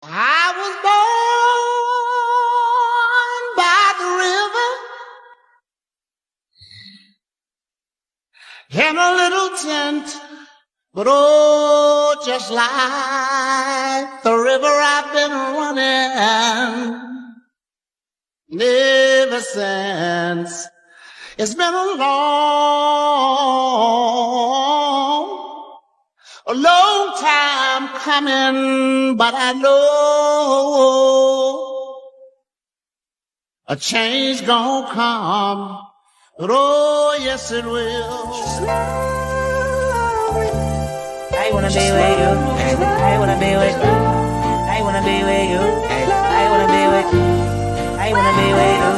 I was born by the river in a little tent, but oh, just like the river I've been running ever since. It's been a long time coming, but I know a change gonna come. But oh, yes it will. I wanna be with you. I wanna be with you. I wanna be with you. I wanna be with you. I wanna be with you.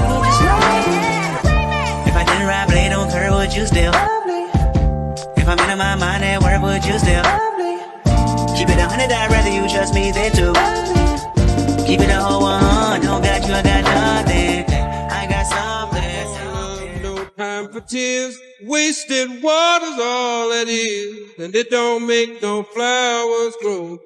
If I didn't rap, play, don't care, would you still? If I'm in my mind at work, would you still? Keep it 100, I'd rather you trust me than to. Keep it a whole 100, don't got you, I got nothing. I got something. No time for tears, wasted water's all it is, and it don't make no flowers grow.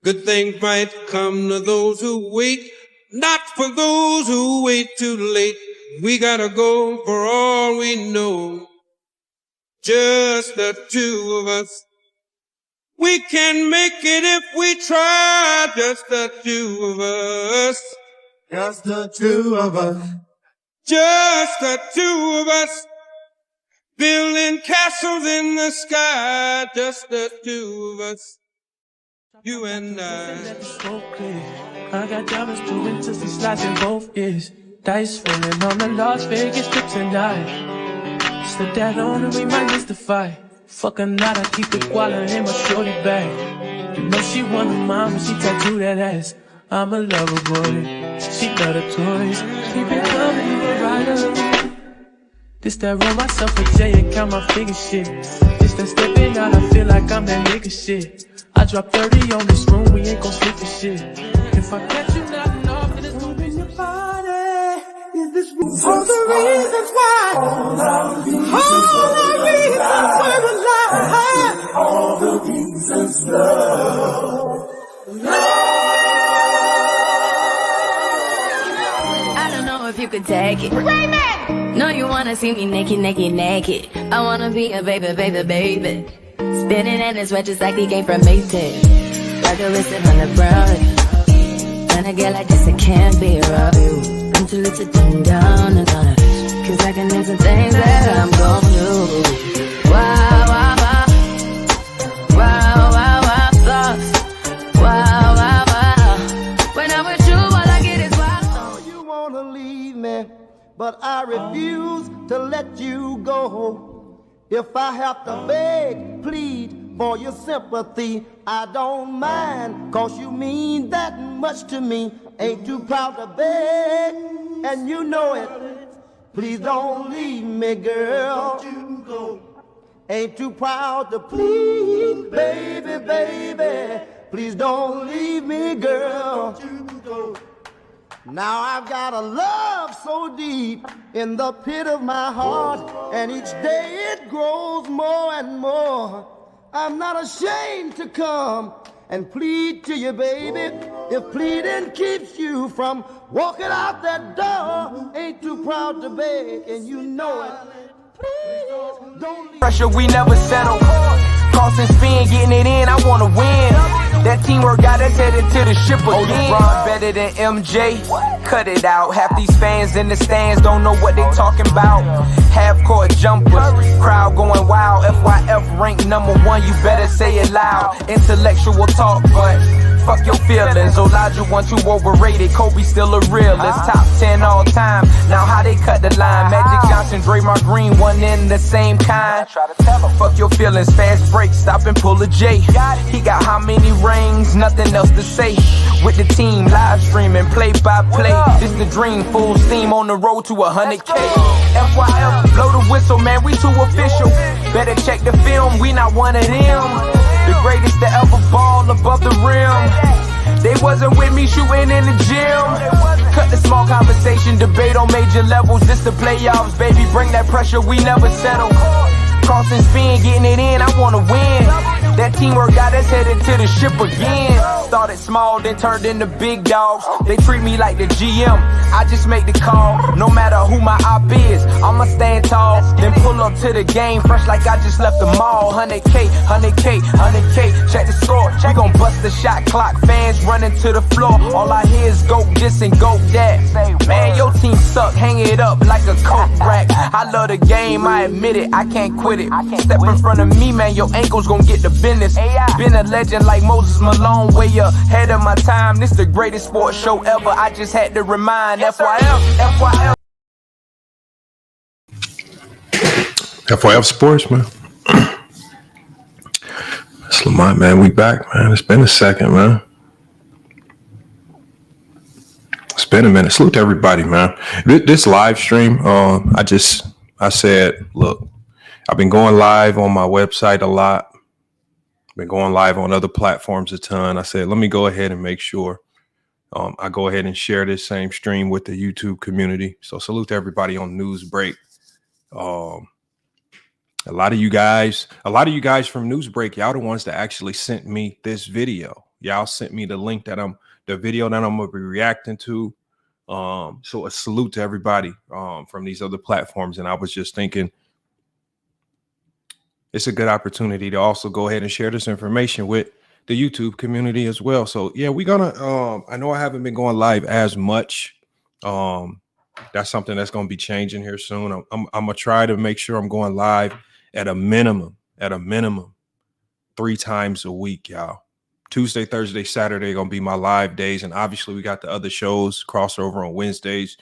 Good things might come to those who wait, not for those who wait too late. We gotta go for all we know. Just the two of us. We can make it if we try. Just the two of us. Just the two of us. Just the two of us. Building castles in the sky. Just the two of us. You and I. I got diamonds proven to see slides in both ears. Dice rolling on the Las Vegas trip tonight. Slip that on and we might miss the fight. Fuck a night, I keep the koala in my shorty bag. You know she one of mine when she tattoo that ass. I'm a lover boy, she love the toys. Keep it coming, you a rider. This that roll myself a J and count my figure shit. This that stepping out, I feel like I'm that nigga shit. I drop 30 on this room, we ain't gon' sleep for shit. If I catch you knocking off, then it's gon' be your body. Is this all the reasons why? All the reasons for the lie. All the reasons love. I don't know if you could take it. No, you wanna see me naked, naked, naked. I wanna be a baby, baby, baby. Spinning in his sweat just like he came from Maytag. Like a wristlet on the brown. When I get like this, it can't be rough. I'm too little to turn down and on it. Cause I can do some things that I'm gon' do. Wow, wow, wow. Wow, wow, wow, thoughts. Wow, wow, wow. When I'm with you, all I get is wild. Oh, you wanna leave me, but I refuse to let you go. If I have to beg, plead for your sympathy, I don't mind, cause you mean that much to me. Ain't too proud to beg, and you know it. Please don't leave me, girl. Ain't too proud to plead, baby, baby. Please don't leave me, girl. Now I've got a love so deep in the pit of my heart, and each day it grows more and more. I'm not ashamed to come and plead to you, baby. If pleading keeps you from walking out that door, ain't too proud to beg, and you know it. Please don't leave. Pressure, we never settle. Cross and spin, getting it in, I wanna win. That teamwork got us headed to the ship again. Oh, LeBron better than MJ? Cut it out. Half these fans in the stands don't know what they talking about. Half-court jumpers, crowd going wild. FYF ranked #1, you better say it loud. Intellectual talk, but fuck your feelings. Elijah 1 too overrated, Kobe still a realist. Top 10 all time, now how they cut the line. Magic Johnson, Draymond Green, one in the same kind. Fuck your feelings, fast break, stop and pull a J. He got how many rings, nothing else to say. With the team, live streaming, play by play. This the dream, full steam on the road to 100K. FYF, blow the whistle, man, we too official. Better check the film, we not one of them. The greatest to ever ball above the rim. They wasn't with me shooting in the gym. Cut the small conversation, debate on major levels. This the playoffs, baby, bring that pressure, we never settle. Cross and spin, getting it in, I wanna win. That teamwork got us headed to the ship again. Started small, then turned into big dogs. They treat me like the GM, I just make the call. No matter who my op is, I'ma stand tall. Then pull up to the game, fresh like I just left the mall. 100K, 100K, 100K, check the score. We gon' bust the shot clock, fans running to the floor. All I hear is go this and go that. Man, your team suck, hang it up like a coat rack. I love the game, I admit it, I can't quit it. Step in front of me, man, your ankles gon' get the business. Been a legend like Moses Malone, way ahead of my time. This the greatest sports show ever, I just had to remind. FYF. FYF Sports, man. It's Lamont, man. We back, man. It's been a second, man. It's been a minute. Salute to everybody, man. This live stream, I said, look, I've been going live on my website a lot. Been going live on other platforms a ton. I said, let me go ahead and make sure I go ahead and share this same stream with the YouTube community. So salute to everybody on News Break. A lot of you guys from News Break, y'all the ones that actually sent me this video. Y'all sent me the link the video that I'm gonna be reacting to. So a salute to everybody from these other platforms. And I was just thinking, it's a good opportunity to also go ahead and share this information with the YouTube community as well. So yeah, we're gonna I know I haven't been going live as much. That's something that's gonna be changing here soon. I'm gonna try to make sure I'm going live at a minimum 3 times a week, y'all. Tuesday, Thursday, Saturday gonna be my live days, and obviously we got the other shows crossover on Wednesdays,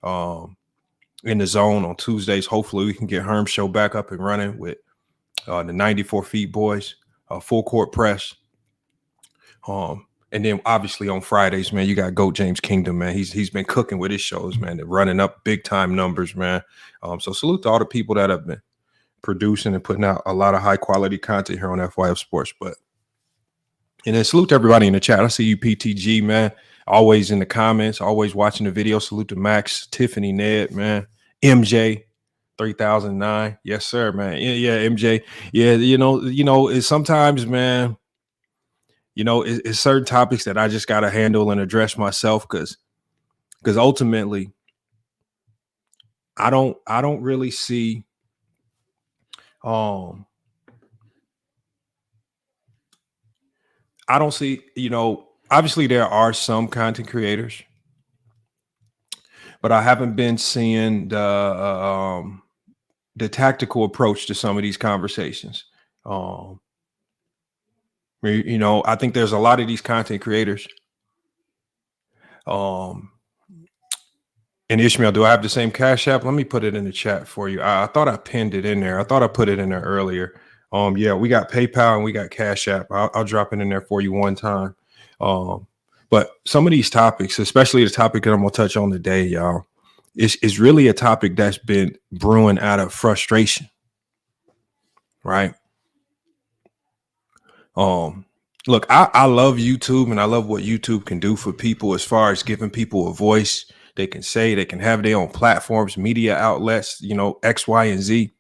in the zone on Tuesdays. Hopefully we can get Herm's show back up and running with the 94 Feet Boys, Full Court Press. And then obviously on Fridays, man, you got Goat James Kingdom, man. He's been cooking with his shows, man. They're running up big time numbers, man. So salute to all the people that have been producing and putting out a lot of high quality content here on FYF Sports. And then salute to everybody in the chat. I see you, PTG, man. Always in the comments, always watching the video. Salute to Max, Tiffany, Ned, man. MJ 3009. Yes, sir, man. Yeah, MJ. Yeah, you know, it's sometimes, man, you know, it's certain topics that I just got to handle and address myself because ultimately I don't really see I don't see, you know, obviously there are some content creators, but I haven't been seeing the tactical approach to some of these conversations. You know, I think there's a lot of these content creators. And Ishmael, do I have the same Cash App? Let me put it in the chat for you. I thought I pinned it in there. I thought I put it in there earlier. Yeah, we got PayPal and we got Cash App. I'll drop it in there for you one time. But some of these topics, especially the topic that I'm gonna touch on today, y'all, is really a topic that's been brewing out of frustration, right? Look, I love YouTube and I love what YouTube can do for people as far as giving people a voice. They can say, they can have their own platforms, media outlets, you know, X, Y, and Z.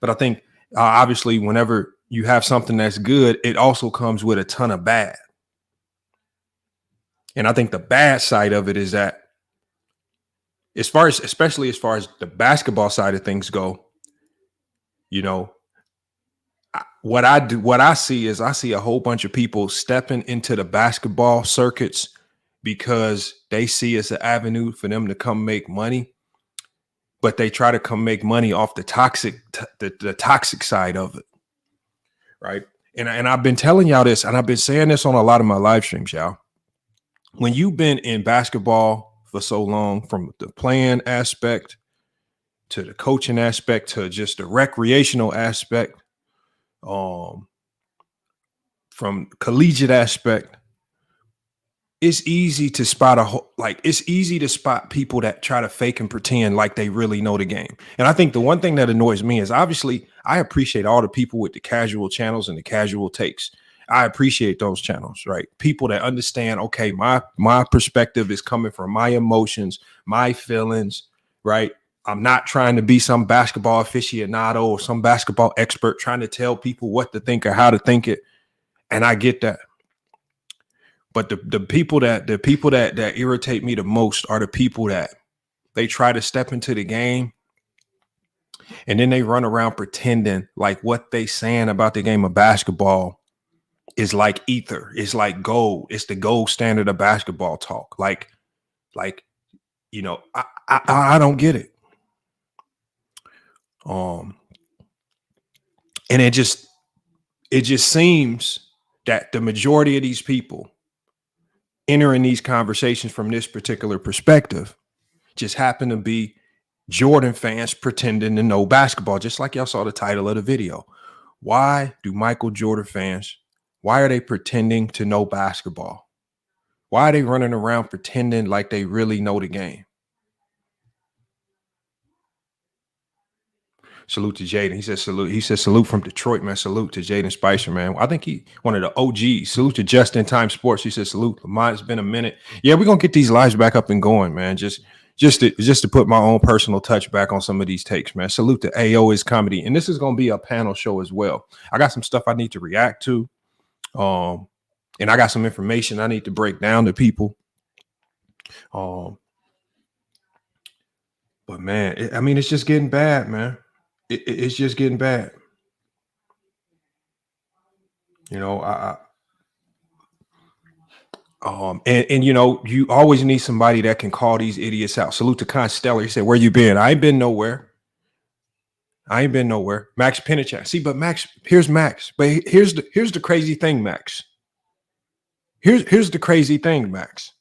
But I think obviously whenever you have something that's good, it also comes with a ton of bad. And I think the bad side of it is that especially as far as the basketball side of things go, you know, what I see is I see a whole bunch of people stepping into the basketball circuits because they see it's an avenue for them to come make money, but they try to come make money off the toxic side of it, right? And I've been telling y'all this, and I've been saying this on a lot of my live streams, y'all. When you've been in basketball for so long, from the playing aspect to the coaching aspect to just the recreational aspect, from collegiate aspect, it's easy to spot it's easy to spot people that try to fake and pretend like they really know the game. And I think the one thing that annoys me is obviously I appreciate all the people with the casual channels and the casual takes. I appreciate those channels, right? People that understand, okay, my perspective is coming from my emotions, my feelings, right? I'm not trying to be some basketball aficionado or some basketball expert trying to tell people what to think or how to think it. And I get that. But the people that irritate me the most are the people that they try to step into the game and then they run around pretending like what they saying about the game of basketball is like ether. It's like gold. It's the gold standard of basketball talk. Like, you know, I don't get it. And it just seems that the majority of these people entering these conversations from this particular perspective just happen to be Jordan fans pretending to know basketball, just like y'all saw the title of the video. Why do Michael Jordan fans, why are they pretending to know basketball? Why are they running around pretending like they really know the game? Salute to Jaden. He says salute. He says salute from Detroit, man. Salute to Jaden Spicer, man. I think he one of the OGs. Salute to Just in Time Sports. He says salute. Lamont, it's been a minute. Yeah, we're gonna get these lives back up and going, man. Just to put my own personal touch back on some of these takes, man. Salute to AO is comedy, and this is gonna be a panel show as well. I got some stuff I need to react to, and I got some information I need to break down to people. But man, it's just getting bad, man. It's just getting bad. You know, and you know, you always need somebody that can call these idiots out. Salute to Constellar. He said, "Where you been?" I ain't been nowhere. Max Pinachat. See, but Max, here's Max. But here's the crazy thing, Max. Here's the crazy thing, Max.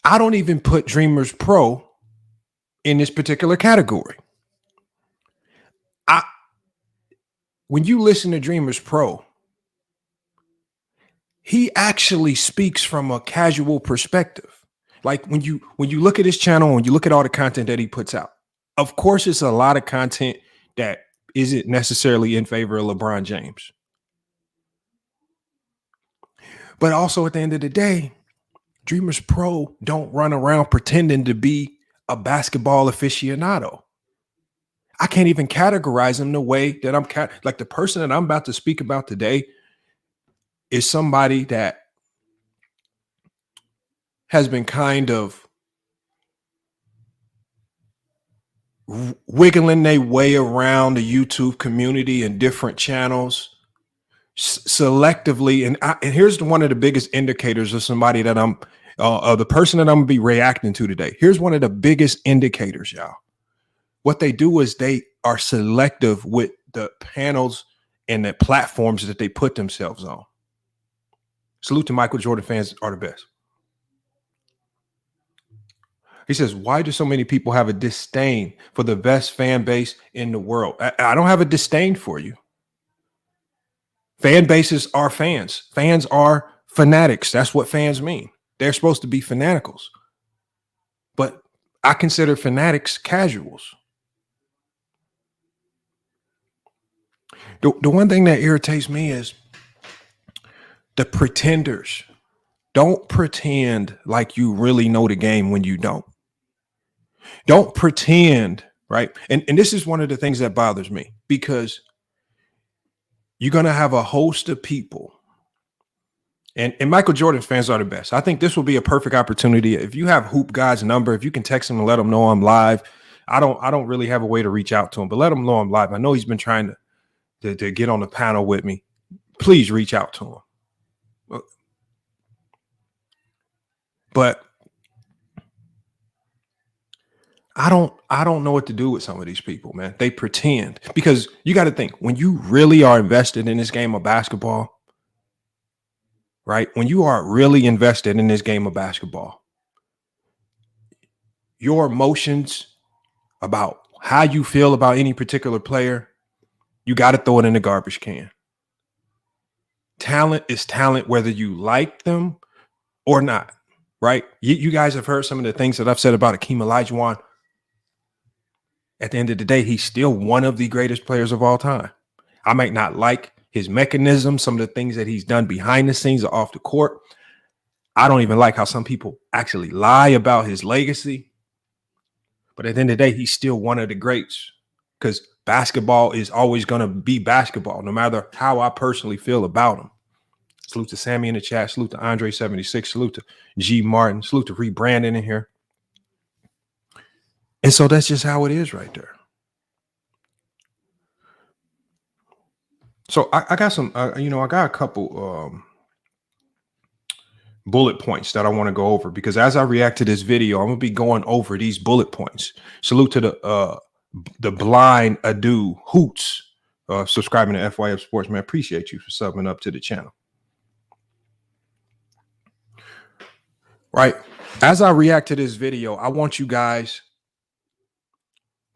I don't even put DreamersPro in this particular category. When you listen to DreamersPro, he actually speaks from a casual perspective. Like when you look at his channel, when you look at all the content that he puts out, of course, it's a lot of content that isn't necessarily in favor of LeBron James. But also at the end of the day, DreamersPro don't run around pretending to be a basketball aficionado. I can't even categorize him the way that I'm like the person that I'm about to speak about today is somebody that has been kind of wiggling their way around the YouTube community and different channels selectively. And here's one of the biggest indicators of somebody that I'm the person that I'm gonna be reacting to today. Here's one of the biggest indicators, y'all. What they do is they are selective with the panels and the platforms that they put themselves on. Salute to Michael Jordan fans are the best. He says, why do so many people have a disdain for the best fan base in the world? I don't have a disdain for you. Fan bases are fans. Fans are fanatics. That's what fans mean. They're supposed to be fanaticals. But I consider fanatics casuals. The one thing that irritates me is the pretenders. Don't pretend like you really know the game when you don't. Don't pretend, right? And this is one of the things that bothers me, because you're going to have a host of people. And Michael Jordan fans are the best. I think this will be a perfect opportunity. If you have Hoop God's number, if you can text him and let him know I'm live. I don't really have a way to reach out to him, but let him know I'm live. I know he's been trying to get on the panel with me. Please reach out to him. But I don't know what to do with some of these people, man. They pretend, because you got to think, when you really are invested in this game of basketball, right? When you are really invested in this game of basketball, your emotions about how you feel about any particular player, you got to throw it in the garbage can. Talent is talent, whether you like them or not, right? You guys have heard some of the things that I've said about Akeem Olajuwon. At the end of the day, he's still one of the greatest players of all time. I might not like his mechanism, some of the things that he's done behind the scenes or off the court. I don't even like how some people actually lie about his legacy. But at the end of the day, he's still one of the greats because basketball is always going to be basketball, no matter how I personally feel about him. Salute to Sammy in the chat. Salute to Andre76. Salute to G Martin. Salute to Reed Brandon in here. And so that's just how it is right there. So I got some, I got a couple bullet points that I want to go over because as I react to this video, I'm going to be going over these bullet points. Salute to the blind Adu Hoots subscribing to FYF Sports, man. Appreciate you for subbing up to the channel. Right. As I react to this video, I want you guys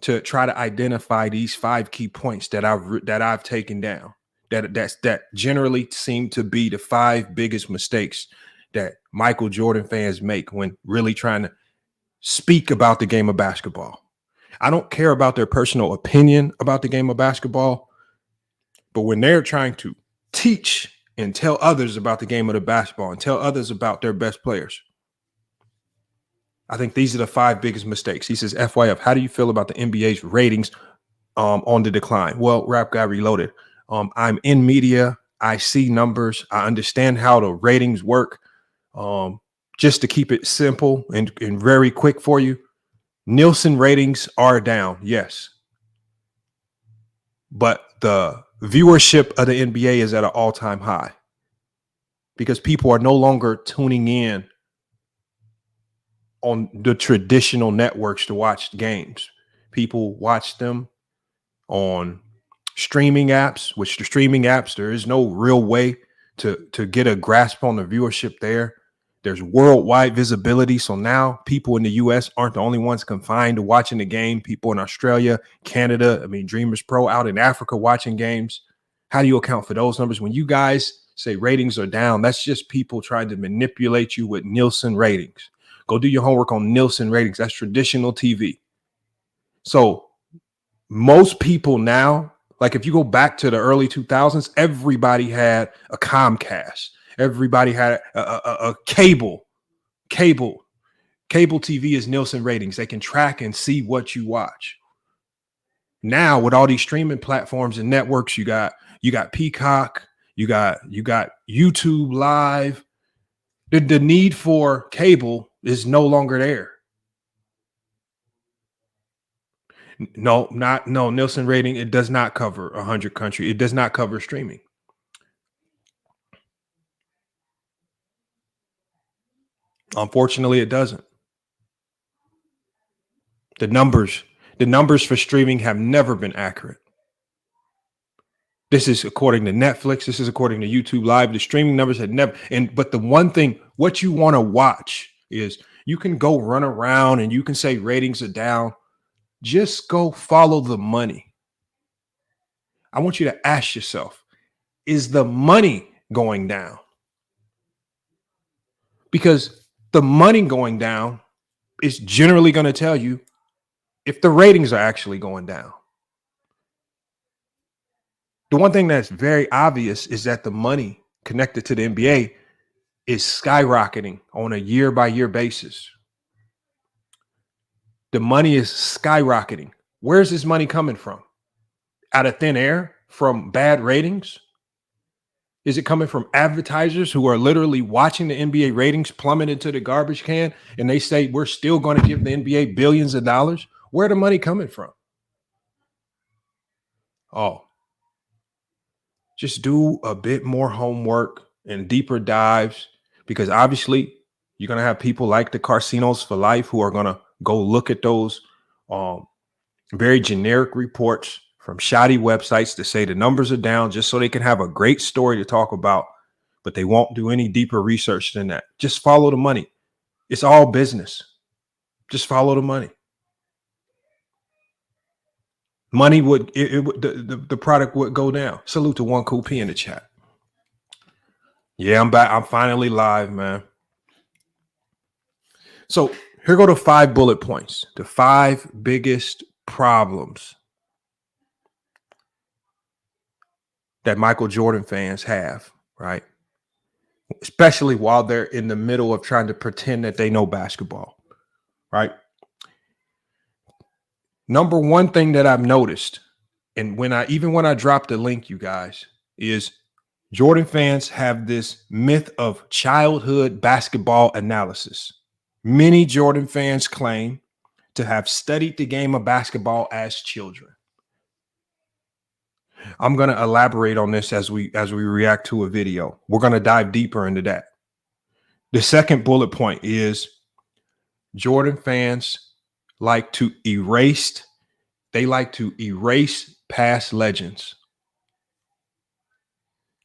to try to identify these 5 key points that I've taken down that generally seem to be the 5 biggest mistakes that Michael Jordan fans make when really trying to speak about the game of basketball. I don't care about their personal opinion about the game of basketball, but when they're trying to teach and tell others about the game of the basketball and tell others about their best players, I think these are the 5 biggest mistakes. He says, FYF, how do you feel about the NBA's ratings on the decline? Well, Rap Guy Reloaded. I'm in media. I see numbers. I understand how the ratings work. Just to keep it simple and very quick for you, Nielsen ratings are down, yes. But the viewership of the NBA is at an all-time high because people are no longer tuning in on the traditional networks to watch games. People watch them on streaming apps, which the streaming apps, there is no real way to get a grasp on the viewership there. There's worldwide visibility. So now people in the US aren't the only ones confined to watching the game. People in Australia, Canada, DreamersPro out in Africa watching games. How do you account for those numbers? When you guys say ratings are down, that's just people trying to manipulate you with Nielsen ratings. Go do your homework on Nielsen ratings. That's traditional TV. So most people now, like if you go back to the early 2000s, everybody had a Comcast. Everybody had a cable. Cable TV is Nielsen ratings. They can track and see what you watch. Now with all these streaming platforms and networks, you got Peacock, you got YouTube Live. The need for cable is no longer there. No, Nielsen rating. It does not cover 100 countries. It does not cover streaming. Unfortunately, it doesn't. The numbers for streaming have never been accurate. This is according to Netflix. This is according to YouTube Live. The streaming numbers had never. But the one thing, what you want to watch is you can go run around and you can say ratings are down. Just go follow the money. I want you to ask yourself, is the money going down? Because the money going down is generally going to tell you if the ratings are actually going down. The one thing that's very obvious is that the money connected to the NBA is skyrocketing on a year-by-year basis. The money is skyrocketing. Where's this money coming from? Out of thin air? From bad ratings? Is it coming from advertisers who are literally watching the NBA ratings plummet into the garbage can and they say we're still going to give the NBA billions of dollars? Where the money coming from? Oh, just do a bit more homework and deeper dives, because obviously you're going to have people like the Carcinos for life who are going to go look at those very generic reports from shoddy websites to say the numbers are down just so they can have a great story to talk about, but they won't do any deeper research than that. Just follow the money. It's all business. Just follow the money. Money would, the product would go down. Salute to One Cool P in the chat. Yeah, I'm back. I'm finally live, man. So here go the 5 bullet points. The 5 biggest problems that Michael Jordan fans have, right? Especially while they're in the middle of trying to pretend that they know basketball, right? Number one thing that I've noticed, and when I dropped the link, you guys, is Jordan fans have this myth of childhood basketball analysis. Many Jordan fans claim to have studied the game of basketball as children. I'm going to elaborate on this as we react to a video. We're going to dive deeper into that. The second bullet point is Jordan fans like to erase past legends.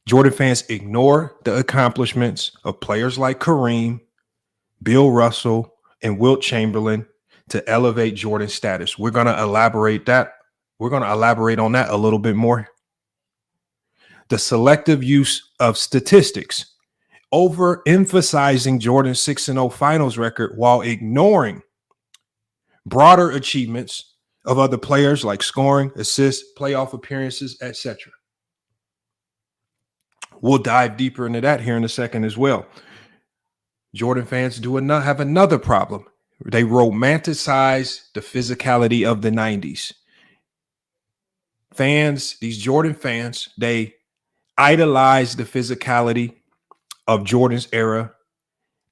Jordan fans ignore the accomplishments of players like Kareem, Bill Russell, and Wilt Chamberlain to elevate Jordan's status. We're going to elaborate on that a little bit more. The selective use of statistics, overemphasizing Jordan's 6-0 finals record while ignoring broader achievements of other players like scoring, assists, playoff appearances, etc. We'll dive deeper into that here in a second as well. Jordan fans have another problem. They romanticize the physicality of the 90s. These Jordan fans, they idolize the physicality of Jordan's era,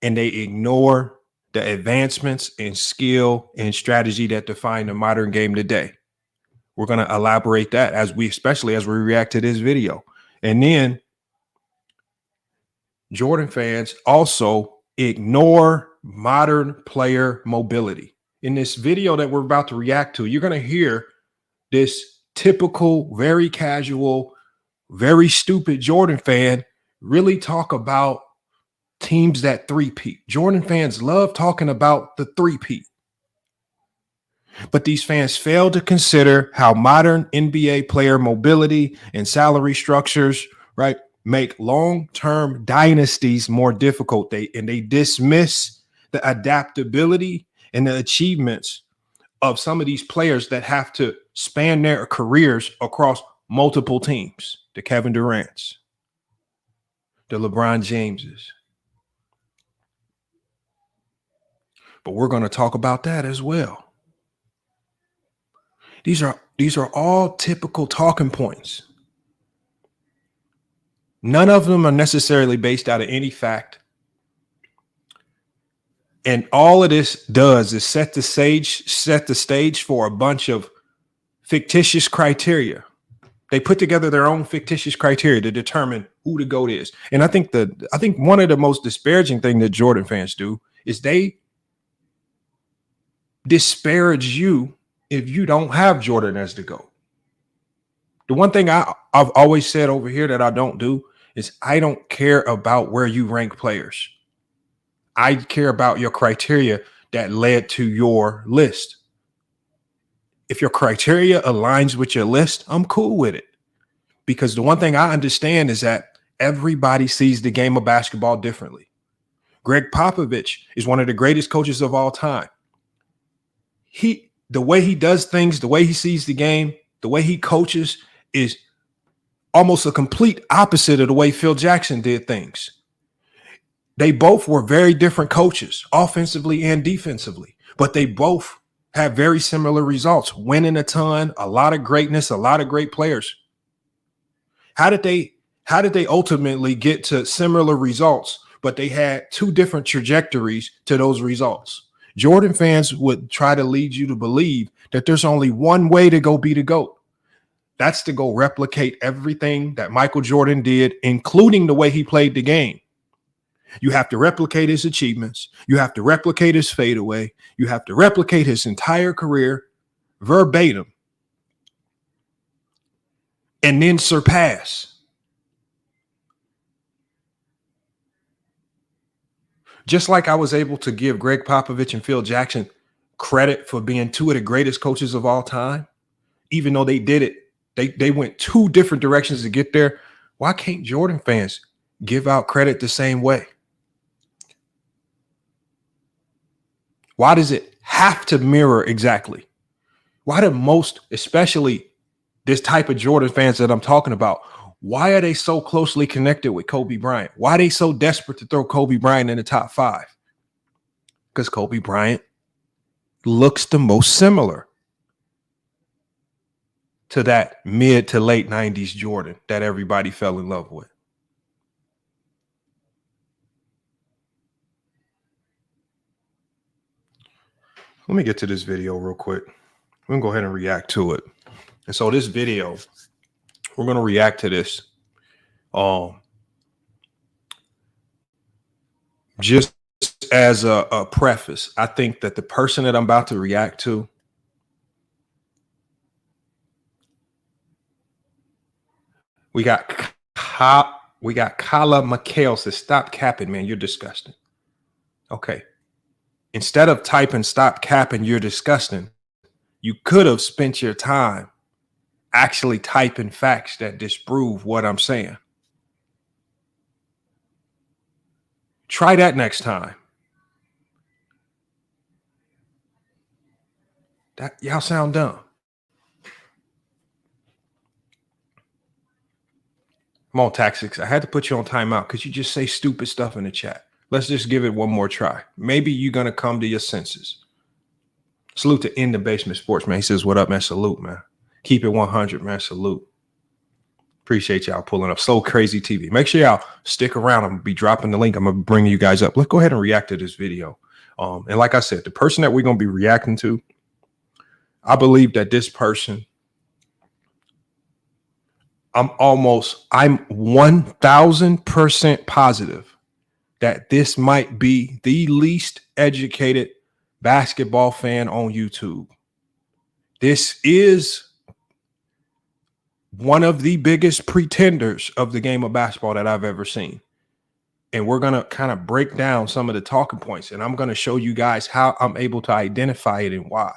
and they ignore the advancements in skill and strategy that define the modern game today. We're going to elaborate that especially as we react to this video. And then Jordan fans also ignore modern player mobility. In this video that we're about to react to, you're going to hear this typical, very casual, very stupid Jordan fan really talk about teams that three-peat. Jordan fans love talking about the three-peat. But these fans fail to consider how modern NBA player mobility and salary structures, right, make long-term dynasties more difficult. They dismiss the adaptability and the achievements of some of these players that have to span their careers across multiple teams. The Kevin Durant's, the LeBron Jameses. But we're going to talk about that as well. These are all typical talking points. None of them are necessarily based out of any fact. And all of this does is set the stage for a bunch of fictitious criteria. They put together their own fictitious criteria to determine who the GOAT is. And I think one of the most disparaging things that Jordan fans do is they disparage you if you don't have Jordan as the GOAT. The one thing I've always said over here that I don't do is I don't care about where you rank players. I care about your criteria that led to your list. If your criteria aligns with your list, I'm cool with it. Because the one thing I understand is that everybody sees the game of basketball differently. Greg Popovich is one of the greatest coaches of all time. The way he does things, the way he sees the game, the way he coaches is almost a complete opposite of the way Phil Jackson did things. They both were very different coaches, offensively and defensively, but they both have very similar results, winning a ton, a lot of greatness, a lot of great players. How did they ultimately get to similar results, but they had two different trajectories to those results? Jordan fans would try to lead you to believe that there's only one way to go be the GOAT. That's to go replicate everything that Michael Jordan did, including the way he played the game. You have to replicate his achievements. You have to replicate his fadeaway. You have to replicate his entire career verbatim. And then surpass. Just like I was able to give Greg Popovich and Phil Jackson credit for being two of the greatest coaches of all time, even though they did it, they went two different directions to get there. Why can't Jordan fans give out credit the same way? Why does it have to mirror exactly? Why do most, especially this type of Jordan fans that I'm talking about, why are they so closely connected with Kobe Bryant? Why are they so desperate to throw Kobe Bryant in the top 5? Because Kobe Bryant looks the most similar. to that mid to late 90s Jordan that everybody fell in love with. Let me get to this video real quick. We're going to go ahead and react to it. And so this video, we're going to react to this. Just as a preface, I think that the person that I'm about to react to, we got Kala McHale says, stop capping, man. You're disgusting. Okay. Instead of typing stop capping, you're disgusting, you could have spent your time actually typing facts that disprove what I'm saying. Try that next time. That y'all sound dumb. Come on, Tactics. I had to put you on timeout because you just say stupid stuff in the chat. Let's just give it one more try. Maybe you're going to come to your senses. Salute to In the Basement Sports, man. He says, what up, man? Salute, man. Keep it 100, man. Salute. Appreciate y'all pulling up. So Crazy TV. Make sure y'all stick around. I'm going to be dropping the link. I'm going to bring you guys up. Let's go ahead and react to this video. And like I said, the person that we're going to be reacting to, I believe that this person, I'm 1000% positive that this might be the least educated basketball fan on YouTube. This is one of the biggest pretenders of the game of basketball that I've ever seen. And we're going to kind of break down some of the talking points, and I'm going to show you guys how I'm able to identify it and why.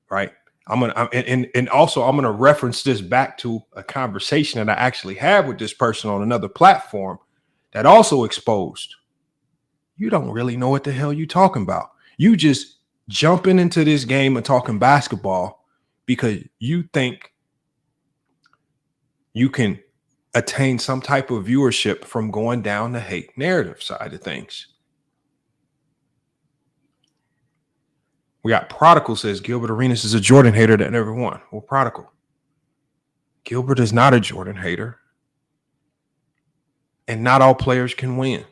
Right? And also I'm going to reference this back to a conversation that I actually had with this person on another platform that also exposed, you don't really know what the hell you talking about. You just jumping into this game and talking basketball because you think you can attain some type of viewership from going down the hate narrative side of things. We got Prodigal says Gilbert Arenas is a Jordan hater that never won. Well, Prodigal, Gilbert is not a Jordan hater. And not all players can win.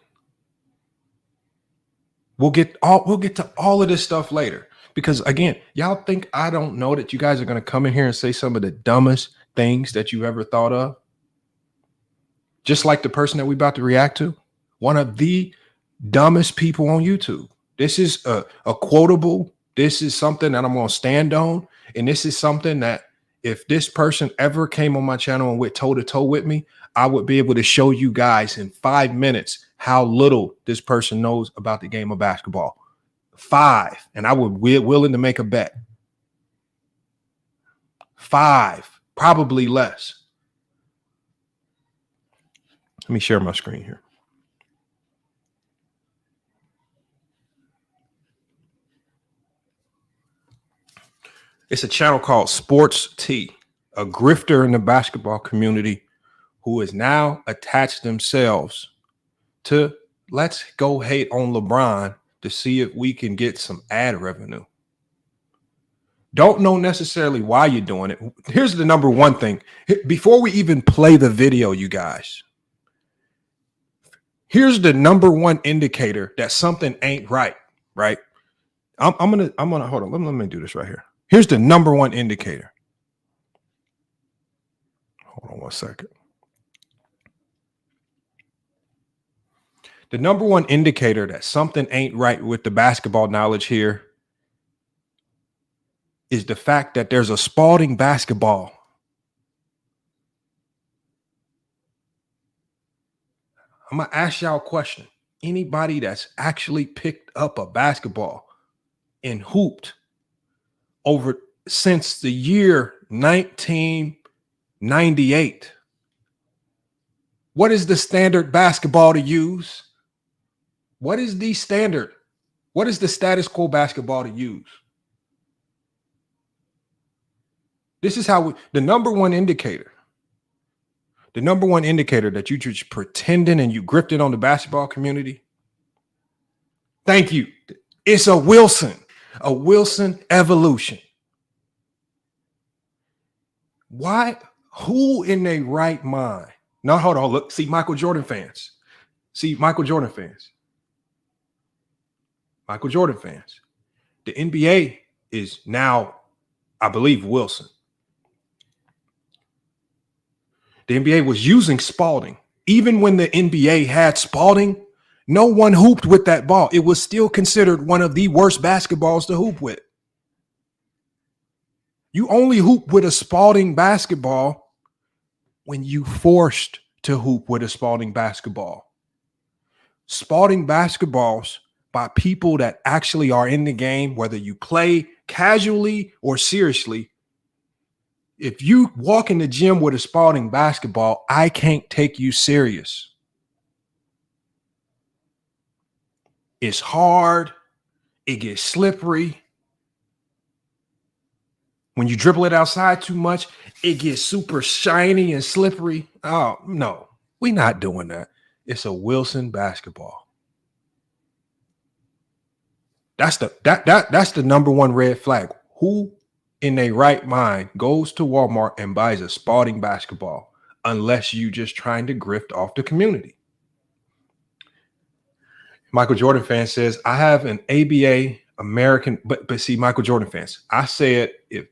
We'll get to all of this stuff later. Because again, y'all think I don't know that you guys are going to come in here and say some of the dumbest things that you ever thought of? Just like the person that we're about to react to. One of the dumbest people on YouTube. This is a quotable. This is something that I'm going to stand on. And this is something that if this person ever came on my channel and went toe to toe with me, I would be able to show you guys in 5 minutes how little this person knows about the game of basketball. 5. And I would be willing to make a bet. 5, probably less. Let me share my screen here. It's a channel called Sports T, a grifter in the basketball community who has now attached themselves to let's go hate on LeBron to see if we can get some ad revenue. Don't know necessarily why you're doing it. Here's the number one thing. Before we even play the video, you guys, here's the number one indicator that something ain't right, right? I'm gonna hold on. Let me do this right here. Here's the number one indicator. Hold on one second. The number one indicator that something ain't right with the basketball knowledge here is the fact that there's a Spalding basketball. I'm going to ask y'all a question. Anybody that's actually picked up a basketball and hooped over since the year 1998, what is the standard basketball to use? What is the standard? What is the status quo basketball to use? This is how the number one indicator that you just pretending and you grifted on the basketball community. Thank you. It's a Wilson evolution. Why? Who in their right mind? No, hold on. Look, see Michael Jordan fans. Michael Jordan fans. The NBA is now, I believe, Wilson. The NBA was using Spalding. Even when the NBA had Spalding, no one hooped with that ball. It was still considered one of the worst basketballs to hoop with. You only hoop with a Spalding basketball when you forced to hoop with a Spalding basketball. Spalding basketballs by people that actually are in the game, whether you play casually or seriously. If you walk in the gym with a Spalding basketball, I can't take you serious. It's hard. It gets slippery. When you dribble it outside too much, it gets super shiny and slippery. Oh, no, we're not doing that. It's a Wilson basketball. That's the number one red flag. Who in their right mind goes to Walmart and buys a Spalding basketball unless you just trying to grift off the community? Michael Jordan fan says, I have an ABA American, but see, Michael Jordan fans, I said, if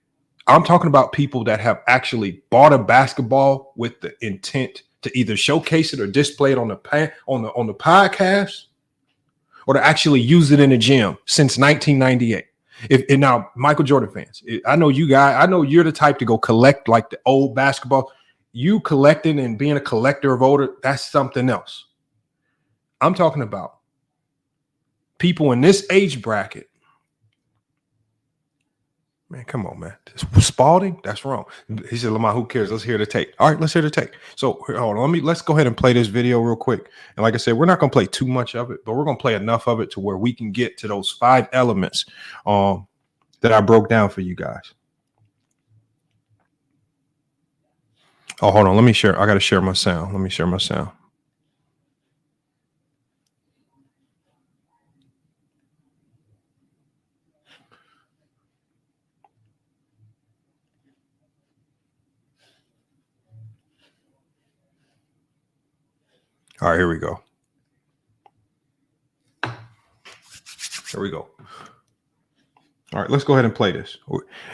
I'm talking about people that have actually bought a basketball with the intent to either showcase it or display it on the podcast, or to actually use it in the gym since 1998. And now, Michael Jordan fans, I know you guys, I know you're the type to go collect like the old basketball. You collecting and being a collector of older, that's something else. I'm talking about people in this age bracket. Man, come on, man. Spalding? That's wrong. He said, Lamar, who cares? Let's hear the take. All right, let's hear the take. So hold on, let's go ahead and play this video real quick. And like I said, we're not going to play too much of it, but we're going to play enough of it to where we can get to those 5 elements that I broke down for you guys. Oh, hold on. Let me share. I got to share my sound. Let me share my sound. All right, here we go. Here we go. All right, let's go ahead and play this.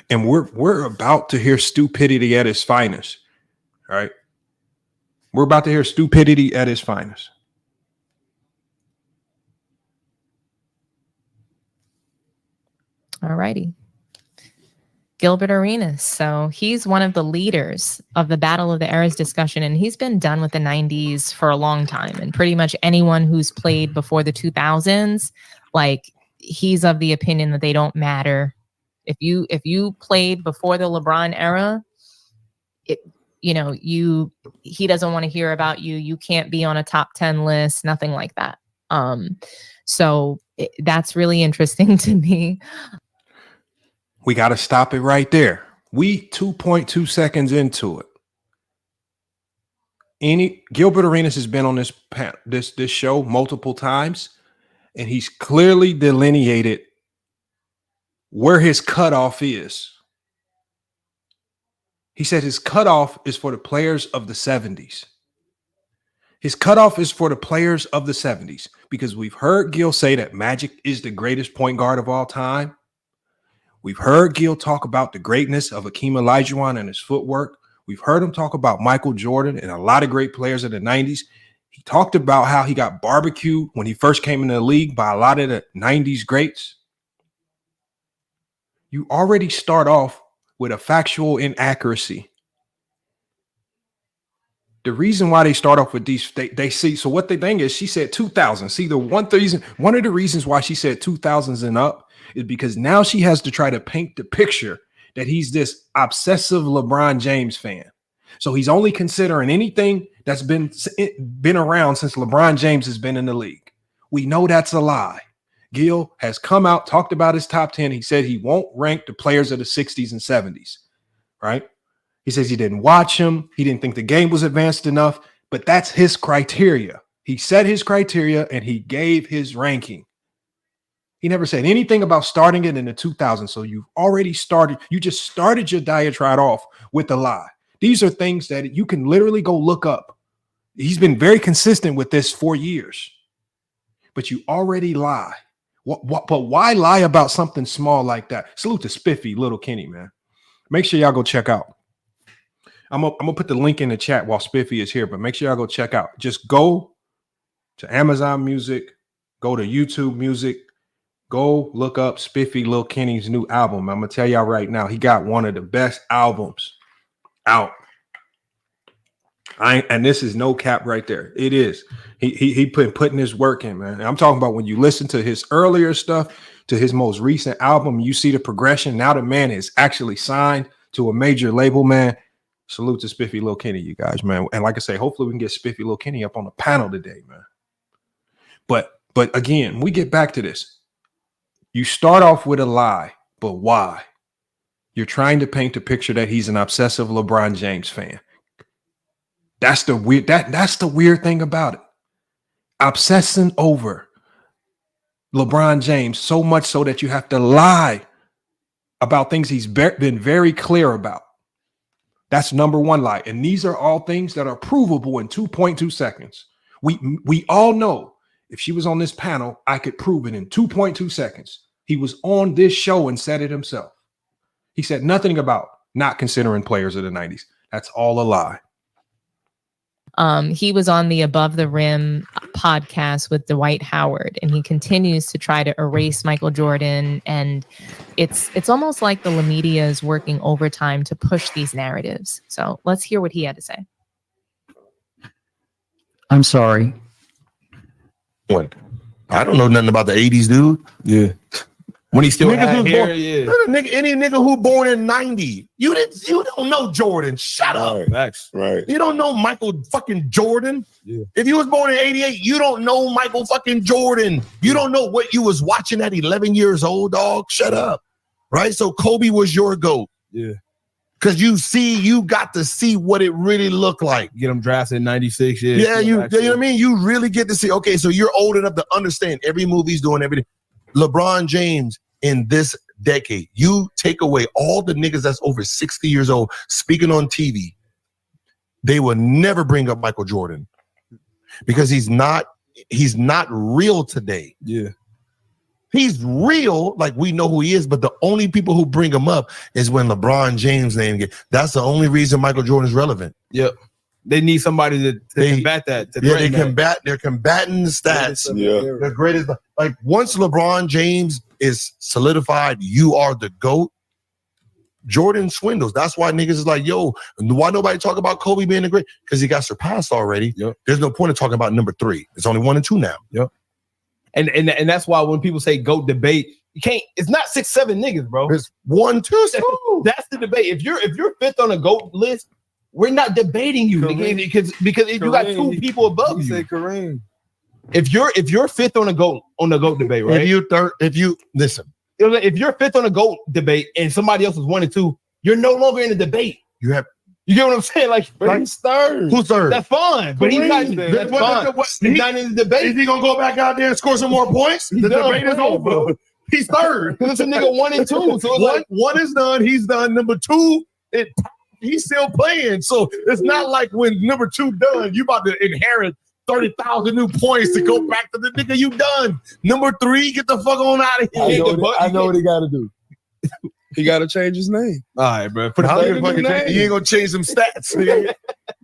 And we're about to hear stupidity at its finest. All right. We're about to hear stupidity at its finest. All righty. Gilbert Arenas. So he's one of the leaders of the Battle of the Eras discussion, and he's been done with the 90s for a long time. And pretty much anyone who's played before the 2000s, like, he's of the opinion that they don't matter. If you played before the LeBron era, he doesn't want to hear about you. You can't be on a top 10 list, nothing like that. So that's really interesting to me. We got to stop it right there. We 2.2 seconds into it. Gilbert Arenas has been on this show multiple times, and he's clearly delineated where his cutoff is. He said his cutoff is for the players of the 70s. His cutoff is for the players of the 70s because we've heard Gil say that Magic is the greatest point guard of all time. We've heard Gil talk about the greatness of Hakeem Olajuwon and his footwork. We've heard him talk about Michael Jordan and a lot of great players of the 90s. He talked about how he got barbecued when he first came into the league by a lot of the 90s greats. You already start off with a factual inaccuracy. The reason why they start off with these, they see, so what the thing is, she said 2000. See, one of the reasons why she said 2000s and up is because now she has to try to paint the picture that he's this obsessive LeBron James fan. So he's only considering anything that's been around since LeBron James has been in the league. We know that's a lie. Gil has come out, talked about his top 10. He said he won't rank the players of the 60s and 70s, right? He says he didn't watch him. He didn't think the game was advanced enough, but that's his criteria. He set his criteria and he gave his ranking. He never said anything about starting it in the 2000s. So you've already started. You just started your diatribe off with a lie. These are things that you can literally go look up. He's been very consistent with this for years, but you already lie. But why lie about something small like that? Salute to Spiffy, Little Kenny, man. Make sure y'all go check out. I'm gonna put the link in the chat while Spiffy is here, but make sure y'all go check out. Just go to Amazon Music, go to YouTube Music, go look up Spiffy Lil Kenny's new album. I'm gonna tell y'all right now, he got one of the best albums out. And this is no cap right there. It is. He putting his work in, man. And I'm talking about when you listen to his earlier stuff to his most recent album, you see the progression. Now the man is actually signed to a major label, man. Salute to Spiffy Lil Kenny, you guys, man. And like I say, hopefully we can get Spiffy Lil Kenny up on the panel today, man. But again, we get back to this. You start off with a lie, but why? You're trying to paint a picture that he's an obsessive LeBron James fan. That's the weird thing about it. Obsessing over LeBron James so much so that you have to lie about things he's been very clear about. That's number one lie. And these are all things that are provable in 2.2 seconds. We all know if she was on this panel, I could prove it in 2.2 seconds. He was on this show and said it himself. He said nothing about not considering players of the 90s. That's all a lie. He was on the Above the Rim podcast with Dwight Howard, and he continues to try to erase Michael Jordan. And it's almost like the media is working overtime to push these narratives. So let's hear what he had to say. I'm sorry. What? I don't know nothing about the 80s, dude. Yeah. When he still had hair, Any nigga who born in 90, you don't know Jordan. Shut up. Right. You don't know Michael fucking Jordan. Yeah. If you was born in 88, you don't know Michael fucking Jordan. You don't know what you was watching at 11 years old, dog. Shut up. Right? So Kobe was your GOAT. Yeah. Because you got to see what it really looked like. Get him drafted in 96. Yeah, you know what I mean? You really get to see, okay, so you're old enough to understand every move he's doing, everything. LeBron James in this decade, you take away all the niggas that's over 60 years old speaking on TV, they will never bring up Michael Jordan because he's not real today. Yeah. He's real, like we know who he is, but the only people who bring him up is when LeBron James name gets. That's the only reason Michael Jordan is relevant. Yep. They need somebody to combat that. They're combating the stats. Yeah. The greatest. Like once LeBron James is solidified, you are the GOAT. Jordan swindles. That's why niggas is like, yo, why nobody talk about Kobe being the great? Because he got surpassed already. Yep. There's no point in talking about number 3. It's only 1 and 2 now. Yep. And that's why when people say GOAT debate, you can't. It's not 6, 7 niggas, bro. It's 1, 2. That's the debate. If you're 5th on the GOAT list, we're not debating you because if you got 2 people above you. Say Kareem. If you're 5th on the GOAT debate, right? If you're 5th on the GOAT debate and somebody else is 1 and 2, you're no longer in the debate. You get what I'm saying? Like he's third. Who's third? That's fine, but he's not. That's fine. He's not in the debate. Is he gonna go back out there and score some more points? The debate is over. He's third. It's a nigga 1 and 2. So it's like one is done. He's done. Number 2, he's still playing. So it's not like when number 2 done, you about to inherit 30,000 new points to go back to the nigga you done. Number 3, get the fuck on out of here. I know what he got to do. He got to change his name. All right, bro. He ain't gonna change some stats.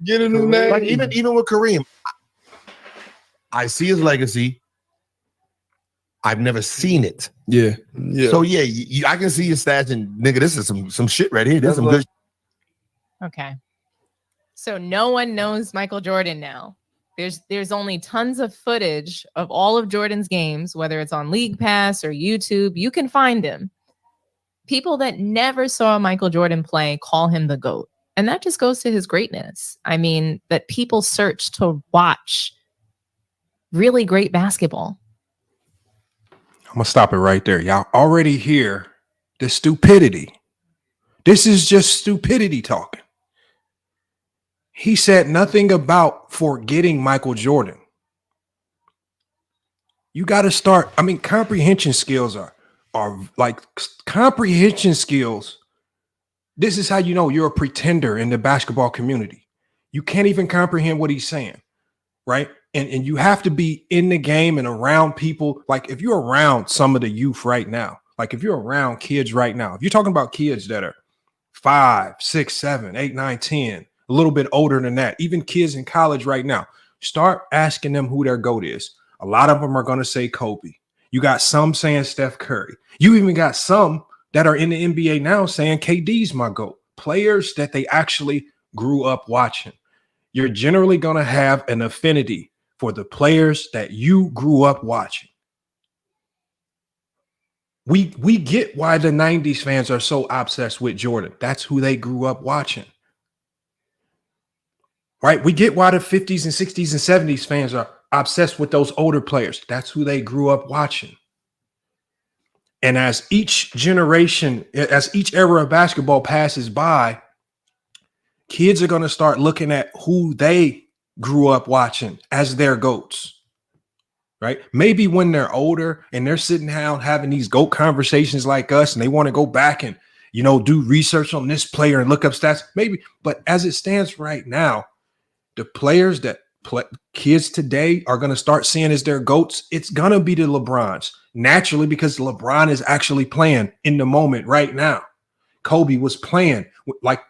Get a new name. Like even with Kareem, I see his legacy. I've never seen it. Yeah. So I can see his stats and nigga, this is some shit right here. This is some good. Okay. So no one knows Michael Jordan now. There's only tons of footage of all of Jordan's games, whether it's on League Pass or YouTube. You can find him. People that never saw Michael Jordan play call him the GOAT. And that just goes to his greatness. I mean, that people search to watch really great basketball. I'm going to stop it right there. Y'all already hear the stupidity. This is just stupidity talking. He said nothing about forgetting Michael Jordan. You got to start. I mean, comprehension skills are like comprehension skills This is how you know you're a pretender in the basketball community. You can't even comprehend what he's saying, right? And you have to be in the game and around people. Like if you're around some of the youth right now, like if you're around kids right now, if you're talking about kids that are 5, 6, 7, 8, 9, 10, a little bit older than that, even kids in college right now, start asking them who their GOAT is. A lot of them are going to say Kobe. You got some saying Steph Curry. You even got some that are in the NBA now saying KD's my GOAT. Players that they actually grew up watching. You're generally going to have an affinity for the players that you grew up watching. We get why the 90s fans are so obsessed with Jordan. That's who they grew up watching. Right? We get why the 50s and 60s and 70s fans are obsessed with those older players. That's who they grew up watching. And as each generation, as each era of basketball passes by, kids are going to start looking at who they grew up watching as their GOATs, right? Maybe when they're older and they're sitting down having these GOAT conversations like us and they want to go back and, do research on this player and look up stats, maybe. But as it stands right now, the players that kids today are going to start seeing as their GOATs, it's going to be the LeBrons, naturally, because LeBron is actually playing in the moment right now. Kobe was playing like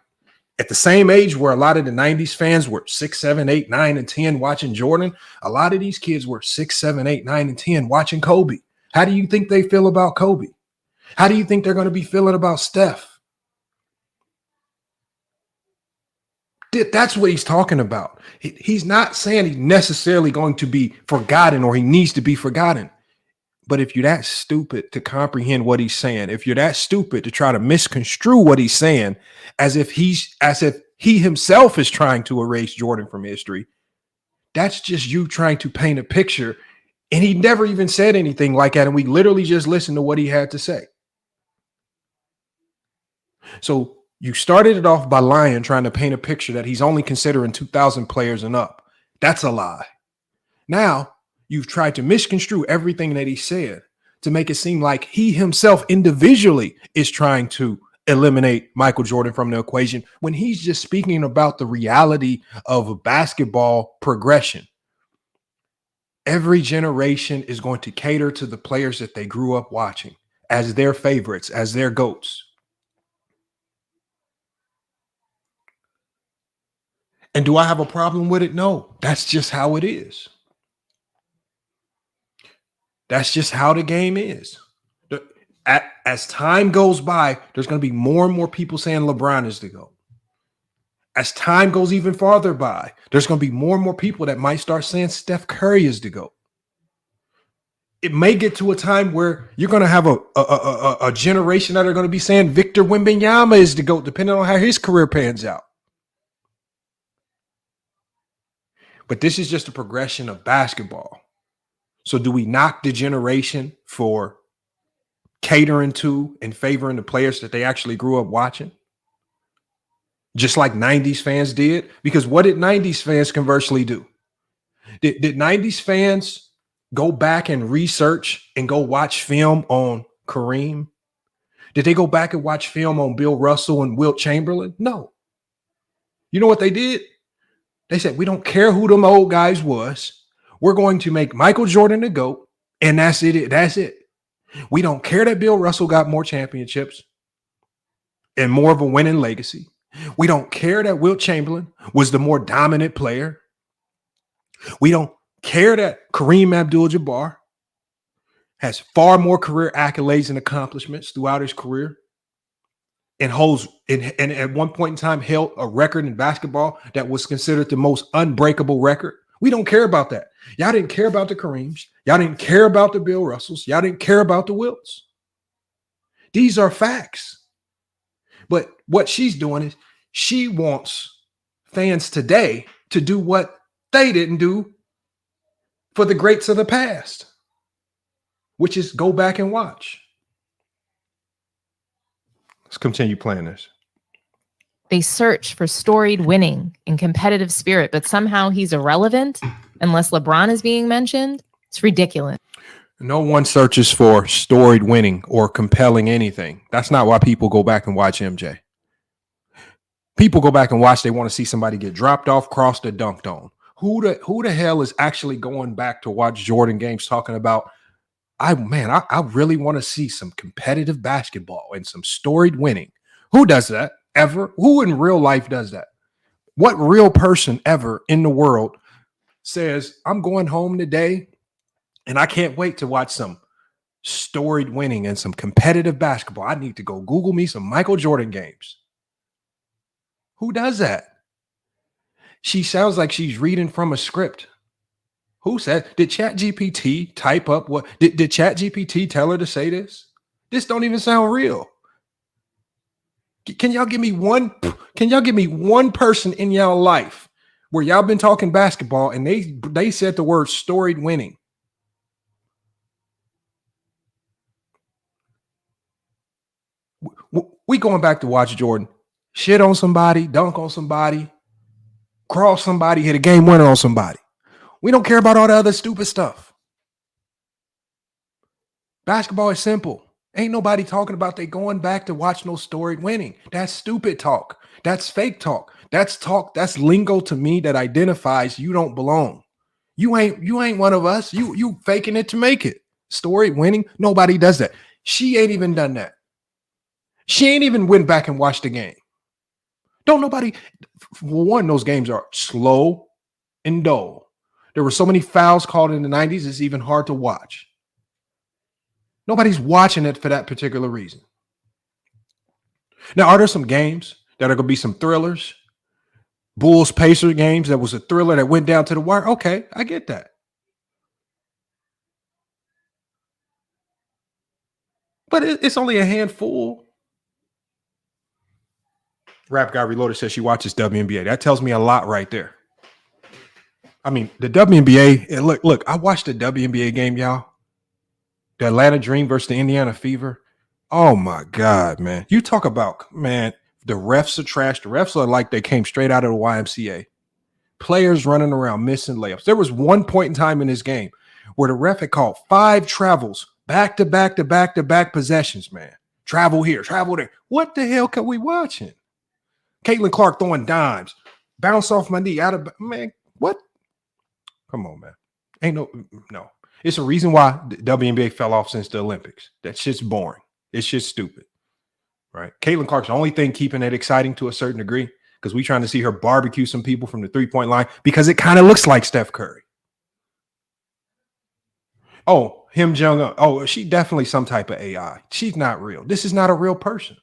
at the same age where a lot of the 90s fans were 6, 7, 8, 9, and 10 watching Jordan. A lot of these kids were 6, 7, 8, 9, and 10 watching Kobe. How do you think they feel about Kobe? How do you think they're going to be feeling about Steph? That's what he's talking about. He's not saying he's necessarily going to be forgotten or he needs to be forgotten. But if you're that stupid to comprehend what he's saying, if you're that stupid to try to misconstrue what he's saying as if he himself is trying to erase Jordan from history, that's just you trying to paint a picture. And he never even said anything like that. And we literally just listened to what he had to say. So you started it off by lying, trying to paint a picture that he's only considering 2,000 players and up. That's a lie. Now you've tried to misconstrue everything that he said to make it seem like he himself individually is trying to eliminate Michael Jordan from the equation when he's just speaking about the reality of basketball progression. Every generation is going to cater to the players that they grew up watching as their favorites, as their GOATs. And do I have a problem with it? No, that's just how it is. That's just how the game is. As time goes by, there's going to be more and more people saying LeBron is the GOAT. As time goes even farther by, there's going to be more and more people that might start saying Steph Curry is the GOAT. It may get to a time where you're going to have a generation that are going to be saying Victor Wembanyama is the GOAT, depending on how his career pans out. But this is just a progression of basketball. So do we knock the generation for catering to and favoring the players that they actually grew up watching? Just like 90s fans did? Because what did 90s fans conversely do? Did 90s fans go back and research and go watch film on Kareem? Did they go back and watch film on Bill Russell and Wilt Chamberlain? No. You know what they did? They said, we don't care who them old guys was. We're going to make Michael Jordan the GOAT, and that's it. That's it. We don't care that Bill Russell got more championships and more of a winning legacy. We don't care that Wilt Chamberlain was the more dominant player. We don't care that Kareem Abdul-Jabbar has far more career accolades and accomplishments throughout his career and holds and at one point in time held a record in basketball that was considered the most unbreakable record. We don't care about that. Y'all didn't care about the Kareems. Y'all didn't care about the Bill Russells. Y'all didn't care about the Wilts. These are facts. But what she's doing is she wants fans today to do what they didn't do for the greats of the past, which is go back and watch. Let's continue playing this. They search for storied winning and competitive spirit, but somehow he's irrelevant unless LeBron is being mentioned. It's ridiculous. No one searches for storied winning or compelling anything. That's not why people go back and watch MJ. People go back and watch. They want to see somebody get dropped off, crossed, or dunked on. Who the hell is actually going back to watch Jordan games talking about, I really want to see some competitive basketball and some storied winning. Who does that ever? Who in real life does that? What real person ever in the world says, I'm going home today and I can't wait to watch some storied winning and some competitive basketball. I need to go Google me some Michael Jordan games. Who does that? She sounds like she's reading from a script. Who said? Did ChatGPT type up what? Did ChatGPT tell her to say this? This don't even sound real. Can y'all give me one? Can y'all give me one person in y'all life where y'all been talking basketball and they said the word storied winning? We going back to watch Jordan shit on somebody, dunk on somebody, cross somebody, hit a game winner on somebody. We don't care about all the other stupid stuff. Basketball is simple. Ain't nobody talking about they going back to watch no storied winning. That's stupid talk. That's fake talk. That's talk. That's lingo to me that identifies you don't belong. You ain't one of us. You faking it to make it. Storied winning. Nobody does that. She ain't even done that. She ain't even went back and watched the game. Don't nobody. For one, those games are slow and dull. There were so many fouls called in the 90s, it's even hard to watch. Nobody's watching it for that particular reason. Now, are there some games that are going to be some thrillers? Bulls-Pacers games that was a thriller that went down to the wire? Okay, I get that. But it's only a handful. Rap Guy Reloaded says she watches WNBA. That tells me a lot right there. I mean, the WNBA, look, I watched the WNBA game, y'all. The Atlanta Dream versus the Indiana Fever. Oh, my God, man. You talk about, man, the refs are trash. The refs are like they came straight out of the YMCA. Players running around missing layups. There was one point in time in this game where the ref had called 5 travels back-to-back possessions, man. Travel here, travel there. What the hell can we watching? Caitlin Clark throwing dimes. Bounce off my knee. Out of, man, what? Come on, man. Ain't no. It's a reason why the WNBA fell off since the Olympics. That shit's boring. It's just stupid, right? Caitlin Clark's the only thing keeping it exciting to a certain degree because we trying to see her barbecue some people from the three-point line because it kind of looks like Steph Curry. Oh, Kim Jong-un. Oh, she definitely some type of AI. She's not real. This is not a real person.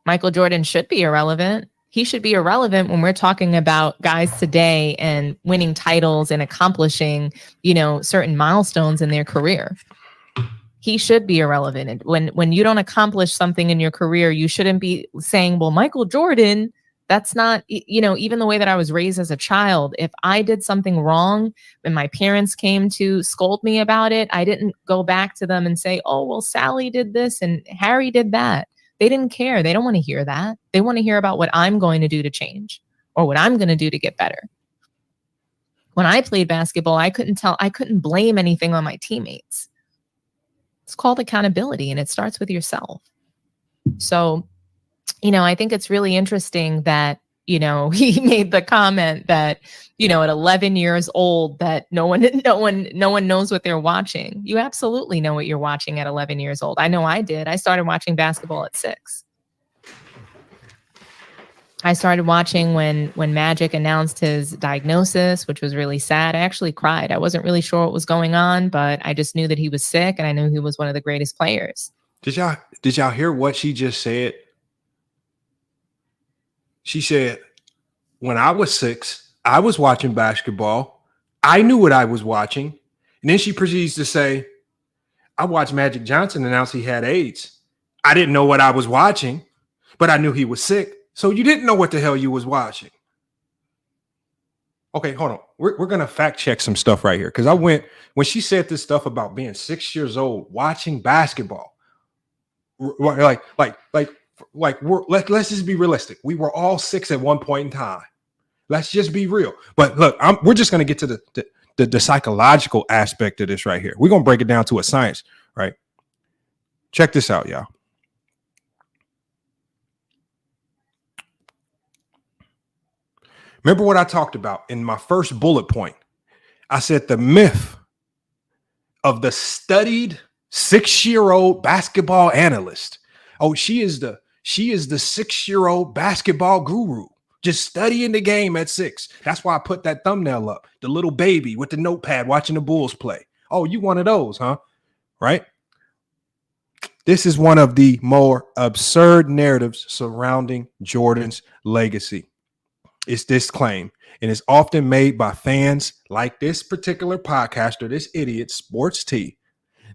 Michael Jordan should be irrelevant. He should be irrelevant when we're talking about guys today and winning titles and accomplishing, certain milestones in their career. He should be irrelevant. When you don't accomplish something in your career, you shouldn't be saying, well, Michael Jordan, that's not, even the way that I was raised as a child. If I did something wrong and my parents came to scold me about it, I didn't go back to them and say, oh, well, Sally did this and Harry did that. They didn't care. They don't want to hear that. They want to hear about what I'm going to do to change or what I'm going to do to get better. When I played basketball, I couldn't blame anything on my teammates. It's called accountability, and it starts with yourself. So, I think it's really interesting that, he made the comment that, at 11 years old, that no one knows what they're watching. You absolutely know what you're watching at 11 years old. I know I did. I started watching basketball at 6. I started watching when Magic announced his diagnosis, which was really sad. I actually cried. I wasn't really sure what was going on, but I just knew that he was sick, and I knew he was one of the greatest players. Did y'all hear what she just said? She said, when I was 6, I was watching basketball. I knew what I was watching. And then she proceeds to say, I watched Magic Johnson announce he had AIDS. I didn't know what I was watching, but I knew he was sick. So you didn't know what the hell you was watching. Okay, hold on. We're going to fact check some stuff right here. Because when she said this stuff about being 6 years old, watching basketball, let's just be realistic. We were all 6 at one point in time. Let's just be real. But look, we're just going to get to the psychological aspect of this right here. We're going to break it down to a science, right? Check this out, y'all. Remember what I talked about in my first bullet point? I said the myth of the studied 6-year-old basketball analyst. Oh, she is the 6-year-old basketball guru, just studying the game at 6. That's why I put that thumbnail up. The little baby with the notepad watching the Bulls play. Oh, you one of those, huh? Right? This is one of the more absurd narratives surrounding Jordan's legacy. It's this claim, and it's often made by fans like this particular podcaster, this idiot, Sports T,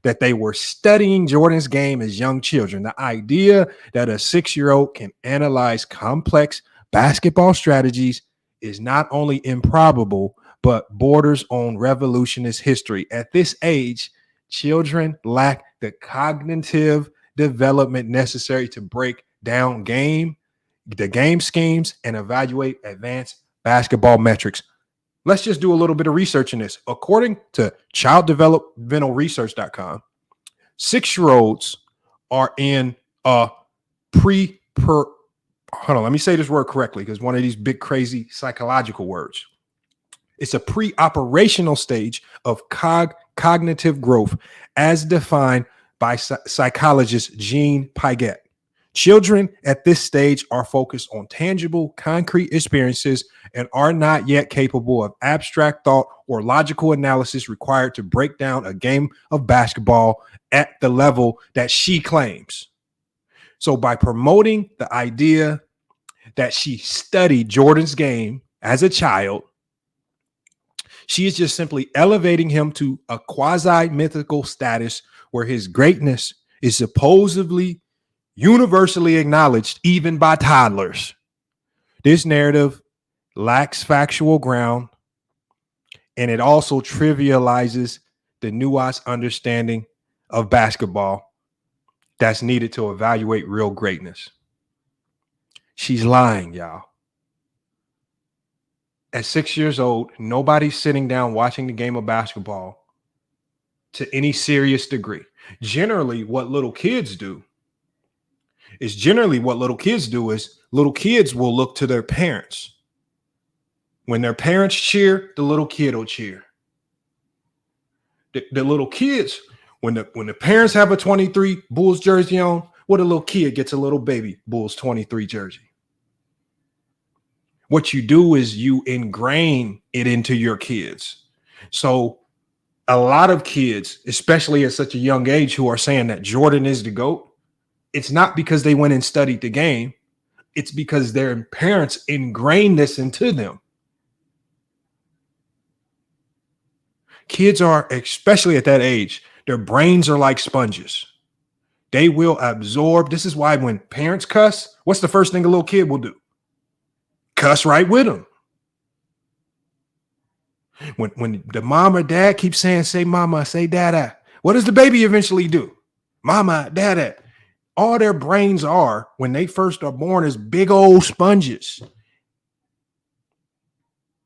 that they were studying Jordan's game as young children. The idea that a 6-year-old can analyze complex basketball strategies is not only improbable, but borders on revolutionist history. At this age, children lack the cognitive development necessary to break down the game schemes and evaluate advanced basketball metrics. Let's just do a little bit of research in this. According to childdevelopmentalresearch.com, 6-year-olds are in a hold on, let me say this word correctly, because one of these big crazy psychological words. It's a pre-operational stage of cognitive growth as defined by psychologist Jean Piaget. Children at this stage are focused on tangible, concrete experiences and are not yet capable of abstract thought or logical analysis required to break down a game of basketball at the level that she claims. So by promoting the idea that she studied Jordan's game as a child, she is just simply elevating him to a quasi-mythical status where his greatness is supposedly universally acknowledged even by toddlers. This narrative lacks factual ground, and it also trivializes the nuanced understanding of basketball that's needed to evaluate real greatness. She's lying, y'all. At 6 years old, nobody's sitting down watching the game of basketball to any serious degree. Generally, what little kids do is little kids will look to their parents. When their parents cheer, the little kid will cheer. The little kids, when the parents have a 23 Bulls jersey on, what a little kid gets a little baby Bulls 23 jersey. What you do is you ingrain it into your kids. So a lot of kids, especially at such a young age, who are saying that Jordan is the GOAT, it's not because they went and studied the game. It's because their parents ingrained this into them. Kids are, especially at that age, their brains are like sponges. They will absorb. This is why when parents cuss, what's the first thing a little kid will do? Cuss right with them. When the mom or dad keeps saying, say mama, say dada, what does the baby eventually do? Mama, dada. All their brains are, when they first are born, is big old sponges.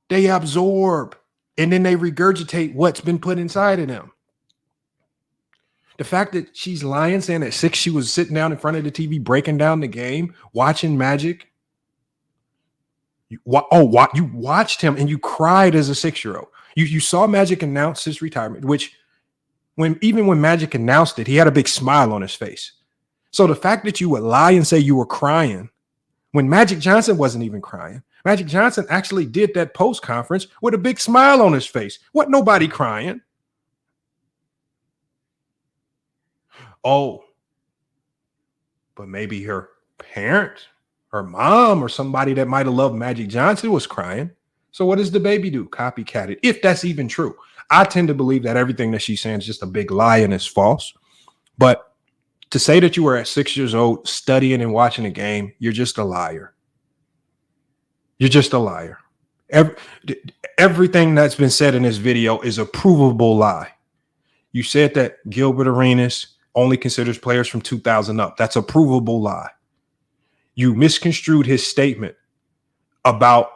They absorb, and then they regurgitate what's been put inside of them. The fact that she's lying, saying at 6 she was sitting down in front of the TV, breaking down the game, watching Magic. You watched him and you cried as a 6-year-old. You saw Magic announce his retirement, which even when Magic announced it, he had a big smile on his face. So the fact that you would lie and say you were crying when Magic Johnson wasn't even crying. Magic Johnson actually did that post conference with a big smile on his face. Wasn't nobody crying. Oh, but maybe her parent, her mom, or somebody that might have loved Magic Johnson was crying. So what does the baby do? Copycat it, if that's even true. I tend to believe that everything that she's saying is just a big lie and it's false. But to say that you were at 6 years old studying and watching a game, you're just a liar. You're just a liar. Everything that's been said in this video is a provable lie. You said that Gilbert Arenas only considers players from 2000 up. That's a provable lie. You misconstrued his statement about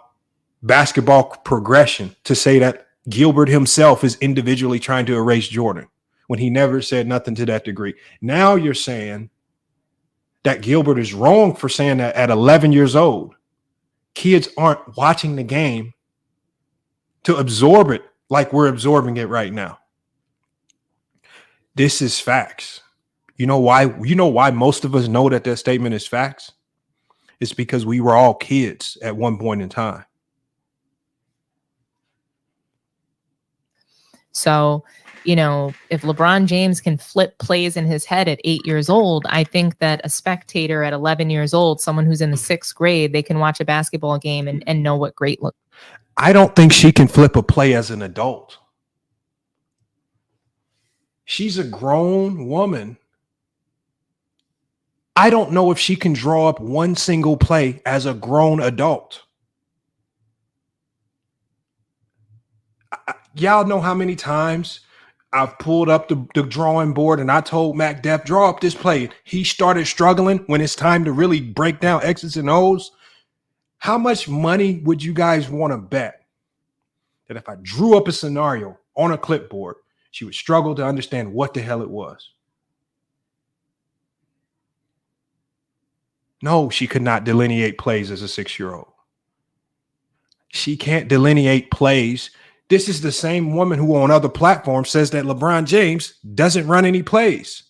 basketball progression to say that Gilbert himself is individually trying to erase Jordan. when he never said nothing to that degree. Now you're saying that Gilbert is wrong for saying that at 11 years old, kids aren't watching the game to absorb it like we're absorbing it right now. This is facts. You know why? You know why most of us know that that statement is facts? It's because we were all kids at one point in time. So, you know, if LeBron James can flip plays in his head at 8 years old, I think that a spectator at 11 years old, someone who's in the 6th grade, they can watch a basketball game and know what great looks. I don't think she can flip a play as an adult. She's a grown woman. I don't know if she can draw up one single play as a grown adult. Y'all know how many times I've pulled up the drawing board and I told Mac Def, draw up this play. He started struggling when it's time to really break down X's and O's. How much money would you guys want to bet that if I drew up a scenario on a clipboard, she would struggle to understand what the hell it was? No, she could not delineate plays as a 6-year-old. She can't delineate plays. This is the same woman who on other platforms says that LeBron James doesn't run any plays.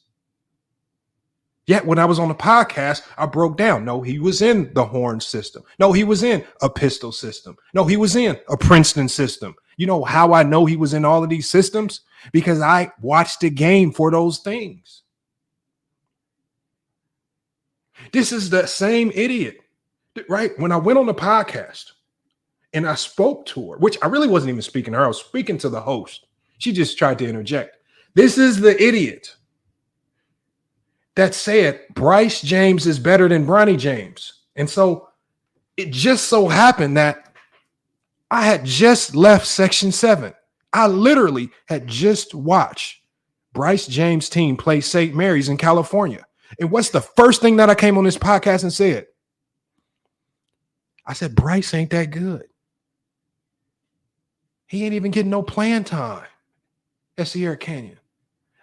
Yet when I was on the podcast, I broke down. No, he was in the Horn system. No, he was in a Pistol system. No, he was in a Princeton system. You know how I know he was in all of these systems? Because I watched the game for those things. This is the same idiot, right? When I went on the podcast and I spoke to her, which I really wasn't even speaking to her. I was speaking to the host. She just tried to interject. This is the idiot that said Bryce James is better than Bronny James. And so it just so happened that I had just left Section 7. I literally had just watched Bryce James' team play St. Mary's in California. And what's the first thing that I came on this podcast and said? I said, Bryce ain't that good. He ain't even getting no playing time at Sierra Canyon.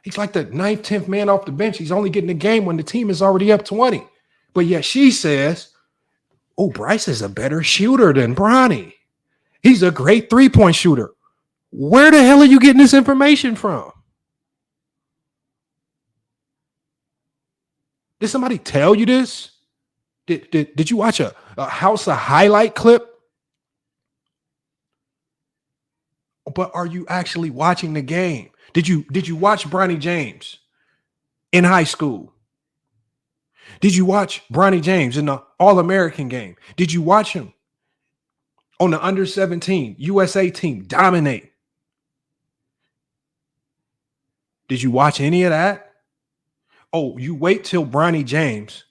He's like the 9th, 10th man off the bench. He's only getting the game when the team is already up 20. But yet she says, oh, Bryce is a better shooter than Bronny. He's a great three-point shooter. Where the hell are you getting this information from? Did somebody tell you this? Did you watch a House of Highlight clip? But are you actually watching the game? Did you watch Bronny James in high school? Did you watch Bronny James in the All-American game? Did you watch him on the under-17 USA team dominate? Did you watch any of that? Oh, you wait till Bronny James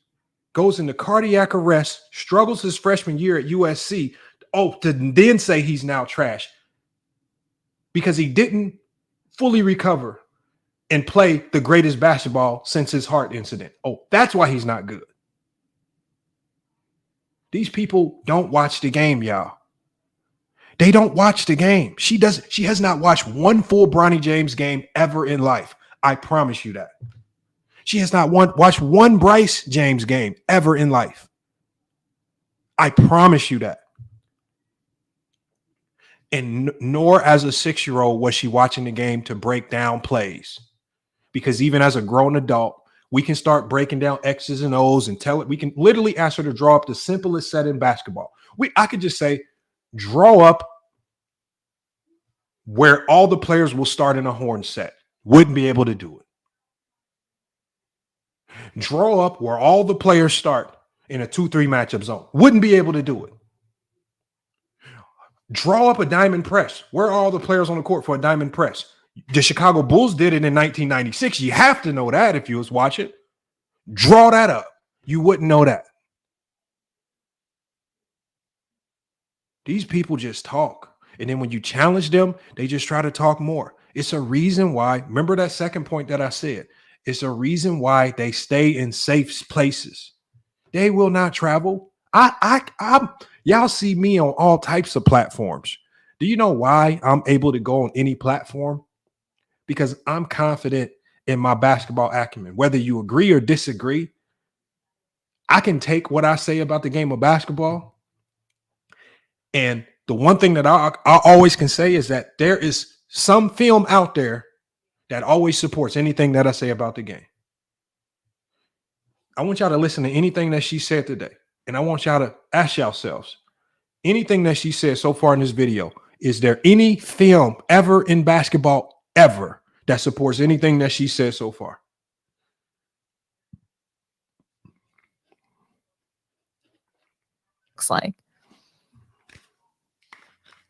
goes into cardiac arrest, struggles his freshman year at USC. Oh, to then say he's now trash because he didn't fully recover and play the greatest basketball since his heart incident. Oh, that's why he's not good. These people don't watch the game, y'all. They don't watch the game. She has not watched one full Bronny James game ever in life. I promise you that. She has not watched one Bryce James game ever in life. I promise you that. And nor as a 6-year-old was she watching the game to break down plays. Because even as a grown adult, we can start breaking down X's and O's and tell it. We can literally ask her to draw up the simplest set in basketball. I could just say, draw up where all the players will start in a horn set. Wouldn't be able to do it. Draw up where all the players start in a 2-3 matchup zone. Wouldn't be able to do it. Draw up a diamond press. Where are all the players on the court for a diamond press? The Chicago Bulls did it in 1996. You have to know that if you was watching. Draw that up. You wouldn't know that. These people just talk. And then when you challenge them, they just try to talk more. It's a reason why. Remember that second point that I said. It's a reason why they stay in safe places. They will not travel. Y'all see me on all types of platforms. Do you know why I'm able to go on any platform? because I'm confident in my basketball acumen. Whether you agree or disagree, I can take what I say about the game of basketball. And the one thing that I always can say is that there is some film out there that always supports anything that I say about the game. I want y'all to listen to anything that she said today. And I want y'all to ask yourselves, anything that she said so far in this video, is there any film ever in basketball ever that supports anything that she said so far? Looks like.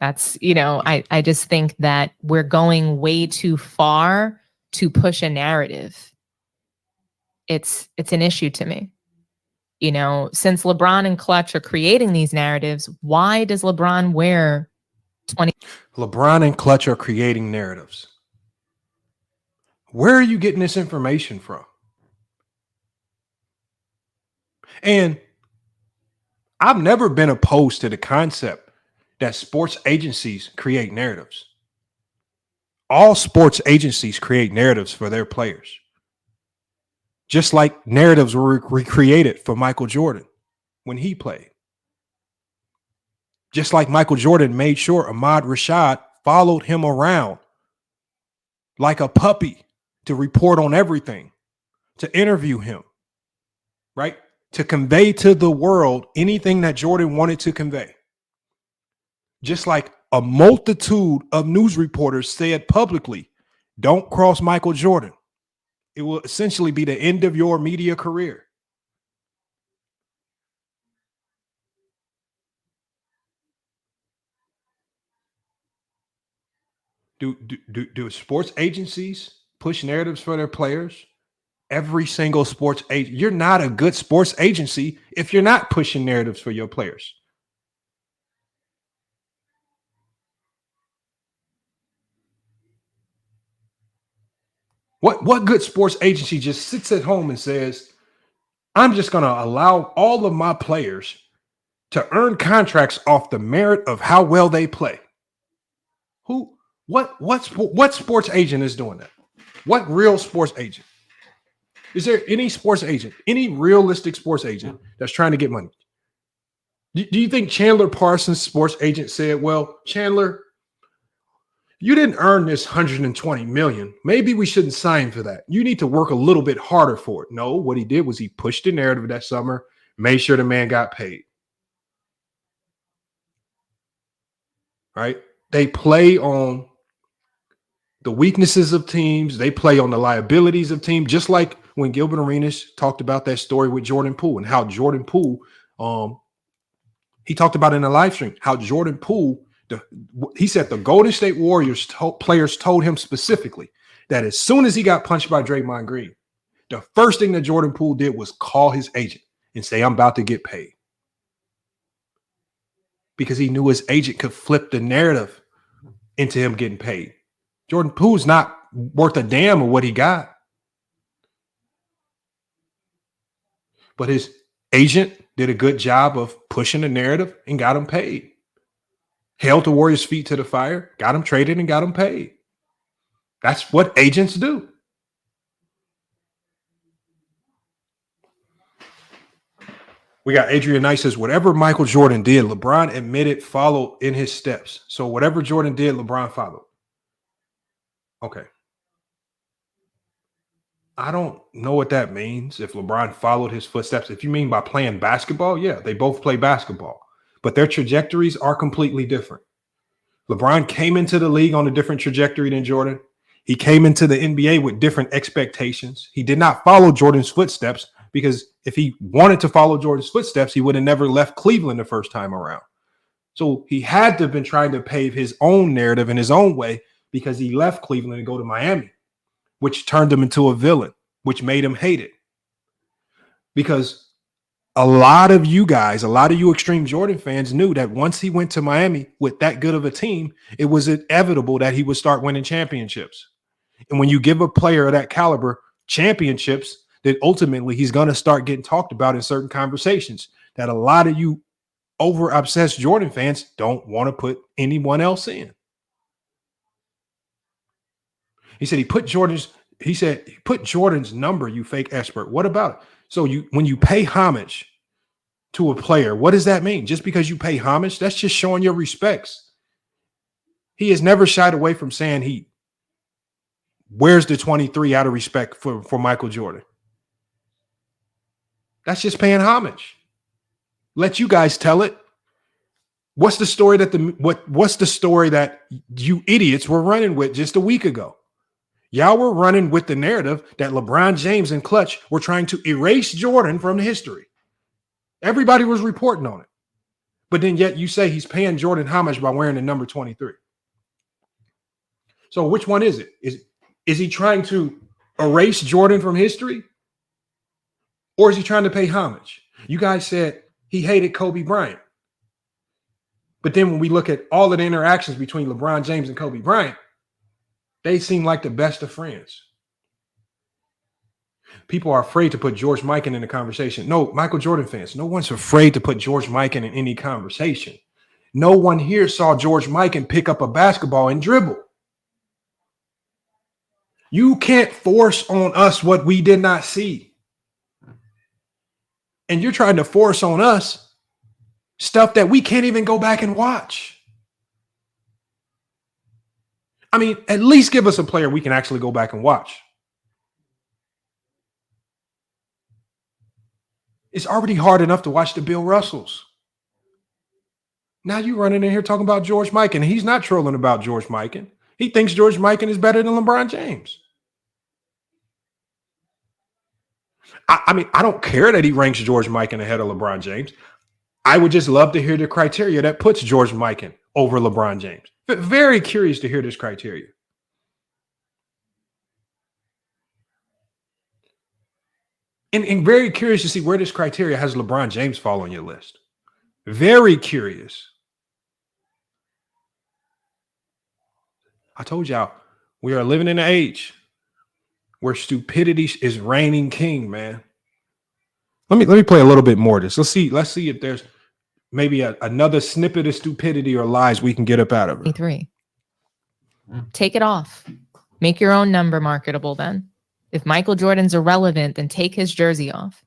That's, I just think that we're going way too far to push a narrative. It's an issue to me. Since LeBron and Clutch are creating these narratives, why does LeBron wear 20? LeBron and Clutch are creating narratives. Where are you getting this information from? And I've never been opposed to the concept that sports agencies create narratives. All sports agencies create narratives for their players. Just like narratives were recreated for Michael Jordan when he played. Just like Michael Jordan made sure Ahmad Rashad followed him around like a puppy to report on everything, to interview him, right? To convey to the world anything that Jordan wanted to convey. Just like a multitude of news reporters said publicly, don't cross Michael Jordan. It will essentially be the end of your media career. Do sports agencies push narratives for their players? Every single sports agent. You're not a good sports agency if you're not pushing narratives for your players. What good sports agency just sits at home and says, I'm just going to allow all of my players to earn contracts off the merit of how well they play? What sports agent is doing that? What real sports agent? Is there any sports agent, any realistic sports agent that's trying to get money? Do you think Chandler Parsons' sports agent said, well, Chandler, you didn't earn this $120 million. Maybe we shouldn't sign for that. You need to work a little bit harder for it. No, what he did was he pushed the narrative that summer, made sure the man got paid. Right? They play on the weaknesses of teams. They play on the liabilities of teams, just like when Gilbert Arenas talked about that story with Jordan Poole and how Jordan Poole, he talked about in the live stream, how Jordan Poole, he said the Golden State Warriors players told him specifically that as soon as he got punched by Draymond Green, the first thing that Jordan Poole did was call his agent and say, I'm about to get paid. Because he knew his agent could flip the narrative into him getting paid. Jordan Poole's not worth a damn of what he got. But his agent did a good job of pushing the narrative and got him paid. Held the Warriors' feet to the fire, got him traded and got him paid. That's what agents do. We got Adrian Knight says, whatever Michael Jordan did, LeBron admitted followed in his steps. So whatever Jordan did, LeBron followed. Okay. I don't know what that means, if LeBron followed his footsteps. If you mean by playing basketball, yeah, they both play basketball. But their trajectories are completely different. LeBron came into the league on a different trajectory than Jordan. He came into the NBA with different expectations. He did not follow Jordan's footsteps because if he wanted to follow Jordan's footsteps, he would have never left Cleveland the first time around. So he had to have been trying to pave his own narrative in his own way because he left Cleveland to go to Miami, which turned him into a villain, which made him hated. Because a lot of you guys, a lot of you extreme Jordan fans knew that once he went to Miami with that good of a team, it was inevitable that he would start winning championships. And when you give a player of that caliber championships, then ultimately he's going to start getting talked about in certain conversations that a lot of you over-obsessed Jordan fans don't want to put anyone else in. He said he put Jordan's number, you fake expert. What about it? So when you pay homage to a player, what does that mean? Just because you pay homage, that's just showing your respects. He has never shied away from saying he wears the 23 out of respect for Michael Jordan. That's just paying homage. Let you guys tell it. What's the story that you idiots were running with just a week ago? Y'all were running with the narrative that LeBron James and Clutch were trying to erase Jordan from history. Everybody was reporting on it. But then yet you say he's paying Jordan homage by wearing the number 23. So which one is it? Is he trying to erase Jordan from history? Or is he trying to pay homage? You guys said he hated Kobe Bryant. But then when we look at all of the interactions between LeBron James and Kobe Bryant, they seem like the best of friends. People are afraid to put George Mikan in the conversation. No, Michael Jordan fans, no one's afraid to put George Mikan in any conversation. No one here saw George Mikan pick up a basketball and dribble. You can't force on us what we did not see. And you're trying to force on us stuff that we can't even go back and watch. I mean, at least give us a player we can actually go back and watch. It's already hard enough to watch the Bill Russells. Now you running in here talking about George Mikan. He's not trolling about George Mikan. He thinks George Mikan is better than LeBron James. I mean, I don't care that he ranks George Mikan ahead of LeBron James. I would just love to hear the criteria that puts George Mikan over LeBron James. But very curious to hear this criteria. And very curious to see where this criteria has LeBron James fall on your list. Very curious. I told y'all, we are living in an age where stupidity is reigning king, man. Let me play a little bit more of this. Let's see if there's maybe another snippet of stupidity or lies we can get up out of it. 3. Take it off. Make your own number marketable then. If Michael Jordan's irrelevant, then take his jersey off.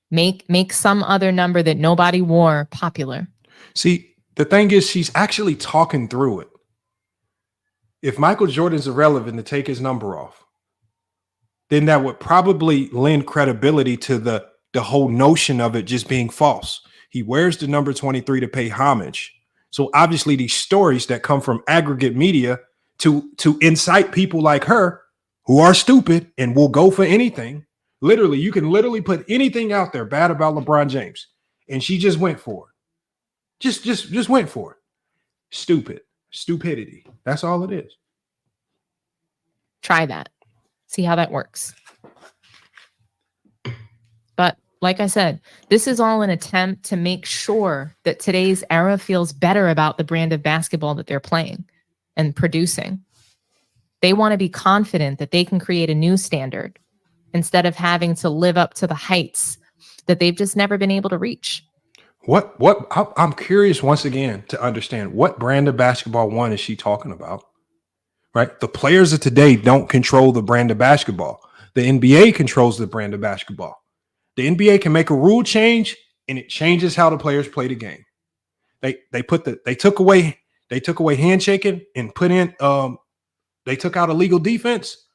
Make some other number that nobody wore popular. See, the thing is, she's actually talking through it. If Michael Jordan's irrelevant to take his number off, then that would probably lend credibility to the whole notion of it just being false. He wears the number 23 to pay homage. So obviously these stories that come from aggregate media to incite people like her who are stupid and will go for anything. Literally, you can literally put anything out there bad about LeBron James. And she just went for it. Just went for it. Stupidity. That's all it is. Try that. See how that works. But like I said, this is all an attempt to make sure that today's era feels better about the brand of basketball that they're playing and producing. They want to be confident that they can create a new standard instead of having to live up to the heights that they've just never been able to reach. I'm curious once again to understand what brand of basketball one is she talking about, right? The players of today don't control the brand of basketball. The NBA controls the brand of basketball. The NBA can make a rule change and it changes how the players play the game. They took away handshaking and put in, they took out illegal defense.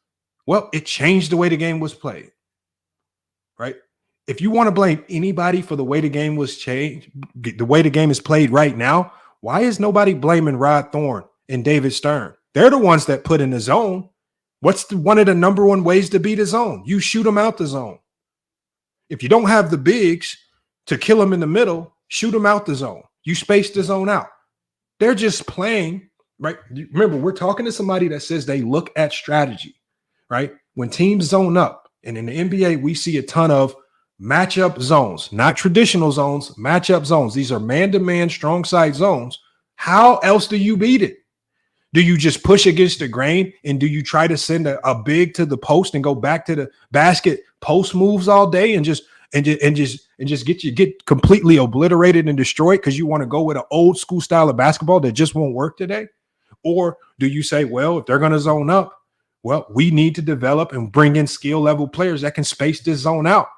Well, it changed the way the game was played, right? If you want to blame anybody for the way the game was changed, the way the game is played right now, why is nobody blaming Rod Thorne and David Stern? They're the ones that put in the zone. What's one of the number one ways to beat a zone? You shoot them out the zone. If you don't have the bigs to kill them in the middle, shoot them out the zone. You space the zone out. They're just playing, right? Remember, we're talking to somebody that says they look at strategy, right? When teams zone up, and in the NBA, we see a ton of matchup zones, not traditional zones, matchup zones. These are man-to-man, strong side zones. How else do you beat it? Do you just push against the grain and do you try to send a big to the post and go back to the basket post moves all day and just get completely obliterated and destroyed because you want to go with an old school style of basketball that just won't work today? Or do you say, well, if they're going to zone up, well, we need to develop and bring in skill level players that can space this zone out,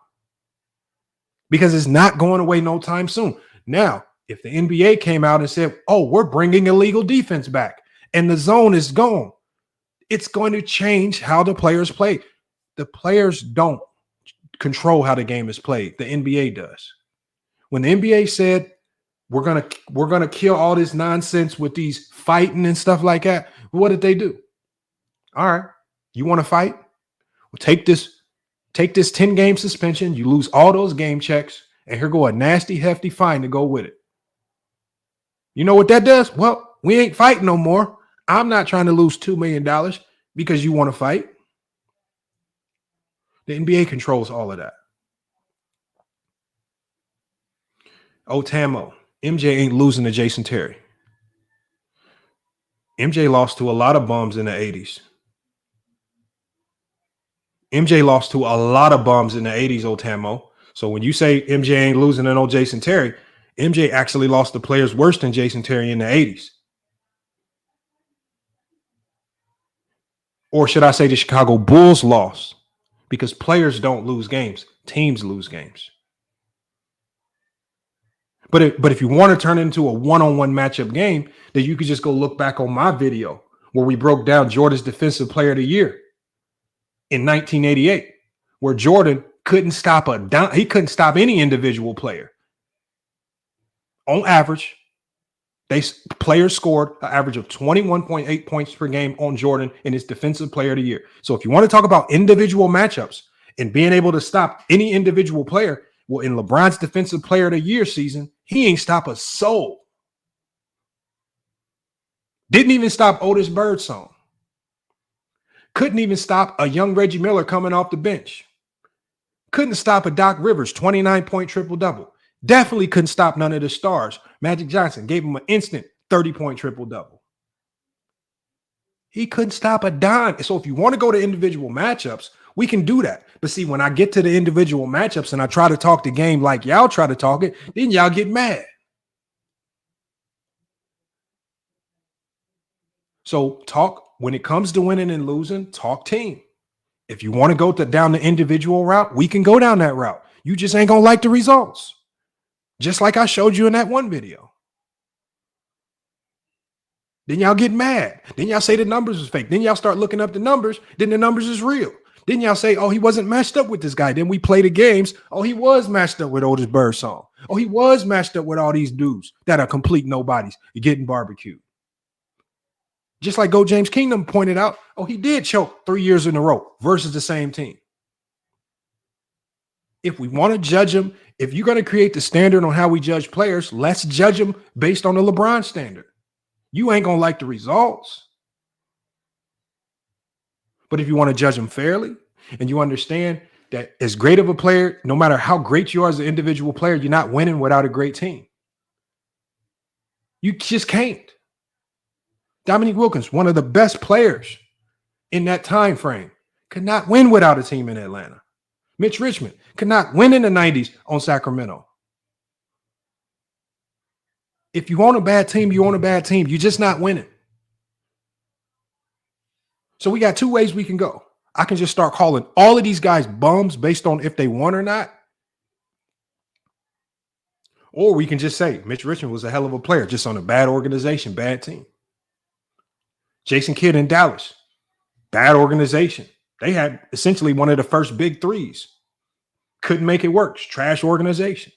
because it's not going away no time soon. Now, if the NBA came out and said, oh, we're bringing illegal defense back and the zone is gone, it's going to change how the players play. The players don't control how the game is played. The NBA does. When the NBA said, we're gonna kill all this nonsense with these fighting and stuff like that, what did they do? All right, you want to fight? Well, take this 10-game suspension. You lose all those game checks, and here go a nasty, hefty fine to go with it. You know what that does? Well, we ain't fighting no more. I'm not trying to lose $2 million because you want to fight. The NBA controls all of that. Oh, Tamo, MJ ain't losing to Jason Terry. MJ lost to a lot of bums in the 80s. MJ lost to a lot of bums in the 80s, Otamo. So when you say MJ ain't losing to no Jason Terry, MJ actually lost to players worse than Jason Terry in the 80s. Or should I say the Chicago Bulls lost? Because players don't lose games. Teams lose games. But if you want to turn it into a one-on-one matchup game, then you could just go look back on my video where we broke down Jordan's Defensive Player of the Year in 1988, where Jordan couldn't stop he couldn't stop any individual player. On average, players scored an average of 21.8 points per game on Jordan in his Defensive Player of the Year. So if you want to talk about individual matchups and being able to stop any individual player, well, in LeBron's Defensive Player of the Year season, he ain't stop a soul. Didn't even stop Otis Birdsong. Couldn't even stop a young Reggie Miller coming off the bench. Couldn't stop a Doc Rivers 29-point triple-double. Definitely couldn't stop none of the stars. Magic Johnson gave him an instant 30-point triple-double. He couldn't stop a dime. So if you want to go to individual matchups, we can do that. But see, when I get to the individual matchups and I try to talk the game like y'all try to talk it, then y'all get mad. So when it comes to winning and losing, talk team. If you want to go down the individual route, we can go down that route. You just ain't going to like the results. Just like I showed you in that one video. Then y'all get mad. Then y'all say the numbers is fake. Then y'all start looking up the numbers. Then the numbers is real. Then y'all say, oh, he wasn't matched up with this guy. Then we play the games. Oh, he was matched up with Otis Birdsong. Oh, he was matched up with all these dudes that are complete nobodies getting barbecued. Just like Go James Kingdom pointed out, oh, he did choke 3 years in a row versus the same team. If we want to judge him, if you're going to create the standard on how we judge players, let's judge them based on the LeBron standard. You ain't going to like the results. But if you want to judge them fairly and you understand that as great of a player, no matter how great you are as an individual player, you're not winning without a great team. You just can't. Dominique Wilkins, one of the best players in that time frame, could not win without a team in Atlanta. Mitch Richmond could not win in the 90s on Sacramento. If you own a bad team, you own a bad team. You're just not winning. So we got two ways we can go. I can just start calling all of these guys bums based on if they won or not. Or we can just say Mitch Richmond was a hell of a player, just on a bad organization, bad team. Jason Kidd in Dallas, bad organization. They had essentially one of the first big threes. Couldn't make it work. Trash organization.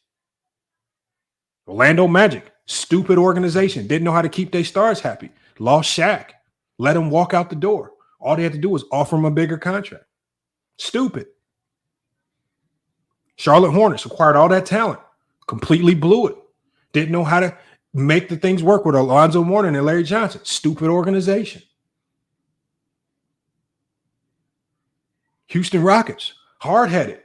Orlando Magic, stupid organization. Didn't know how to keep their stars happy. Lost Shaq. Let him walk out the door. All they had to do was offer him a bigger contract. Stupid. Charlotte Hornets acquired all that talent. Completely blew it. Didn't know how to make the things work with Alonzo Mourning and Larry Johnson. Stupid organization. Houston Rockets, hard-headed.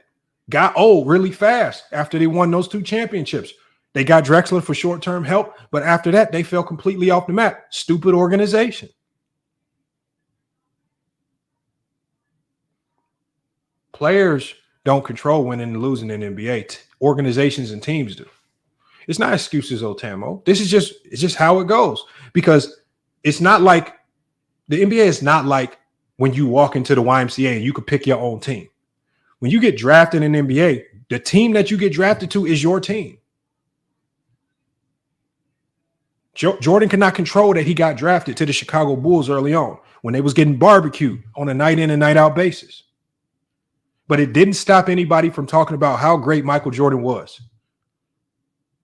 Got old really fast after they won those two championships. They got Drexler for short-term help, but after that, they fell completely off the map. Stupid organization. Players don't control winning and losing in the NBA. Organizations and teams do. It's not excuses, Otamo. It's just how it goes. Because It's not like the NBA is not like when you walk into the YMCA and you could pick your own team. When you get drafted in the NBA, the team that you get drafted to is your team. Jordan could not control that he got drafted to the Chicago Bulls early on when they was getting barbecued on a night in and night out basis. But it didn't stop anybody from talking about how great Michael Jordan was.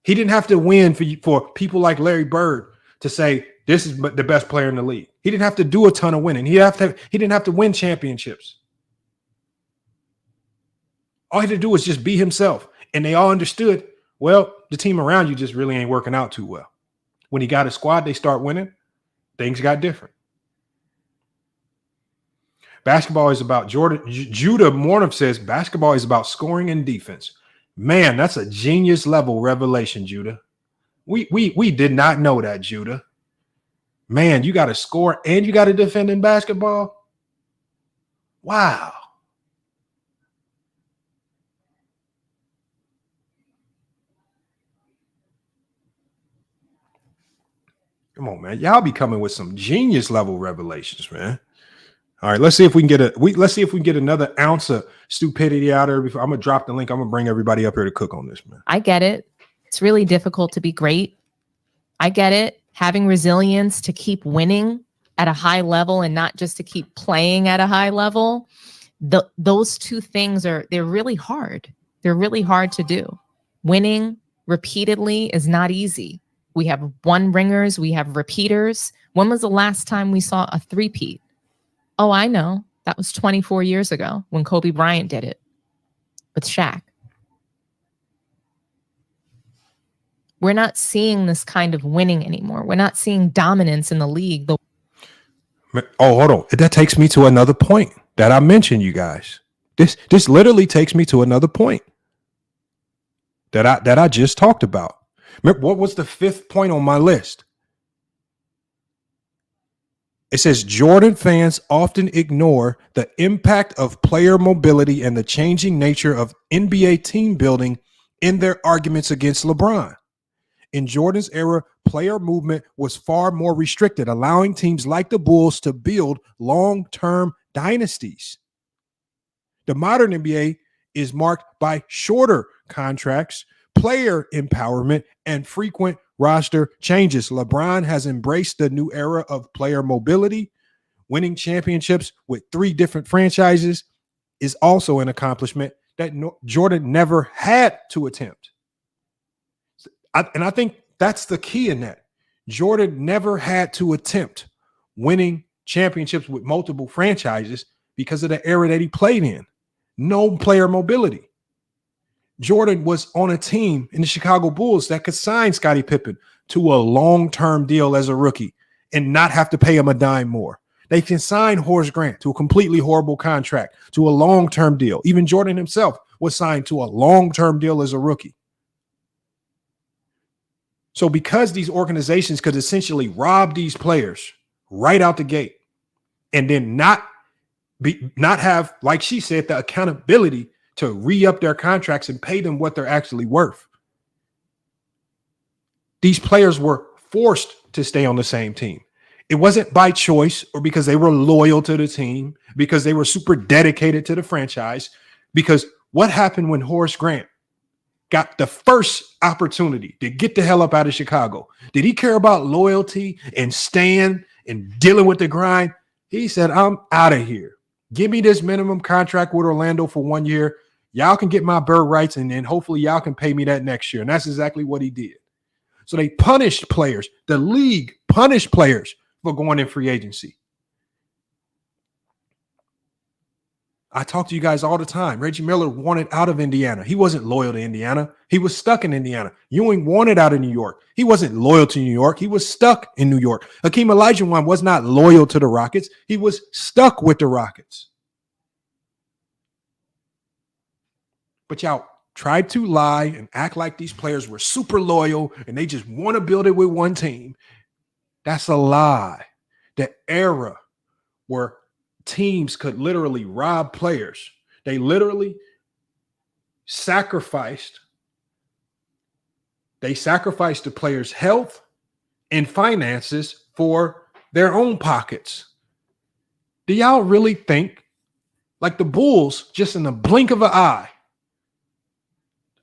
He didn't have to win for people like Larry Bird to say this is the best player in the league. He didn't have to do a ton of winning. He didn't have to win championships. All he had to do was just be himself. And they all understood, well, the team around you just really ain't working out too well. When he got a squad, they start winning. Things got different. Basketball is about Jordan. Judah Mornov says basketball is about scoring and defense. Man, that's a genius level revelation, Judah. We did not know that, Judah. Man, you got to score and you got to defend in basketball. Wow. Come on, man. Y'all be coming with some genius level revelations, man. All right, let's see if we can get another ounce of stupidity out there before I'm gonna drop the link. I'm gonna bring everybody up here to cook on this, man. I get it. It's really difficult to be great. I get it. Having resilience to keep winning at a high level and not just to keep playing at a high level. Those two things they're really hard. They're really hard to do. Winning repeatedly is not easy. We have one ringers, we have repeaters. When was the last time we saw a three-peat? Oh, I know. That was 24 years ago when Kobe Bryant did it with Shaq. We're not seeing this kind of winning anymore. We're not seeing dominance in the league. Oh, hold on. That takes me to another point that I mentioned, you guys. This literally takes me to another point that I just talked about. Remember, what was the fifth point on my list? It says Jordan fans often ignore the impact of player mobility and the changing nature of NBA team building in their arguments against LeBron. In Jordan's era, player movement was far more restricted, allowing teams like the Bulls to build long-term dynasties. The modern NBA is marked by shorter contracts, player empowerment, and frequent roster changes. LeBron has embraced the new era of player mobility. Winning championships with 3 different franchises is also an accomplishment that Jordan never had to attempt. And I think that's the key in that. Jordan never had to attempt winning championships with multiple franchises because of the era that he played in. No player mobility. Jordan was on a team in the Chicago Bulls that could sign Scottie Pippen to a long-term deal as a rookie and not have to pay him a dime more. They can sign Horace Grant to a completely horrible contract, to a long-term deal. Even Jordan himself was signed to a long-term deal as a rookie. So because these organizations could essentially rob these players right out the gate and then not have, like she said, the accountability to re-up their contracts and pay them what they're actually worth. These players were forced to stay on the same team. It wasn't by choice or because they were loyal to the team, because they were super dedicated to the franchise. Because what happened when Horace Grant got the first opportunity to get the hell up out of Chicago? Did he care about loyalty and staying and dealing with the grind? He said, I'm out of here. Give me this minimum contract with Orlando for 1 year. Y'all can get my bird rights, and then hopefully y'all can pay me that next year. And that's exactly what he did. So they punished players. The league punished players for going in free agency. I talk to you guys all the time. Reggie Miller wanted out of Indiana. He wasn't loyal to Indiana. He was stuck in Indiana. Ewing wanted out of New York. He wasn't loyal to New York. He was stuck in New York. Hakeem Olajuwon was not loyal to the Rockets. He was stuck with the Rockets. But y'all tried to lie and act like these players were super loyal and they just want to build it with one team. That's a lie. The era where teams could literally rob players. They literally sacrificed the players' health and finances for their own pockets. Do y'all really think, like the Bulls, just in the blink of an eye,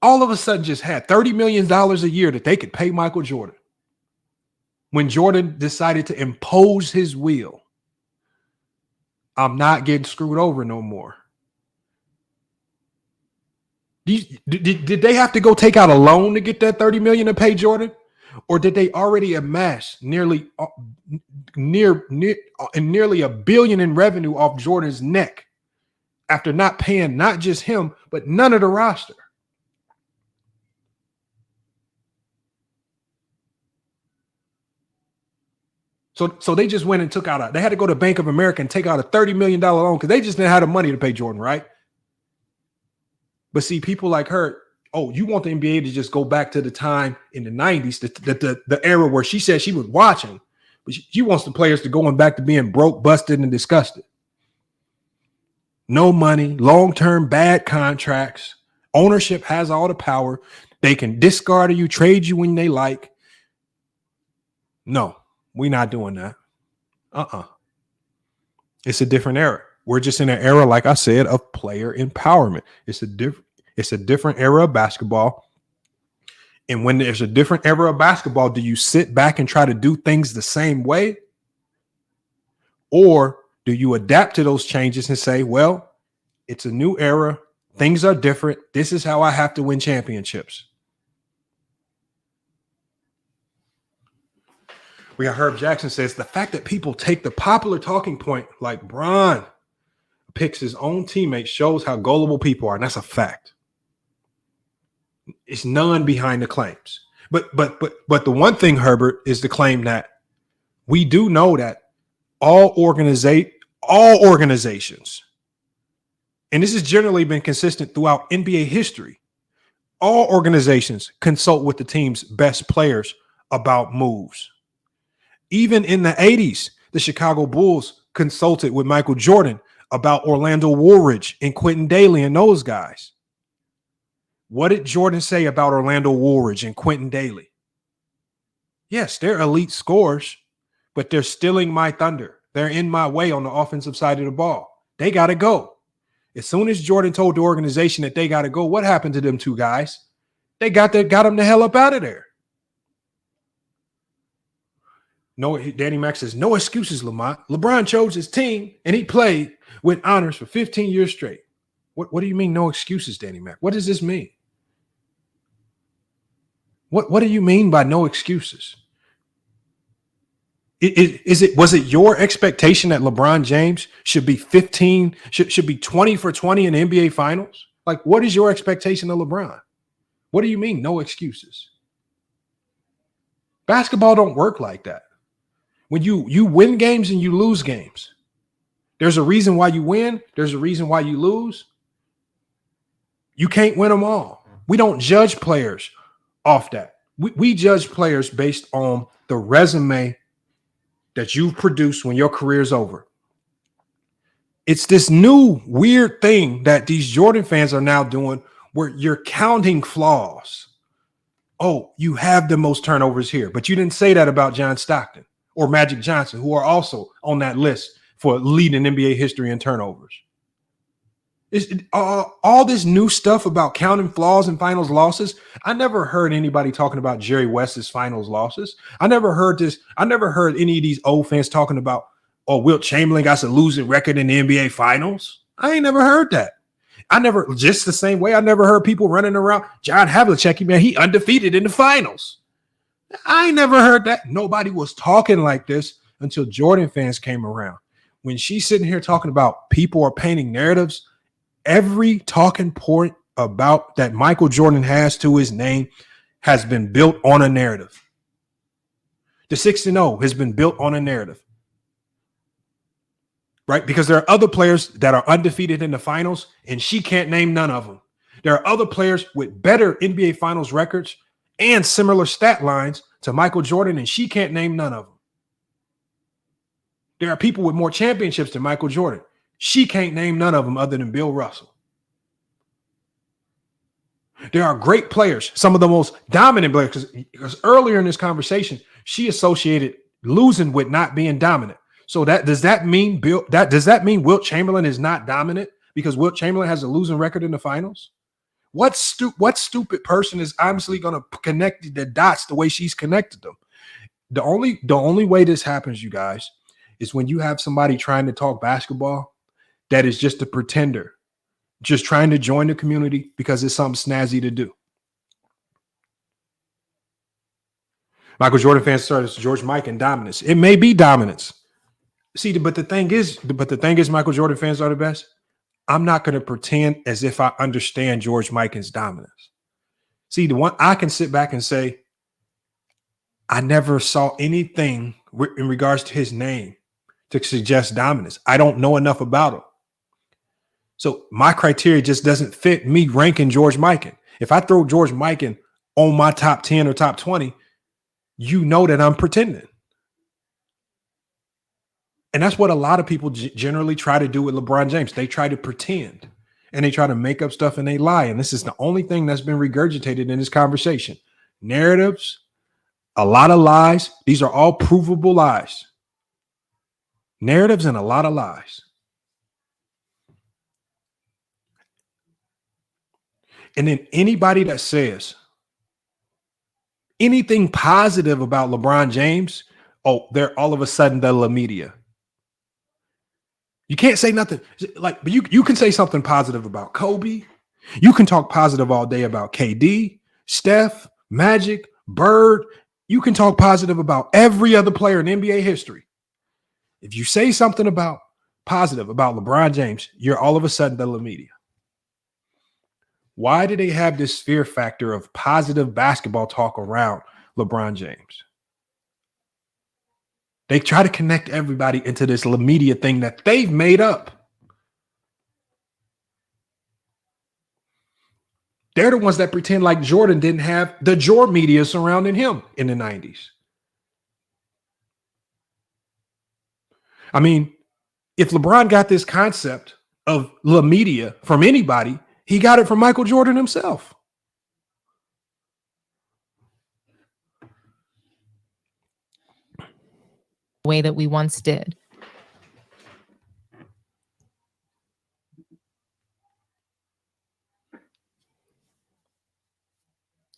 all of a sudden just had $30 million a year that they could pay Michael Jordan when Jordan decided to impose his will? I'm not getting screwed over no more. Did they have to go take out a loan to get that $30 million to pay Jordan? Or did they already amass nearly $1 billion in revenue off Jordan's neck after not paying not just him, but none of the roster? So they just went and took out they had to go to Bank of America and take out a $30 million loan because they just didn't have the money to pay Jordan, right? But see, people like her, oh, you want the NBA to just go back to the time in the 90s, the era where she said she was watching, but she wants the players to go back to being broke, busted, and disgusted. No money, long-term bad contracts. Ownership has all the power. They can discard you, trade you when they like. No, we're not doing that. It's a different era. We're just in an era, like I said, of player empowerment. It's a different era of basketball. And when there's a different era of basketball, do you sit back and try to do things the same way? Or do you adapt to those changes and say, well, it's a new era. Things are different. This is how I have to win championships. We got Herb Jackson says, the fact that people take the popular talking point like Bron picks his own teammates shows how gullible people are. And that's a fact. It's none behind the claims. But the one thing, Herbert, is the claim that we do know that all organizations, and this has generally been consistent throughout NBA history, all organizations consult with the team's best players about moves. Even in the 80s, the Chicago Bulls consulted with Michael Jordan about Orlando Woolridge and Quentin Daly and those guys. What did Jordan say about Orlando Woolridge and Quentin Daly? Yes, they're elite scorers, but they're stealing my thunder. They're in my way on the offensive side of the ball. They got to go. As soon as Jordan told the organization that they got to go, what happened to them two guys? They got them the hell up out of there. No, Danny Mack says, no excuses, Lamont. LeBron chose his team, and he played with honors for 15 years straight. What do you mean, no excuses, Danny Mack? What does this mean? What do you mean by no excuses? Was it your expectation that LeBron James should be 20 for 20 in the NBA Finals? Like, what is your expectation of LeBron? What do you mean, no excuses? Basketball don't work like that. When you win games and you lose games, there's a reason why you win. There's a reason why you lose. You can't win them all. We don't judge players off that. We judge players based on the resume that you've produced when your career's over. It's this new weird thing that these Jordan fans are now doing where you're counting flaws. Oh, you have the most turnovers here, but you didn't say that about John Stockton or Magic Johnson, who are also on that list for leading NBA history in turnovers. All this new stuff about counting flaws and finals losses. I never heard anybody talking about Jerry West's finals losses. I never heard this. I never heard any of these old fans talking about, oh, Wilt Chamberlain got a losing record in the NBA finals. I ain't never heard that. Just the same way I never heard people running around. John Havlicek, man, he undefeated in the finals. I ain't never heard that. Nobody was talking like this until Jordan fans came around. When she's sitting here talking about people are painting narratives, every talking point about that Michael Jordan has to his name has been built on a narrative. The 6-0 has been built on a narrative. Right? Because there are other players that are undefeated in the finals, and she can't name none of them. There are other players with better NBA finals records and similar stat lines to Michael Jordan, and she can't name none of them. There are people with more championships than Michael Jordan. She can't name none of them other than Bill Russell. There are great players, some of the most dominant players, because earlier in this conversation, she associated losing with not being dominant. So does that mean Wilt Chamberlain is not dominant because Wilt Chamberlain has a losing record in the finals? What stupid person is honestly going to connect the dots the way she's connected them? The only way this happens, you guys, is when you have somebody trying to talk basketball that is just a pretender, just trying to join the community because it's something snazzy to do. Michael Jordan fans started George Mike and dominance. It may be dominance. See, but the thing is, Michael Jordan fans are the best. I'm not going to pretend as if I understand George Mikan's dominance. See, the one I can sit back and say, I never saw anything in regards to his name to suggest dominance. I don't know enough about him. So my criteria just doesn't fit me ranking George Mikan. If I throw George Mikan on my top 10 or top 20, you know that I'm pretending. And that's what a lot of people generally try to do with LeBron James. They try to pretend and they try to make up stuff and they lie. And this is the only thing that's been regurgitated in this conversation. Narratives, a lot of lies. These are all provable lies. Narratives and a lot of lies. And then anybody that says anything positive about LeBron James, they're all of a sudden the La Media. You can't say nothing but you can say something positive about Kobe. You can talk positive all day about KD, Steph, Magic, Bird. You can talk positive about every other player in NBA history. If you say something positive about LeBron James, you're all of a sudden the La Media. Why do they have this fear factor of positive basketball talk around LeBron James? They try to connect everybody into this La Media thing that they've made up. They're the ones that pretend like Jordan didn't have the Jordan media surrounding him in the 90s. I mean, if LeBron got this concept of La Media from anybody, he got it from Michael Jordan himself. Way that we once did.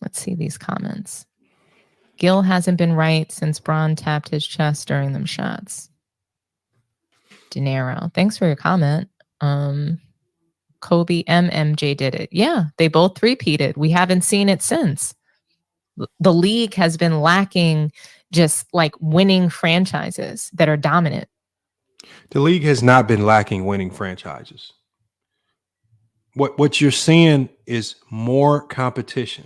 Let's see these comments. Gil hasn't been right since Bron tapped his chest during them shots. De Niro, thanks for your comment. Kobe MMJ did it. Yeah, they both repeated. We haven't seen it since. The league has been lacking just like winning franchises that are dominant. The league has not been lacking winning franchises. What you're seeing is more competition.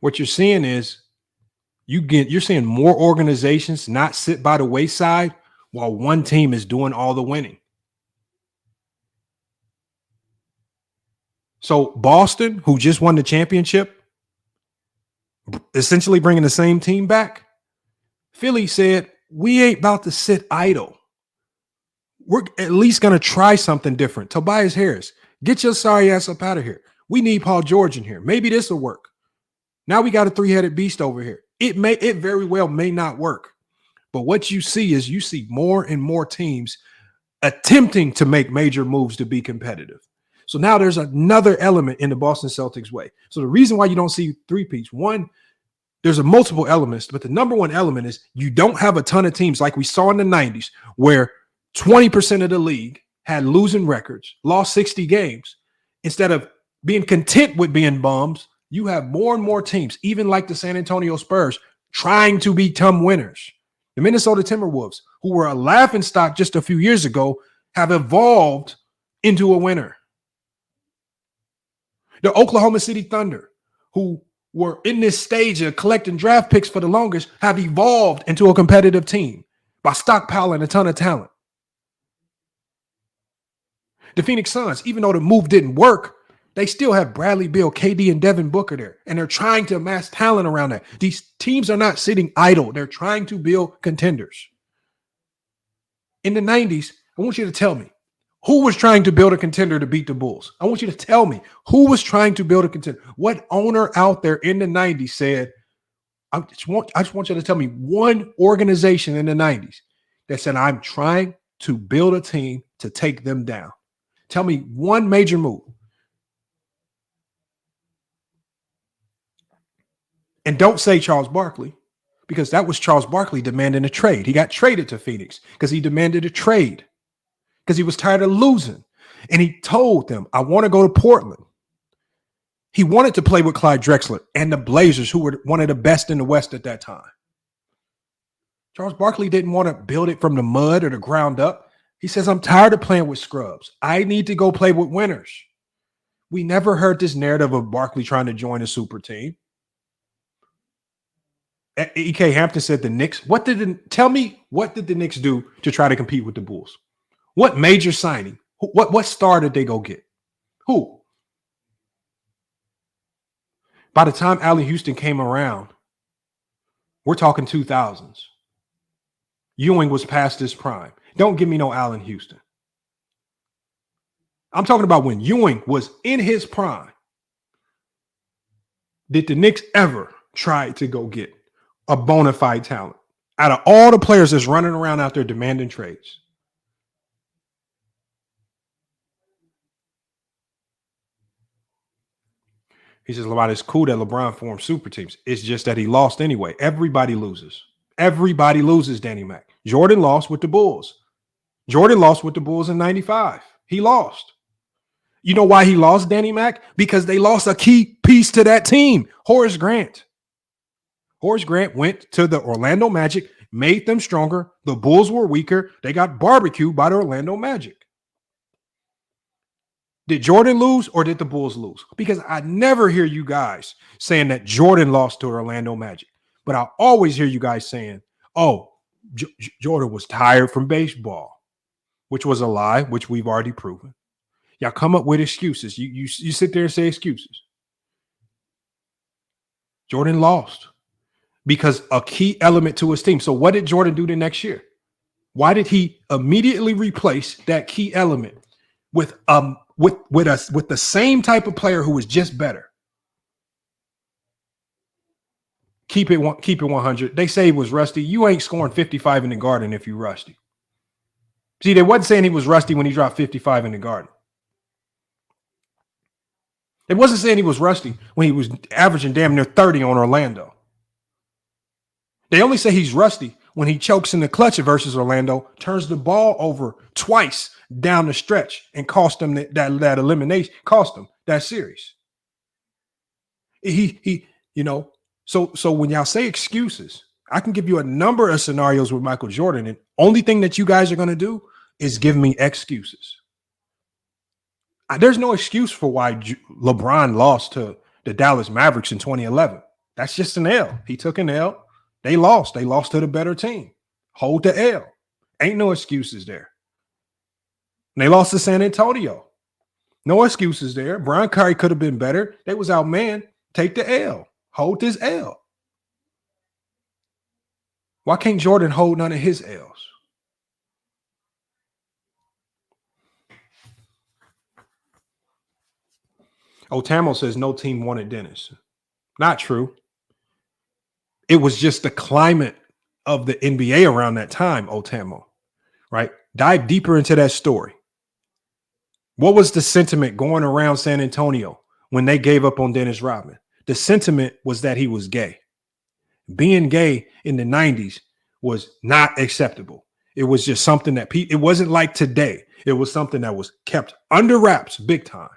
What you're seeing is you're seeing more organizations not sit by the wayside while one team is doing all the winning. So Boston, who just won the championship, essentially bringing the same team back, Philly said, we ain't about to sit idle. We're at least going to try something different. Tobias Harris, get your sorry ass up out of here. We need Paul George in here. Maybe this will work. Now we got a three-headed beast over here. It very well may not work. But what you see more and more teams attempting to make major moves to be competitive. So now there's another element in the Boston Celtics way. So the reason why you don't see three-peats, one, there's a multiple elements, but the number one element is you don't have a ton of teams like we saw in the 90s where 20% of the league had losing records, lost 60 games. Instead of being content with being bums, you have more and more teams, even like the San Antonio Spurs, trying to become winners. The Minnesota Timberwolves, who were a laughingstock just a few years ago, have evolved into a winner. The Oklahoma City Thunder, who were in this stage of collecting draft picks for the longest, have evolved into a competitive team by stockpiling a ton of talent. The Phoenix Suns, even though the move didn't work, they still have Bradley Beal, KD, and Devin Booker there, and they're trying to amass talent around that. These teams are not sitting idle. They're trying to build contenders. In the 90s, I want you to tell me, who was trying to build a contender to beat the Bulls? I want you to tell me who was trying to build a contender. What owner out there in the 90s said, I just want you to tell me one organization in the 90s that said, I'm trying to build a team to take them down. Tell me one major move. And don't say Charles Barkley, because that was Charles Barkley demanding a trade. He got traded to Phoenix because he demanded a trade because he was tired of losing. And he told them, I want to go to Portland. He wanted to play with Clyde Drexler and the Blazers, who were one of the best in the West at that time. Charles Barkley didn't want to build it from the mud or the ground up. He says, I'm tired of playing with scrubs. I need to go play with winners. We never heard this narrative of Barkley trying to join a super team. E.K. Hampton said the Knicks. Tell me, what did the Knicks do to try to compete with the Bulls? What major signing? What star did they go get? Who? By the time Allen Houston came around, we're talking 2000s. Ewing was past his prime. Don't give me no Allen Houston. I'm talking about when Ewing was in his prime. Did the Knicks ever try to go get a bona fide talent out of all the players that's running around out there demanding trades? He says, LeBron, it's cool that LeBron formed super teams. It's just that he lost anyway. Everybody loses. Everybody loses, Danny Mac. Jordan lost with the Bulls. Jordan lost with the Bulls in 95. He lost. You know why he lost, Danny Mac? Because they lost a key piece to that team, Horace Grant. Horace Grant went to the Orlando Magic, made them stronger. The Bulls were weaker. They got barbecued by the Orlando Magic. Did Jordan lose or did the Bulls lose? Because I never hear you guys saying that Jordan lost to Orlando Magic. But I always hear you guys saying, oh, Jordan was tired from baseball, which was a lie, which we've already proven. Y'all come up with excuses. You sit there and say excuses. Jordan lost because a key element to his team. So what did Jordan do the next year? Why did he immediately replace that key element with the same type of player who was just better? Keep it 100. They say he was rusty. You ain't scoring 55 in the Garden if you rusty. See, they wasn't saying he was rusty when he dropped 55 in the Garden. They wasn't saying he was rusty when he was averaging damn near 30 on Orlando. They only say he's rusty when he chokes in the clutch versus Orlando, turns the ball over twice down the stretch and cost them that elimination, cost them that series. So when y'all say excuses, I can give you a number of scenarios with Michael Jordan, and only thing that you guys are going to do is give me excuses. There's no excuse for why LeBron lost to the Dallas Mavericks in 2011. That's just an L. He took an L. They lost. They lost to the better team. Hold the L. Ain't no excuses there. And they lost to San Antonio. No excuses there. Brian Curry could have been better. They was outmanned. Take the L. Hold this L. Why can't Jordan hold none of his L's? Otamo says no team wanted Dennis. Not true. It was just the climate of the NBA around that time, Otamo, right? Dive deeper into that story. What was the sentiment going around San Antonio when they gave up on Dennis Rodman? The sentiment was that he was gay. Being gay in the 90s was not acceptable. It was just something that it wasn't like today. It was something that was kept under wraps big time.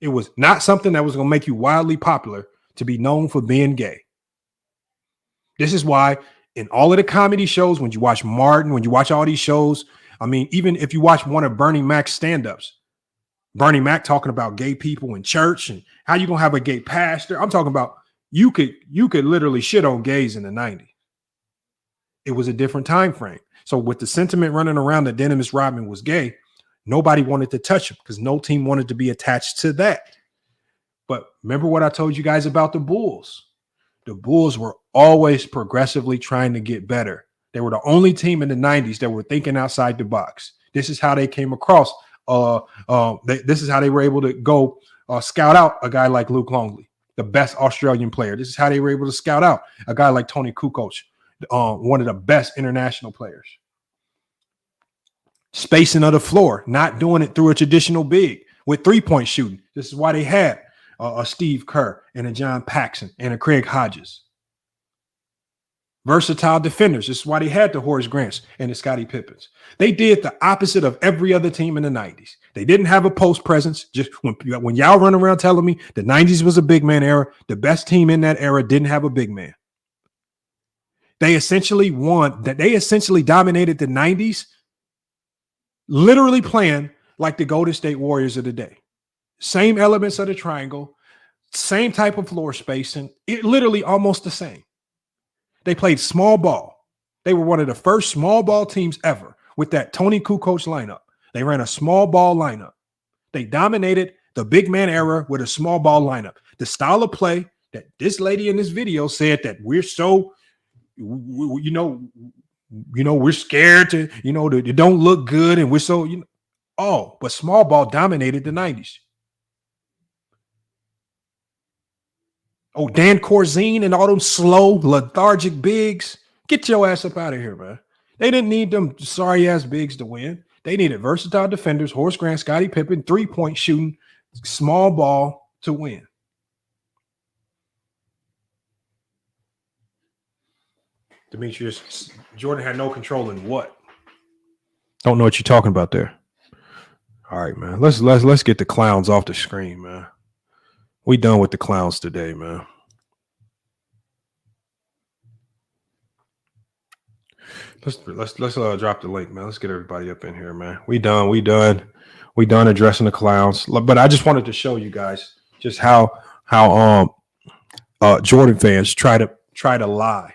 It was not something that was going to make you wildly popular to be known for being gay. This is why in all of the comedy shows, when you watch Martin, when you watch all these shows, I mean, even if you watch one of Bernie Mac's stand-ups, Bernie Mac talking about gay people in church and how you going to have a gay pastor. I'm talking about you could literally shit on gays in the 90s. It was a different time frame. So with the sentiment running around that Dennis Rodman was gay, nobody wanted to touch him because no team wanted to be attached to that. But remember what I told you guys about the Bulls. The Bulls were always progressively trying to get better. They were the only team in the 90s that were thinking outside the box. This is how they came across. This is how they were able to go scout out a guy like Luke Longley. the best Australian player. This is how they were able to scout out a guy like Tony Kukoc, one of the best international players. Spacing of the floor, not doing it through a traditional big with three-point shooting. This is why they had a Steve Kerr and a John Paxson and a Craig Hodges. Versatile defenders. This is why they had the Horace Grants and the Scottie Pippens. They did the opposite of every other team in the 90s. They didn't have a post presence. Just when y'all run around telling me the 90s was a big man era, the best team in that era didn't have a big man. They essentially dominated the 90s, literally playing like the Golden State Warriors of the day. Same elements of the triangle, same type of floor spacing, it literally almost the same. They played small ball. They were one of the first small ball teams ever with that Tony Kukoc lineup. They ran a small ball lineup. They dominated the big man era with a small ball lineup. The style of play that this lady in this video said that we're so, we're scared to, it don't look good and we're so, but small ball dominated the 90s. Oh, Dan Corzine and all them slow, lethargic bigs. Get your ass up out of here, man. They didn't need them sorry-ass bigs to win. They needed versatile defenders, Horace Grant, Scottie Pippen, three-point shooting, small ball to win. Demetrius, Jordan had no control in what? Don't know what you're talking about there. All right, man. Let's get the clowns off the screen, man. We done with the clowns today, man. Let's drop the link, man. Let's get everybody up in here, man. We done addressing the clowns. But I just wanted to show you guys just how Jordan fans try to lie.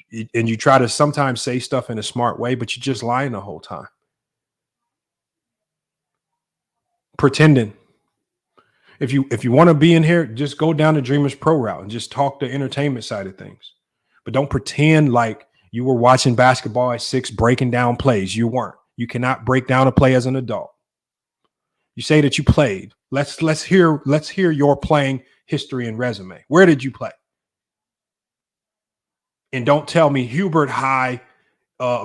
You try to sometimes say stuff in a smart way, but you're just lying the whole time. Pretending. If you want to be in here, just go down the DreamersPro route and just talk the entertainment side of things. But don't pretend like you were watching basketball at 6 breaking down plays. You weren't. You cannot break down a play as an adult. You say that you played. Let's hear your playing history and resume. Where did you play? And don't tell me Hubert High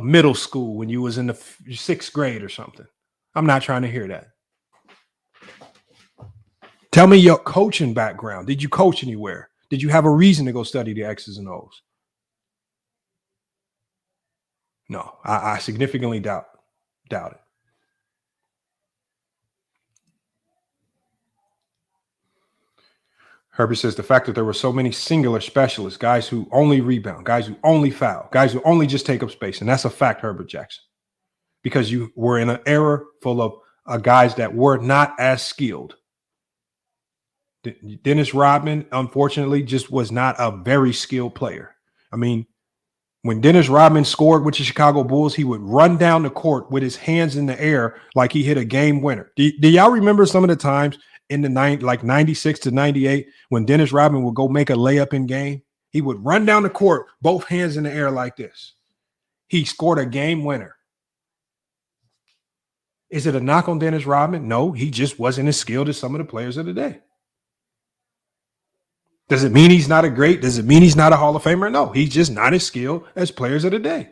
middle school when you was in the 6th grade or something. I'm not trying to hear that. Tell me your coaching background. Did you coach anywhere? Did you have a reason to go study the X's and O's? No, I significantly doubt it. Herbie says the fact that there were so many singular specialists, guys who only rebound, guys who only foul, guys who only just take up space. And that's a fact, Herbert Jackson, because you were in an era full of guys that were not as skilled. Dennis Rodman, unfortunately, just was not a very skilled player. I mean, when Dennis Rodman scored with the Chicago Bulls, he would run down the court with his hands in the air like he hit a game winner. Do y'all remember some of the times in the 96 to 98 when Dennis Rodman would go make a layup in game? He would run down the court, both hands in the air like this. He scored a game winner. Is it a knock on Dennis Rodman? No, he just wasn't as skilled as some of the players of the day. Does it mean he's not a great? Does it mean he's not a Hall of Famer? No, he's just not as skilled as players of the day.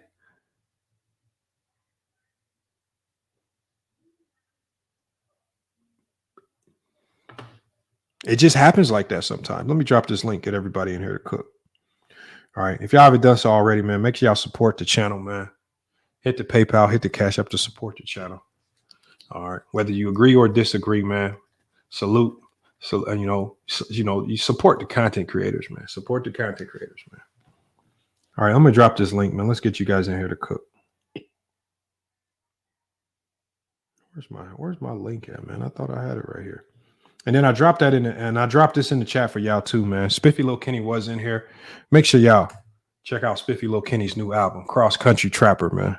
It just happens like that sometimes. Let me drop this link, get everybody in here to cook. All right. If y'all haven't done so already, man, make sure y'all support the channel, man. Hit the PayPal, hit the Cash App to support the channel. All right. Whether you agree or disagree, man, salute. So, you support the content creators, man. Support the content creators, man. All right, I'm going to drop this link, man. Let's get you guys in here to cook. Where's my link at, man? I thought I had it right here. And then I dropped that in, and I dropped this in the chat for y'all too, man. Spiffy Lil Kenny was in here. Make sure y'all check out Spiffy Lil Kenny's new album, Cross Country Trapper, man.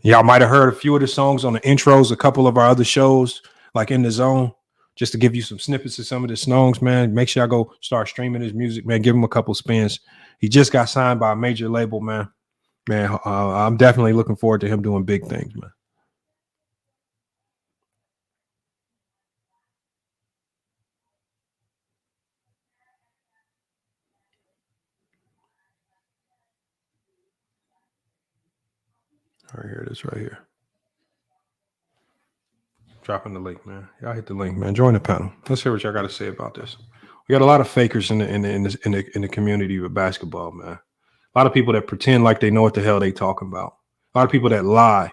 Y'all might have heard a few of the songs on the intros, a couple of our other shows, like In the Zone. Just to give you some snippets of some of the songs, man. Make sure y'all go start streaming his music, man. Give him a couple spins. He just got signed by a major label, man. I'm definitely looking forward to him doing big things, man. All right, here it is right here. Dropping the link, man. Y'all hit the link, man. Join the panel. Let's hear what y'all got to say about this. We got a lot of fakers in the community with basketball, man. A lot of people that pretend like they know what the hell they talking about. A lot of people that lie.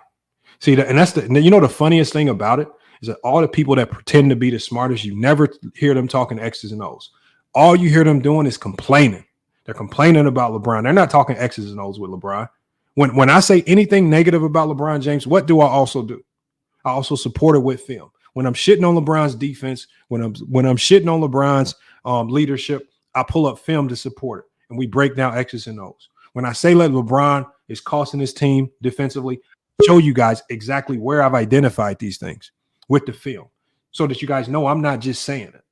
See, and that's the funniest thing about it is that all the people that pretend to be the smartest, you never hear them talking X's and O's. All you hear them doing is complaining. They're complaining about LeBron. They're not talking X's and O's with LeBron. When I say anything negative about LeBron James, what do I also do? I also support it with film. When I'm shitting on LeBron's defense, when I'm shitting on LeBron's leadership, I pull up film to support it, and we break down X's and O's. When I say that LeBron is costing his team defensively, show you guys exactly where I've identified these things with the film, so that you guys know I'm not just saying it,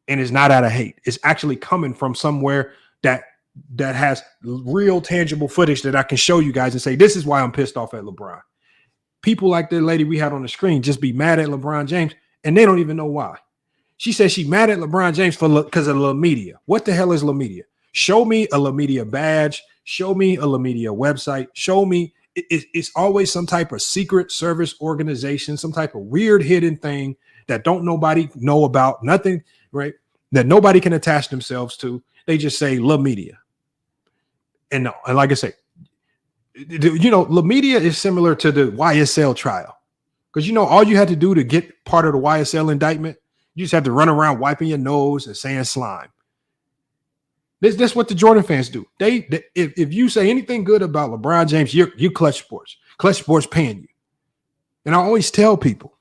and it's not out of hate. It's actually coming from somewhere that has real tangible footage that I can show you guys and say, this is why I'm pissed off at LeBron. People like the lady we had on the screen just be mad at LeBron James, and they don't even know why. She says she's mad at LeBron James because of La Media. What the hell is La Media? Show me a La Media badge. Show me a La Media website. Show me. It's always some type of secret service organization, some type of weird hidden thing that don't nobody know about, nothing, right? That nobody can attach themselves to. They just say La Media. And like I say, La Media is similar to the YSL trial, because all you had to do to get part of the YSL indictment, you just had to run around wiping your nose and saying slime. That's what the Jordan fans do. If you say anything good about LeBron James, you Clutch Sports. Clutch Sports paying you. And I always tell people,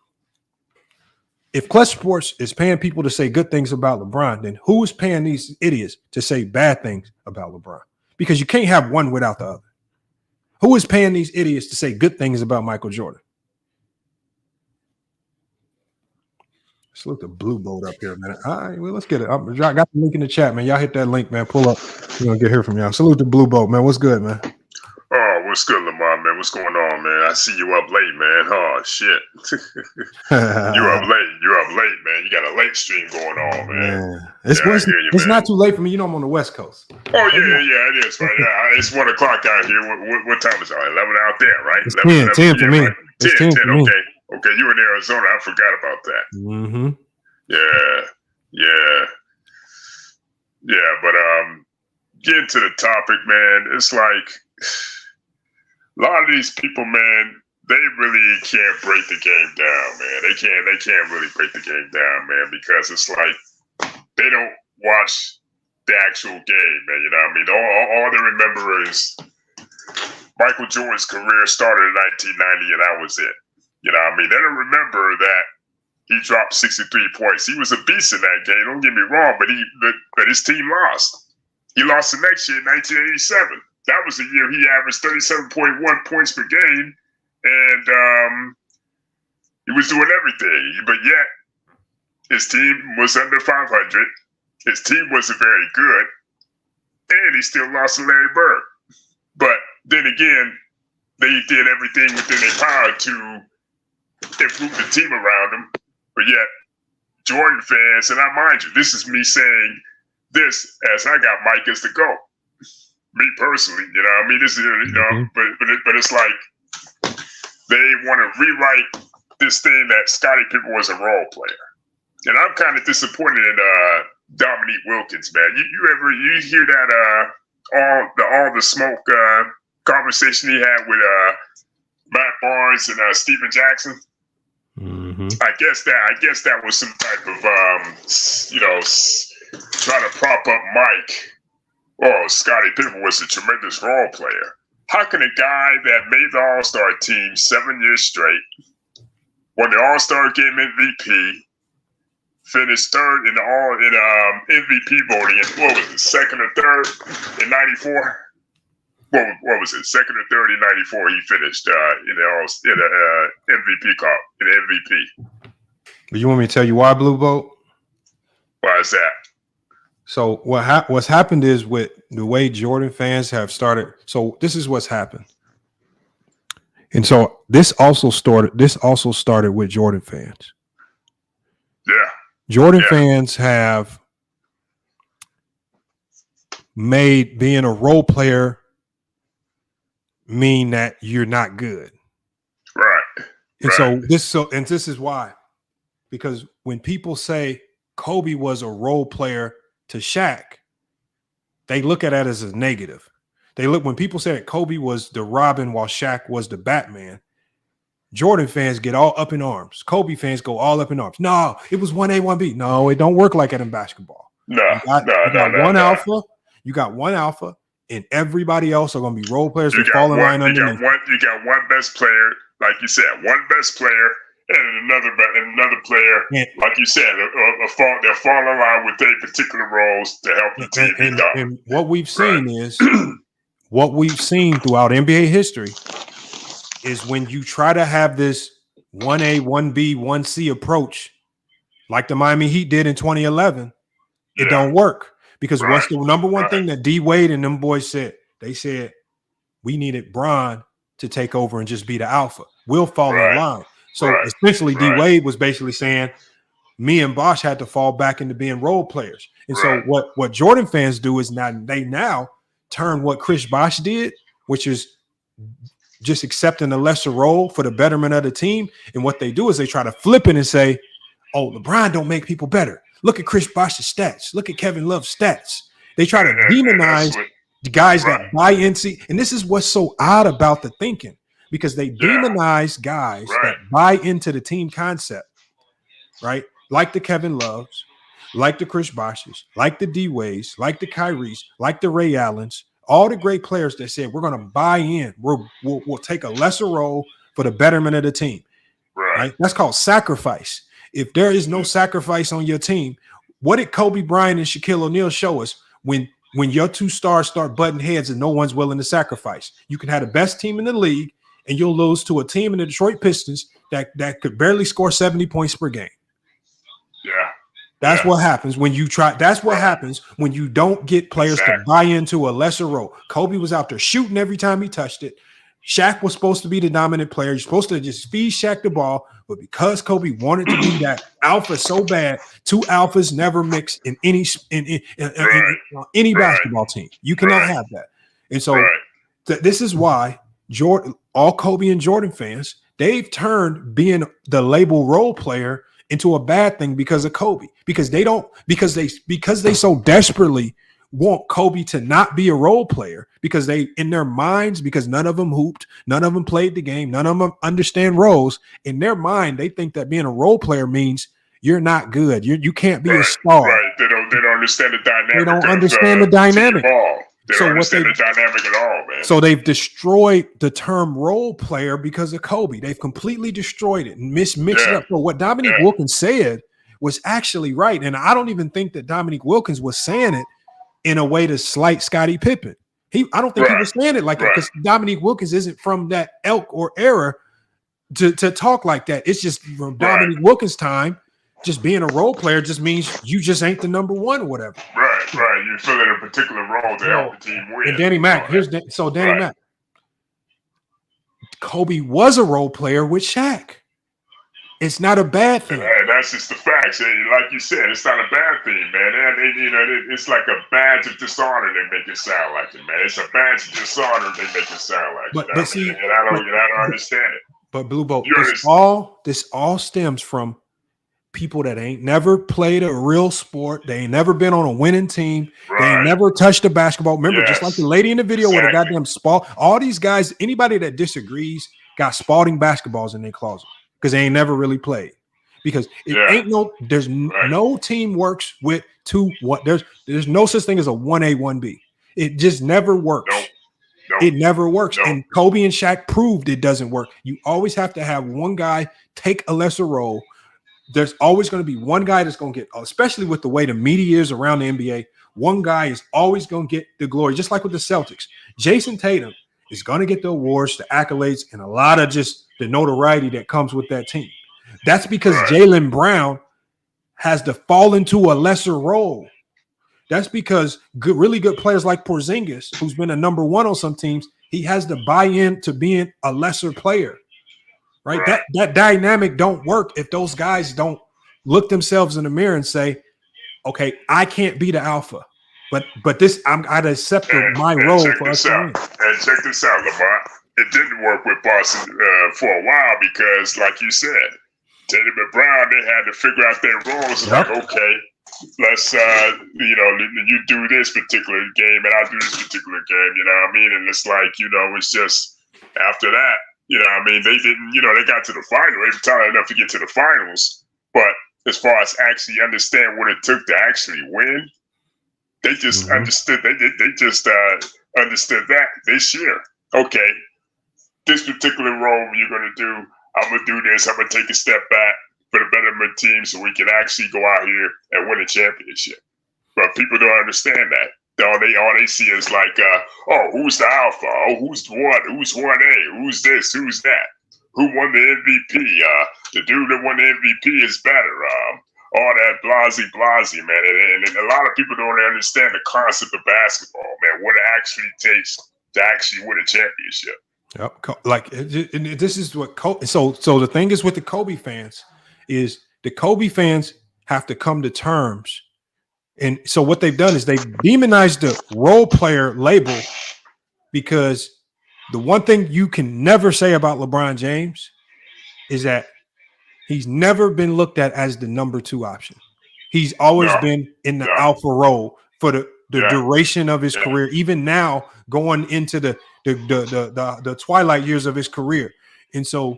if Clutch Sports is paying people to say good things about LeBron, then who's paying these idiots to say bad things about LeBron? Because you can't have one without the other. Who is paying these idiots to say good things about Michael Jordan? Let's look the blue boat up here a minute. All right, well, let's get it. I got the link in the chat, man. Y'all hit that link, man. Pull up. We're going to get here from y'all. Salute the blue boat, man. What's good, man? Oh, what's good, Lamar, man? What's going on, man? I see you up late, man. Oh, shit. You're up late, man. You got a late stream going on, man. It's not too late for me. I'm on the West Coast. Oh, yeah, it is, right? Yeah, it's 1 o'clock out here. What time is it? 11 out there, right? It's 11, 10 for me. Right? 10 for me. Okay, you in Arizona. I forgot about that. Mm-hmm. Yeah, but getting to the topic, man, it's like a lot of these people, man, they really can't break the game down, man. They can't really break the game down, man, because it's like they don't watch the actual game, man. You know what I mean? All they remember is Michael Jordan's career started in 1990, and that was it. You know what I mean? They don't remember that he dropped 63 points. He was a beast in that game. Don't get me wrong, but his team lost. He lost the next year in 1987. That was the year he averaged 37.1 points per game, and he was doing everything. But yet, his team was under 500. His team wasn't very good, and he still lost to Larry Bird. But then again, they did everything within their power to improve the team around him. But yet, Jordan fans, and I mind you, this is me saying this as I got Mike as the GOAT. Me personally, you know what I mean? This is, but it's like they want to rewrite this thing that Scottie Pippen was a role player. And I'm kind of disappointed in Dominique Wilkins, man. You hear that all the smoke conversation he had with Matt Barnes and Steven Jackson? Mm-hmm. I guess that was some type of trying to prop up Mike. Oh, Scottie Pippen was a tremendous role player. How can a guy that made the All-Star team 7 years straight, won the All-Star Game MVP, finished third in MVP voting, and what was it, second or third in '94? What was it? Second or third in '94, he finished in the MVP call, in the MVP. But you want me to tell you why, Blue Boat? Why is that? So what's happened is with the way Jordan fans have started. So this is what's happened, and so this also started with Jordan fans. Yeah, Jordan fans have made being a role player mean that you're not good. Right. And this is why. Because when people say Kobe was a role player to Shaq, they look at that as a negative. When people say that Kobe was the Robin while Shaq was the Batman, Jordan fans get all up in arms. Kobe fans go all up in arms. No, it was 1A, 1B. No, it don't work like that in basketball. You got one alpha. You got one alpha, and everybody else are going to be role players who fall in line underneath. You got one best player, like you said, one best player, and another player, like you said, they'll fall in line with their particular roles to help the team. And what we've seen is, what we've seen throughout NBA history is when you try to have this 1A, 1B, 1C approach, like the Miami Heat did in 2011, it don't work. Because what's the number one thing that D Wade and them boys said? They said, we needed Bron to take over and just be the alpha. We'll fall in line. So essentially, D Wade was basically saying, me and Bosh had to fall back into being role players. And so what Jordan fans do is now turn what Chris Bosh did, which is just accepting a lesser role for the betterment of the team. And what they do is they try to flip it and say, oh, LeBron don't make people better. Look at Chris Bosh's stats. Look at Kevin Love's stats. They try to demonize the guys that buy into. And this is what's so odd about the thinking, because they demonize guys that buy into the team concept, right? Like the Kevin Loves, like the Chris Boshes, like the D Wades, like the Kyries, like the Ray Allens, all the great players that said we're going to buy in. We'll take a lesser role for the betterment of the team. Right? That's called sacrifice. If there is no sacrifice on your team, what did Kobe Bryant and Shaquille O'Neal show us when your two stars start butting heads and no one's willing to sacrifice? You can have the best team in the league and you'll lose to a team in the Detroit Pistons that could barely score 70 points per game. That's what happens when you try. That's what happens when you don't get players to buy into a lesser role. Kobe was out there shooting every time he touched it. Shaq was supposed to be the dominant player. You're supposed to just feed Shaq the ball. But because Kobe wanted to be that alpha so bad, two alphas never mix in any basketball team. You cannot have that. And so this is why all Kobe and Jordan fans, they've turned being the label role player into a bad thing because of Kobe, because they so desperately want Kobe to not be a role player, because they, in their minds, because none of them hooped, none of them played the game, none of them understand roles. In their mind, they think that being a role player means you're not good. You can't be a star. Right. They don't understand the dynamic. They don't understand the dynamic. They don't understand the dynamic at all, man. So they've destroyed the term role player because of Kobe. They've completely destroyed it and mixed it up. So what Dominique Wilkins said was actually right. And I don't even think that Dominique Wilkins was saying it in a way to slight Scottie Pippen. I don't think he was saying it like that, because Dominique Wilkins isn't from that ilk or era to talk like that. It's just from Dominique Wilkins' time, just being a role player just means you just ain't the number one or whatever. Right. You fill in a particular role to help the team win. And Danny Mac, Danny Mac. Kobe was a role player with Shaq. It's not a bad thing. That's just the facts. Like you said, it's not a bad thing, man. It's like a badge of dishonor. They make it sound like it, man. It's a badge of dishonor. They make it sound like it. But see, and I don't understand it. But Blue Boat, this all stems from people that ain't never played a real sport. They ain't never been on a winning team. They ain't never touched a basketball. Remember, just like the lady in the video with a goddamn all these guys, anybody that disagrees got Spalding basketballs in their closet because they ain't never really played. Because there's no team works with there's no such thing as a 1A, 1B. It just never works. It never works. And Kobe and Shaq proved it doesn't work. You always have to have one guy take a lesser role. There's always going to be one guy that's going to get, especially with the way the media is around the NBA, one guy is always going to get the glory, just like with the Celtics. Jason Tatum is going to get the awards, the accolades, and a lot of just the notoriety that comes with that team. That's because Jaylen Brown has to fall into a lesser role. That's because really good players like Porzingis, who's been a number one on some teams, he has to buy into being a lesser player. Right? That dynamic don't work if those guys don't look themselves in the mirror and say, okay, I can't be the alpha, but this I'd accept my role for us to win. And check this out, Lamont. it didn't work with Boston for a while because, like you said, Tatum and Brown, they had to figure out their roles. Like, okay, let's, you do this particular game and I'll do this particular game, you know what I mean? And it's like, it's just after that, you know what I mean? They didn't, they got to the final. They were talented enough to get to the finals. But as far as actually understand what it took to actually win, they just understood. They just understood that this year. Okay, this particular role you're going to do, I'm going to do this. I'm going to take a step back for the betterment team so we can actually go out here and win a championship. But people don't understand that. All they see is like, who's the alpha? Oh, who's the one? Who's 1A? Who's this? Who's that? Who won the MVP? The dude that won the MVP is better. All that blasey, man. And a lot of people don't understand the concept of basketball, man. What it actually takes to actually win a championship. Yep. Like this is what so the thing is with the Kobe fans is the Kobe fans have to come to terms. And so what they've done is they've demonized the role player label because the one thing you can never say about LeBron James is that he's never been looked at as the number 2 option. He's always been in the alpha role for the duration of his career, even now going into the twilight years of his career. And that's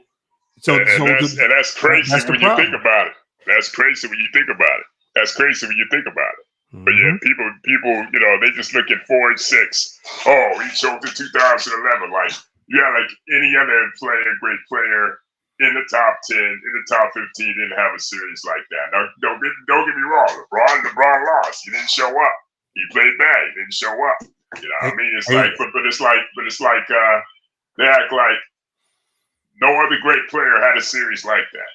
crazy when you think about it. That's crazy when you think about it. But yeah, people, they just look at 4 and 6. Oh, he showed in 2011. Like you had like any other great player in the top 10, in the top 15, didn't have a series like that. Now, don't get me wrong. LeBron lost. He didn't show up. He played bad. He didn't show up. You know what I mean? It's like they act like no other great player had a series like that.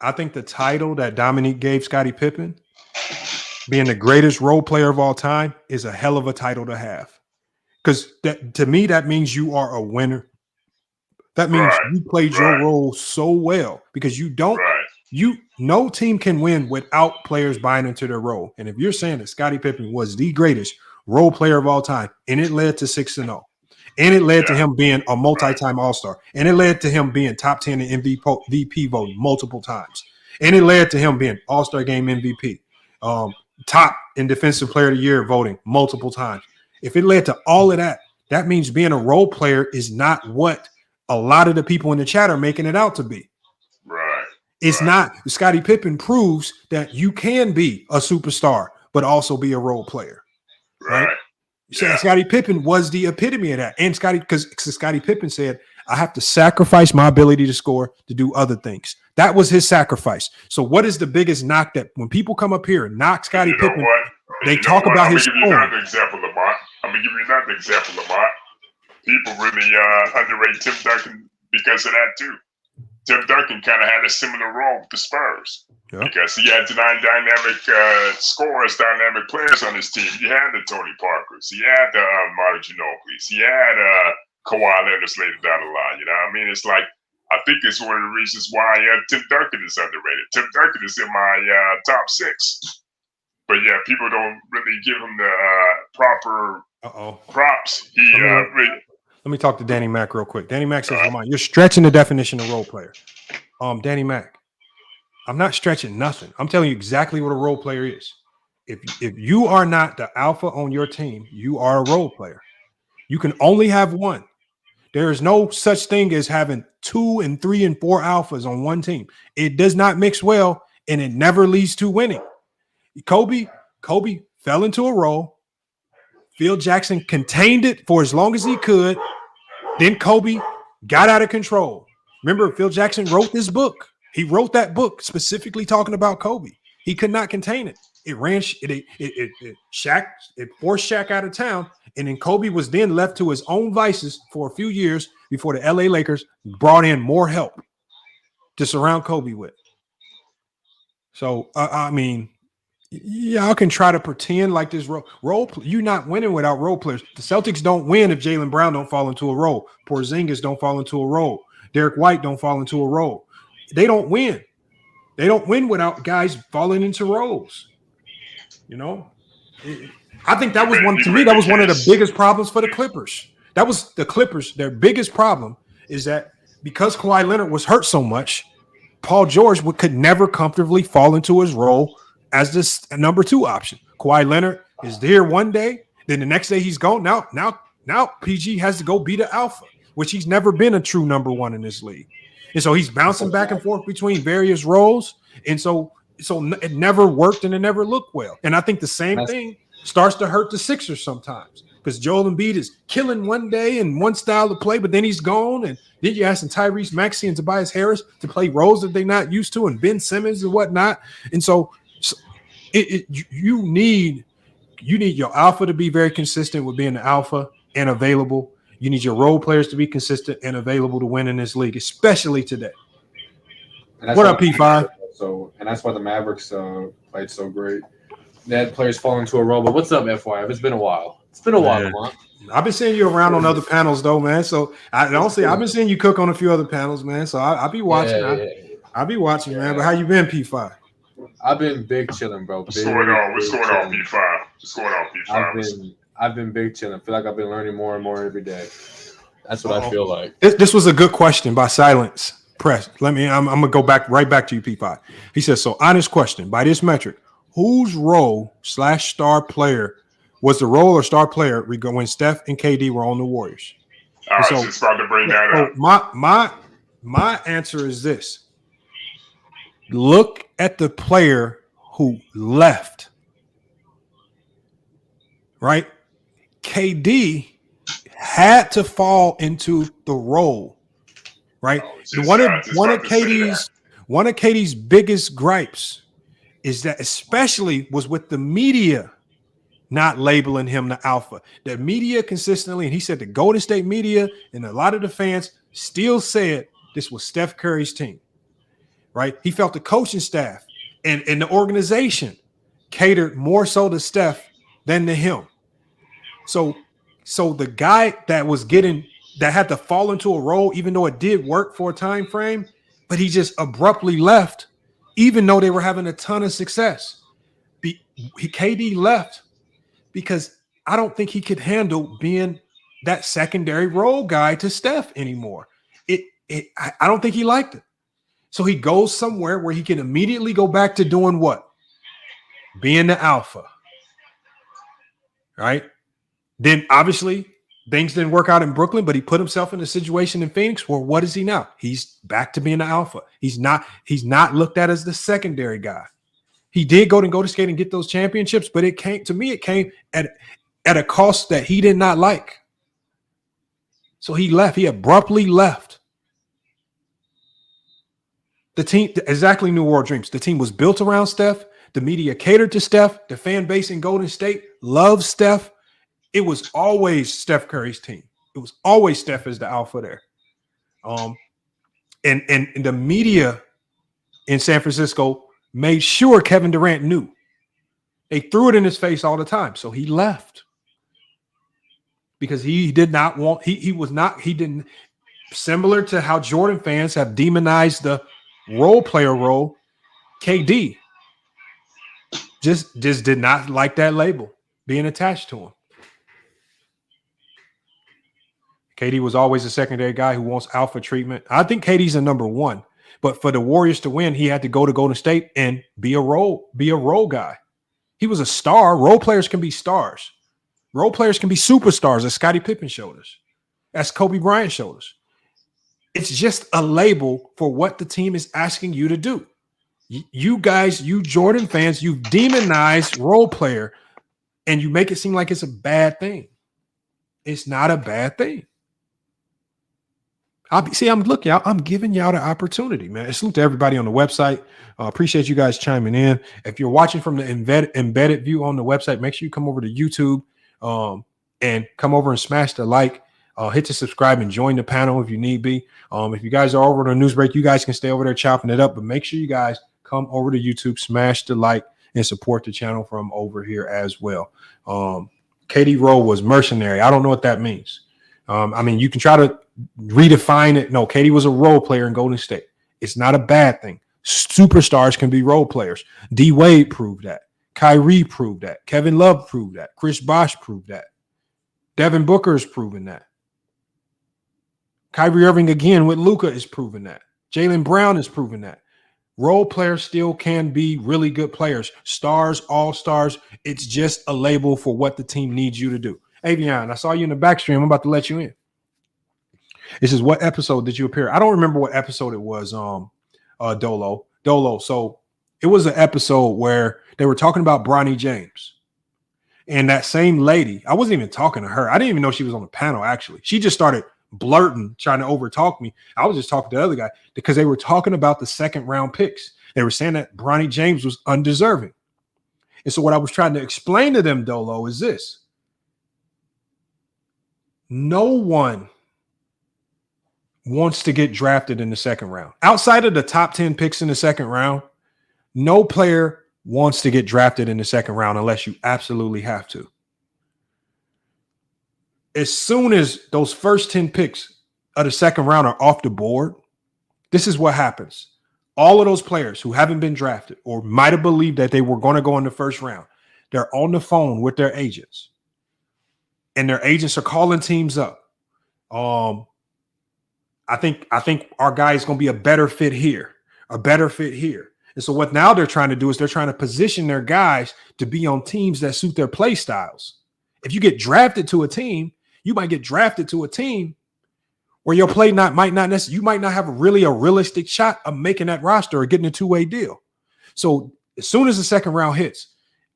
I think the title that Dominique gave Scottie Pippen, being the greatest role player of all time, is a hell of a title to have. Because to me, that means you are a winner. That means you played your role so well because no team can win without players buying into their role. And if you're saying that Scottie Pippen was the greatest role player of all time, and it led to 6-0, and it led to him being a multi-time All-Star, and it led to him being top 10 in MVP voting multiple times, and it led to him being All-Star Game MVP, top in Defensive Player of the Year voting multiple times. If it led to all of that, that means being a role player is not what a lot of the people in the chat are making it out to be. It's not. Scottie Pippen proves that you can be a superstar, but also be a role player. Right? Scottie Pippen was the epitome of that. And Scottie Pippen said, I have to sacrifice my ability to score to do other things. That was his sacrifice. So what is the biggest knock that when people come up here and knock Scottie Pippen, they talk about his scoring? I'm going to give you another example, Lamont. People really underrate Tim Duncan because of that, too. Tim Duncan kind of had a similar role with the Spurs because he had dynamic scorers, dynamic players on his team. He had the Tony Parkers, he had the Martin Ginobili's, he had Kawhi Leonard later down the line. You know what I mean? It's like, I think it's one of the reasons why Tim Duncan is underrated. Tim Duncan is in my top 6. But yeah, people don't really give him the proper props. Let me talk to Danny Mac real quick. Danny Mac says, Lamont, you're stretching the definition of role player. Danny Mac, I'm not stretching nothing. I'm telling you exactly what a role player is. If you are not the alpha on your team, you are a role player. You can only have one. There is no such thing as having 2 and 3 and 4 alphas on one team. It does not mix well, and it never leads to winning. Kobe fell into a role. Phil Jackson contained it for as long as he could. Then Kobe got out of control. Remember, Phil Jackson wrote this book. He wrote that book specifically talking about Kobe. He could not contain it. It forced Shaq out of town, and then Kobe was then left to his own vices for a few years before the LA Lakers brought in more help to surround Kobe with. So, I mean, y'all can try to pretend like this role. You're not winning without role players. The Celtics don't win if Jaylen Brown don't fall into a role. Porzingis don't fall into a role. Derek White don't fall into a role. They don't win. They don't win without guys falling into roles. You know, I think that was one to me. That was one of the biggest problems for the Clippers. That was the Clippers. Their biggest problem is that because Kawhi Leonard was hurt so much, Paul George could never comfortably fall into his role as this number 2 option. Kawhi Leonard is there one day, then the next day he's gone. Now PG has to go be the alpha, which he's never been a true number 1 in this league. And so he's bouncing back and forth between various roles. And so it never worked and it never looked well. And I think the same thing starts to hurt the Sixers sometimes because Joel Embiid is killing one day and one style of play, but then he's gone. And then you're asking Tyrese Maxey and Tobias Harris to play roles that they're not used to, and Ben Simmons and whatnot. And so you need your alpha to be very consistent with being the alpha and available. You need your role players to be consistent and available to win in this league, especially today. What up, P5? And that's why the Mavericks played so great. They had players fall into a role. But what's up, FYF? It's been a while. It's been a while, man. I've been seeing you around on other panels, though, man. So I've been seeing you cook on a few other panels, man. So I'll be watching. I'll be watching, man. But how you been, P5? I've been big chilling, bro. What's going on? What's going on, P5? What's going on, P5? I've been big chilling. I feel like I've been learning more and more every day. That's what I feel like. This was a good question by Silence Press. I'm gonna go right back to you, P5. He says, so honest question, by this metric, whose role / star player was the role or star player when Steph and KD were on the Warriors? I was just about to bring that up. My answer is this. Look at the player who left. Right? KD had to fall into the role. Right? One of KD's biggest gripes is that especially was with the media not labeling him the alpha. The media consistently, and he said the Golden State media and a lot of the fans still said this was Steph Curry's team. Right? He felt the coaching staff and the organization catered more so to Steph than to him. So the guy that had to fall into a role, even though it did work for a time frame, but he just abruptly left, even though they were having a ton of success. KD left because I don't think he could handle being that secondary role guy to Steph anymore. I don't think he liked it. So he goes somewhere where he can immediately go back to doing what? Being the alpha. Right? Then obviously things didn't work out in Brooklyn, but he put himself in a situation in Phoenix where what is he now? He's back to being the alpha. He's not looked at as the secondary guy. He did go to skate and get those championships, but it came at a cost that he did not like. So he left. He abruptly left. The team, exactly New World Dreams. The team was built around Steph. The media catered to Steph. The fan base in Golden State loves Steph. It was always Steph Curry's team. It was always Steph as the alpha there. And the media in San Francisco made sure Kevin Durant knew. They threw it in his face all the time. So he left. Because he did not want, he didn't, similar to how Jordan fans have demonized the role player role, KD just did not like that label being attached to him. KD was always a secondary guy who wants alpha treatment. I think KD's a number 1, but for the Warriors to win, he had to go to Golden State and be a role guy. He was a star. Role players can be stars. Role players can be superstars, as Scottie Pippen showed us, as Kobe Bryant showed us. It's just a label for what the team is asking you to do. You guys, you Jordan fans, you demonize role player and you make it seem like it's a bad thing. It's not a bad thing. I'm giving y'all the opportunity, man. Salute to everybody on the website. Appreciate you guys chiming in. If you're watching from the embedded view on the website, make sure you come over to YouTube and come over and smash the like. Hit the subscribe and join the panel if you need be. If you guys are over to Newsbreak, you guys can stay over there chopping it up. But make sure you guys come over to YouTube, smash the like, and support the channel from over here as well. KD role was mercenary. I don't know what that means. You can try to redefine it. No, KD was a role player in Golden State. It's not a bad thing. Superstars can be role players. D Wade proved that. Kyrie proved that. Kevin Love proved that. Chris Bosh proved that. Devin Booker has proven that. Kyrie Irving again with Luka is proving that. Jaylen Brown is proving that. Role players still can be really good players. Stars, all-stars. It's just a label for what the team needs you to do. Avion, I saw you in the back stream. I'm about to let you in. This is what episode did you appear? I don't remember what episode it was, Dolo. So it was an episode where they were talking about Bronny James. And that same lady, I wasn't even talking to her. I didn't even know she was on the panel, actually. She just started blurting, trying to overtalk me. I was just talking to the other guy because they were talking about the second round picks. They were saying that Bronny James was undeserving. And so what I was trying to explain to them, Dolo, is this. No one wants to get drafted in the second round. Outside of the top 10 picks in the second round, no player wants to get drafted in the second round unless you absolutely have to. As soon as those first 10 picks of the second round are off the board, this is what happens. All of those players who haven't been drafted or might have believed that they were going to go in the first round, they're on the phone with their agents. And their agents are calling teams up. I think our guy is going to be a better fit here, a better fit here. And so what now they're trying to do is they're trying to position their guys to be on teams that suit their play styles. If you get drafted to a team, you might get drafted to a team where your play might not necessarily, you might not have a realistic shot of making that roster or getting a two-way deal. So as soon as the second round hits,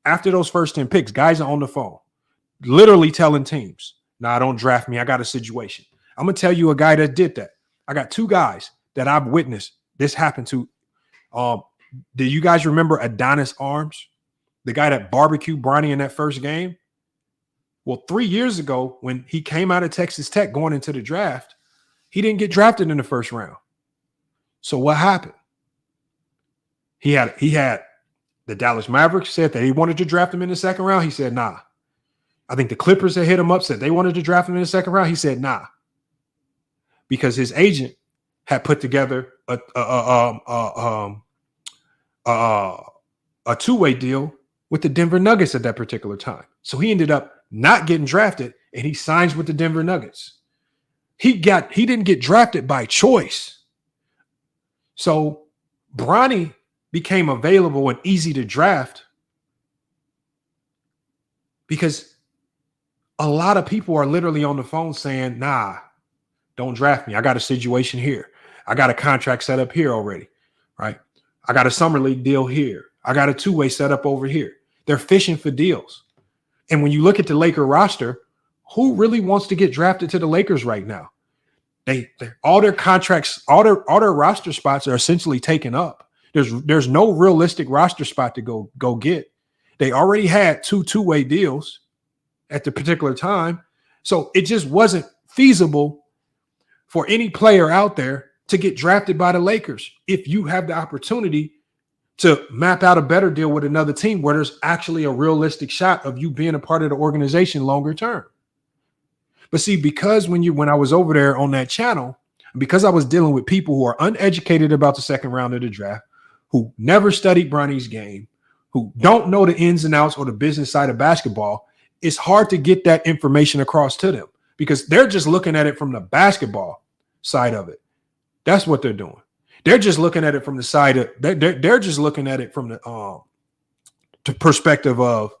after those first 10 picks, guys are on the phone, literally telling teams, nah, don't draft me. I got a situation. I'm going to tell you a guy that did that. I got two guys that I've witnessed this happen to. Do you guys remember Adonis Arms, the guy that barbecued Bronny in that first game? Well, 3 years ago, when he came out of Texas Tech going into the draft, he didn't get drafted in the first round. So what happened? He had the Dallas Mavericks said that he wanted to draft him in the second round. He said, nah. I think the Clippers that hit him up said they wanted to draft him in the second round. He said, nah. Because his agent had put together a two-way deal with the Denver Nuggets at that particular time. So he ended up not getting drafted, and he signs with the Denver Nuggets. He didn't get drafted by choice. So Bronny became available and easy to draft because a lot of people are literally on the phone saying, nah, don't draft me. I got a situation here. I got a contract set up here already, right? I got a summer league deal here. I got a two-way set up over here. They're fishing for deals. And when you look at the Laker roster, who really wants to get drafted to the Lakers right now? They all their contracts, all their roster spots are essentially taken up. There's no realistic roster spot to go get. They already had two-way deals at the particular time. So it just wasn't feasible for any player out there to get drafted by the Lakers if you have the opportunity to map out a better deal with another team where there's actually a realistic shot of you being a part of the organization longer term. But see, because when I was over there on that channel, because I was dealing with people who are uneducated about the second round of the draft, who never studied Bronny's game, who don't know the ins and outs or the business side of basketball, it's hard to get that information across to them because they're just looking at it from the basketball side of it. That's what they're doing. They're just looking at it from the side of they're just looking at it from the perspective of,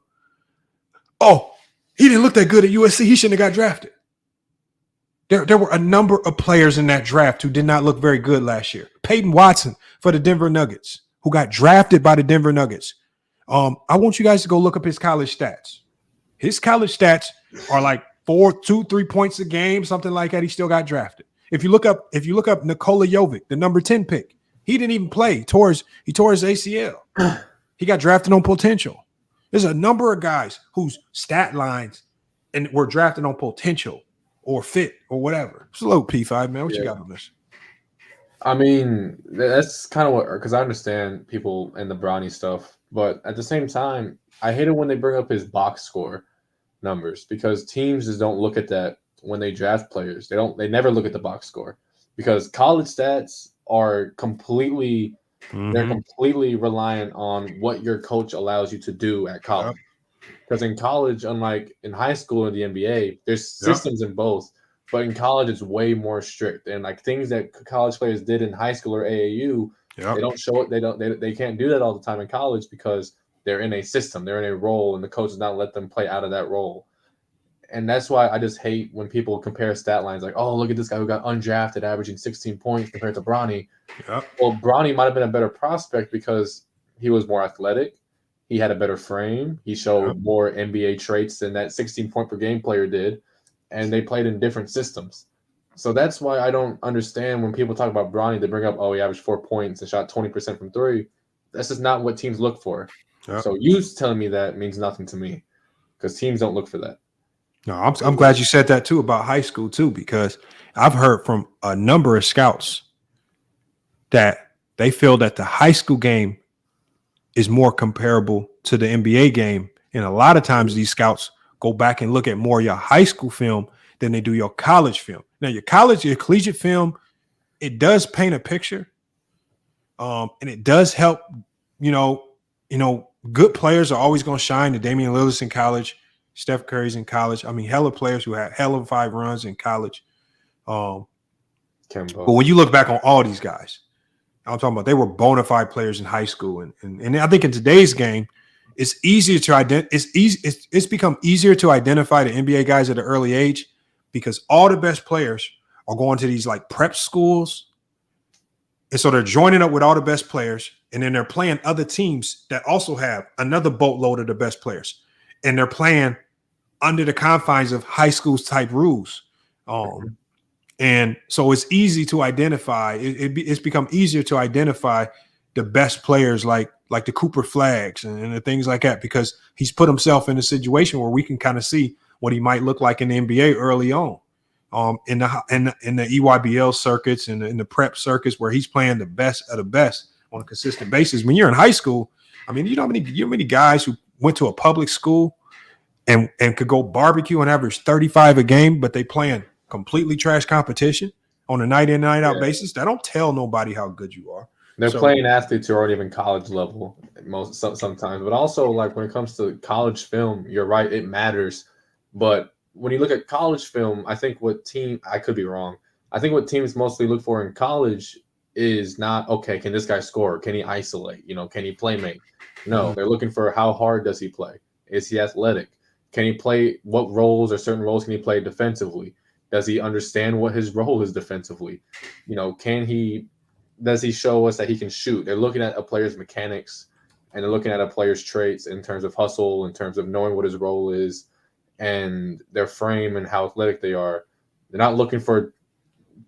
oh, he didn't look that good at USC. He shouldn't have got drafted. There were a number of players in that draft who did not look very good last year. Peyton Watson for the Denver Nuggets, who got drafted by the Denver Nuggets. I want you guys to go look up his college stats. His college stats are like 2-3 points a game, something like that. He still got drafted. If you look up Nikola Jovic, the number 10 pick, he didn't even play. He tore his ACL. He got drafted on potential. There's a number of guys whose stat lines and were drafted on potential or fit or whatever. Slow P5, man. What you got on this? I mean, that's kind of what, because I understand people and the Bronny stuff, but at the same time, I hate it when they bring up his box score numbers because teams just don't look at that when they draft players. They never look at the box score because college stats are completely They're completely reliant on what your coach allows you to do at college. Because in college, unlike in high school and the NBA, there's systems in both. But in college, it's way more strict. And like things that college players did in high school or AAU, they don't show it. They can't do that all the time in college because they're in a system, they're in a role, and the coach does not let them play out of that role. And that's why I just hate when people compare stat lines like, oh, look at this guy who got undrafted averaging 16 points compared to Bronny. Well, Bronny might have been a better prospect because he was more athletic. He had a better frame. He showed more NBA traits than that 16 point per game player did. And they played in different systems. So that's why I don't understand when people talk about Bronny, they bring up, oh, he averaged 4 points and shot 20% from three. That's just not what teams look for. So you telling me that means nothing to me because teams don't look for that. No, I'm glad you said that too about high school too, because I've heard from a number of scouts that they feel that the high school game is more comparable to the NBA game. And a lot of times these scouts go back and look at more your high school film than they do your college film. Now your collegiate film, it does paint a picture. And it does help, good players are always going to shine. The Damian Lillard's in college, Steph Curry's in college. I mean, hella players who had hell of 5 runs in college. But when you look back on all these guys, I'm talking about they were bona fide players in high school. And I think in today's game, it's easier to it's become easier to identify the NBA guys at an early age because all the best players are going to these like prep schools. And so they're joining up with all the best players, and then they're playing other teams that also have another boatload of the best players. And they're playing under the confines of high school type rules. And so it's easy to identify. It's become easier to identify the best players like the Cooper Flags and the things like that, because he's put himself in a situation where we can kind of see what he might look like in the NBA early on. In the EYBL circuits and in the prep circuits where he's playing the best of the best on a consistent basis. When you're in high school, I mean, you know how many guys who went to a public school and could go barbecue and average 35 a game, but they playing completely trash competition on a night in, night out basis. That don't tell nobody how good you are. They're playing athletes who aren't even college level sometimes, but also like when it comes to college film, you're right, it matters. But when you look at college film, I think I could be wrong. I think what teams mostly look for in college is not, okay, can this guy score? Can he isolate? Can he play make? No, they're looking for how hard does he play? Is he athletic? Can he play what roles or certain roles can he play defensively? Does he understand what his role is defensively? Does he show us that he can shoot? They're looking at a player's mechanics and they're looking at a player's traits in terms of hustle, in terms of knowing what his role is and their frame and how athletic they are. They're not looking for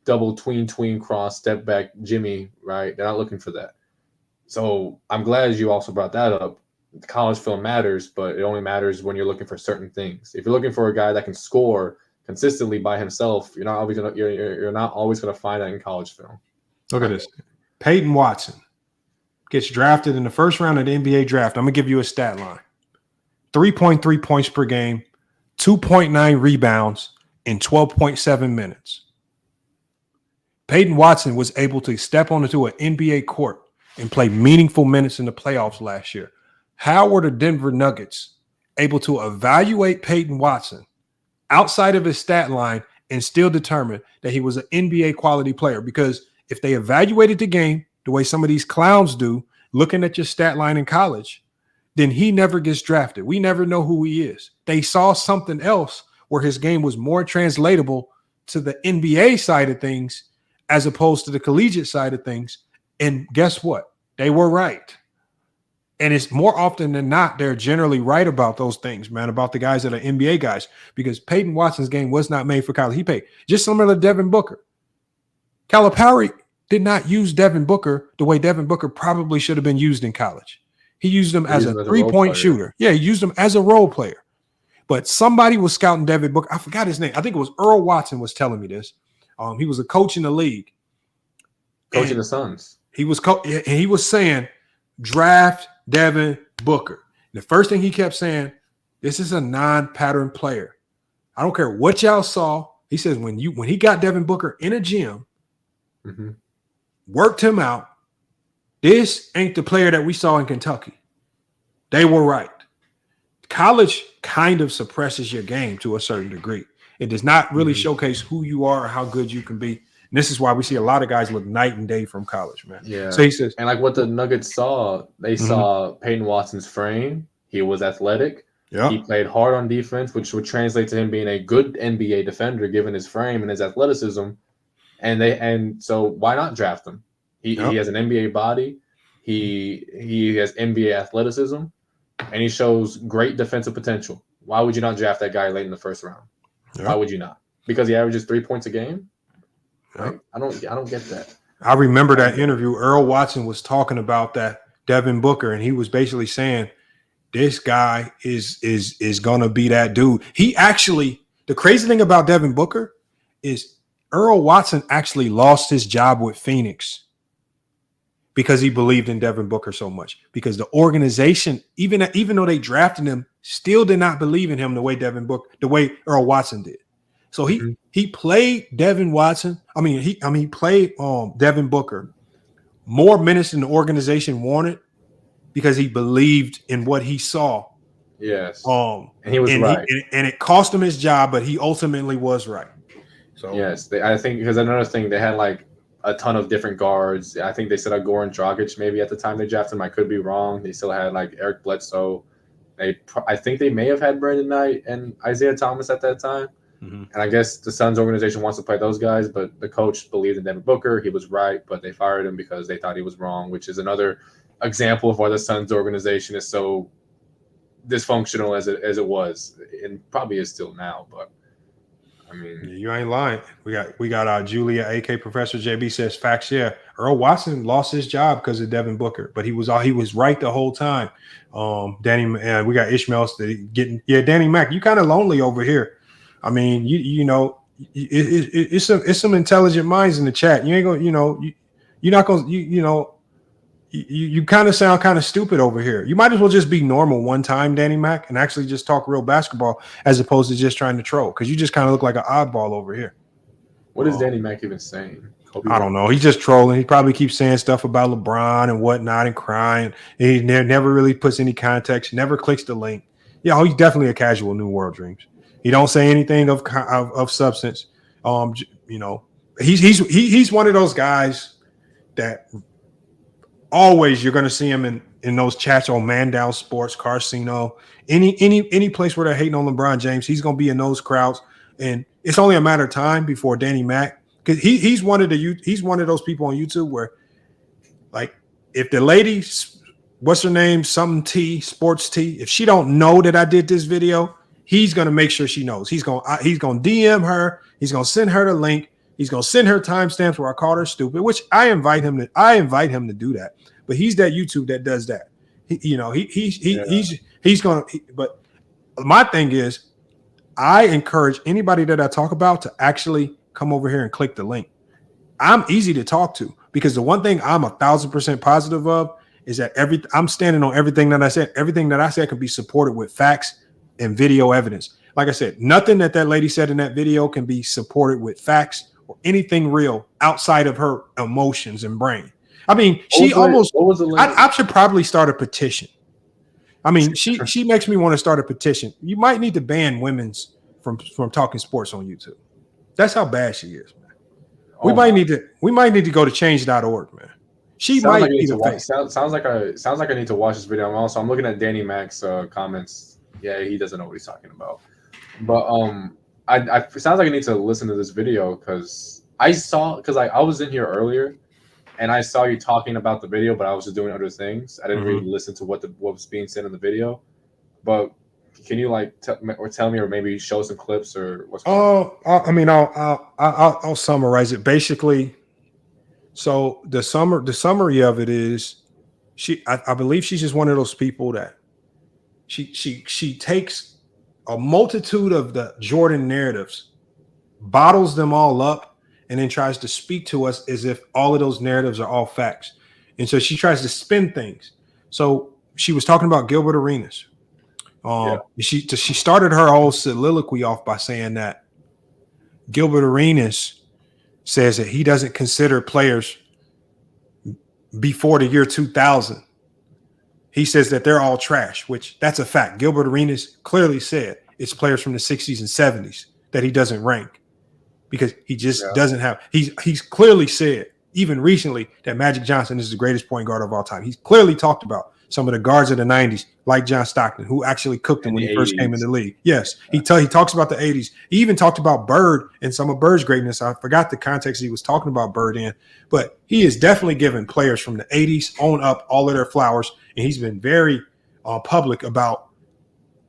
double tween cross step back Jimmy, right? They're not looking for that. So I'm glad you also brought that up. The college film matters, but it only matters when you're looking for certain things. If you're looking for a guy that can score consistently by himself, you're not always gonna find that in college film. Look at this. Peyton Watson gets drafted in the first round of the NBA draft. I'm going to give you a stat line. 3.3 points per game, 2.9 rebounds in 12.7 minutes. Peyton Watson was able to step onto an NBA court and play meaningful minutes in the playoffs last year. How were the Denver Nuggets able to evaluate Peyton Watson outside of his stat line and still determine that he was an NBA quality player? Because if they evaluated the game the way some of these clowns do, looking at your stat line in college, then he never gets drafted. We never know who he is. They saw something else where his game was more translatable to the NBA side of things as opposed to the collegiate side of things. And guess what? They were right. And it's more often than not, they're generally right about those things, man, about the guys that are NBA guys, because Peyton Watson's game was not made for college. He paid just similar to Devin Booker. Calipari did not use Devin Booker the way Devin Booker probably should have been used in college. He used him as a 3-point shooter. Yeah, he used him as a role player. But somebody was scouting Devin Booker. I forgot his name. I think it was Earl Watson was telling me this. He was a coach in the league. Coaching the Suns. He was saying, draft Devin Booker. And the first thing he kept saying, this is a non-pattern player. I don't care what y'all saw. He says when he got Devin Booker in a gym, worked him out, this ain't the player that we saw in Kentucky. They were right. College kind of suppresses your game to a certain degree. It does not really showcase who you are or how good you can be. And this is why we see a lot of guys look night and day from college, man. Yeah. So he says, and like what the Nuggets saw, they saw Peyton Watson's frame. He was athletic. Yeah. He played hard on defense, which would translate to him being a good NBA defender given his frame and his athleticism. And so why not draft him? He has an NBA body. He has NBA athleticism, and he shows great defensive potential. Why would you not draft that guy late in the first round? Why would you not? Because he averages 3 points a game? Like, I don't get that. I remember that interview. Earl Watson was talking about that Devin Booker, and he was basically saying this guy is gonna be that dude. He actually, the crazy thing about Devin Booker is Earl Watson actually lost his job with Phoenix because he believed in Devin Booker so much. Because the organization, even though they drafted him, still did not believe in him the way Earl Watson did. So he played Devin Watson. He played Devin Booker more minutes than the organization wanted because he believed in what he saw. Yes. And he was right. And it cost him his job, but he ultimately was right. So yes, I think because another thing, they had like a ton of different guards. I think they said Goran Dragic maybe at the time they drafted him. I could be wrong. They still had like Eric Bledsoe. I think they may have had Brandon Knight and Isaiah Thomas at that time. And I guess the Suns organization wants to play those guys, but the coach believed in Devin Booker. He was right, but they fired him because they thought he was wrong, which is another example of why the Suns organization is so dysfunctional as it was, and probably is still now. But I mean, you ain't lying. We got Julia, AK Professor JB says facts. Yeah, Earl Watson lost his job because of Devin Booker, but he was right the whole time. Danny, we got Ishmael Danny Mac. You kind of lonely over here. I mean, you know, it's some intelligent minds in the chat. You ain't gonna, you're not gonna, you kind of sound kind of stupid over here. You might as well just be normal one time, Danny Mac, and actually just talk real basketball as opposed to just trying to troll, because you just kind of look like an oddball over here. What is Danny Mac even saying? I don't know. He's just trolling. He probably keeps saying stuff about LeBron and whatnot and crying. And he never really puts any context, never clicks the link. Yeah, he's definitely a casual New World Dreams. He don't say anything of substance. He's one of those guys that always you're going to see him in those chats on Man Down Sports, Carcino, any place where they're hating on LeBron James. He's going to be in those crowds, and it's only a matter of time before Danny Mac, because he's one of those people on YouTube where, like, if the lady, what's her name, something T, Sports T, if she don't know that I did this video, he's going to make sure she knows. He's going to DM her. He's going to send her the link. He's going to send her timestamps where I called her stupid, which I invite him to do that. But he's that YouTube that does that. He's going to. But my thing is, I encourage anybody that I talk about to actually come over here and click the link. I'm easy to talk to, because the one thing I'm 1,000% positive of is that I'm standing on everything that I said. Everything that I said can be supported with facts and video evidence. Like I said, nothing that lady said in that video can be supported with facts or anything real outside of her emotions and brain. I mean, I should probably start a petition. I mean, she makes me want to start a petition. You might need to ban women's from talking sports on YouTube. That's how bad she is, man. We might need to go to change.org, man. Sounds like I need to watch this video. I'm looking at Danny Mac's comments. Yeah, he doesn't know what he's talking about. But it sounds like I need to listen to this video, because I was in here earlier and I saw you talking about the video, but I was just doing other things. I didn't really listen to what was being said in the video. But can you tell me, or maybe show some clips or what's going on? I'll summarize it basically. So the summary of it is, I believe she's just one of those people that she takes a multitude of the Jordan narratives, bottles them all up, and then tries to speak to us as if all of those narratives are all facts. And so she tries to spin things. So she was talking about Gilbert Arenas. She started her whole soliloquy off by saying that Gilbert Arenas says that he doesn't consider players before the year 2000, he says that they're all trash, which that's a fact. Gilbert Arenas clearly said it's players from the 60s and 70s that he doesn't rank because he just doesn't have. He's clearly said, even recently, that Magic Johnson is the greatest point guard of all time. He's clearly talked about some of the guards of the 90s, like John Stockton, who actually cooked him when he first came in the league. Yes, he talks about the 80s. He even talked about Bird and some of Bird's greatness. I forgot the context he was talking about Bird in, but he is definitely given players from the 80s on up all of their flowers, and he's been very public about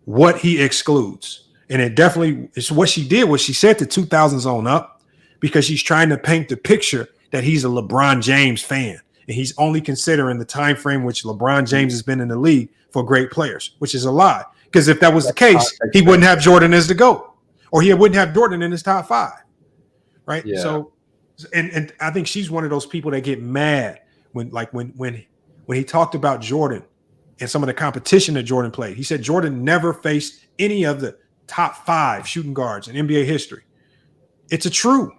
what he excludes. And it definitely is what she did was she said the 2000s on up because she's trying to paint the picture that he's a LeBron James fan. And he's only considering the time frame which LeBron James has been in the league for great players, which is a lie. Because if that was the case, he wouldn't have Jordan as the GOAT, or he wouldn't have Jordan in his top 5, right? Yeah. So, and I think she's one of those people that get mad when he talked about Jordan and some of the competition that Jordan played. He said Jordan never faced any of the top 5 shooting guards in NBA history. It's a true.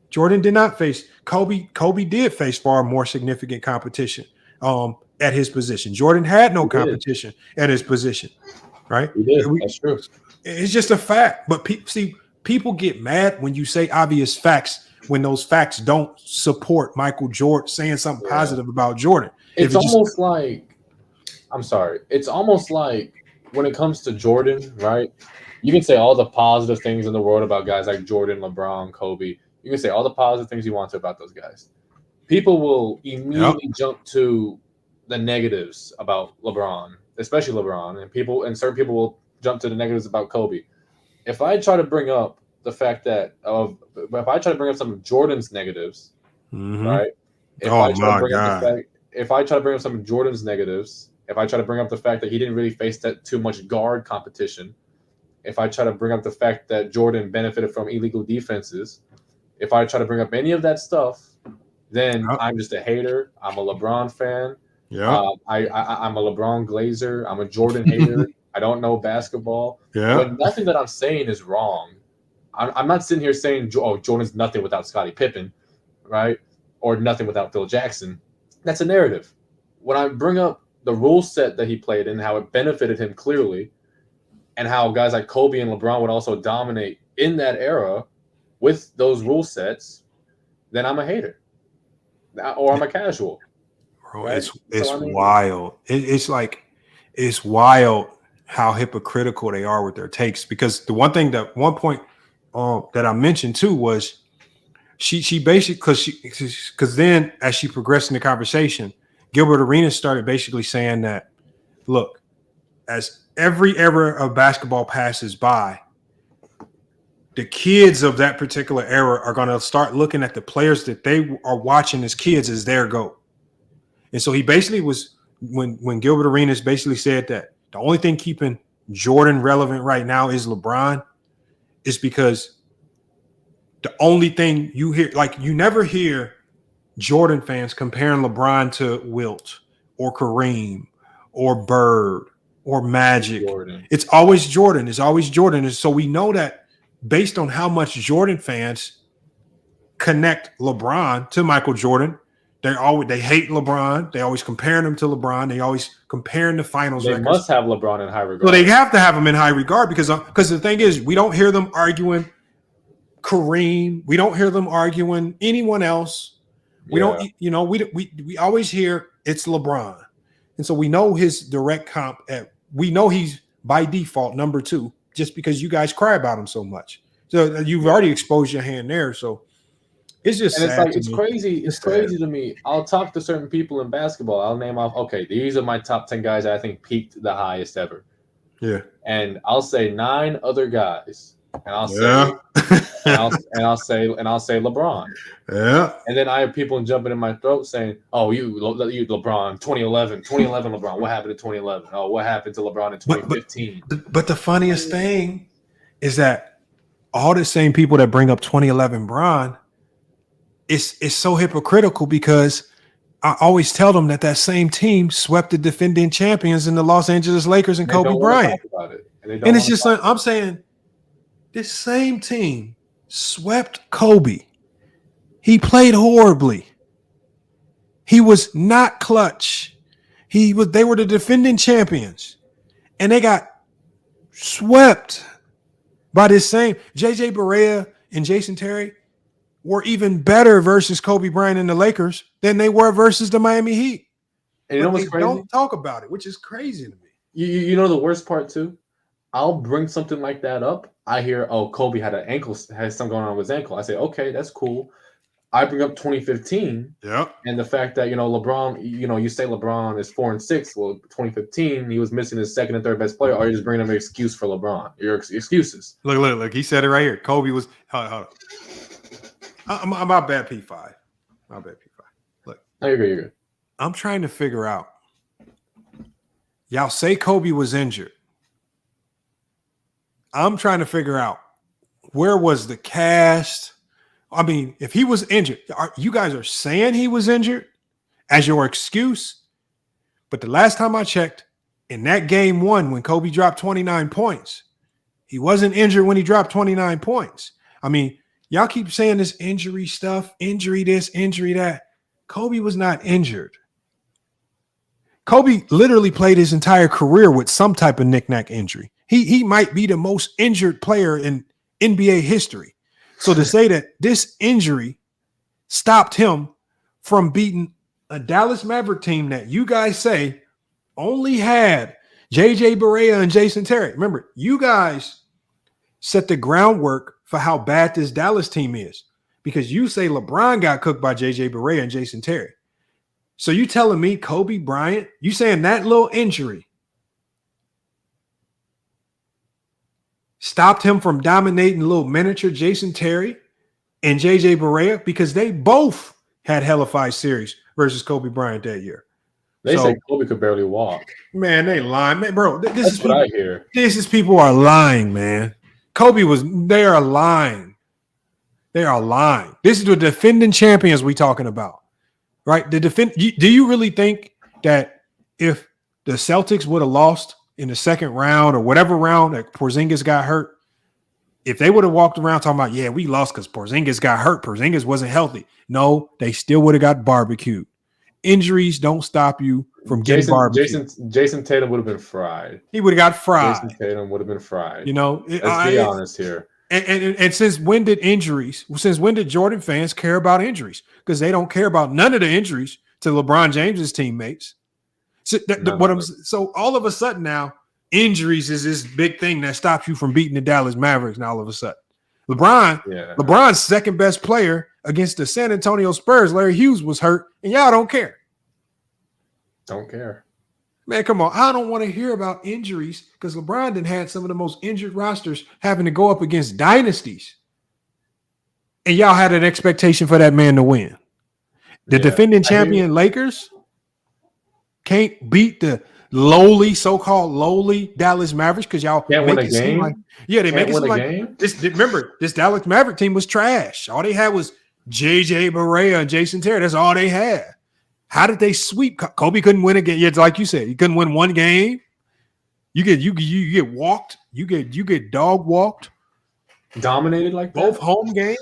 Jordan did not face Kobe. Kobe did face far more significant competition at his position. Jordan had no competition at his position, right? He did. That's true. It's just a fact. But people get mad when you say obvious facts when those facts don't support Michael Jordan saying something positive about Jordan. It's almost like, I'm sorry. It's almost like when it comes to Jordan, right? You can say all the positive things in the world about guys like Jordan, LeBron, Kobe. You can say all the positive things you want to about those guys. People will immediately jump to the negatives about LeBron, especially LeBron, and certain people will jump to the negatives about Kobe. If I try to bring up the fact that if I try to bring up some of Jordan's negatives, right? If I try to bring up some of Jordan's negatives, if I try to bring up the fact that he didn't really face that too much guard competition, if I try to bring up the fact that Jordan benefited from illegal defenses, if I try to bring up any of that stuff, then I'm just a hater. I'm a LeBron fan. I'm a LeBron glazer. I'm a Jordan hater. I don't know basketball. But nothing that I'm saying is wrong. I'm not sitting here saying, oh, Jordan's nothing without Scottie Pippen, right? Or nothing without Phil Jackson. That's a narrative. When I bring up the rule set that he played in, how it benefited him clearly, and how guys like Kobe and LeBron would also dominate in that era with those rule sets, then I'm a hater, or I'm a casual. Bro, right? It's wild. It's wild how hypocritical they are with their takes. Because the one point that I mentioned too was she basically because then as she progressed in the conversation, Gilbert Arenas started basically saying that, look, as every era of basketball passes by, the kids of that particular era are going to start looking at the players that they are watching as kids as their GOAT. And so he basically was, when Gilbert Arenas basically said that the only thing keeping Jordan relevant right now is LeBron, is because the only thing you hear, like you never hear Jordan fans comparing LeBron to Wilt or Kareem or Bird or Magic. Jordan. It's always Jordan. It's always Jordan. And so we know that based on how much Jordan fans connect LeBron to Michael Jordan, they hate LeBron. They always comparing him to LeBron. They always comparing the finals. They must have LeBron in high regard. Well, they have to have him in high regard because the thing is, we don't hear them arguing Kareem. We don't hear them arguing anyone else. We don't, we always hear it's LeBron. And so we know his direct comp we know he's by default number 2. Just because you guys cry about him so much. So you've already exposed your hand there. So it's just sad. It's crazy. It's crazy to me. I'll talk to certain people in basketball. I'll name off, okay, these are my top 10 guys that I think peaked the highest ever. Yeah. And I'll say 9 other guys. And I'll say and I'll say LeBron. Yeah. And then I have people jumping in my throat saying, "Oh, you LeBron, 2011 LeBron. What happened in 2011? Oh, what happened to LeBron in 2015?" But the funniest thing is that all the same people that bring up 2011 Bron, it's so hypocritical because I always tell them that same team swept the defending champions in the Los Angeles Lakers and Kobe Bryant. And it's just like I'm saying. This same team swept Kobe. He played horribly. He was not clutch. They were the defending champions, and they got swept by this same JJ Barea and Jason Terry were even better versus Kobe Bryant and the Lakers than they were versus the Miami Heat. And you know what's crazy? Don't talk about it, which is crazy to me. You know the worst part too? I'll bring something like that up. I hear, oh, Kobe had something going on with his ankle. I say, okay, that's cool. I bring up 2015, and the fact that LeBron, you say LeBron is 4-6. Well, 2015, he was missing his second and third best player. Or you just bringing up an excuse for LeBron? Your excuses. Look. He said it right here. Kobe was. Hold on. My bad, P5. Look. No, you're good. I'm trying to figure out. Y'all say Kobe was injured. I'm trying to figure out where was the cast. I mean, if he was injured, you guys are saying he was injured as your excuse. But the last time I checked, in that game 1, when Kobe dropped 29 points, he wasn't injured when he dropped 29 points. I mean, y'all keep saying this injury stuff, injury this, injury that. Kobe was not injured. Kobe literally played his entire career with some type of knick-knack injury. He might be the most injured player in NBA history. So to say that this injury stopped him from beating a Dallas Maverick team that you guys say only had JJ Barea and Jason Terry. Remember, you guys set the groundwork for how bad this Dallas team is because you say LeBron got cooked by JJ Barea and Jason Terry. So you telling me Kobe Bryant, you saying that little injury stopped him from dominating little miniature Jason Terry and JJ Barea because they both had hellified series versus Kobe Bryant that year. They say Kobe could barely walk. Man, they lying. Man, bro, That's what I hear. This is people are lying, man. They are lying. They are lying. This is the defending champions we talking about, right? Do you really think that if the Celtics would have lost in the second round or whatever round that Porzingis got hurt, if they would have walked around talking about, yeah, we lost because Porzingis got hurt, Porzingis wasn't healthy. No, they still would have got barbecued. Injuries don't stop you from getting barbecued. Jason Tatum would have been fried. He would have got fried. Jason Tatum would have been fried. Let's be honest here. And since when did Jordan fans care about injuries? Because they don't care about none of the injuries to LeBron James's teammates. So all of a sudden now, injuries is this big thing that stops you from beating the Dallas Mavericks. Now all of a sudden, LeBron's second best player against the San Antonio Spurs, Larry Hughes, was hurt, and y'all don't care. Don't care, man. Come on, I don't want to hear about injuries because LeBron done had some of the most injured rosters having to go up against dynasties, and y'all had an expectation for that man to win. The defending champion Lakers can't beat the so-called lowly Dallas Mavericks because y'all can't win a game. They make it seem like this. Remember, this Dallas Maverick team was trash. All they had was JJ Barea and Jason Terry. That's all they had. How did they sweep? Kobe couldn't win a game. Yeah, like you said, he couldn't win one game. You get walked. You get dog walked. Dominated like both home games.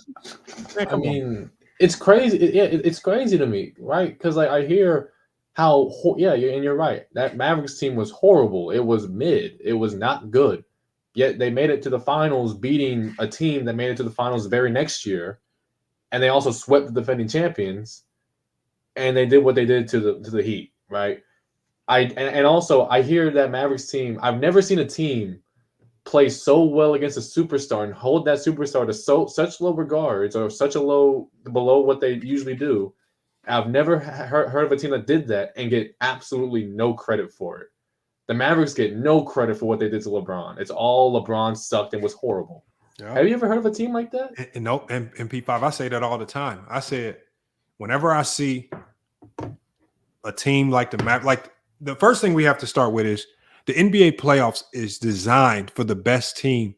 Man, it's crazy. It's crazy to me, right? Because I hear how and you're right. That Mavericks team was horrible. It was mid. It was not good. Yet they made it to the finals, beating a team that made it to the finals the very next year, and they also swept the defending champions. And they did what they did to the Heat, right? And also I hear that Mavericks team. I've never seen a team play so well against a superstar and hold that superstar to such low regards or such a low below what they usually do. I've never heard of a team that did that and get absolutely no credit for it. The Mavericks get no credit for what they did to LeBron. It's all LeBron sucked and was horrible. Yeah. Have you ever heard of a team like that? And P5, I say that all the time. I said, whenever I see a team like the Mavericks, like the first thing we have to start with is the NBA playoffs is designed for the best team,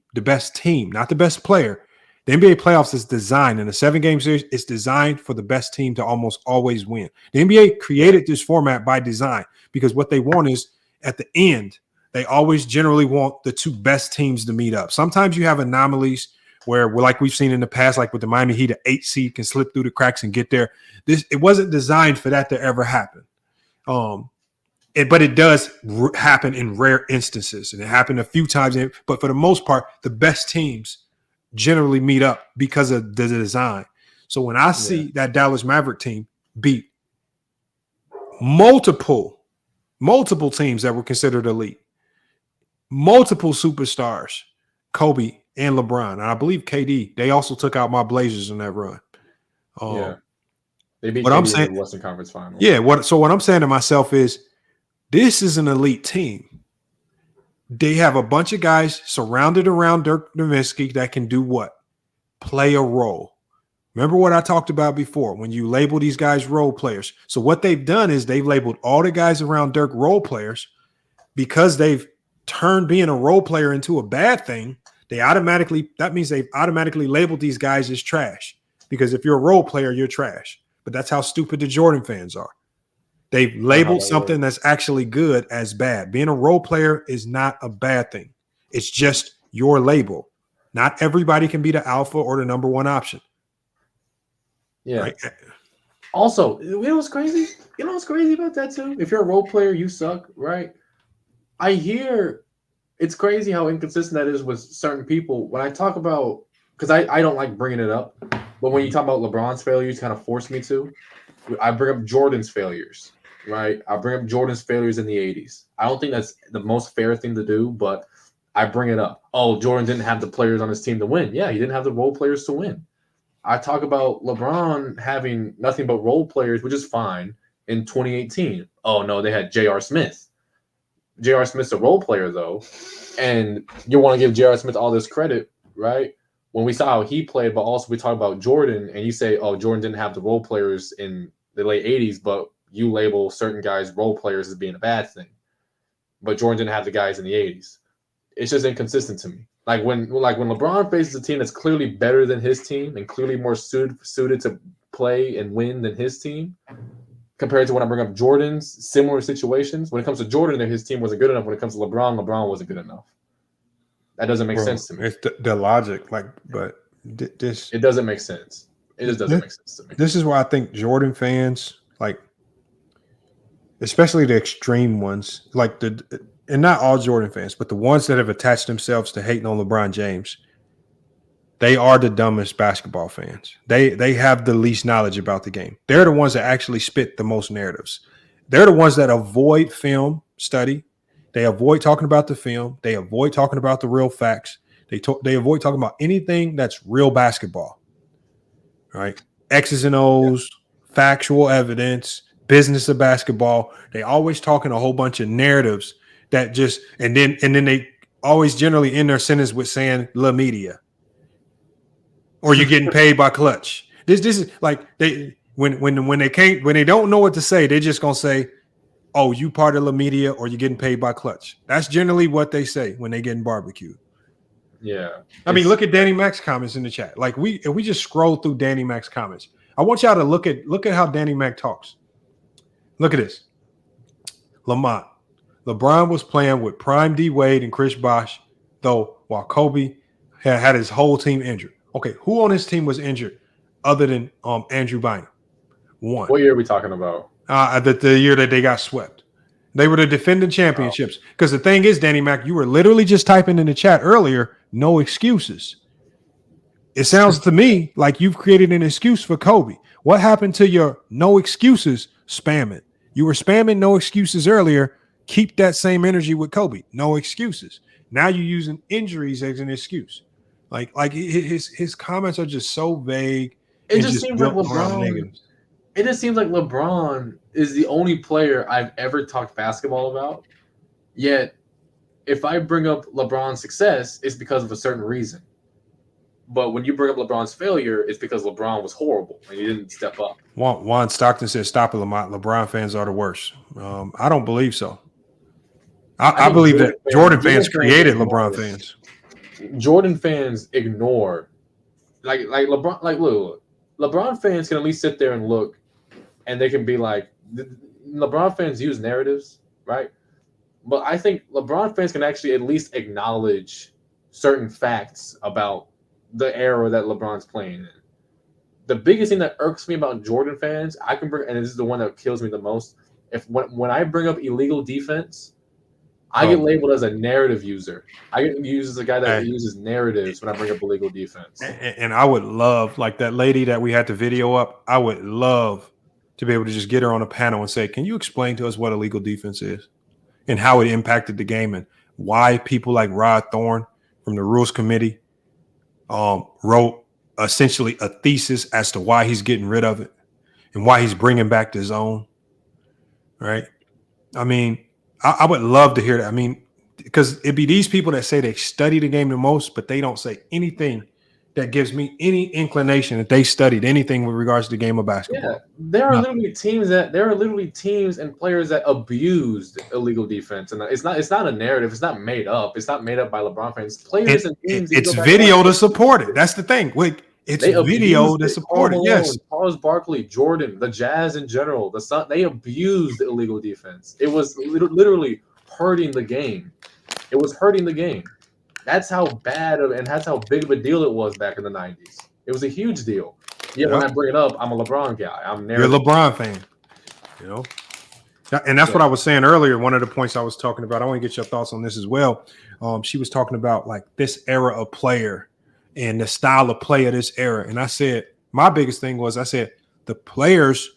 not the best player. The NBA playoffs is designed in a 7-game series. It's designed for the best team to almost always win. The NBA created this format by design because what they want is at the end, they always generally want the two best teams to meet up. Sometimes you have anomalies where we're like we've seen in the past, like with the Miami Heat, an 8 seed can slip through the cracks and get there. It wasn't designed for that to ever happen. But it does happen in rare instances, and it happened a few times. But for the most part, the best teams generally meet up because of the design. So when I see that Dallas Maverick team beat multiple teams that were considered elite, multiple superstars, Kobe and LeBron, and I believe KD, they also took out my Blazers in that run. They beat what KD I'm saying, in the Western Conference Final. Yeah, what I'm saying to myself is, this is an elite team. They have a bunch of guys surrounded around Dirk Nowitzki that can do what? Play a role. Remember what I talked about before when you label these guys role players. So what they've done is they've labeled all the guys around Dirk role players because they've turned being a role player into a bad thing. That means they've automatically labeled these guys as trash, because if you're a role player, you're trash. But that's how stupid the Jordan fans are. They've labeled something that's actually good as bad. Being a role player is not a bad thing. It's just your label. Not everybody can be the alpha or the number one option. Yeah. Right? Also, you know what's crazy? You know what's crazy about that too? If you're a role player, you suck, right? I hear it's crazy how inconsistent that is with certain people. When I talk about, because I don't like bringing it up, but when you talk about LeBron's failures, kind of force me to. I bring up Jordan's failures, right? I bring up Jordan's failures in the 80s. I don't think that's the most fair thing to do, but I bring it up. Oh, Jordan didn't have the players on his team to win. Yeah, he didn't have the role players to win. I talk about LeBron having nothing but role players, which is fine, in 2018. Oh, no, they had J.R. Smith. J.R. Smith's a role player, though, and you want to give J.R. Smith all this credit, right? When we saw how he played, but also we talk about Jordan, and you say, oh, Jordan didn't have the role players in the late 80s, but you label certain guys role players as being a bad thing. But Jordan didn't have the guys in the 80s. It's just inconsistent to me. Like when LeBron faces a team that's clearly better than his team and clearly more suited to play and win than his team, compared to when I bring up Jordan's similar situations. When it comes to Jordan, his team wasn't good enough. When it comes to LeBron, LeBron wasn't good enough. That doesn't make sense to me. It's the logic, but this it doesn't make sense. It just doesn't make sense to me. This is why I think Jordan fans, like, especially the extreme ones, like and not all Jordan fans, but the ones that have attached themselves to hating on LeBron James, they are the dumbest basketball fans. They have the least knowledge about the game. They're the ones that actually spit the most narratives. They're the ones that avoid film study. They avoid talking about the film. They avoid talking about the real facts. They avoid talking about anything that's real basketball. Right? X's and O's, factual evidence, business of basketball. They always talking a whole bunch of narratives that just and then they always generally end their sentence with saying "la media" or "you're getting paid by Clutch." This is like when they don't know what to say, they're just gonna say, "Oh, you part of La Media or you're getting paid by Clutch." That's generally what they say when they getting barbecued. Yeah. I mean, look at Danny Mac's comments in the chat. Like if we just scroll through Danny Mac's comments, I want y'all to look at how Danny Mac talks. Look at this. Lamont. LeBron was playing with Prime D Wade and Chris Bosh, though, while Kobe had his whole team injured. Okay, who on his team was injured other than Andrew Bynum? One. What year are we talking about? The year that they got swept. They were the defending championships. Because the thing is, Danny Mac, you were literally just typing in the chat earlier, no excuses. It sounds to me like you've created an excuse for Kobe. What happened to your no excuses spamming? You were spamming no excuses earlier. Keep that same energy with Kobe. No excuses. Now you're using injuries as an excuse. Like his comments are just so vague. It just seems like LeBron. It just seems like LeBron is the only player I've ever talked basketball about. Yet, if I bring up LeBron's success, it's because of a certain reason. But when you bring up LeBron's failure, it's because LeBron was horrible and he didn't step up. Juan Stockton says, "Stop it, Lamont. LeBron fans are the worst." I don't believe so. I believe that Jordan fans created LeBron fans. Jordan fans ignore, like LeBron. Like, look, LeBron fans can at least sit there and look, and they can be like, LeBron fans use narratives, right? But I think LeBron fans can actually at least acknowledge certain facts about the era that LeBron's playing in. The biggest thing that irks me about Jordan fans, I can bring, and this is the one that kills me the most. When I bring up illegal defense, I get labeled as a narrative user. I get used as a guy that uses narratives when I bring up illegal defense. And I would love, like that lady that we had the video up, I would love to be able to just get her on a panel and say, can you explain to us what illegal defense is and how it impacted the game and why people like Rod Thorne from the Rules Committee wrote essentially a thesis as to why he's getting rid of it and why he's bringing back the zone, right? I mean, I would love to hear that. I mean, because it'd be these people that say they study the game the most, but they don't say anything that gives me any inclination that they studied anything with regards to the game of basketball. Yeah, there are literally teams and players that abused illegal defense, and it's not a narrative. It's not made up. It's not made up by LeBron fans. Players and teams. It's video to support it. That's the thing. It's video to support it. Yes, Charles Barkley, Jordan, the Jazz in general, the Sun. They abused illegal defense. It was literally hurting the game. It was hurting the game. That's how bad and that's how big of a deal it was back in the 90s. It was a huge deal. Yet when I bring it up, I'm a LeBron guy. You're a LeBron fan, you know. And that's what I was saying earlier. One of the points I was talking about. I want to get your thoughts on this as well. She was talking about like this era of player and the style of play of this era. And I said my biggest thing was the players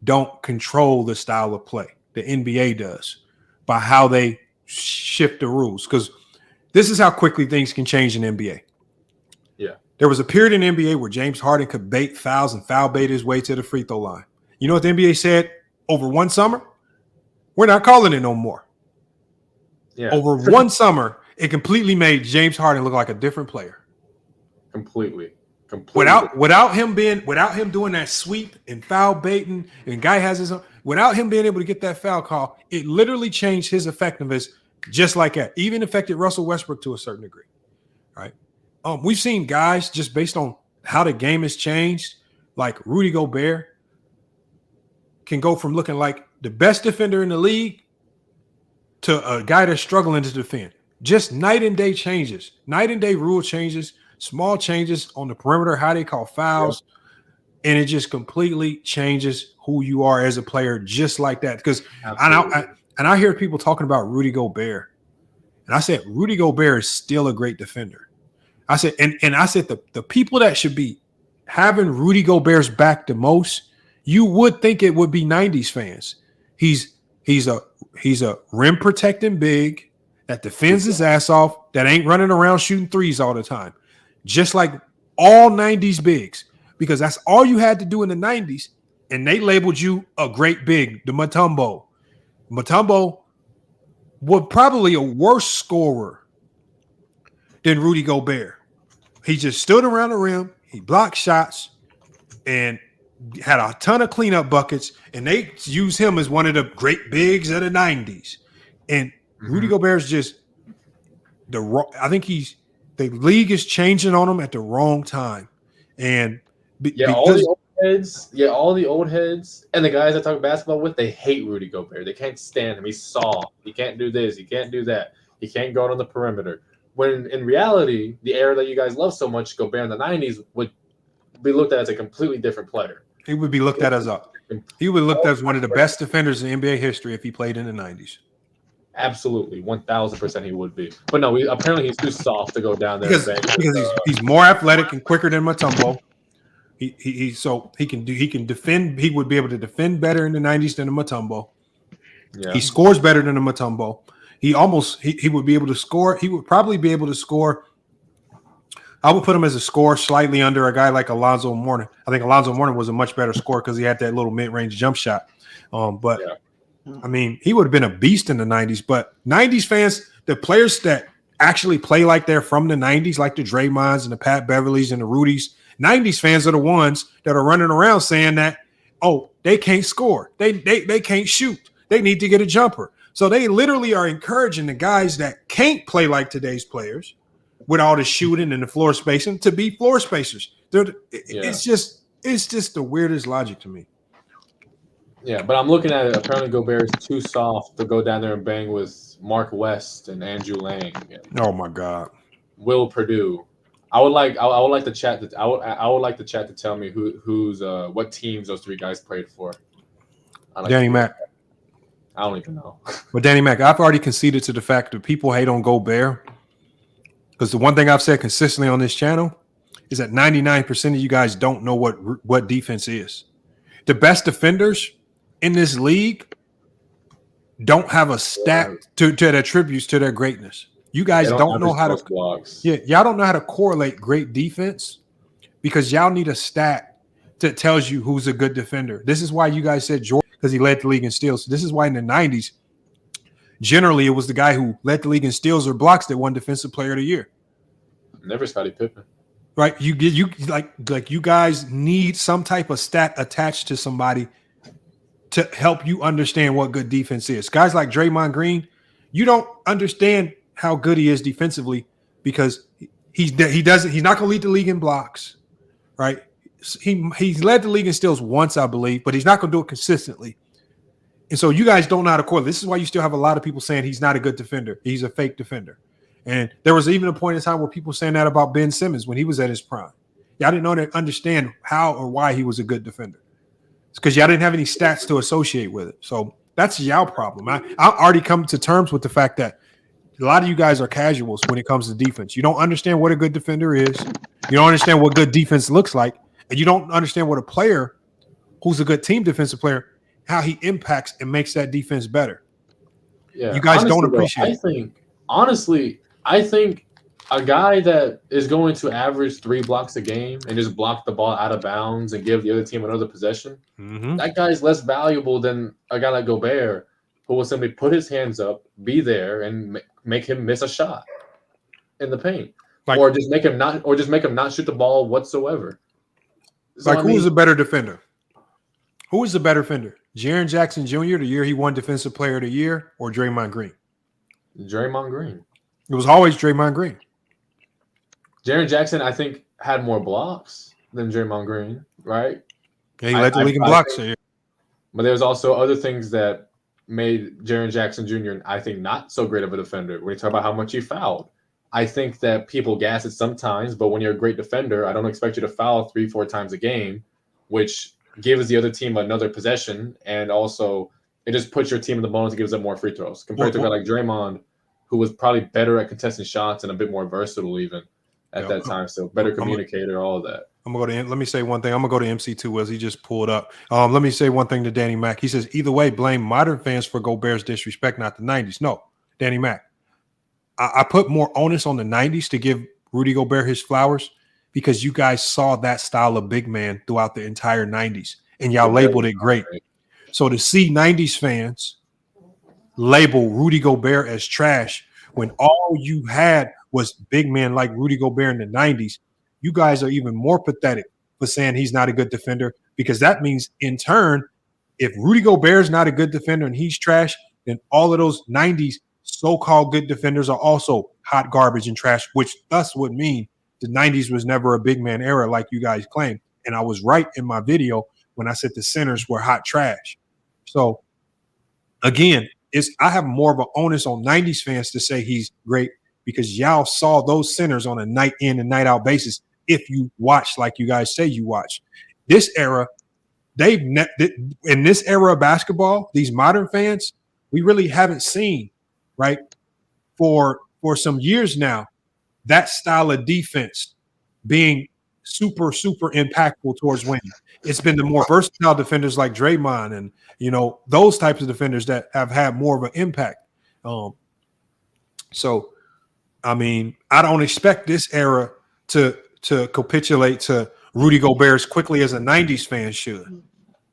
don't control the style of play. The NBA does by how they shift the rules, because this is how quickly things can change in NBA. Yeah. There was a period in NBA where James Harden could bait fouls and foul bait his way to the free throw line. You know what the NBA said over one summer? We're not calling it no more. Yeah. Over one summer, it completely made James Harden look like a different player. Completely. Without him doing that sweep and foul baiting, and guy has his own, without him being able to get that foul call, it literally changed his effectiveness just like that. Even affected Russell Westbrook to a certain degree. Right? We've seen guys just based on how the game has changed, like Rudy Gobert can go from looking like the best defender in the league to a guy that's struggling to defend. Just night and day changes, night and day rule changes, small changes on the perimeter, how they call fouls, and it just completely changes who you are as a player, just like that. Because I hear people talking about Rudy Gobert, and I said Rudy Gobert is still a great defender. I said, and I said the people that should be having Rudy Gobert's back the most, you would think it would be 90s fans. He's a rim protecting big that defends his ass off, that ain't running around shooting threes all the time. Just like all 90s bigs, because that's all you had to do in the 90s, and they labeled you a great big, the Mutombo. Mutombo was probably a worse scorer than Rudy Gobert. He just stood around the rim, he blocked shots, and had a ton of cleanup buckets, and they use him as one of the great bigs of the 90s. And Rudy Gobert's just I think the league is changing on him at the wrong time. And all the old heads and the guys I talk basketball with, they hate Rudy Gobert. They can't stand him. He's soft. He can't do this. He can't do that. He can't go out on the perimeter. When in reality, the era that you guys love so much, Gobert in the 90s, would be looked at as a completely different player. He would be looked at as one of the best defenders in NBA history if he played in the 90s. Absolutely, 1,000% he would be. But no, apparently he's too soft to go down there. Because he's more athletic and quicker than Mutombo. He can defend. He would be able to defend better in the 90s than the Mutombo. Yeah. He scores better than the Mutombo. He would be able to score. He would probably be able to score. I would put him as a scorer slightly under a guy like Alonzo Mourning. I think Alonzo Mourning was a much better scorer because he had that little mid-range jump shot. I mean, he would have been a beast in the 90s. But 90s fans, the players that actually play like they're from the 90s, like the Draymonds and the Pat Beverleys and the Rudys, 90s fans are the ones that are running around saying that, oh, they can't score. They can't shoot. They need to get a jumper. So they literally are encouraging the guys that can't play like today's players with all the shooting and the floor spacing to be floor spacers. It's just the weirdest logic to me. Yeah, but I'm looking at it. Apparently, Gobert is too soft to go down there and bang with Mark West and Andrew Lang. Oh my God, Will Perdue. I would like the chat to I would like the chat to tell me who's what teams those three guys played for. Danny Mac. I don't even know. But Danny Mac, I've already conceded to the fact that people hate on Gobert, because the one thing I've said consistently on this channel is that 99% of you guys don't know what defense is. The best defenders in this league don't have a stat that attributes to their greatness. You guys don't know how to blocks. Yeah, y'all don't know how to correlate great defense because y'all need a stat that tells you who's a good defender. This is why you guys said Jordan, because he led the league in steals. This is why in the 90s, generally it was the guy who led the league in steals or blocks that won Defensive Player of the Year. Never Scottie Pippen. Right? You you guys need some type of stat attached to somebody to help you understand what good defense is. Guys like Draymond Green, you don't understand how good he is defensively because he's not going to lead the league in blocks, right? He's led the league in steals once, I believe, but he's not going to do it consistently. And so you guys don't know how to correlate. This is why you still have a lot of people saying he's not a good defender. He's a fake defender. And there was even a point in time where people saying that about Ben Simmons when he was at his prime. Y'all didn't know to understand how or why he was a good defender. It's because y'all didn't have any stats to associate with it. So that's y'all problem. I already come to terms with the fact that a lot of you guys are casuals when it comes to defense. You don't understand what a good defender is. You don't understand what good defense looks like. And you don't understand what a player who's a good team defensive player, how he impacts and makes that defense better. Yeah, you guys don't appreciate it. I think a guy that is going to average 3 blocks a game and just block the ball out of bounds and give the other team another possession, that guy is less valuable than a guy like Gobert, who will simply put his hands up, be there, and make him miss a shot in the paint, or just make him not shoot the ball whatsoever. So, who is a better defender? Who is the better defender? Jaren Jackson Jr. the year he won Defensive Player of the Year, or Draymond Green? Draymond Green. It was always Draymond Green. Jaren Jackson, I think, had more blocks than Draymond Green, right? Yeah, he led the league in blocks. But there's also other things that made Jaren Jackson Jr., I think, not so great of a defender. When you talk about how much he fouled, I think that people gas it sometimes, but when you're a great defender, I don't expect you to foul 3-4 times a game, which gives the other team another possession, and also it just puts your team in the bonus and gives them more free throws compared to a guy like Draymond, who was probably better at contesting shots and a bit more versatile even at that time. So better communicator, all of that. I'm gonna go to. Let me say one thing. I'm gonna go to MC2 as he just pulled up. Let me say one thing to Danny Mac. He says either way, blame modern fans for Gobert's disrespect, not the 90s. No, Danny Mac. I put more onus on the 90s to give Rudy Gobert his flowers because you guys saw that style of big man throughout the entire 90s and y'all labeled it great. So to see 90s fans label Rudy Gobert as trash when all you had was big men like Rudy Gobert in the 90s, you guys are even more pathetic for saying he's not a good defender, because that means in turn, if Rudy Gobert is not a good defender and he's trash, then all of those 90s so-called good defenders are also hot garbage and trash, which thus would mean the 90s was never a big man era like you guys claim. And I was right in my video when I said the centers were hot trash. So again, I have more of an onus on 90s fans to say he's great because y'all saw those centers on a night in and night out basis if you watch like you guys say you watch. This era, in this era of basketball, these modern fans, we really haven't seen, right, for some years now, that style of defense being super, super impactful towards winning. It's been the more versatile defenders like Draymond and, those types of defenders that have had more of an impact. So, I mean, I don't expect this era to capitulate to Rudy Gobert as quickly as a 90s fan should.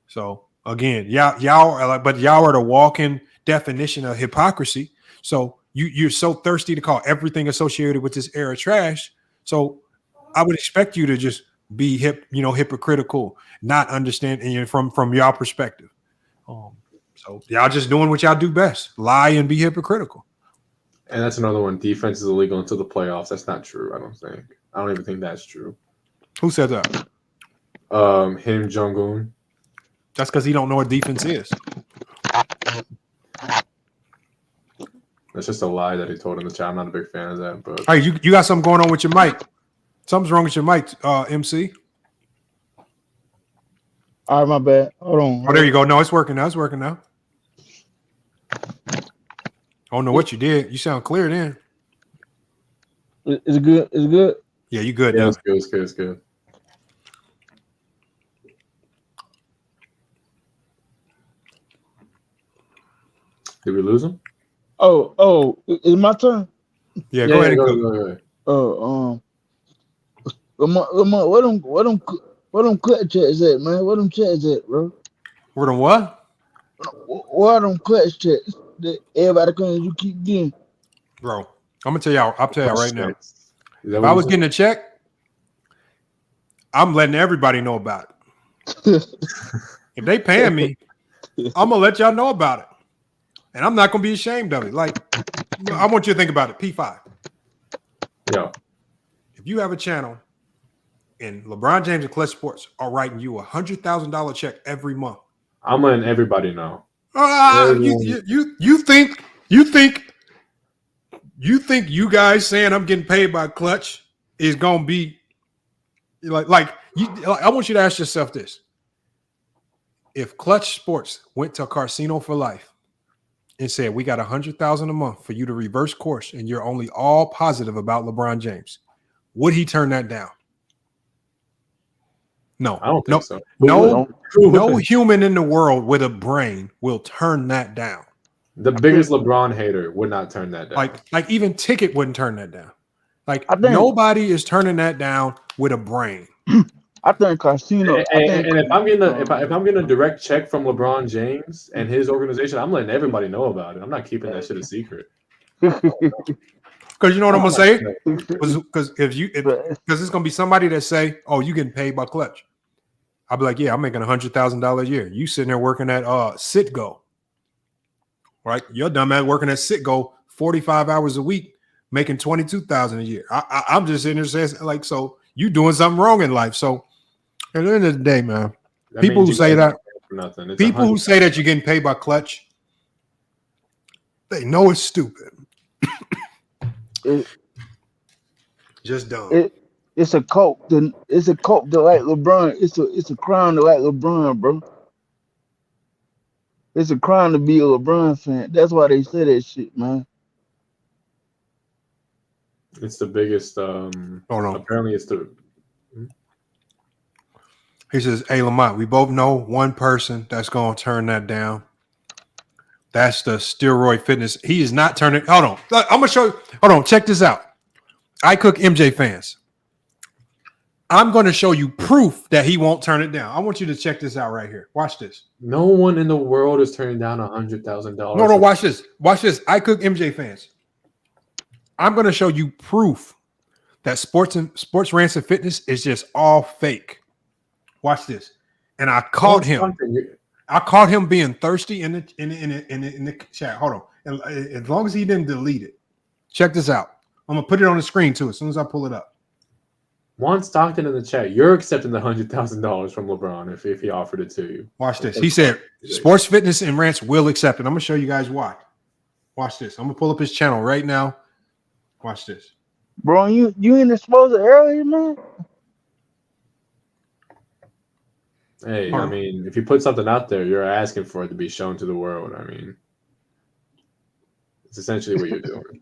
So, again, y'all are the walking definition of hypocrisy. So you're so thirsty to call everything associated with this era trash. So I would expect you to just be hypocritical, not understand from y'all perspective. So y'all just doing what y'all do best, lie and be hypocritical. And that's another one. Defense is illegal until the playoffs. That's not true. I don't even think that's true. Who said that? Him, Jong-un. That's because he don't know what defense is. That's just a lie that he told in the chat. I'm not a big fan of that. But hey, you got something going on with your mic. Something's wrong with your mic, MC. All right, my bad. Hold on. Oh, there you go. No, it's working now. It's working now. I don't know what you did. You sound clear then. Is it good? Is it good? Yeah, you good Yeah, now. it's good. It's good. It's good. Did we lose him? Oh, it's my turn. Yeah, go ahead and go. Go ahead. Lamar, what them cut checks at, man? What them checks at, bro? Where them what? What them cut checks that everybody claims you keep getting? Bro, I'm gonna tell y'all. I'll tell y'all right now. If I was getting a check, I'm letting everybody know about it. If they paying me, I'm gonna let y'all know about it, and I'm not gonna be ashamed of it. Like, I want you to think about it. P5. Yeah. If you have a channel, and LeBron James and Clutch Sports are writing you $100,000 check every month, I'm letting everybody know. You think you guys saying I'm getting paid by Clutch is gonna be like I want you to ask yourself this. If Clutch Sports went to Casino for Life and said we got $100,000 a month for you to reverse course and you're only all positive about LeBron James, would he turn that down? No, I don't think so. No human in the world with a brain will turn that down. The biggest LeBron hater would not turn that down. Like even Ticket wouldn't turn that down. Like nobody is turning that down with a brain. I think Casino. And if I'm getting a direct check from LeBron James and his organization, I'm letting everybody know about it. I'm not keeping that shit a secret. Because you know what I'm gonna say? Because it's gonna be somebody that say, "Oh, you getting paid by Clutch." I'll be like, "Yeah, I'm making $100,000 a year. You sitting there working at Citgo, right? You're dumb at working at Citgo 45 hours a week, making $22,000 a year. I'm just sitting there saying, like, so you doing something wrong in life. So at the end of the day, man, people who say that, people who say that you're getting paid by Clutch, they know it's stupid." Just dumb. It's a cult. It's a cult to like LeBron. It's a crime to like LeBron, bro. It's a crime to be a LeBron fan. That's why they say that shit, man. It's the biggest. Apparently, it's the. He says, "Hey Lamont, we both know one person that's gonna turn that down. That's the steroid fitness. He is not turning. Hold on. I'm going to show you. Hold on. Check this out. I Cook MJ fans. I'm going to show you proof that he won't turn it down. I want you to check this out right here. Watch this. No one in the world is turning down $100,000. No, watch this. Watch this. I Cook MJ fans. I'm going to show you proof that sports rants and fitness is just all fake. Watch this. And I caught him. I caught him being thirsty in the chat. Hold on. As long as he didn't delete it. Check this out. I'm going to put it on the screen too as soon as I pull it up. Juan Stockton in the chat. You're accepting the $100,000 from LeBron if he offered it to you. Watch this. He said, sports fitness and rants will accept it. I'm going to show you guys why. Watch this. I'm going to pull up his channel right now. Watch this. Bro, you in exposure earlier, man? Hey, I mean, if you put something out there, you're asking for it to be shown to the world. I mean, it's essentially what you're doing.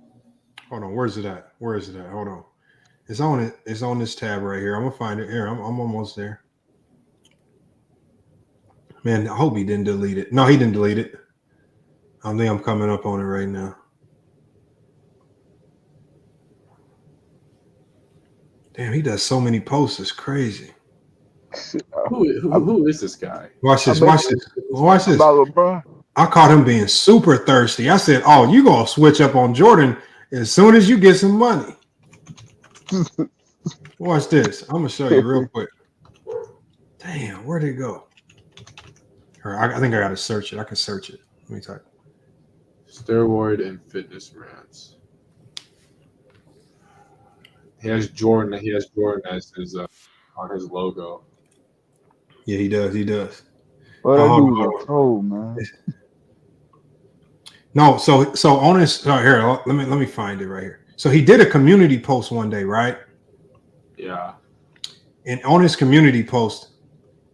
Hold on. Where's it at? Where is it at? Hold on. It's on it. It's on this tab right here. I'm gonna find it here. I'm almost there. Man, I hope he didn't delete it. No, he didn't delete it. I think I'm coming up on it right now. Damn, he does so many posts. It's crazy. Who is this guy? Watch this. Watch this. Watch this. I caught him being super thirsty. I said, "Oh, you gonna switch up on Jordan as soon as you get some money." Watch this. I'm gonna show you real quick. Damn, where'd it go? I think I gotta search it. I can search it. Let me type. Steroid and fitness rants. He has Jordan. He has Jordan as his on his logo. Yeah, he does. He does. What I do was told, man. No, so on this here, let me find it right here. So he did a community post one day, right? Yeah. And on his community post,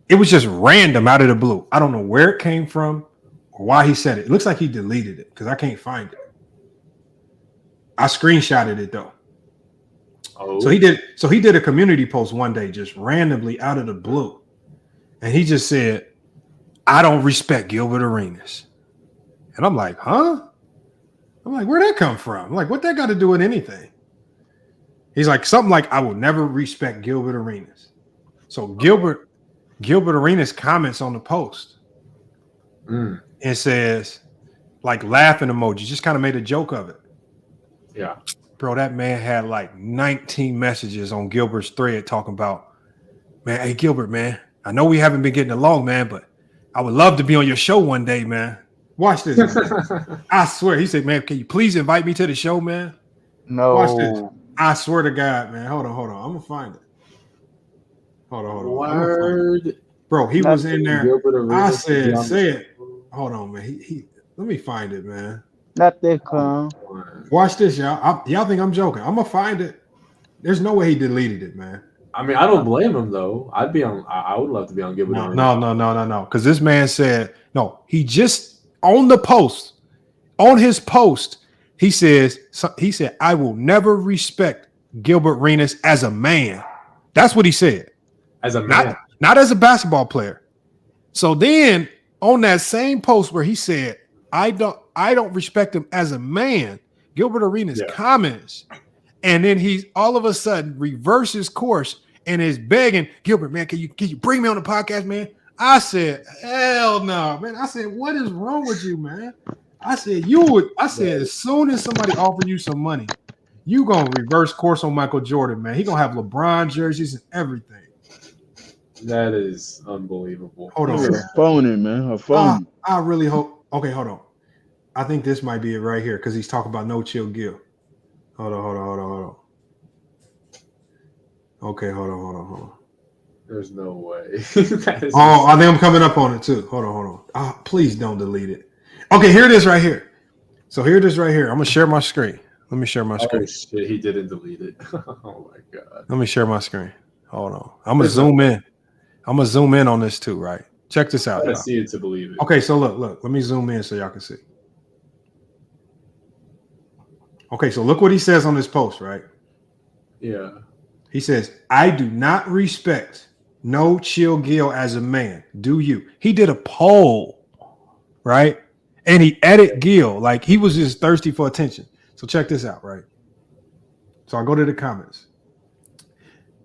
it was just random out of the blue. I don't know where it came from or why he said it. It looks like he deleted it because I can't find it. I screenshotted it though. Oh. So he did a community post one day just randomly out of the blue. And he just said, I don't respect Gilbert Arenas. And I'm like, huh? I'm like, where'd that come from? I'm like, what that got to do with anything? He's like, something like, I will never respect Gilbert Arenas. So Gilbert Arenas comments on the post and says, like, laughing emoji, just kind of made a joke of it. Yeah. Bro, that man had like 19 messages on Gilbert's thread talking about, man, hey, Gilbert, man, I know we haven't been getting along, man, but I would love to be on your show one day, man. Watch this. Man. I swear. He said, man, can you please invite me to the show, man? No. Watch this. I swear to God, man. Hold on. I'm going to find it. Hold on. Word. Bro, he was in there. I said, say it. Hold on, man. He let me find it, man. Not that calm. Watch this, y'all. Y'all think I'm joking. I'm going to find it. There's no way he deleted it, man. I mean, I don't blame him though. I would love to be on Gilbert Arenas. No. Because this man said, no, he just on his post, he said, I will never respect Gilbert Arenas as a man. That's what he said. As a man. Not as a basketball player. So then on that same post where he said, I don't respect him as a man, Gilbert Arenas comments. And then he all of a sudden reverses course and is begging, Gilbert, man, can you bring me on the podcast, man? I said, hell no, man. I said, what is wrong with you, man? I said, as soon as somebody offer you some money, you gonna reverse course on Michael Jordan, man. He gonna have LeBron jerseys and everything. That is unbelievable. Hold on. Her phone, man. Her phone. I really hope. Okay, hold on. I think this might be it right here because he's talking about No Chill Gil. Hold on. Okay, hold on. There's no way. I think I'm coming up on it too. Hold on. Oh, please don't delete it. Okay, here it is right here. So here it is right here. I'm gonna share my screen. Let me share my screen. Oh shit, he didn't delete it. Oh my god. Let me share my screen. Hold on. I'm gonna zoom in. I'm gonna zoom in on this too, right? Check this out. I see it to believe it. Okay, so look. Let me zoom in so y'all can see. Okay, so look what he says on this post, right? Yeah. He says, I do not respect No Chill Gil as a man. Do you? He did a poll, right? And he added Gil, like he was just thirsty for attention. So check this out, right? So I go to the comments.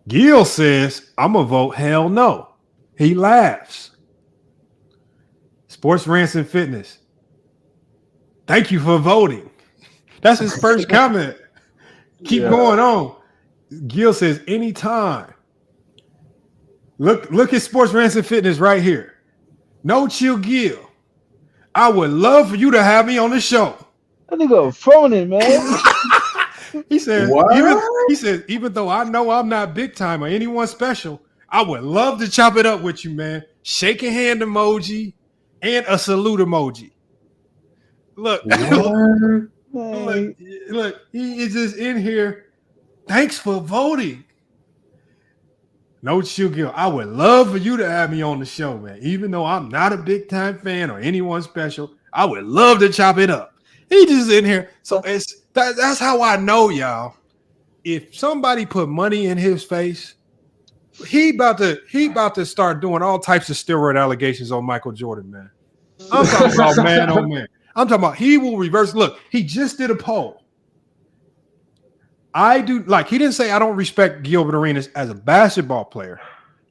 Gil says, I'm going to vote hell no. He laughs. Sports Rants and Fitness. Thank you for voting. That's his first comment. Keep going on. Gil says, anytime. Look at Sports Rants and Fitness right here. No Chill Gil. I would love for you to have me on the show. That nigga phony, man. He says, even though I know I'm not big time or anyone special, I would love to chop it up with you, man. Shaking hand emoji and a salute emoji. Look, look, he is just in here. Thanks for voting. No Chill Gil. I would love for you to have me on the show, man. Even though I'm not a big time fan or anyone special, I would love to chop it up. He just in here. So that's how I know, y'all. If somebody put money in his face, he about to start doing all types of steroid allegations on Michael Jordan, man. I'm talking about man on man. I'm talking about he will reverse. Look, he just did a poll. He didn't say I don't respect Gilbert Arenas as a basketball player.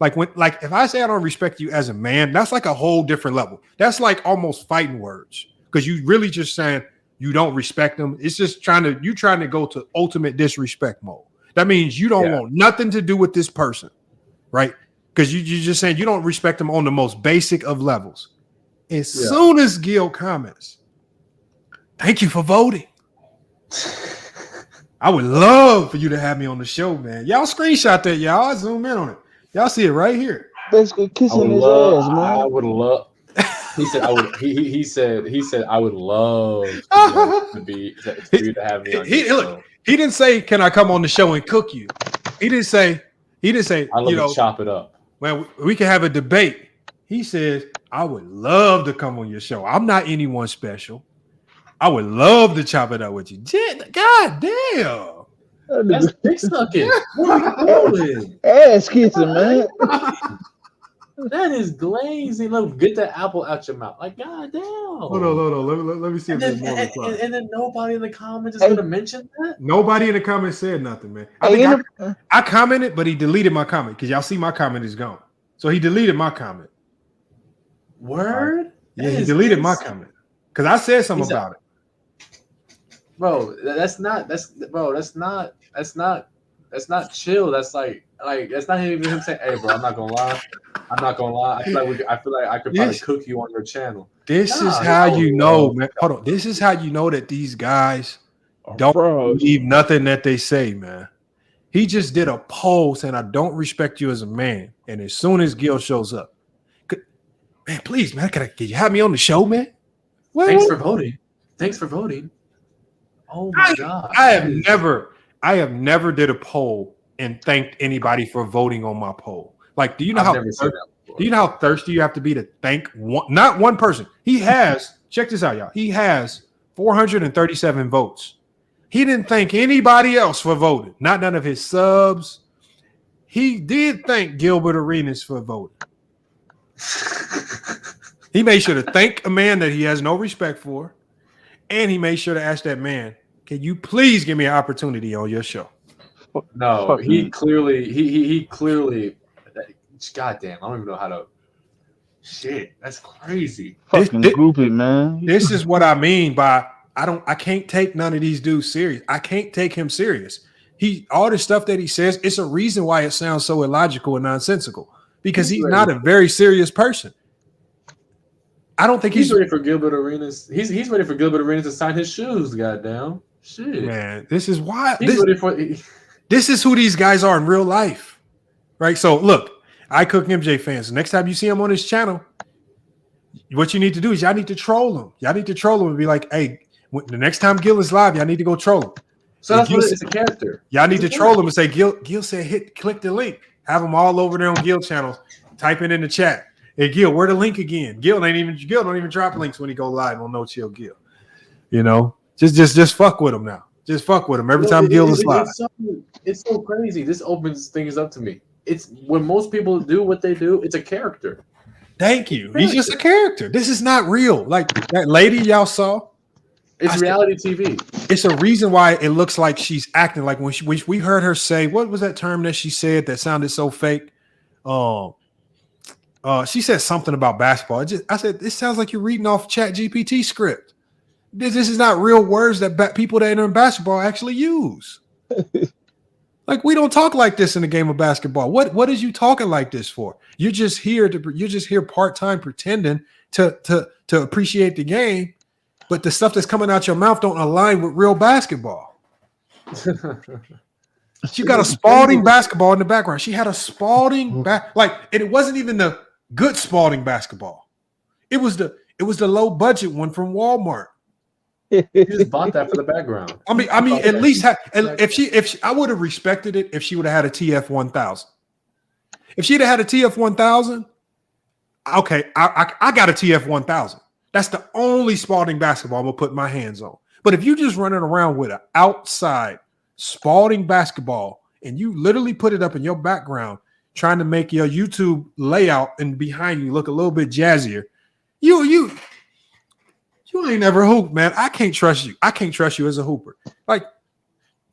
If I say I don't respect you as a man, that's like a whole different level. That's like almost fighting words because you really just saying you don't respect him. It's just trying to go to ultimate disrespect mode. That means you don't want nothing to do with this person, right? Because you're just saying you don't respect him on the most basic of levels. As soon as Gil comments, thank you for voting. I would love for you to have me on the show, man. Y'all screenshot that, y'all. I zoom in on it. Y'all see it right here. Basically kissing his ass, man. I would love. He said I would. He said I would love for you to have me on the show. Look, he didn't say, "Can I come on the show and cook you?" He didn't say, He didn't say, I love to chop it up. Well, we can have a debate. He says, I would love to come on your show. I'm not anyone special. I would love to chop it up with you. God damn. That's dick sucking. What are we doing? Ass kissing, man. That is glazing. Look, get that apple out your mouth. Like, god damn. Hold on. Let me see if there's more reply. And then nobody in the comments is going to mention that? Nobody in the comments said nothing, man. I commented, but he deleted my comment because y'all see my comment is gone. So he deleted my comment. Word? Yeah, he deleted my comment because I said something about it. Bro, that's not chill. That's like that's not even him saying, "Hey, bro, I'm not gonna lie. I feel like I could probably cook you on your channel." This is how you know, man. Hold on. This is how you know that these guys don't believe nothing that they say, man. He just did a poll saying, "I don't respect you as a man," and as soon as Gil shows up, man, please, man, can you have me on the show, man? Thanks for voting. Oh my god! I have never did a poll and thanked anybody for voting on my poll. Like, do you know how thirsty you have to be to thank not one person? He has, check this out, y'all. He has 437 votes. He didn't thank anybody else for voting. Not none of his subs. He did thank Gilbert Arenas for voting. He made sure to thank a man that he has no respect for, and he made sure to ask that man, "Can you please give me an opportunity on your show?" No, he clearly. Goddamn, I don't even know how to. Shit, that's crazy. Fucking groupie, man. This is what I mean by I can't take none of these dudes serious. I can't take him serious. All the stuff that he says, it's a reason why it sounds so illogical and nonsensical because he's not a very serious person. I don't think he's ready for Gilbert Arenas. He's ready for Gilbert Arenas to sign his shoes. Goddamn, shit, man. This is why this is who these guys are in real life, right? So look, I Cook MJ fans. Next time you see him on his channel, what you need to do is y'all need to troll him. Y'all need to troll him and be like, "Hey, the next time Gil is live, y'all need to go troll him." So that's what it's a character. Y'all need to troll him and say, Gil said, click the link. Have them all over there on Gil channels. Type it in the chat. Hey Gil, where the link again? Gil don't even drop links when he go live on No Chill Gil. You know, just fuck with him now. Just fuck with him every time Gil is live. It's so crazy. This opens things up to me. It's when most people do what they do. It's a character. Thank you. He's just a character. This is not real. Like that lady y'all saw. It's reality TV. It's a reason why it looks like she's acting like when we heard her say, what was that term that she said that sounded so fake? She said something about basketball. I said, this sounds like you're reading off ChatGPT script. This is not real words that people that are in basketball actually use. Like, we don't talk like this in the game of basketball. What is you talking like this for? You're just here part-time pretending to appreciate the game, but the stuff that's coming out your mouth don't align with real basketball. She got a Spalding basketball in the background. She had a Spalding and it wasn't even the good Spalding basketball. It was the low budget one from Walmart. You just bought that for the background. I mean, at least if I would have respected it if she would have had a TF 1000. If she'd have had a TF 1000, okay, I got a TF 1000. That's the only Spalding basketball I'm gonna put my hands on. But if you just running around with an outside Spalding basketball and you literally put it up in your background, trying to make your YouTube layout and behind you look a little bit jazzier, you ain't never hooped, man. I can't trust you. I can't trust you as a hooper. Like,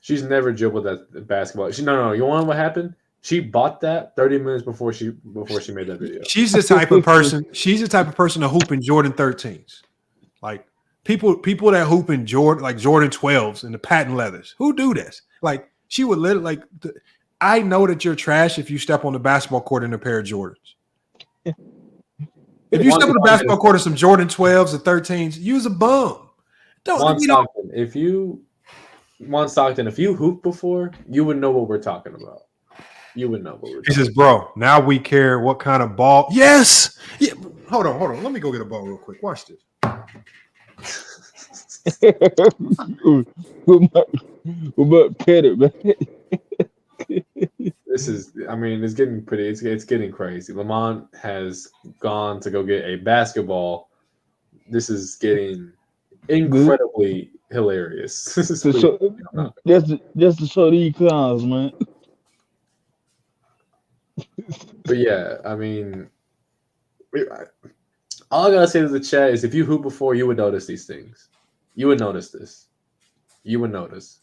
she's never dribbled that basketball. No. You want what happened? She bought that 30 minutes before she made that video. She's the type of person. She's the type of person to hoop in Jordan 13s. Like people that hoop in Jordan 12s and the patent leathers. Who do this? Like, she would literally I know that you're trash if you step on the basketball court in a pair of Jordans. If you step on the basketball court in some Jordan 12s or 13s, use a bum. If you hooped before, you would know what we're talking about. You would know what we're talking about. He says, bro, now we care what kind of ball. Yes. Yeah. Hold on. Let me go get a ball real quick. Watch this. What about Pettit, man? This is, I mean, it's getting pretty. It's getting crazy. Lamont has gone to go get a basketball. This is getting incredibly hilarious. This is Just to show these clowns, man. But yeah, I mean, all I gotta say to the chat is, if you hoop before, you would notice these things. You would notice this. You would notice.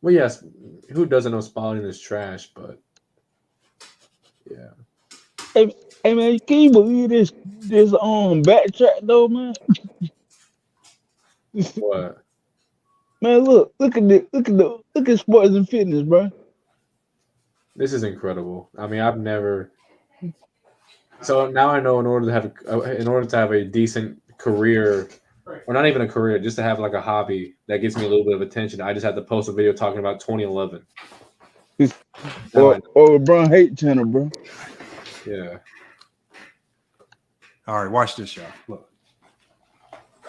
Well, yes, who doesn't know Spalding is trash, but yeah. Hey man, can you believe this backtrack though, man? What? Man, look at sports and fitness, bro. This is incredible. I mean, I've never. So now I know in order to have a decent career, or not even a career, just to have like a hobby that gets me a little bit of attention, I just have to post a video talking about 2011. Or LeBron hate channel, bro. Yeah. All right, watch this, y'all. Look.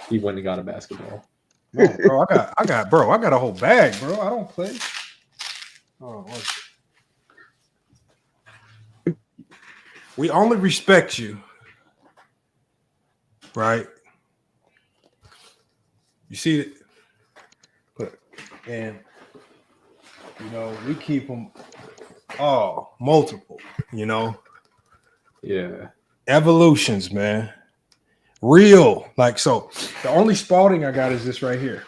He went and got a basketball. No, bro, I got a whole bag, bro. I don't play. Oh, we only respect you, right? You see it? Look, and you know, we keep them all multiple, you know. Yeah. Evolutions, man. Real. Like, so the only Spalding I got is this right here.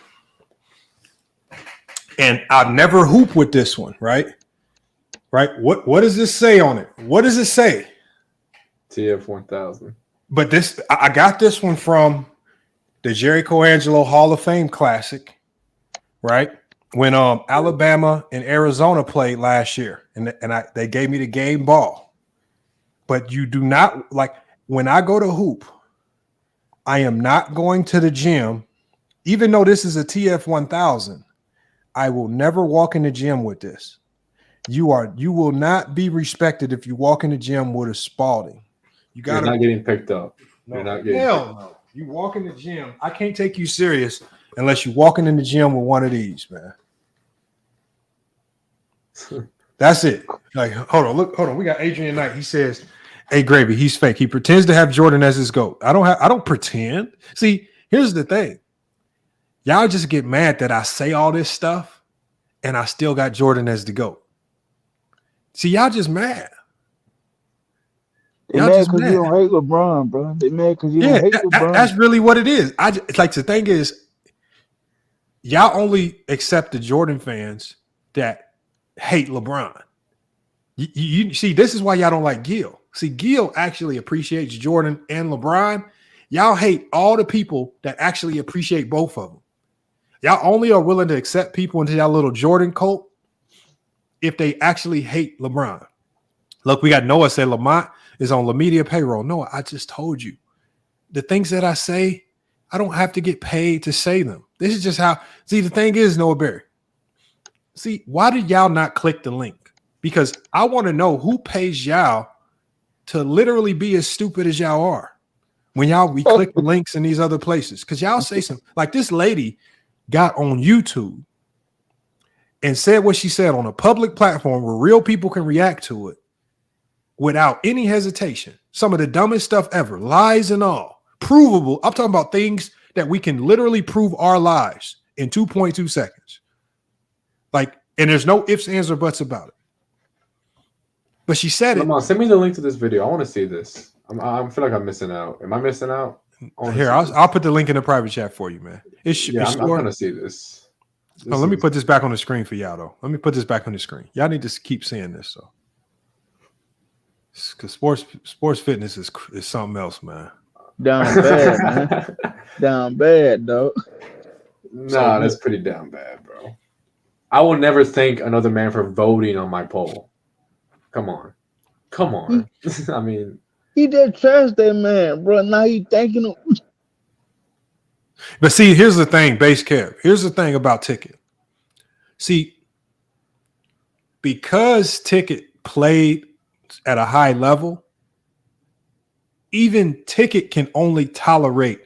And I've never hoop with this one, right? Right? What does this say on it? What does it say? TF 1000. But this, I got this one from the Jerry Coangelo Hall of Fame Classic, right? When Alabama and Arizona played last year, and they gave me the game ball. But you do not, like, when I go to hoop, I am not going to the gym, even though this is a TF 1000. I will never walk in the gym with this. You will not be respected if you walk in the gym with a Spalding. You're not getting picked up. No, You're not getting hell no. You walk in the gym, I can't take you serious unless you're walking in the gym with one of these, man. That's it. Like, hold on. We got Adrian Knight. He says, "Hey, Gravy, he's fake. He pretends to have Jordan as his GOAT. I don't pretend." See, here's the thing. Y'all just get mad that I say all this stuff and I still got Jordan as the GOAT. See, y'all just mad. They mad because you don't hate LeBron, bro. They mad because you don't hate LeBron. That's really what it is. It's like, the thing is, y'all only accept the Jordan fans that hate LeBron. You see, this is why y'all don't like Gil. See, Gil actually appreciates Jordan and LeBron. Y'all hate all the people that actually appreciate both of them. Y'all only are willing to accept people into y'all little Jordan cult if they actually hate LeBron. Look, we got Noah said Lamont is on La Media payroll. Noah, I just told you. The things that I say, I don't have to get paid to say them. This is just how. See, the thing is, Noah Berry. See, why did y'all not click the link? Because I want to know who pays y'all to literally be as stupid as y'all are when we click the links in these other places. Because y'all say something like this lady got on YouTube and said what she said on a public platform where real people can react to it without any hesitation. Some of the dumbest stuff ever, lies and all, provable. I'm talking about things that we can literally prove our lies in 2.2 seconds. Like, and there's no ifs, ands, or buts about it. But she said it. Come on, send me the link to this video. I want to see this. I feel like I'm missing out. Am I missing out? Here, I'll put the link in the private chat for you, man. I'm going to see this. Let me put this back on the screen for y'all, though. Let me put this back on the screen. Y'all need to keep seeing this, though. Because sports fitness is something else, man. Down bad, man. Down bad, though. Nah, that's pretty down bad, bro. I will never thank another man for voting on my poll. Come on. I mean, he just trashed that man, bro. Now he thanking him. But see, here's the thing, Base Kev. Here's the thing about Ticket. See, because Ticket played at a high level, even Ticket can only tolerate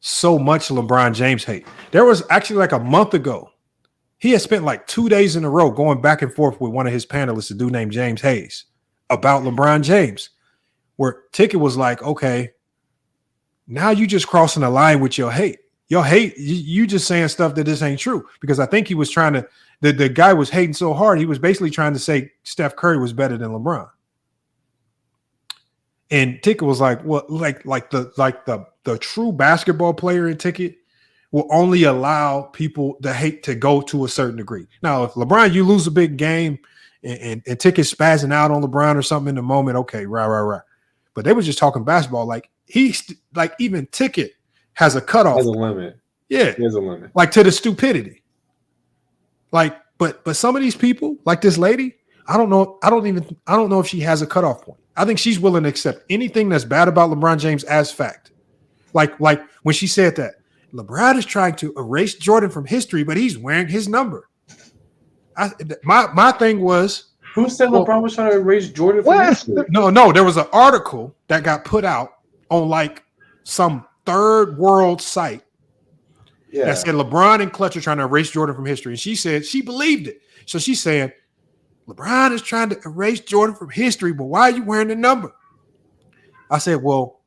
so much LeBron James hate. There was actually like a month ago, he had spent like 2 days in a row going back and forth with one of his panelists, a dude named James Hayes, about LeBron James, where Ticket was like, okay, now you just crossing the line with your hate. Your hate, you just saying stuff that this ain't true. Because I think he was trying to, the guy was hating so hard, he was basically trying to say Steph Curry was better than LeBron. And Ticket was like, well, like the true basketball player in Ticket will only allow people the hate to go to a certain degree. Now, if LeBron, you lose a big game and Ticket spazzing out on LeBron or something in the moment, okay, right. But they were just talking basketball. Like even Ticket has a cutoff. Has a limit. Yeah. There's a limit. Like to the stupidity. Like, but some of these people, like this lady, I don't know if she has a cutoff point. I think she's willing to accept anything that's bad about LeBron James as fact. Like when she said that LeBron is trying to erase Jordan from history, but he's wearing his number. My thing was, who said LeBron was trying to erase Jordan from history? No. There was an article that got put out on like some third world site that said LeBron and Clutch are trying to erase Jordan from history. And she said she believed it. So she's saying, LeBron is trying to erase Jordan from history, but why are you wearing the number? I said, well,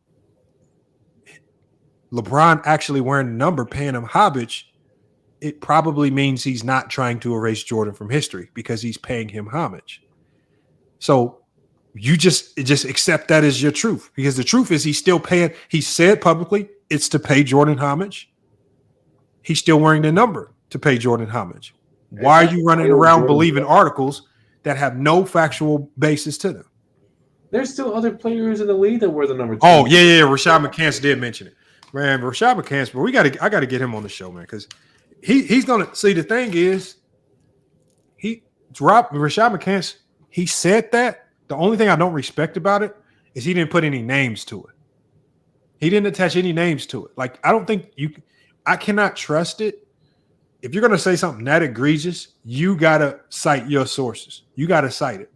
LeBron actually wearing the number, paying him homage, it probably means he's not trying to erase Jordan from history because he's paying him homage. So you just accept that as your truth, because the truth is he's still paying. He said publicly it's to pay Jordan homage. He's still wearing the number to pay Jordan homage. Why are you running around believing articles that have no factual basis to them? There's still other players in the league that wear the number 2. Oh, yeah. Rashad McCants did mention it. Man, Rashad McCants, but I gotta get him on the show, man, because he's gonna see. The thing is, Rashad McCants, he said that. The only thing I don't respect about it is he didn't put any names to it. He didn't attach any names to it. Like, I don't think I cannot trust it. If you're gonna say something that egregious, you gotta cite your sources. You gotta cite it,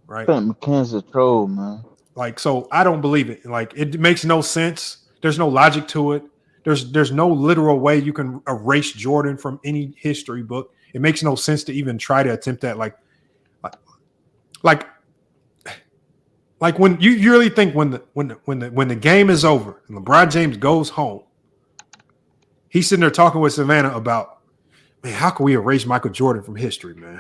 right? I think McCann's a troll, man. Like, so I don't believe it. Like, it makes no sense. There's no logic to it. There's no literal way you can erase Jordan from any history book. It makes no sense to even try to attempt that. Like when you really think when the game is over and LeBron James goes home, he's sitting there talking with Savannah about, man, how can we erase Michael Jordan from history, man?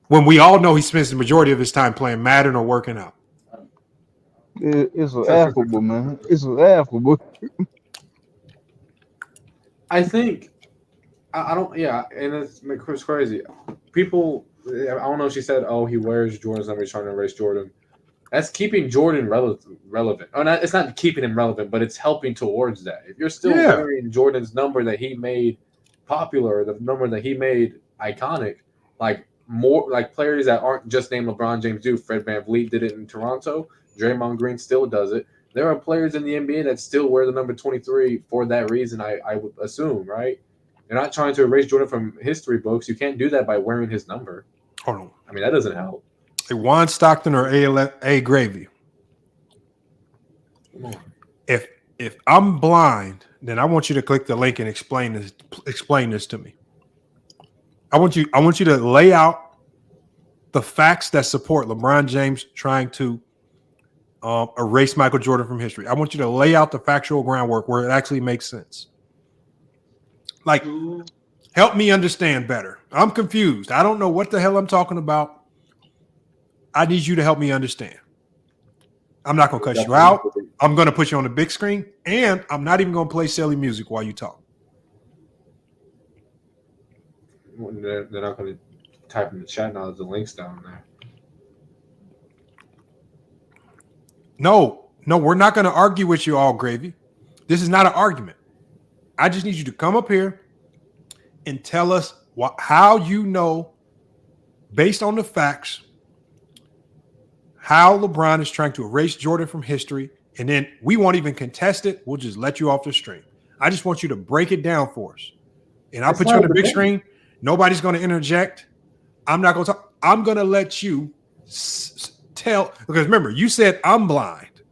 When we all know he spends the majority of his time playing Madden or working out. It's laughable, man. It's laughable. I think I don't. Yeah, and it's crazy. People, I don't know. She said, "Oh, he wears Jordan's number. He's trying to erase Jordan." That's keeping Jordan relevant. Oh, not, it's not keeping him relevant, but it's helping towards that. If you're still wearing Jordan's number that he made popular, the number that he made iconic, like more like players that aren't just named LeBron James do. Fred VanVleet did it in Toronto. Draymond Green still does it. There are players in the NBA that still wear the number 23 for that reason, I would assume, right? They're not trying to erase Jordan from history books. You can't do that by wearing his number. Hold on. I mean, that doesn't help. Hey, Juan Stockton or A Gravy? If I'm blind, then I want you to click the link and explain this to me. I want you to lay out the facts that support LeBron James trying to erase Michael Jordan from history. I want you to lay out the factual groundwork where it actually makes sense. Like, help me understand better. I'm confused. I don't know what the hell I'm talking about. I need you to help me understand. I'm not going to cut you out. I'm going to put you on the big screen, and I'm not even going to play silly music while you talk. They're not going to type in the chat now. The link's down there. No, we're not going to argue with you all, Gravy. This is not an argument. I just need you to come up here and tell us how you know, based on the facts, how LeBron is trying to erase Jordan from history, and then we won't even contest it. We'll just let you off the stream. I just want you to break it down for us. And I'll put you on the big screen. Nobody's going to interject. I'm not going to talk. I'm going to let you tell, because remember, you said I'm blind.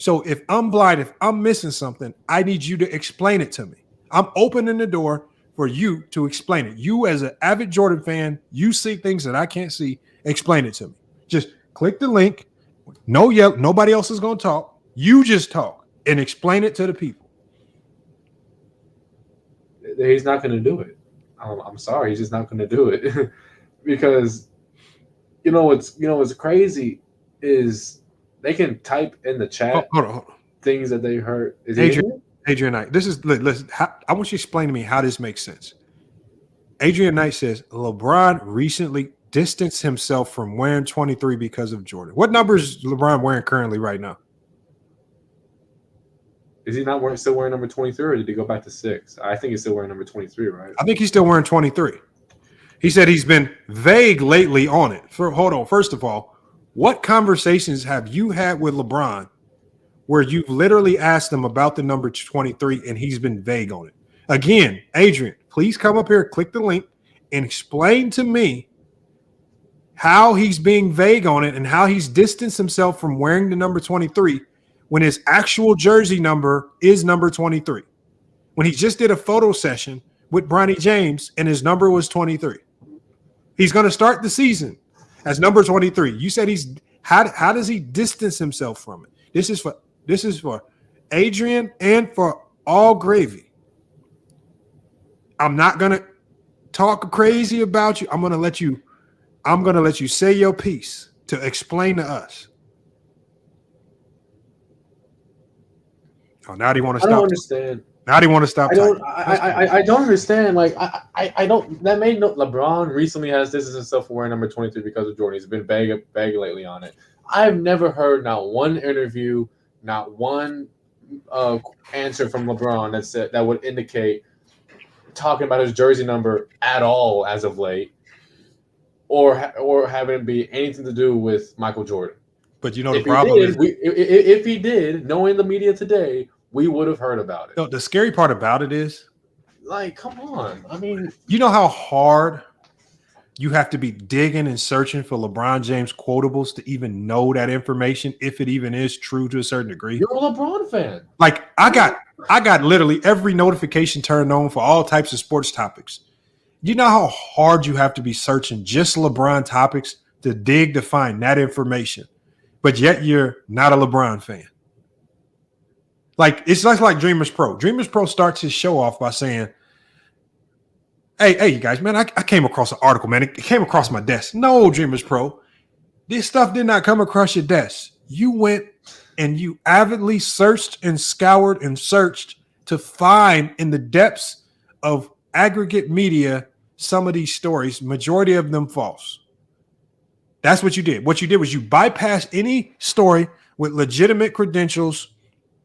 So if I'm blind, if I'm missing something, I need you to explain it to me. I'm opening the door for you to explain it. You as an avid Jordan fan, you see things that I can't see. Explain it to me. Just click the link. No, nobody else is going to talk. You just talk and explain it to the people. He's not going to do it. I'm sorry, he's just not going to do it because what's crazy is they can type in the chat hold on. things that they heard. Is Adrian Knight. Listen. I want you to explain to me how this makes sense. Adrian Knight says LeBron recently distanced himself from wearing 23 because of Jordan. What number is LeBron wearing currently right now? Is he not still wearing number 23, or did he go back to 6? I think he's still wearing number 23, right? I think he's still wearing 23. He said he's been vague lately on it. Hold on. First of all, what conversations have you had with LeBron where you've literally asked him about the number 23 and he's been vague on it? Again, Adrian, please come up here, click the link, and explain to me how he's being vague on it and how he's distanced himself from wearing the number 23 when his actual jersey number is number 23. When he just did a photo session with Bronny James and his number was 23. He's going to start the season as number 23. You said how does he distance himself from it? This is for Adrian and for all gravy. I'm not going to talk crazy about you. I'm going to let you say your piece to explain to us. Oh, now do you want to stop? I don't understand. Now do you want to stop? I don't understand. Like I don't. That made no. LeBron recently has distanced himself from wearing number 23 because of Jordan. He's been vague lately on it. I've never heard not one interview, not one answer from LeBron that would indicate talking about his jersey number at all as of late, or having it be anything to do with Michael Jordan. But you know the problem is, if he did, knowing the media today, we would have heard about it. No, the scary part about it is, like, come on. I mean, you know how hard you have to be digging and searching for LeBron James quotables to even know that information, if it even is true to a certain degree. You're a LeBron fan. Like I got literally every notification turned on for all types of sports topics. You know how hard you have to be searching just LeBron topics to dig to find that information, but yet you're not a LeBron fan. Like it's like DreamersPro. DreamersPro starts his show off by saying, Hey, you guys, man, I came across an article, man. It came across my desk. No, DreamersPro, this stuff did not come across your desk. You went and you avidly searched and scoured and searched to find in the depths of aggregate media some of these stories, majority of them false. That's what you did. What you did was you bypassed any story with legitimate credentials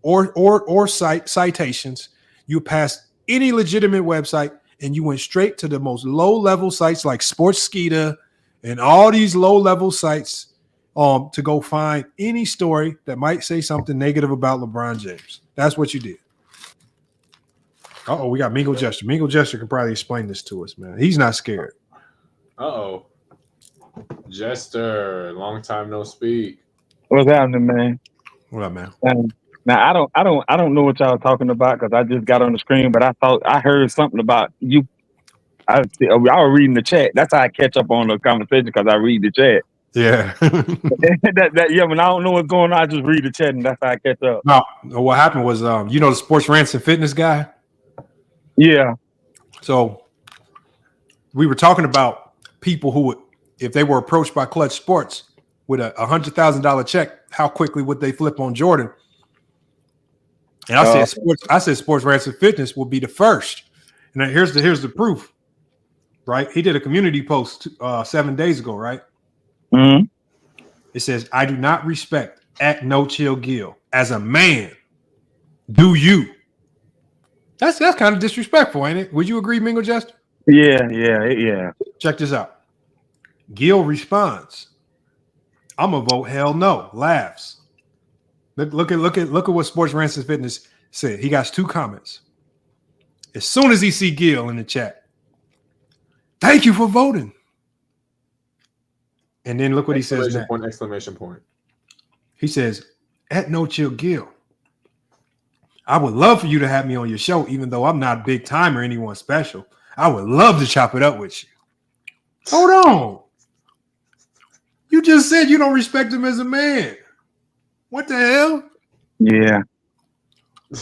or citations. You passed any legitimate website and you went straight to the most low-level sites like Sportskeeda and all these low-level sites to go find any story that might say something negative about LeBron James. That's what you did. We got Mingo Jester. Mingo Jester can probably explain this to us, man. He's not scared. Jester, long time no speak. What's happening, man? What up, man? Now I don't know what y'all talking about because I just got on the screen, but I thought I heard something about you. I was reading the chat. That's how I catch up on the conversation because I read the chat. Yeah. When I don't know what's going on, I just read the chat and that's how I catch up. No, what happened was the sports rants and fitness guy. Yeah. So we were talking about people who would, if they were approached by Clutch Sports with a $100,000 check, how quickly would they flip on Jordan? And I said sports rants and fitness will be the first. And then here's the proof, right? He did a community post 7 days ago, right? Mm-hmm. It says, I do not respect at No Chill Gil as a man. Do you? That's kind of disrespectful, ain't it? Would you agree, Mingo Jester? Yeah. Check this out. Gil responds, I'm gonna vote hell no. Laughs. Look at what Sports Rants and Fitness said. He got 2 comments. As soon as he see Gil in the chat, thank you for voting. And then look what he says next. Exclamation point. He says, at No Chill Gil. I would love for you to have me on your show, even though I'm not big time or anyone special. I would love to chop it up with you. Hold on. You just said you don't respect him as a man. What the hell? Yeah.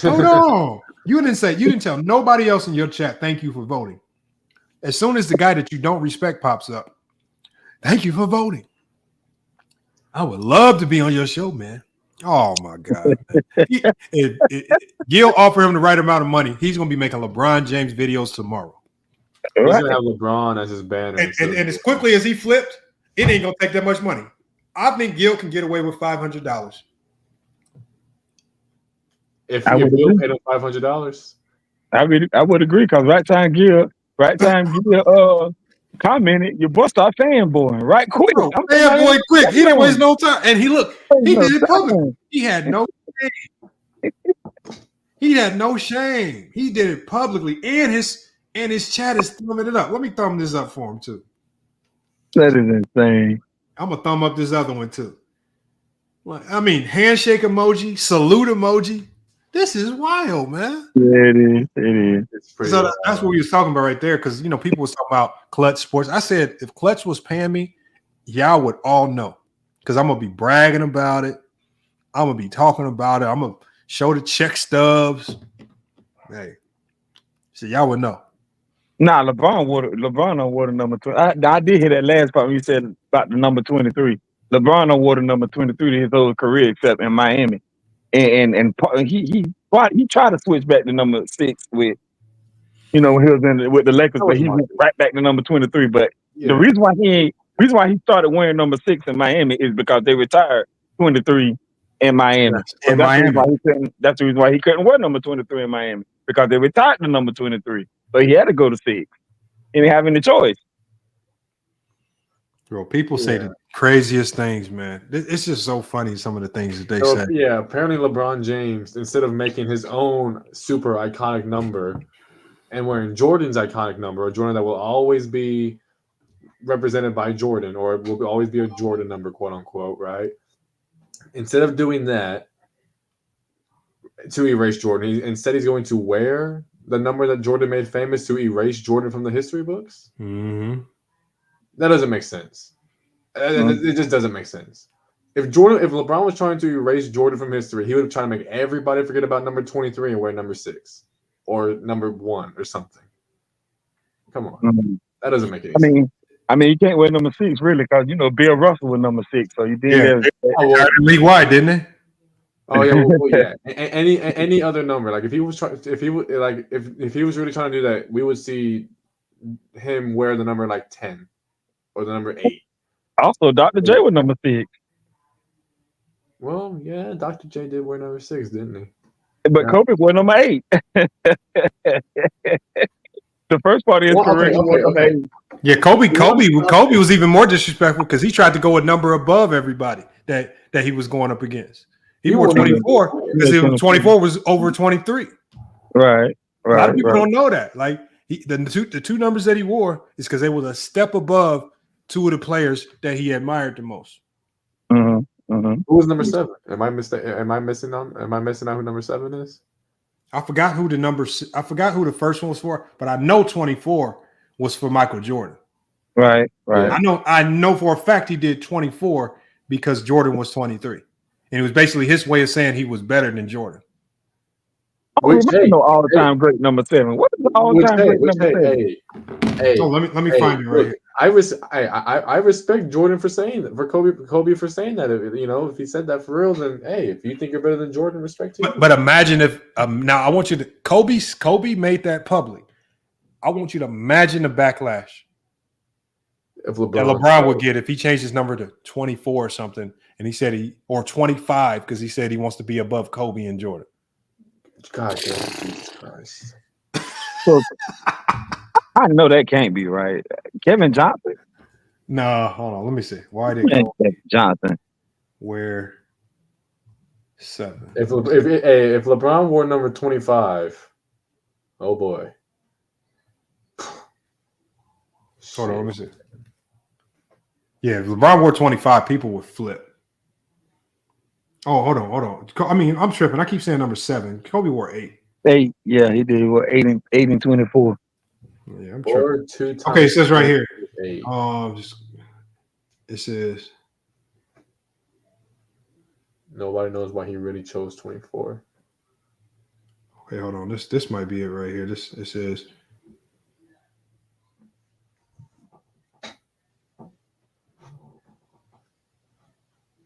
Hold on. You didn't tell nobody else in your chat, thank you for voting. As soon as the guy that you don't respect pops up, thank you for voting. I would love to be on your show, man. Oh my God. Gil offer him the right amount of money. He's gonna be making LeBron James videos tomorrow. He's gonna have LeBron as his banner. And as quickly as he flipped, it ain't gonna take that much money. I think Gil can get away with $500. If Gil paid him $500, I would agree because right time Gil commented, your boy start fanboying right quick. Fanboy quick. He didn't waste no time. And he did it public. He had no shame. He had no shame. He did it publicly. And his chat is thumbing it up. Let me thumb this up for him too. That is insane. I'm gonna thumb up this other one too. I mean, handshake emoji, salute emoji. This is wild, man. Yeah, it is. So that's what we was talking about right there, because people was talking about Clutch Sports. I said if Clutch was paying me, y'all would all know, because I'm gonna be bragging about it. I'm gonna be talking about it. I'm gonna show the check stubs. Hey, so y'all would know. Nah, LeBron awarded number 20. I did hear that last part when you said about the number 23. LeBron awarded number 23 to his whole career except in Miami. And he tried to switch back to number 6 with, when he was with the Lakers, but he went right back to number 23. But the reason why he started wearing number 6 in Miami is because they retired 23 in Miami. Yes, that's the reason why he couldn't wear number 23 in Miami, because they retired the number 23. So he had to go to 6. He didn't have any choice. Bro, people say the craziest things, man. It's just so funny, some of the things that they say. Yeah, apparently LeBron James, instead of making his own super iconic number and wearing Jordan's iconic number, a Jordan that will always be represented by Jordan, or will always be a Jordan number, quote unquote, right? Instead of doing that to erase Jordan, instead he's going to wear the number that Jordan made famous to erase Jordan from the history books. Mm-hmm. That doesn't make sense. It just doesn't make sense. If LeBron was trying to erase Jordan from history, he would have tried to make everybody forget about number 23 and wear number 6 or number 1 or something. Come on. Mm-hmm. That doesn't make any sense. I mean, you can't wear number 6 really, because Bill Russell was number 6, so you did. League wide, didn't they? Oh yeah, well, yeah. Any other number, like if he was really trying to do that, we would see him wear the number like 10 or the number 8. Also, Dr. J was number 6. Well, yeah, Dr. J did wear number 6, didn't he? But Kobe wore number 8. The first part of his career, he wore number 8. Yeah, Kobe was even more disrespectful because he tried to go a number above everybody that he was going up against. He wore 24 because 24 was over 23. Right. A lot of people don't know that. Like the two numbers that he wore is because they were a step above two of the players that he admired the most. Mm-hmm. Mm-hmm. Who was number 7? Am I missing out who number 7 is? I forgot who the first one was for, but I know 24 was for Michael Jordan. Right. I know for a fact he did 24 because Jordan was 23. And it was basically his way of saying he was better than Jordan. All-time great number 7. What is the all-time great number 7? Hey, let me find it right here. I respect Jordan for saying that, for Kobe for saying that. If he said that for real, then hey, if you think you're better than Jordan, respect you. But imagine if now I want you to Kobe made that public. I want you to imagine the backlash if LeBron would get if he changed his number to 24 or something, and he said or 25 because he said he wants to be above Kobe and Jordan. God damn, Jesus Christ. So, I know that can't be right. Kevin Johnson? No, hold on. Let me see. Why did Kevin Johnson wear 7? If LeBron wore number 25, oh boy. Hold on, let me see. Yeah, if LeBron wore 25, people would flip. Oh, hold on. I mean, I'm tripping. I keep saying number 7. Kobe wore 8. 8. Yeah, he did. What 8 and 24. Yeah, I'm Or tripping. 2 times. Okay, it says right here. 8. It says nobody knows why he really chose 24. Okay, hold on. This might be it right here. It says.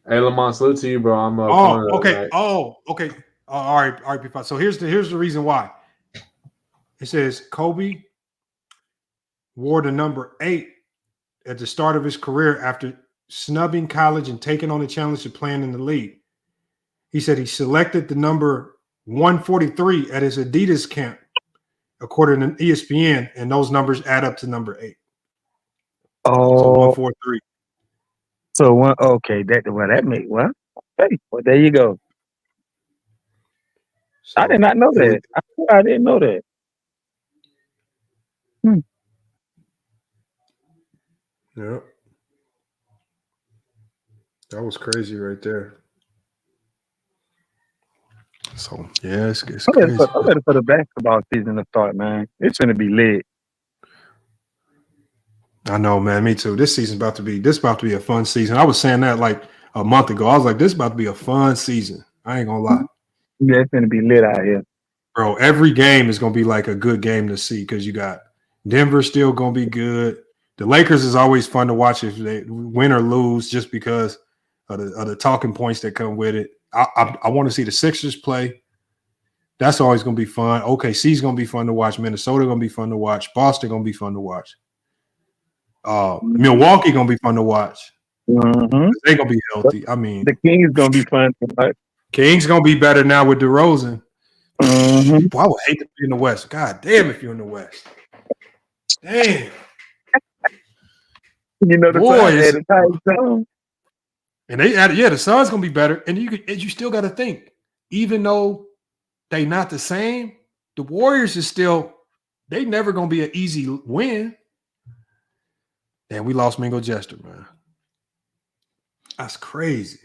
Hey, Lamont, salute to you, bro. I'm okay. Okay. All right. P5. So here's the reason why. It says Kobe wore the number 8 at the start of his career after snubbing college and taking on the challenge of playing in the league. He said he selected the number 143 at his Adidas camp, according to ESPN, and those numbers add up to number 8. Oh, so 143. So one. Okay, that makes well. Hey, well there you go. So, I did not know that. I didn't know that. Yeah. That was crazy right there. So yeah, it's crazy. I'm ready for the basketball season to start, man. It's gonna be lit. I know, man. Me too. This about to be a fun season. I was saying that like a month ago. I was like, this about to be a fun season. I ain't gonna lie. Yeah, it's gonna be lit out here. Bro, every game is gonna be like a good game to see because you got Denver still gonna be good. The Lakers is always fun to watch if they win or lose, just because of the talking points that come with it. I want to see the Sixers play. That's always gonna be fun. OKC's gonna be fun to watch. Minnesota gonna be fun to watch. Boston gonna be fun to watch. Milwaukee gonna be fun to watch. Mm-hmm. They're gonna be healthy. I mean, the Kings gonna be fun to watch. Kings gonna be better now with DeRozan. Mm-hmm. Boy, I would hate to be in the West. God damn, if you're in the West. Damn. You know the boys. And they added, the Suns gonna be better. And you still got to think, even though they not the same, the Warriors is still. They never gonna be an easy win. Damn, we lost Mingo Jester, man. That's crazy.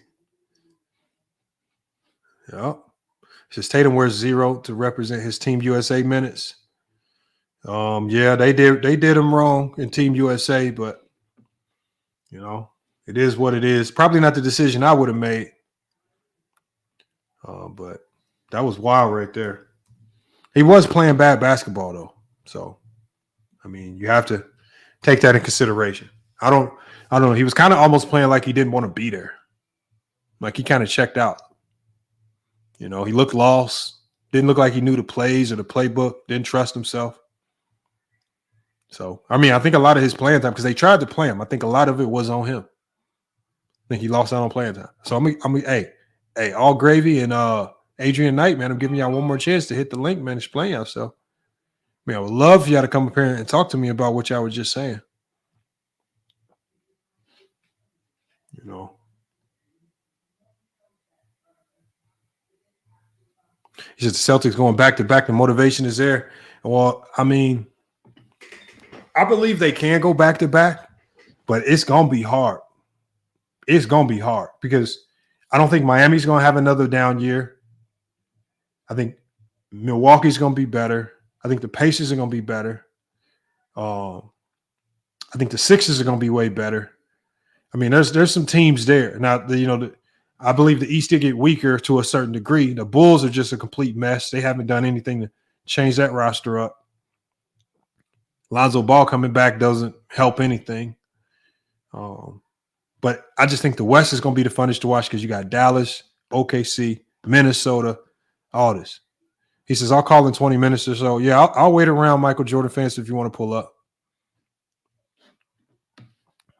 Yep. It says Tatum wears 0 to represent his Team USA minutes. Yeah, they did him wrong in Team USA, but it is what it is. Probably not the decision I would have made. But that was wild right there. He was playing bad basketball though. So, I mean, you have to take that in consideration. I don't know. He was kind of almost playing like he didn't want to be there. Like he kind of checked out. He looked lost. Didn't look like he knew the plays or the playbook. Didn't trust himself. So, I mean, I think a lot of his playing time, because they tried to play him, I think a lot of it was on him. I think he lost out on playing time. So, hey, all gravy and Adrian Knight, man, I'm giving y'all one more chance to hit the link, man, explain yourself. I mean, I would love for y'all to come up here and talk to me about what y'all were just saying. He said the Celtics going back to back. The motivation is there. Well, I mean, I believe they can go back to back, but it's going to be hard. It's going to be hard because I don't think Miami's going to have another down year. I think Milwaukee's going to be better. I think the Pacers are going to be better. I think the Sixers are going to be way better. I mean, there's some teams there. Now, I believe the East did get weaker to a certain degree. The Bulls are just a complete mess. They haven't done anything to change that roster up. Lonzo Ball coming back doesn't help anything. But I just think the West is going to be the funnest to watch because you got Dallas, OKC, Minnesota, all this. He says, I'll call in 20 minutes or so. Yeah, I'll wait around, Michael Jordan fans, if you want to pull up.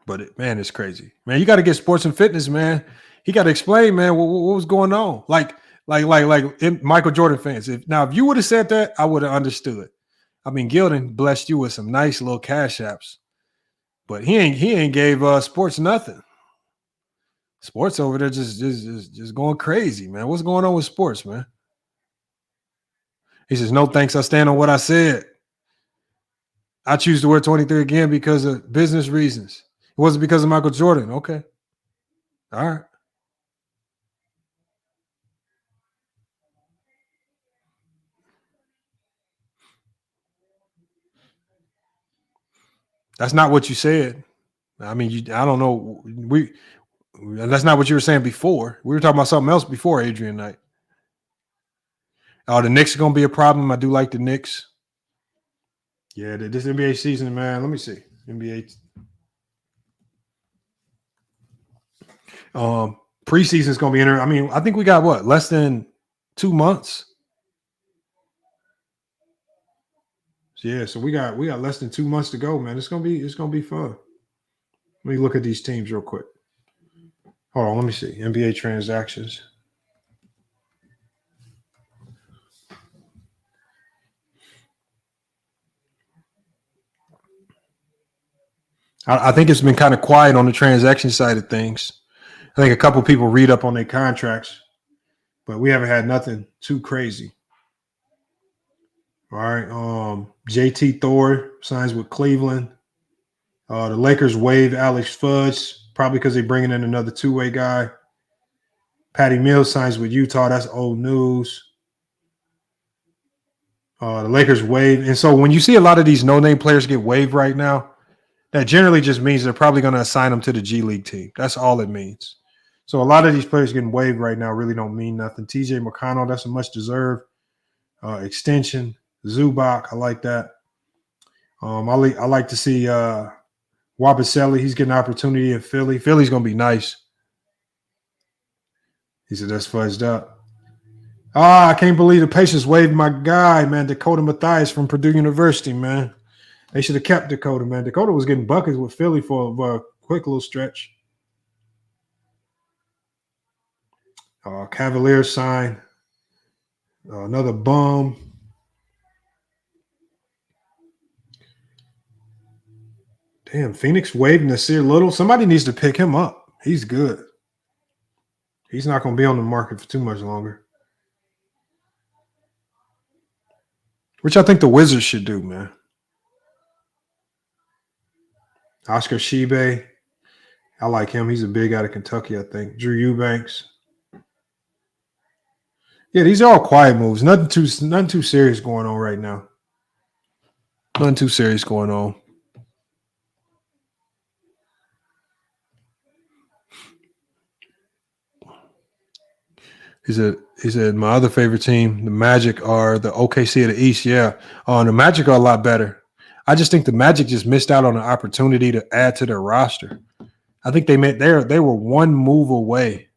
But, it's crazy. Man, you got to get sports and fitness, man. He got to explain, man, what was going on. Like Michael Jordan fans. If you would have said that, I would have understood. I mean, Gilden blessed you with some nice little cash apps, but he ain't gave sports nothing. Sports over there just going crazy, man. What's going on with sports, man? He says, no thanks. I stand on what I said. I choose to wear 23 again because of business reasons. It wasn't because of Michael Jordan. Okay. All right. That's not what you said. I mean, I don't know. That's not what you were saying before. We were talking about something else before, Adrian Knight. The Knicks are going to be a problem. I do like the Knicks. Yeah, this NBA season, man. Let me see. NBA. Preseason is going to be interesting. I mean, I think we got what? Less than 2 months. Yeah, so we got less than 2 months to go, man. It's gonna be fun. Let me look at these teams real quick. Hold on, let me see. NBA transactions. I think it's been kind of quiet on the transaction side of things. I think a couple people read up on their contracts, but we haven't had nothing too crazy. All right. JT Thor signs with Cleveland. The Lakers waive Alex Fudge, probably because they're bringing in another two-way guy. Patty Mills signs with Utah. That's old news. The Lakers waive. And so when you see a lot of these no-name players get waived right now, that generally just means they're probably going to assign them to the G League team. That's all it means. So a lot of these players getting waived right now really don't mean nothing. TJ McConnell, that's a much-deserved extension. Zubac, I like that. I like to see Wabasele. He's getting an opportunity in Philly. Philly's going to be nice. He said that's fudged up. I can't believe the Pacers waived my guy, man, Dakota Mathias from Purdue University, man. They should have kept Dakota, man. Dakota was getting buckets with Philly for a quick little stretch. Cavaliers sign another bum. Damn, Phoenix waived Nasir Little. Somebody needs to pick him up. He's good. He's not going to be on the market for too much longer. Which I think the Wizards should do, man. Oscar Shebe. I like him. He's a big out of Kentucky, I think. Drew Eubanks. Yeah, these are all quiet moves. Nothing too serious going on right now. Nothing too serious going on. He said, my other favorite team, the Magic, are the OKC of the East. Yeah. The Magic are a lot better. I just think the Magic just missed out on an opportunity to add to their roster. I think they were one move away.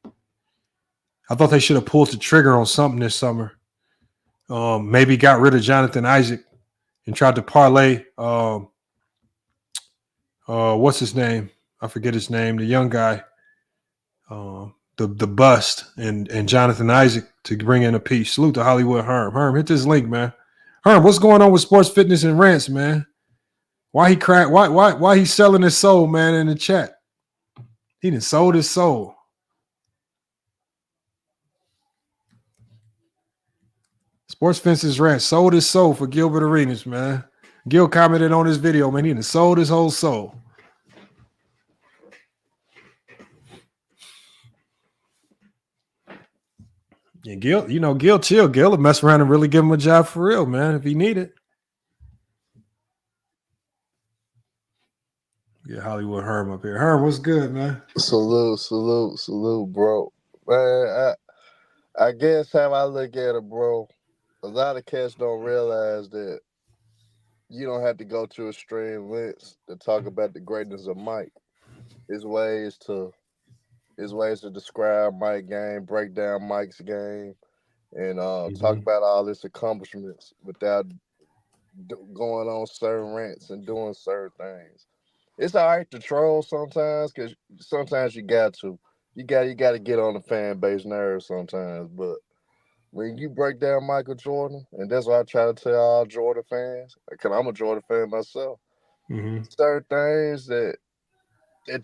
I thought they should have pulled the trigger on something this summer. Maybe got rid of Jonathan Isaac and tried to parlay what's his name? I forget his name, the young guy. The bust and Jonathan Isaac to bring in a piece. Salute to Hollywood Herm. Herm, hit this link, man. Herm, what's going on with Sports Fitness and Rants, man? Why he crack? Why he's selling his soul, man, in the chat? He done sold his soul. Sports Fitness Rants sold his soul for Gilbert Arenas, man. Gil commented on this video, man. He done sold his whole soul. Yeah, Gil chill. Gil will mess around and really give him a job for real, man, if he need it. Yeah, Hollywood Herm up here. Herm, what's good, man? Salute, bro. Man, I guess how I look at it, bro, a lot of cats don't realize that you don't have to go to extreme lengths to talk about the greatness of Mike. His ways to describe Mike's game, break down Mike's game, and talk about all his accomplishments without going on certain rants and doing certain things. It's all right to troll sometimes, because sometimes you got to get on the fan base nerves sometimes. But when you break down Michael Jordan, and that's what I try to tell all Jordan fans, because I'm a Jordan fan myself, certain things that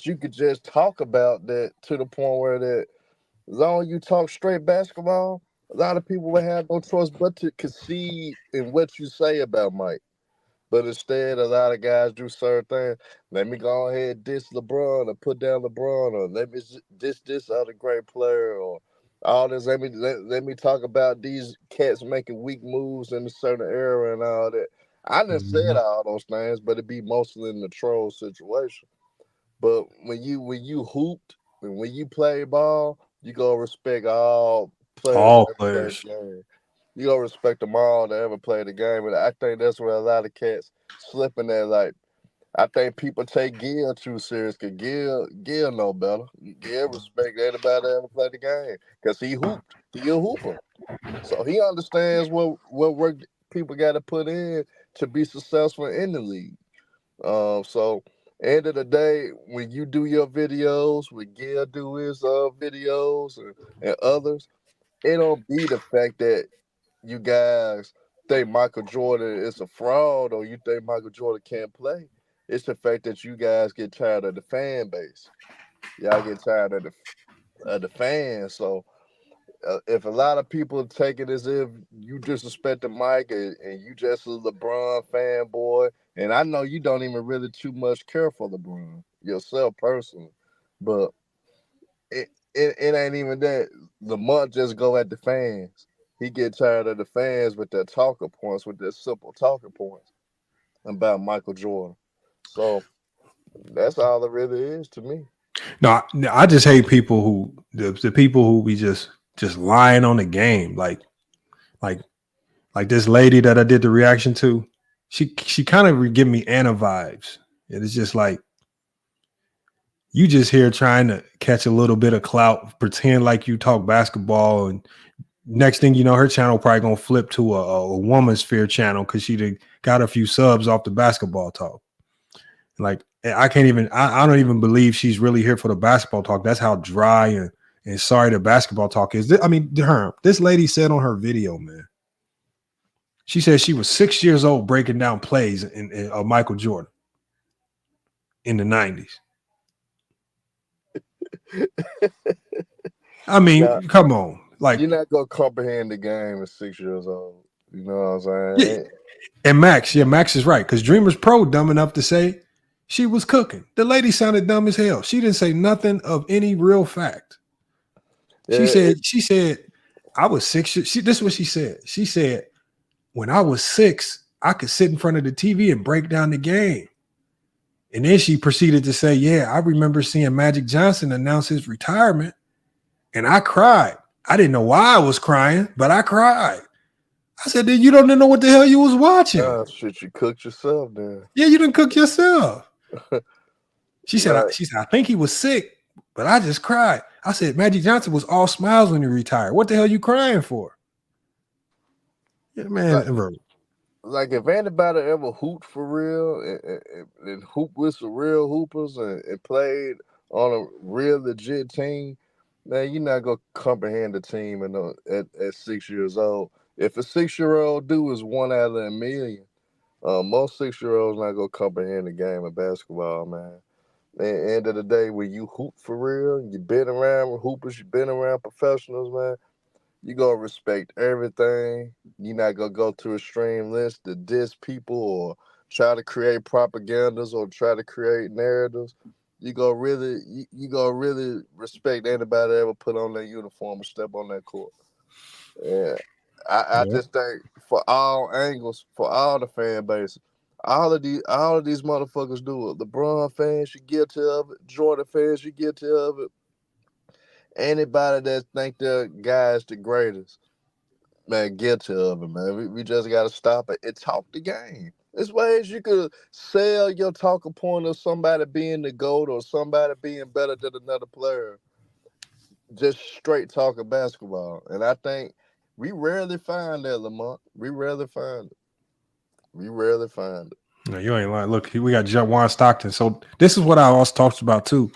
you could just talk about, that to the point where that as long as you talk straight basketball, a lot of people will have no choice but to concede in what you say about Mike. But instead, a lot of guys do certain things. Let me go ahead and diss LeBron or put down LeBron, or let me diss this other great player, or all this. Let me talk about these cats making weak moves in a certain era and all that. I done said all those things, but it be mostly in the troll situation. But when you hooped and when you play ball, you go respect all players that All ever play players. the game. You go respect them all that ever play the game. And I think that's where a lot of cats slipping there. Like, I think people take Gil too serious because Gil know better. Gil respect anybody that ever play the game because he hooped. He a hooper. So he understands what work people got to put in to be successful in the league. So end of the day, when you do your videos, when Gil do his videos and others, it don't be the fact that you guys think Michael Jordan is a fraud or you think Michael Jordan can't play. It's the fact that you guys get tired of the fan base. Y'all get tired of the fans. So if a lot of people take it as if you disrespect the mic and you just a LeBron fanboy, and I know you don't even really too much care for LeBron yourself personally, but it ain't even that. Lamont just go at the fans. He get tired of the fans with their talking points, with their simple talking points about Michael Jordan. So that's all it really is to me. No, I just hate people who the people who be just lying on the game, like this lady that I did the reaction to. She kind of give me Anna vibes. And it's just like you just here trying to catch a little bit of clout, pretend like you talk basketball, and next thing you know, her channel probably gonna flip to a woman's sphere channel because she got a few subs off the basketball talk. Like I can't even I don't even believe she's really here for the basketball talk. That's how dry and sorry the basketball talk is. I mean, this lady said on her video, man, she said she was 6 years old breaking down plays of Michael Jordan in the 90s. I mean, come on. Like, you're not gonna comprehend the game at 6 years old. You know what I'm saying? Yeah. And Max is right, because DreamersPro dumb enough to say she was cooking. The lady sounded dumb as hell. She didn't say nothing of any real fact. She said, I was 6 years. This is what she said. She said, when I was 6, I could sit in front of the TV and break down the game. And then she proceeded to say, yeah, I remember seeing Magic Johnson announce his retirement, and I cried. I didn't know why I was crying, but I cried. I said, then you don't know what the hell you was watching. Oh, shit, you cooked yourself then. Yeah, you didn't cook yourself. She said, I think he was sick, but I just cried. I said, Magic Johnson was all smiles when he retired. What the hell you crying for? Yeah, man. Like if anybody ever hooped for real and hooped with some real hoopers and played on a real legit team, man, you're not gonna comprehend the team at 6 years old. If a 6-year-old dude is 1 out of a million, most 6-year-olds not gonna comprehend the game of basketball, man. At the end of the day, when you hoop for real, you've been around with hoopers, you've been around professionals, man. You gonna respect everything. You're not gonna go to extreme lengths to diss people or try to create propagandas or try to create narratives. You gonna really respect anybody that ever put on their uniform and step on that court. Yeah, I just think for all angles, for all the fan bases, all of these motherfuckers do it. LeBron fans, you guilty of it. Jordan fans, you guilty of it. Anybody that think their guy is the greatest, man, guilty of it, man. We just got to stop it and talk the game. There's ways you could sell your talking point of somebody being the GOAT or somebody being better than another player. Just straight talking basketball. And I think we rarely find that, Lamont. We rarely find it. No, you ain't lying. Look, we got Juan Stockton. So this is what I also talked about too.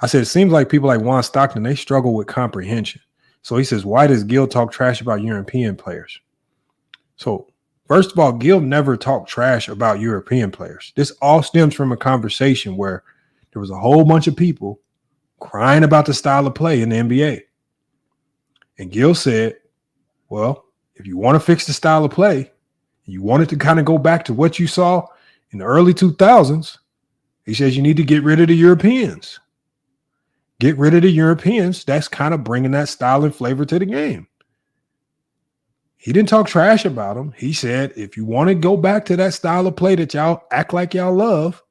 I said, it seems like people like Juan Stockton, they struggle with comprehension. So he says, why does Gil talk trash about European players? So first of all, Gil never talked trash about European players. This all stems from a conversation where there was a whole bunch of people crying about the style of play in the NBA. And Gil said, well, if you want to fix the style of play, you want it to kind of go back to what you saw in the early 2000s, he says you need to get rid of the Europeans. Get rid of the Europeans. That's kind of bringing that style and flavor to the game. He didn't talk trash about him. He said, if you want to go back to that style of play that y'all act like y'all love,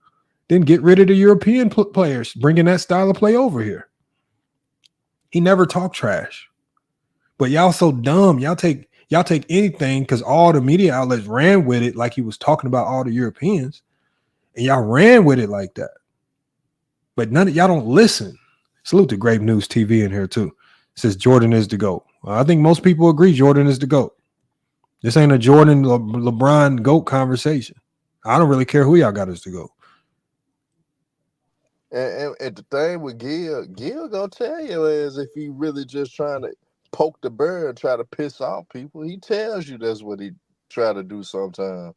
then get rid of the European players, bringing that style of play over here. He never talked trash. But y'all so dumb. Y'all take anything because all the media outlets ran with it like he was talking about all the Europeans. And y'all ran with it like that. But none of y'all don't listen. Salute to Great News TV in here too. It says Jordan is the GOAT. Well, I think most people agree Jordan is the GOAT. This ain't a Jordan LeBron GOAT conversation. I don't really care who y'all got as the GOAT. And the thing with Gil gonna tell you is if he really just trying to poke the bear and try to piss off people, he tells you that's what he try to do sometimes.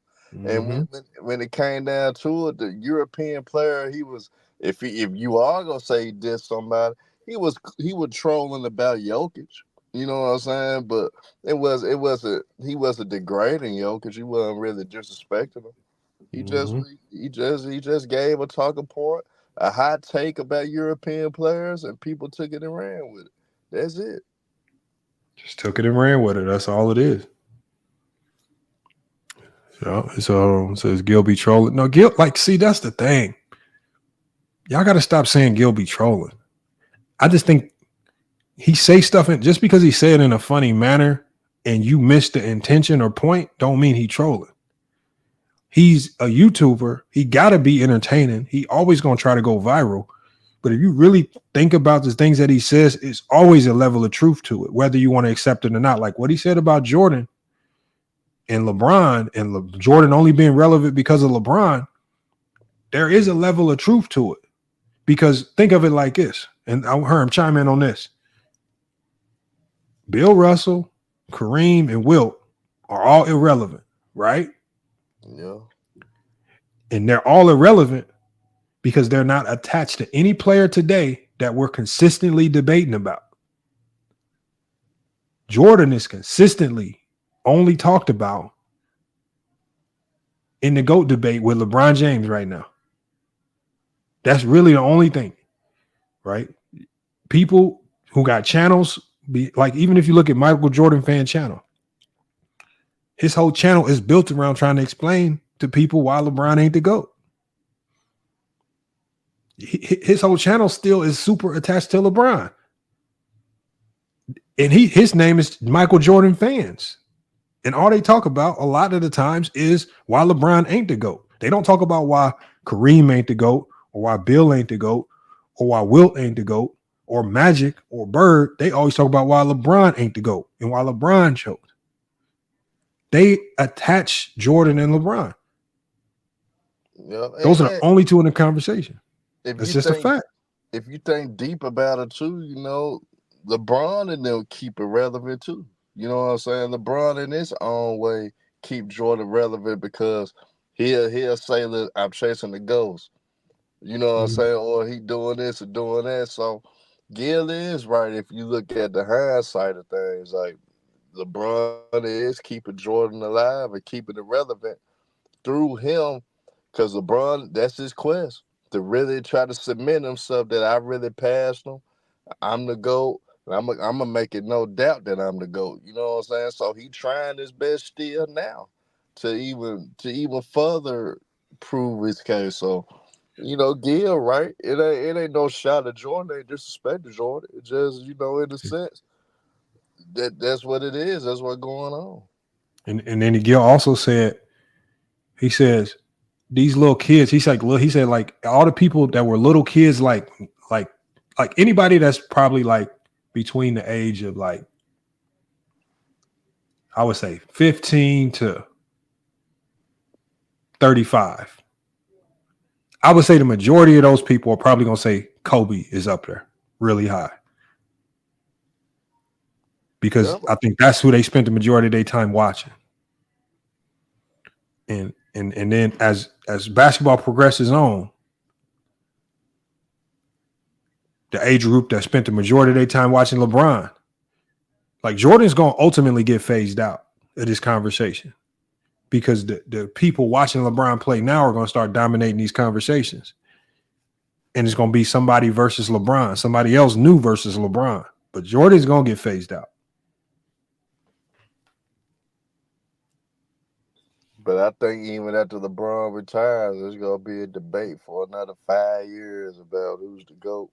And when it came down to it, the European player, he was if you are gonna say he did somebody, he was trolling about Jokic. You know what I'm saying? But he wasn't degrading Jokic. He wasn't really disrespecting him. He just gave a talking point, a hot take about European players, and people took it and ran with it. That's it. Just took it and ran with it. That's all it is. So says Gil be trolling. No, Gil, see, that's the thing. Y'all got to stop saying Gil be trolling. I just think he say stuff just because he said it in a funny manner and you miss the intention or point, don't mean he trolling. He's a YouTuber. He got to be entertaining. He always going to try to go viral. But if you really think about the things that he says, it's always a level of truth to it, whether you want to accept it or not. Like what he said about Jordan and LeBron and Jordan only being relevant because of LeBron, there is a level of truth to it. Because think of it like this, and I heard him chime in on this. Bill Russell, Kareem, and Wilt are all irrelevant, right? Yeah. And they're all irrelevant because they're not attached to any player today that we're consistently debating about. Jordan is consistently only talked about in the GOAT debate with LeBron James right now. That's really the only thing, right? People who got channels, even if you look at Michael Jordan fan channel, his whole channel is built around trying to explain to people why LeBron ain't the GOAT. His whole channel still is super attached to LeBron. And his name is Michael Jordan Fans. And all they talk about a lot of the times is why LeBron ain't the GOAT. They don't talk about why Kareem ain't the GOAT or why Bill ain't the GOAT or why Wilt ain't the GOAT or Magic or Bird. They always talk about why LeBron ain't the GOAT and why LeBron choked. They attach Jordan and LeBron. Yeah, those are the only two in the conversation. It's just a fact. If you think deep about it too, LeBron and them keep it relevant too. You know what I'm saying? LeBron in his own way keep Jordan relevant because he'll say, "Look, I'm chasing the ghost." You know what I'm saying? Or he doing this or doing that. So Gil is right if you look at the hindsight of things. Like LeBron is keeping Jordan alive and keeping it relevant through him because LeBron, that's his quest to really try to cement himself that I really passed him. I'm the GOAT. I'm gonna make it no doubt that I'm the GOAT. You know what I'm saying? So he trying his best still now to even further prove his case. So, Gil, right? It ain't no shot at Jordan. They disrespect to Jordan. It just, in a sense, that's what it is. That's what's going on. And then Gil also said, he says, these little kids, he said like all the people that were little kids, like anybody that's probably like between the age of like, I would say 15 to 35. I would say the majority of those people are probably going to say Kobe is up there really high. Because I think that's who they spent the majority of their time watching. And then as basketball progresses on, the age group that spent the majority of their time watching LeBron, like Jordan's going to ultimately get phased out of this conversation because the people watching LeBron play now are going to start dominating these conversations. And it's going to be somebody versus LeBron, somebody else new versus LeBron. But Jordan's going to get phased out. But I think even after LeBron retires, there's gonna be a debate for another 5 years about who's the GOAT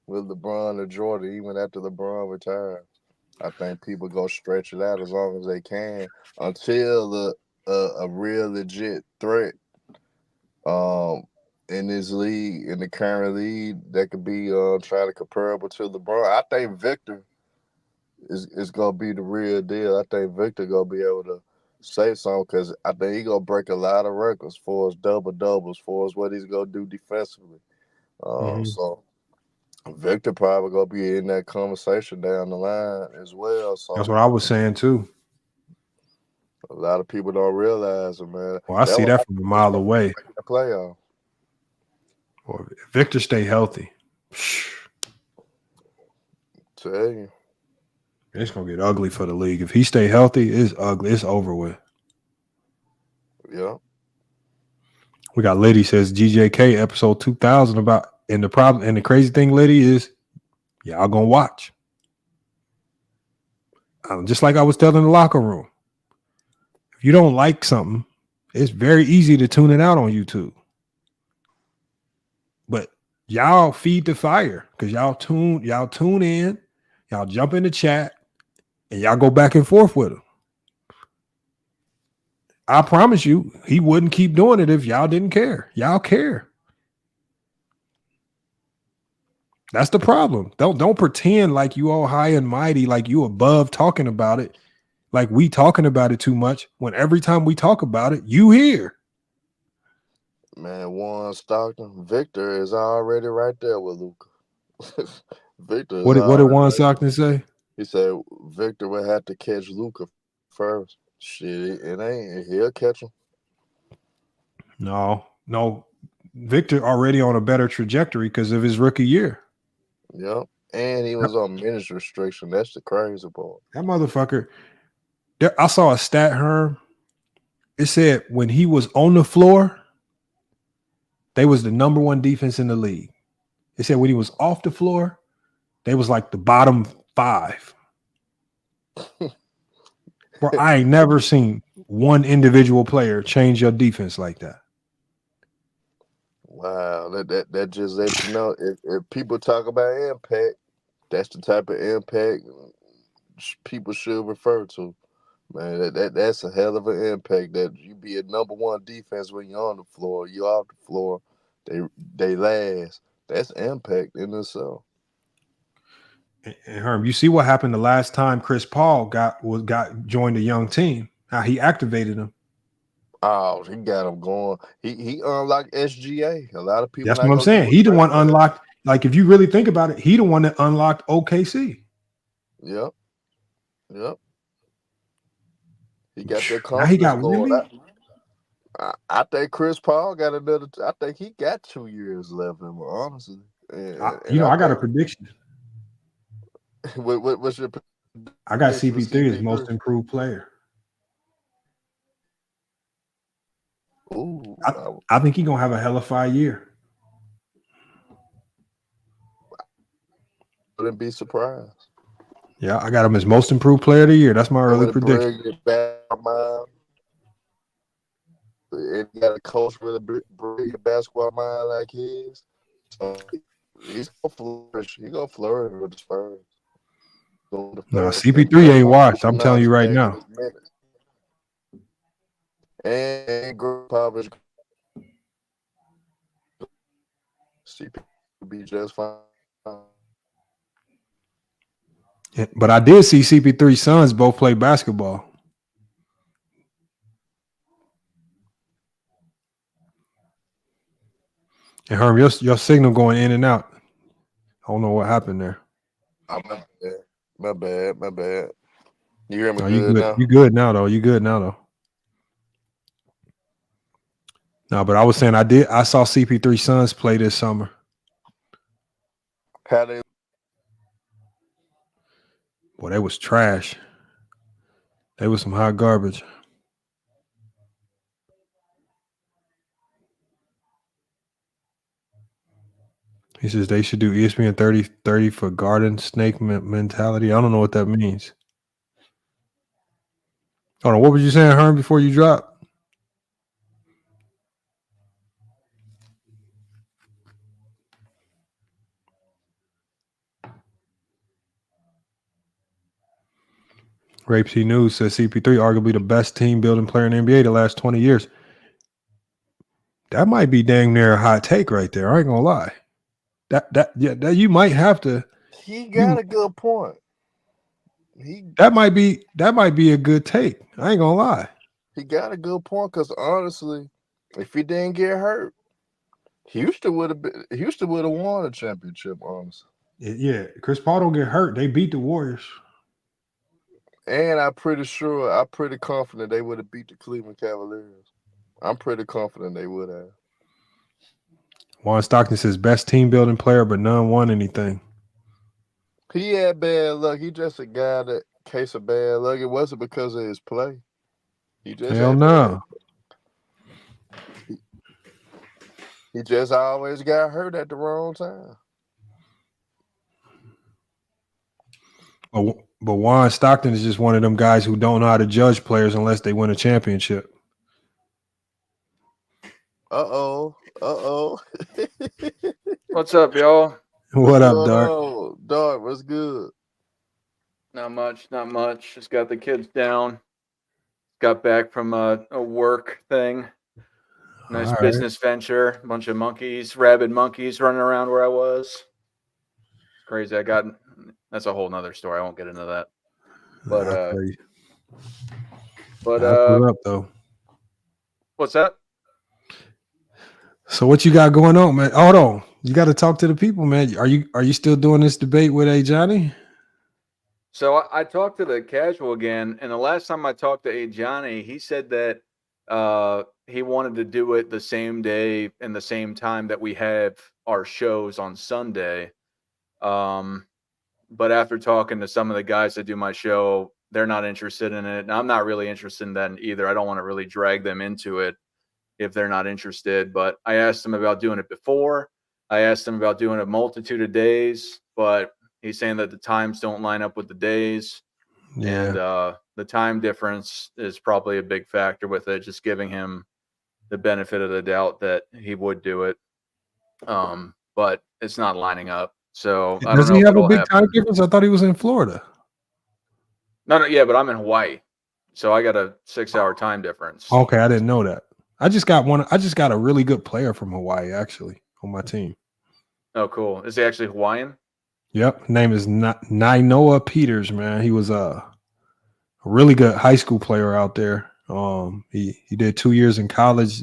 with LeBron or Jordan. Even after LeBron retires, I think people go stretch it out as long as they can until a real legit threat in this league, in the current league, that could be trying to comparable to LeBron. I think Victor is gonna be the real deal. I think Victor gonna be able to say something because I think he gonna break a lot of records for his double doubles, for his what he's gonna do defensively. So Victor probably gonna be in that conversation down the line as well. So That's what I was saying too. a lot of people don't realize it, man. Well, I see that from a mile away. The playoff. Well, if Victor stay healthy, tell you, it's gonna get ugly for the league. If he stay healthy, it's ugly. It's over with. Yeah. We got Liddy says GJK episode 2000 about, and the problem and the crazy thing, Liddy, is y'all gonna watch. Just like I was telling the locker room. If you don't like something, it's very easy to tune it out on YouTube. But y'all feed the fire because y'all tune in, y'all jump in the chat, and y'all go back and forth with him. I promise you, he wouldn't keep doing it if y'all didn't care. Y'all care. That's the problem. Don't pretend like you all high and mighty, like you above talking about it, like we talking about it too much. When every time we talk about it, you hear. Man, Warren Stockton, Victor is already right there with Luka. Victor. What did Warren Stockton say? He said Victor would have to catch Luka first. Shit, it ain't. He'll catch him. No. Victor already on a better trajectory because of his rookie year. Yep. And he was on minutes restriction. That's the crazy part. That motherfucker. I saw a stat, Herm. It said when he was on the floor, they was the number one defense in the league. It said when he was off the floor, they was like the bottom 5. Bro, I ain't never seen one individual player change your defense like that. Wow, that just lets you know if people talk about impact, that's the type of impact people should refer to. Man, that's a hell of an impact. That you be a number one defense when you're on the floor, you're off the floor, they last. That's impact in itself. And Herm, you see what happened the last time Chris Paul joined a young team? How he activated him. Oh, he got him going. He unlocked SGA. A lot of people. That's what I'm saying. He the one unlocked. Like if you really think about it, he the one that unlocked OKC. Yep. He got that confidence. Now he got Wemby. I think Chris Paul got another. I think he got 2 years left in him, honestly. I got a prediction. What's your? I got CP3 as most improved player. Ooh, I think he's gonna have a hell of a 5 year. Wouldn't be surprised. Yeah, I got him as most improved player of the year. That's my early prediction. And he got a coach with a brilliant basketball mind like his. So he's gonna flourish. He's gonna flourish with the Spurs. No, CP3 ain't washed. I'm telling you right now. And Greg Popovich, CP will be just fine. Yeah, but I did see CP3's sons both play basketball. And Herm, your signal going in and out. I don't know what happened there. Oh, my bad. You hear me good now? You good now, though. No, but I was saying I saw CP3's sons play this summer. How they? Boy, they was trash. They was some hot garbage. He says they should do ESPN 30 for garden snake mentality. I don't know what that means. Hold on, what were you saying, Herm, before you dropped? Rape C News says CP3 arguably the best team building player in the NBA the last 20 years. That might be dang near a hot take right there. I ain't gonna lie. That you might have to. He got a good point. That might be a good take. I ain't gonna lie. He got a good point because honestly, if he didn't get hurt, Houston would have won a championship. Honestly, Yeah. Chris Paul don't get hurt. They beat the Warriors. and I'm pretty confident they would have beat the Cleveland Cavaliers. I'm pretty confident they would have. Juan Stockton says best team building player, but none won anything. He had bad luck. He just a guy that case of bad luck. It wasn't because of his play. He just Hell no. He just always got hurt at the wrong time. But Juan Stockton is just one of them guys who don't know how to judge players unless they win a championship. Uh-oh. What's up, y'all? What up, Dart? Dart, what's good? Not much. Just got the kids down. Got back from a work thing. Nice All business venture. A bunch of monkeys, rabid monkeys running around where I was. It's crazy. That's a whole nother story. I won't get into that. But up though. What's that? So what you got going on, man? Hold on. You got to talk to the people, man. Are you still doing this debate with A Johnny? So I talked to the casual again, and the last time I talked to A Johnny, he said that he wanted to do it the same day and the same time that we have our shows on Sunday. But after talking to some of the guys that do my show, they're not interested in it. And I'm not really interested in that either. I don't want to really drag them into it if they're not interested. But I asked them about doing it before. I asked him about doing a multitude of days, but he's saying that the times don't line up with the days. Yeah. And the time difference is probably a big factor with it, just giving him the benefit of the doubt that he would do it. But it's not lining up. So I Does don't know he if have a it'll big happen. time difference? I thought he was in Florida. No, yeah, but I'm in Hawaii. So I got a 6-hour time difference. Okay, I didn't know that. I just got a really good player from Hawaii, actually, on my team. Oh, cool. Is he actually Hawaiian? Yep. Name is Nainoa Peters, man. He was a really good high school player out there. He did 2 years in college,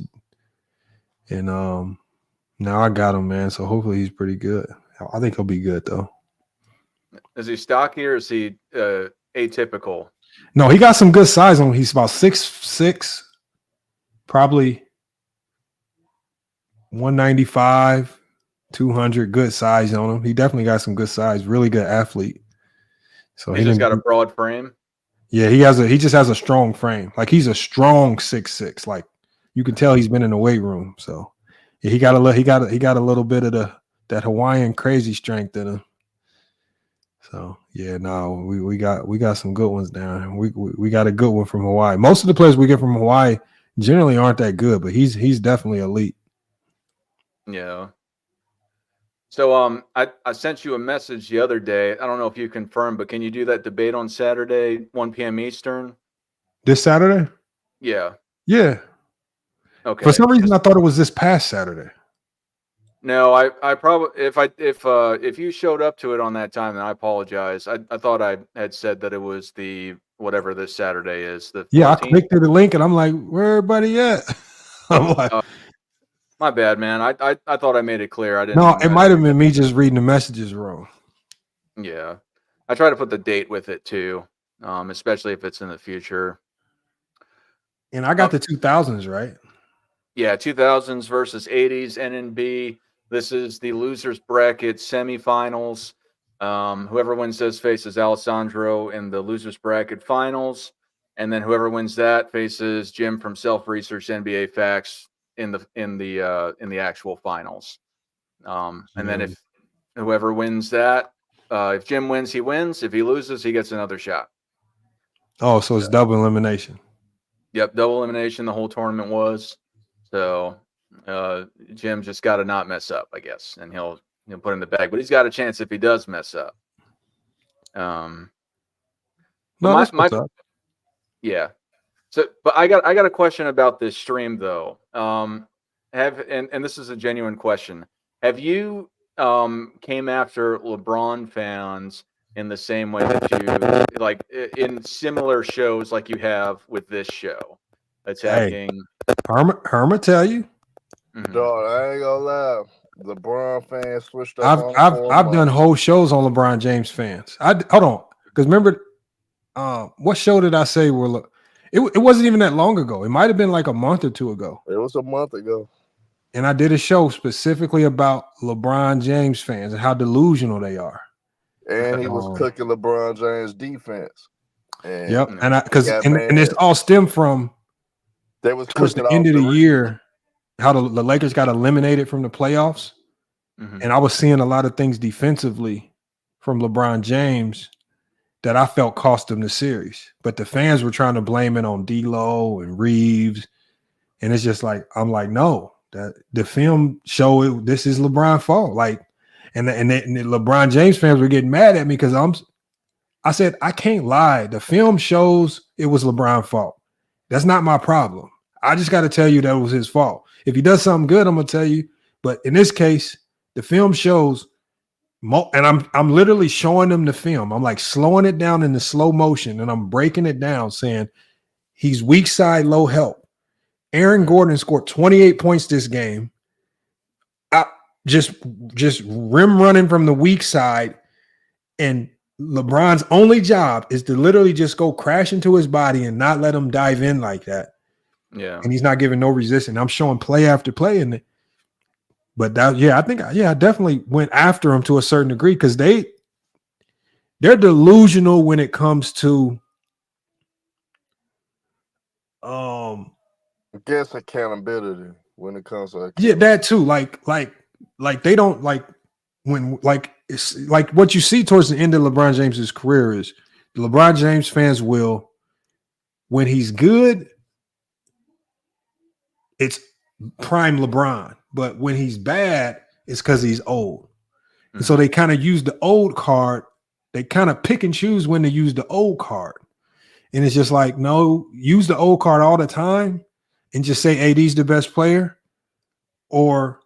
and now I got him, man. So hopefully he's pretty good. I think he'll be good though. Is he stocky or is he atypical? No, he got some good size on him. He's about 6'6", probably 195, 200. Good size on him. He definitely got some good size. Really good athlete. So He just got a broad frame. Yeah, he just has a strong frame. Like he's a strong 6'6". Like you can tell he's been in the weight room. So yeah, he got a little bit of that Hawaiian crazy strength in him. So yeah, no, we got some good ones down. We got a good one from Hawaii. Most of the players we get from Hawaii generally aren't that good, but he's definitely elite. Yeah. So I sent you a message the other day. I don't know if you confirmed, but can you do that debate on Saturday, 1 p.m. Eastern? This Saturday? Yeah. Yeah. Okay. For some reason, I thought it was this past Saturday. No, I probably if you showed up to it on that time, then I apologize. I thought I had said that it was the whatever this Saturday is. The 14th. I clicked through the link and I'm like, where everybody at? I'm like, my bad, man. I thought I made it clear. I didn't. No, it might have been me just reading the messages wrong. Yeah, I try to put the date with it too, especially if it's in the future. And I got the 2000s right. Yeah, 2000s versus 80s NNB. This is the losers bracket semifinals. Whoever wins this faces Alessandro in the losers bracket finals, and then whoever wins that faces Jim from Self Research NBA Facts in the actual finals. And then if whoever wins that, if Jim wins, he wins. If he loses, he gets another shot. Oh, so it's double elimination. Yep, double elimination. The whole tournament was. So Jim just got to not mess up, I guess, and he'll put in the bag. But he's got a chance if he does mess up. No, my, that's my what's up. yeah. So, but I got a question about this stream though. And this is a genuine question. Have you came after LeBron fans in the same way that you like in similar shows like you have with this show, attacking? Herma tell you. Dog, I ain't gonna lie. LeBron fans switched up on him for a I've done month. whole shows on LeBron James fans. Hold on, because remember, what show did I say were? It wasn't even that long ago. It might have been like a month or two ago. It was a month ago. And I did a show specifically about LeBron James fans and how delusional they are. And he was cooking LeBron James defense. And Yep, and it's all stemmed from they was towards the end of the year, how the Lakers got eliminated from the playoffs, and I was seeing a lot of things defensively from LeBron James that I felt cost them the series. But the fans were trying to blame it on D'Lo and Reeves, and it's just like I'm like, no, that the film show this is LeBron's fault. Like, and the LeBron James fans were getting mad at me because I said, I can't lie. The film shows it was LeBron's fault. That's not my problem. I just got to tell you that it was his fault. If he does something good, I'm going to tell you. But in this case, the film shows, and I'm literally showing them the film. I'm like slowing it down in the slow motion, and I'm breaking it down saying he's weak side, low help. Aaron Gordon scored 28 points this game. Just rim running from the weak side, and LeBron's only job is to literally just go crash into his body and not let him dive in like that. Yeah. And he's not giving no resistance. I'm showing play after play in it. But I definitely went after him to a certain degree because they're delusional when it comes to I guess accountability when it comes to that too. Like they don't like when like it's like what you see towards the end of LeBron James's career is the LeBron James fans will, when he's good, it's prime LeBron. But when he's bad, it's because he's old. And so they kind of use the old card. They kind of pick and choose when to use the old card. And it's just like, no, use the old card all the time and just say AD's the best player or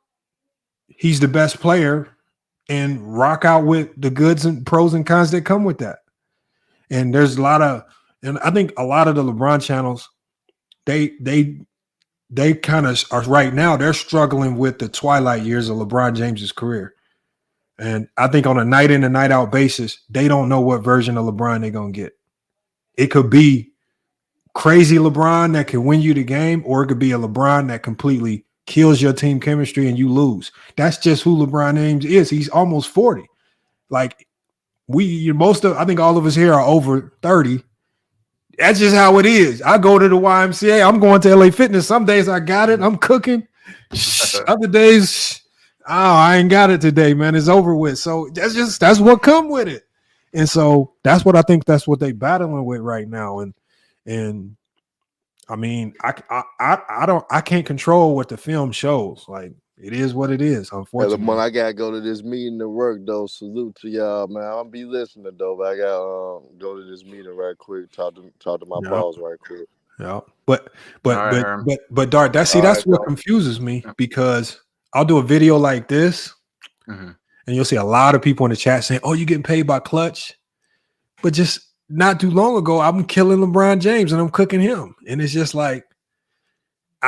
he's the best player and rock out with the goods and pros and cons that come with that. And there's and I think a lot of the LeBron channels, they kind of are right now, they're struggling with the twilight years of LeBron James's career. And I think on a night in and night out basis, they don't know what version of LeBron they're going to get. It could be crazy LeBron that can win you the game, or it could be a LeBron that completely kills your team chemistry and you lose. That's just who LeBron James is. He's almost 40. Like I think all of us here are over 30. That's just how it is. I go to the YMCA. I'm going to LA Fitness. Some days I got it. I'm cooking. Other days, I ain't got it today, man. It's over with. So that's what come with it. And so that's what I think. That's what they battling with right now. And I mean, I can't control what the film shows. Like it is what it is. Unfortunately, when I gotta go to this meeting to work though. Salute to y'all, man. I'll be listening though. But I gotta go to this meeting right quick. Talk to my boss right quick. Yeah, but Dart, that's what confuses me because I'll do a video like this, and you'll see a lot of people in the chat saying, "Oh, you getting paid by Clutch," but just not too long ago, I'm killing LeBron James and I'm cooking him, and it's just like.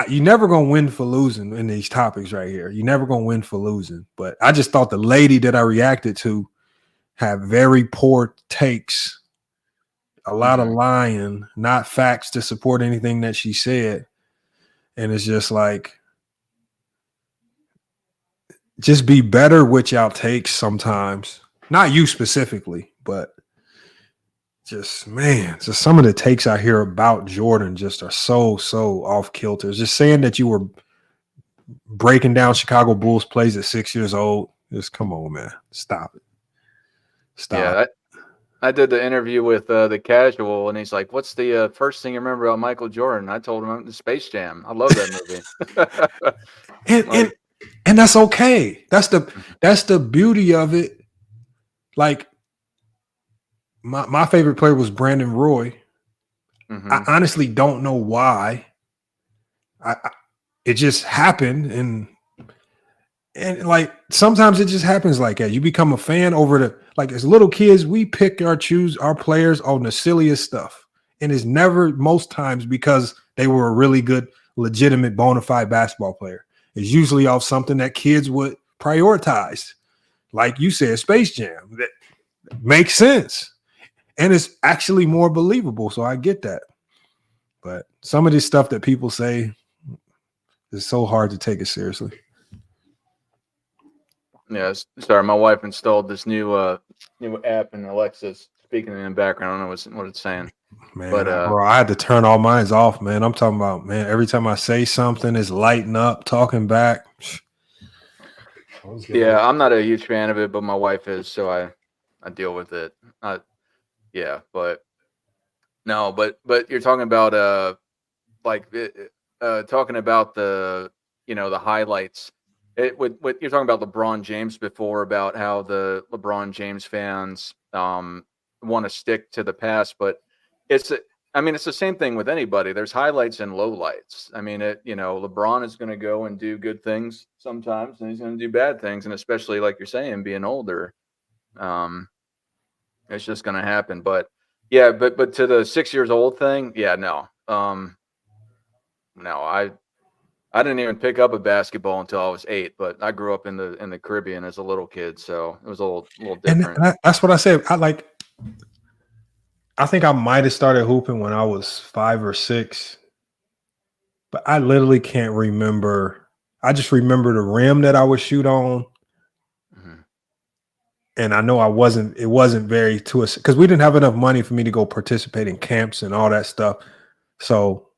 You're never going to win for losing in these topics right here. You're never going to win for losing. But I just thought the lady that I reacted to had very poor takes, a lot of lying, not facts to support anything that she said. And it's just like, just be better with y'all takes sometimes. Not you specifically, but just some of the takes I hear about Jordan just are so off kilter. Just saying that you were breaking down Chicago Bulls plays at 6 years old. Just come on, man. Stop it. Stop. Yeah, I did the interview with the Casual, and he's like, "What's the first thing you remember about Michael Jordan?" I told him, "Space Jam. I love that movie." and that's okay. That's the beauty of it. Like my favorite player was Brandon Roy. Mm-hmm. I honestly don't know why. It just happened, and like sometimes it just happens like that. You become a fan over the like as little kids, we pick or choose our players on the silliest stuff, and it's never most times because they were a really good, legitimate, bona fide basketball player. It's usually off something that kids would prioritize, like you said, Space Jam. That makes sense, and it's actually more believable. So I get that, but some of this stuff that people say is so hard to take it seriously. Yeah, sorry, my wife installed this new app in Alexa's speaking in the background. I don't know what it's saying. Man, but bro, I had to turn all mine off, man. I'm talking about, man, every time I say something, it's lighting up, talking back. Yeah, I'm not a huge fan of it, but my wife is, so I deal with it. Yeah, but no, but you're talking about talking about the the highlights. What you're talking about LeBron James before, about how the LeBron James fans want to stick to the past, but it's the same thing with anybody. There's highlights and lowlights. I mean, LeBron is going to go and do good things sometimes, and he's going to do bad things, and especially like you're saying, being older, it's just going to happen. But yeah, but to the 6 years old thing, yeah, no, I didn't even pick up a basketball until I was 8, but I grew up in the Caribbean as a little kid, so it was a little different. And that's what I said. I think I might have started hooping when I was 5 or 6, but I literally can't remember. I just remember the rim that I would shoot on. Mm-hmm. And I know it wasn't very to us because we didn't have enough money for me to go participate in camps and all that stuff. So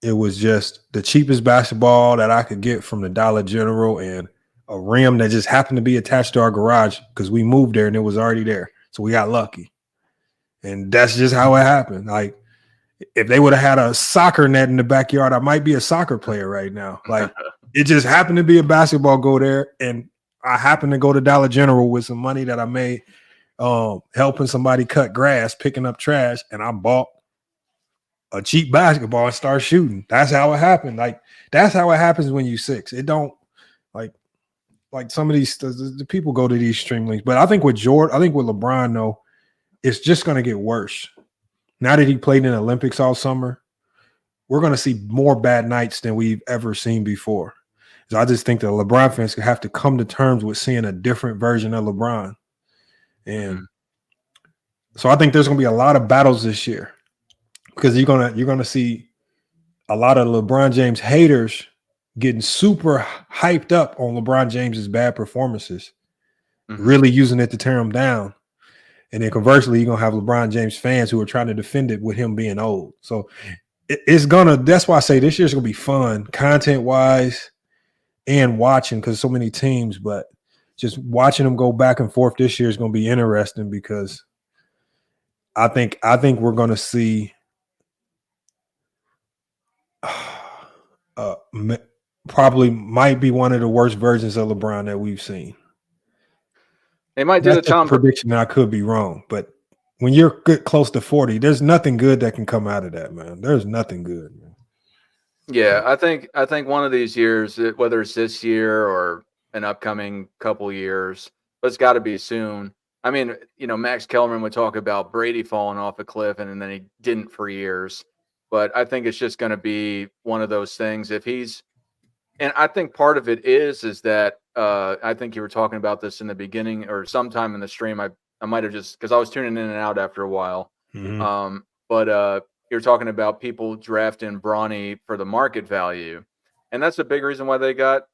it was just the cheapest basketball that I could get from the Dollar General and a rim that just happened to be attached to our garage because we moved there and it was already there. So we got lucky. And that's just how it happened. Like, if they would have had a soccer net in the backyard, I might be a soccer player right now. Like, it just happened to be a basketball go there. And I happened to go to Dollar General with some money that I made helping somebody cut grass, picking up trash. And I bought a cheap basketball and start shooting. That's how it happened. Like, that's how it happens when you 6. It don't like some of these the people go to these stream links. But I think with LeBron, though, it's just going to get worse. Now that he played in the Olympics all summer, we're going to see more bad nights than we've ever seen before. So I just think that LeBron fans have to come to terms with seeing a different version of LeBron. And so I think there's going to be a lot of battles this year. Because you're gonna see a lot of LeBron James haters getting super hyped up on LeBron James's bad performances, really using it to tear him down. And then conversely, you're gonna have LeBron James fans who are trying to defend it with him being old. So that's why I say this year's gonna be fun, content wise, and watching because so many teams. But just watching them go back and forth this year is gonna be interesting because I think we're gonna see. Probably might be one of the worst versions of LeBron that we've seen. They might do That's the Tom prediction. I could be wrong, but when you're close to 40, there's nothing good that can come out of that, man. There's nothing good, man. Yeah, I think one of these years, whether it's this year or an upcoming couple years, but it's got to be soon. I mean, Max Kellerman would talk about Brady falling off a cliff, and then he didn't for years. But I think it's just going to be one of those things. And I think part of it is that I think you were talking about this in the beginning or sometime in the stream. I might have just because I was tuning in and out after a while. Mm-hmm. But you're talking about people drafting Bronny for the market value, and that's a big reason why they got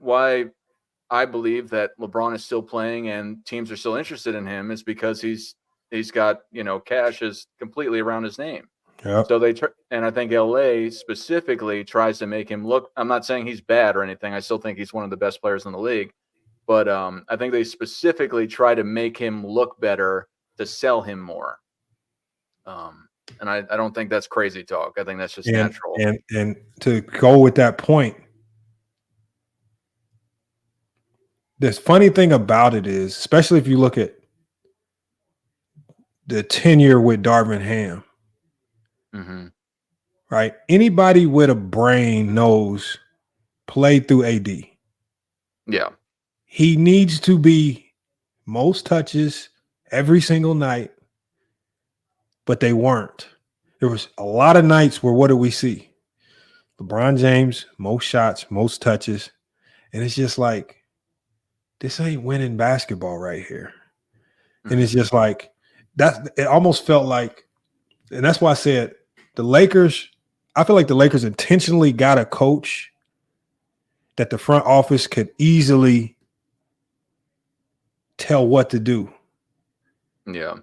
why I believe that LeBron is still playing and teams are still interested in him is because he's got cash is completely around his name. Yep. So and I think LA specifically tries to make him look. I'm not saying he's bad or anything. I still think he's one of the best players in the league, but I think they specifically try to make him look better to sell him more. And I don't think that's crazy talk. I think that's just natural. And to go with that point, this funny thing about it is, especially if you look at the tenure with Darvin Ham. Mm-hmm. Right? Anybody with a brain knows play through AD. Yeah. He needs to be most touches every single night, but they weren't. There was a lot of nights where what do we see? LeBron James, most shots, most touches. And it's just like, this ain't winning basketball right here. And it's just like, it almost felt like, and that's why I said the Lakers, I feel like the Lakers intentionally got a coach that the front office could easily tell what to do. Yeah.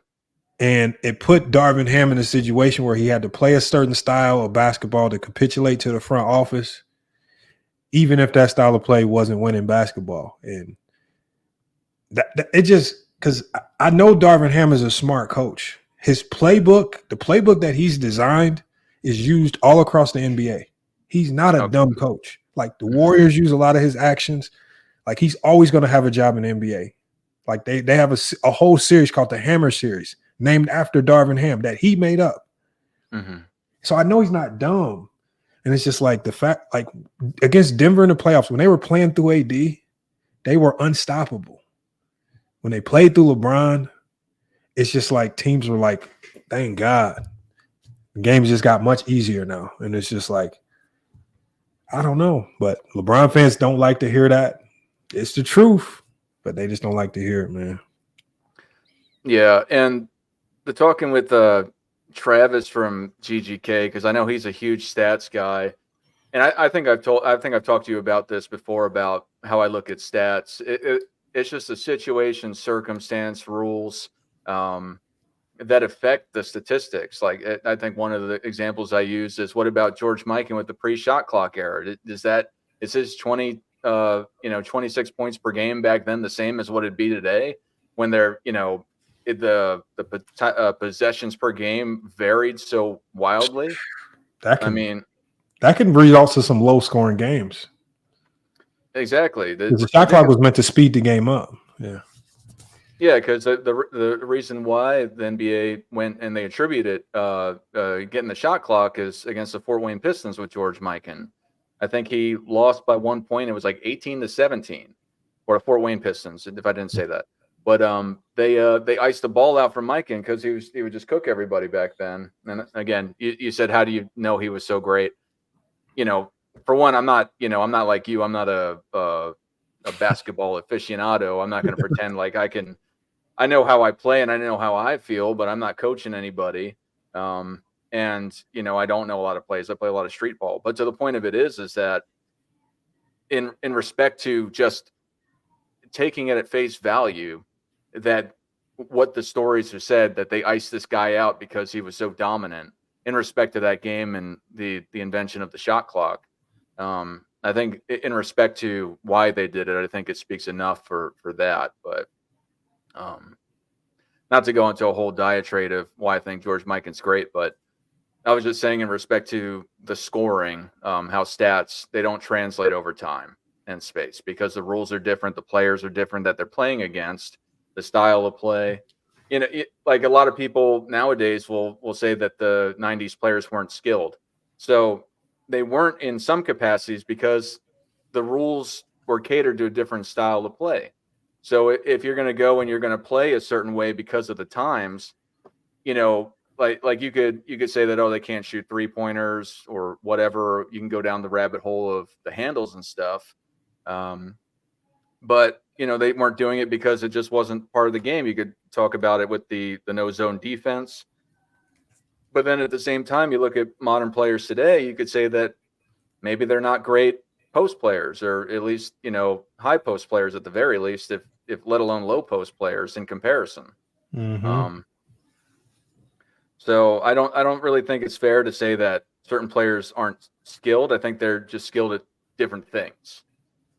And it put Darvin Ham in a situation where he had to play a certain style of basketball to capitulate to the front office, even if that style of play wasn't winning basketball. And that it just, because I know Darvin Ham is a smart coach. His playbook, the playbook that he's designed, is used all across the NBA. He's not a dumb coach. Like the Warriors use a lot of his actions. Like he's always going to have a job in the NBA. Like they have a whole series called the Hammer series named after Darvin Ham that he made up. Mm-hmm. So I know he's not dumb. And it's just like the fact, like against Denver in the playoffs, when they were playing through AD, they were unstoppable. When they played through LeBron, it's just like teams were like, thank God. The games just got much easier now. And it's just like, I don't know. But LeBron fans don't like to hear that. It's the truth. But they just don't like to hear it, man. Yeah. And the talking with Travis from GGK, because I know he's a huge stats guy. And I think I've talked to you about this before, about how I look at stats. It's just a situation, circumstance, rules that affect the statistics. Like I think one of the examples I use is, what about George Mikan with the pre-shot clock era? Is his 26 points per game back then the same as what it'd be today, when they're, the possessions per game varied so wildly? That can result to some low scoring games. Exactly. The shot clock was meant to speed the game up. Yeah. Yeah, because the reason why the NBA went and they attributed getting the shot clock is against the Fort Wayne Pistons with George Mikan. I think he lost by 1 point. It was like 18-17 for the Fort Wayne Pistons, if I didn't say that. But they iced the ball out from Mikan because he would just cook everybody back then. And again, you said, how do you know he was so great? For one, I'm not like you. I'm not a basketball aficionado. I'm not going to pretend like I know how I play and I know how I feel, but I'm not coaching anybody. And I don't know a lot of plays. I play a lot of street ball. But to the point of it is that in respect to just taking it at face value, that what the stories have said, that they iced this guy out because he was so dominant in respect to that game and the invention of the shot clock. I think in respect to why they did it, I think it speaks enough for that. But not to go into a whole diatribe of why I think George Mikan's great, but I was just saying in respect to the scoring, how stats, they don't translate over time and space because the rules are different. The players are different that they're playing against, the style of play. Like a lot of people nowadays will say that the 90s players weren't skilled. So they weren't in some capacities because the rules were catered to a different style of play. So if you're going to go and you're going to play a certain way because of the times, like you could say that, oh, they can't shoot 3-pointers or whatever. You can go down the rabbit hole of the handles and stuff. But they weren't doing it because it just wasn't part of the game. You could talk about it with the no zone defense. But then at the same time, you look at modern players today, you could say that maybe they're not great post players, or at least, high post players at the very least, if let alone low post players in comparison. Mm-hmm. So I don't really think it's fair to say that certain players aren't skilled. I think they're just skilled at different things.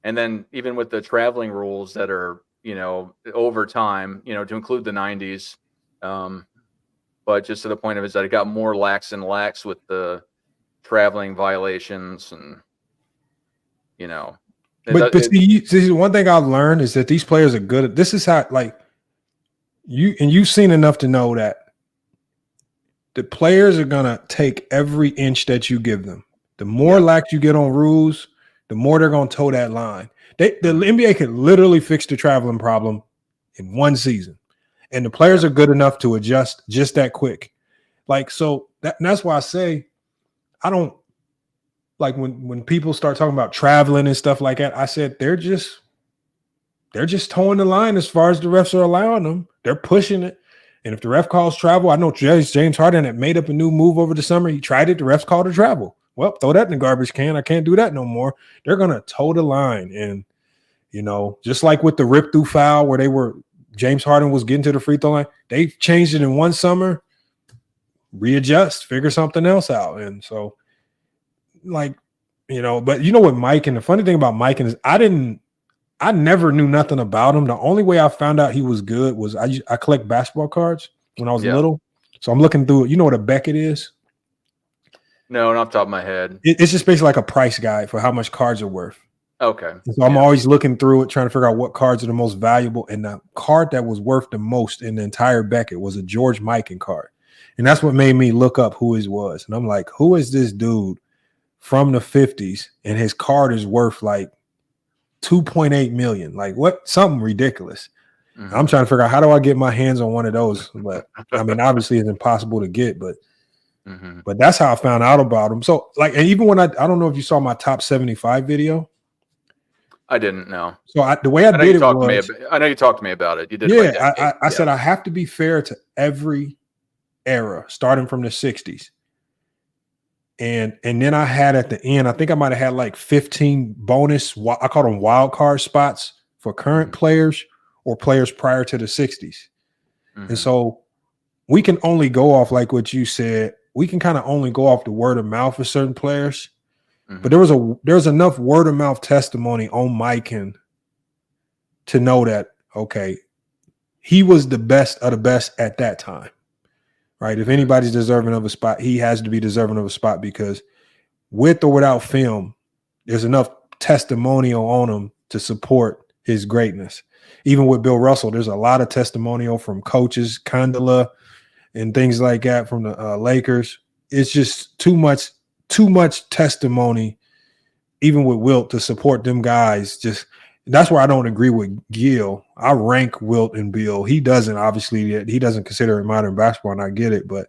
And then even with the traveling rules that are, over time, to include the 90s, but just to the point of it is that it got more lax and lax with the traveling violations and, But see, one thing I've learned is that these players are good at this. Is how, like, you've seen enough to know that the players are gonna take every inch that you give them. The more lax you get on rules, the more they're gonna toe that line. The NBA could literally fix the traveling problem in one season, and the players are good enough to adjust just that quick. Like, so that's why I say I don't like when people start talking about traveling and stuff like that. I said they're just towing the line as far as the refs are allowing them. They're pushing it. And if the ref calls travel, I know James Harden had made up a new move over the summer. He tried it. The refs called it travel. Well, throw that in the garbage can. I can't do that no more. They're going to toe the line. And, you know, just like with the rip through foul where James Harden was getting to the free throw line, they changed it in one summer, readjust, figure something else out. And so, like, you know, but you know what, Mike, and the funny thing about Mike is I never knew nothing about him. The only way I found out he was good was I collect basketball cards when I was little. So I'm looking through it. You know what a Beckett is? No, not off the top of my head. It's just basically like a price guide for how much cards are worth. Okay. So I'm always looking through it, trying to figure out what cards are the most valuable. And the card that was worth the most in the entire Beckett was a George Mikan card. And that's what made me look up who he was. And I'm like, who is this dude from the 50s? And his card is worth like 2.8 million. Like, what? Something ridiculous. Mm-hmm. I'm trying to figure out how do I get my hands on one of those. But I mean, obviously it's impossible to get, but that's how I found out about him. So, like, and even when I don't know if you saw my top 75 video. I didn't know. So the way I did it was, I know you talked to me about it. You did. Yeah, I said I have to be fair to every era, starting from the 60s. And then I had at the end, I think I might have had like 15 bonus, I call them wild card spots for current players or players prior to the 60s. And so we can only go off, like what you said, we can kind of only go off the word of mouth for certain players. But there was enough word of mouth testimony on Mikan to know that, okay, he was the best of the best at that time. Right. If anybody's deserving of a spot, he has to be deserving of a spot because with or without film, there's enough testimonial on him to support his greatness. Even with Bill Russell, there's a lot of testimonial from coaches, Condola, and things like that from the Lakers. It's just too much testimony, even with Wilt, to support them guys. Just that's where I don't agree with Gil. I rank Wilt and Bill. He doesn't consider it modern basketball, and I get it, but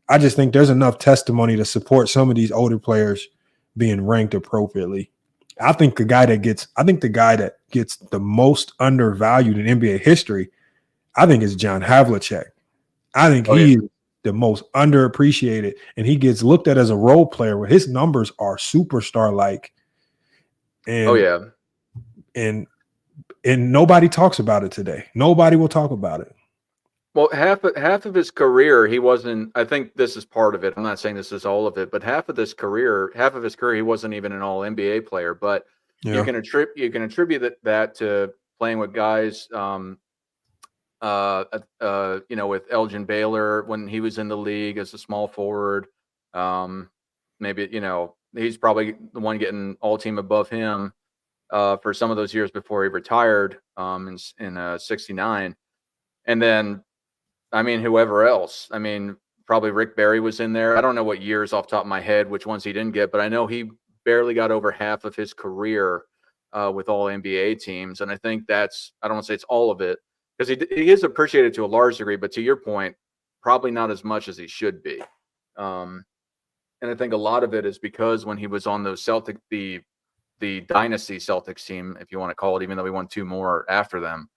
I just think there's enough testimony to support some of these older players being ranked appropriately. I think the guy that gets the most undervalued in NBA history, I think is John Havlicek. I think he's the most underappreciated, and he gets looked at as a role player where his numbers are superstar-like. And and nobody talks about it today. Nobody will talk about it. Well, half of his career, he wasn't. I think this is part of it. I'm not saying this is all of it, but half of his career, he wasn't even an All NBA player. But you can attribute that to playing with guys, with Elgin Baylor when he was in the league as a small forward. Maybe he's probably the one getting all team above him for some of those years before he retired in '69, and then. I mean, whoever else. I mean, probably Rick Barry was in there. I don't know what years off the top of my head, which ones he didn't get, but I know he barely got over half of his career with all NBA teams. And I think I don't want to say it's all of it, because he is appreciated to a large degree, but to your point, probably not as much as he should be. And I think a lot of it is because when he was on those the dynasty Celtics team, if you want to call it, even though we won 2 more after them,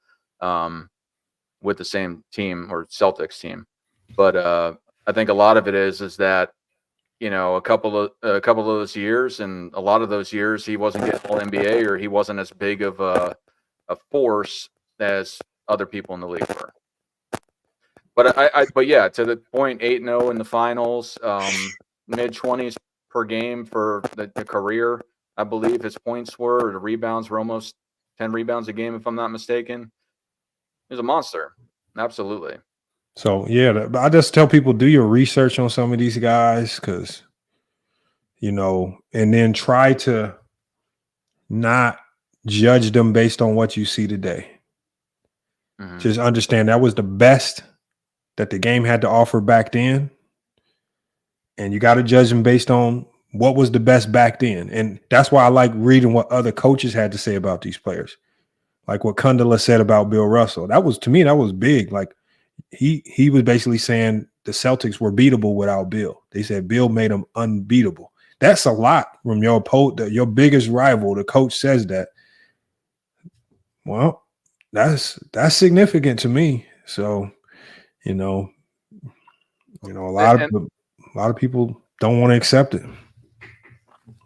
with the same team or Celtics team. But I think a lot of it is that, a couple of those years, and a lot of those years he wasn't getting all NBA, or he wasn't as big of a force as other people in the league were. But but yeah, to the point, 8-0 in the finals, mid-20s per game for the career. I believe his points were, or the rebounds were almost 10 rebounds a game, if I'm not mistaken. He's a monster. Absolutely. So, yeah, I just tell people, do your research on some of these guys, because, and then try to not judge them based on what you see today. Just understand that was the best that the game had to offer back then. and you got to judge them based on what was the best back then. And that's why I like reading what other coaches had to say about these players. Like what Kundala said about Bill Russell. That was, to me, that was big. Like he was basically saying the Celtics were beatable without Bill. They said Bill made them unbeatable. That's a lot from your biggest rival. The coach says that. Well, that's significant to me. So, a lot of people don't want to accept it.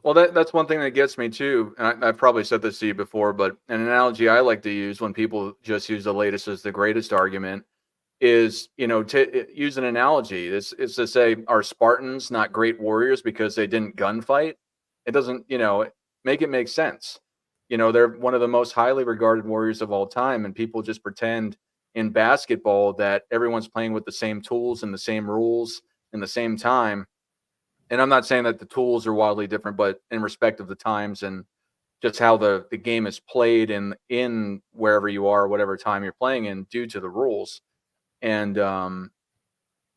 Well, that's one thing that gets me too, and I've probably said this to you before, but an analogy I like to use when people just use the latest as the greatest argument is, to use an analogy. It's to say, are Spartans not great warriors because they didn't gunfight? It doesn't, make it make sense. They're one of the most highly regarded warriors of all time, and people just pretend in basketball that everyone's playing with the same tools and the same rules in the same time. And I'm not saying that the tools are wildly different, but in respect of the times and just how the game is played in wherever you are, whatever time you're playing in, due to the rules. And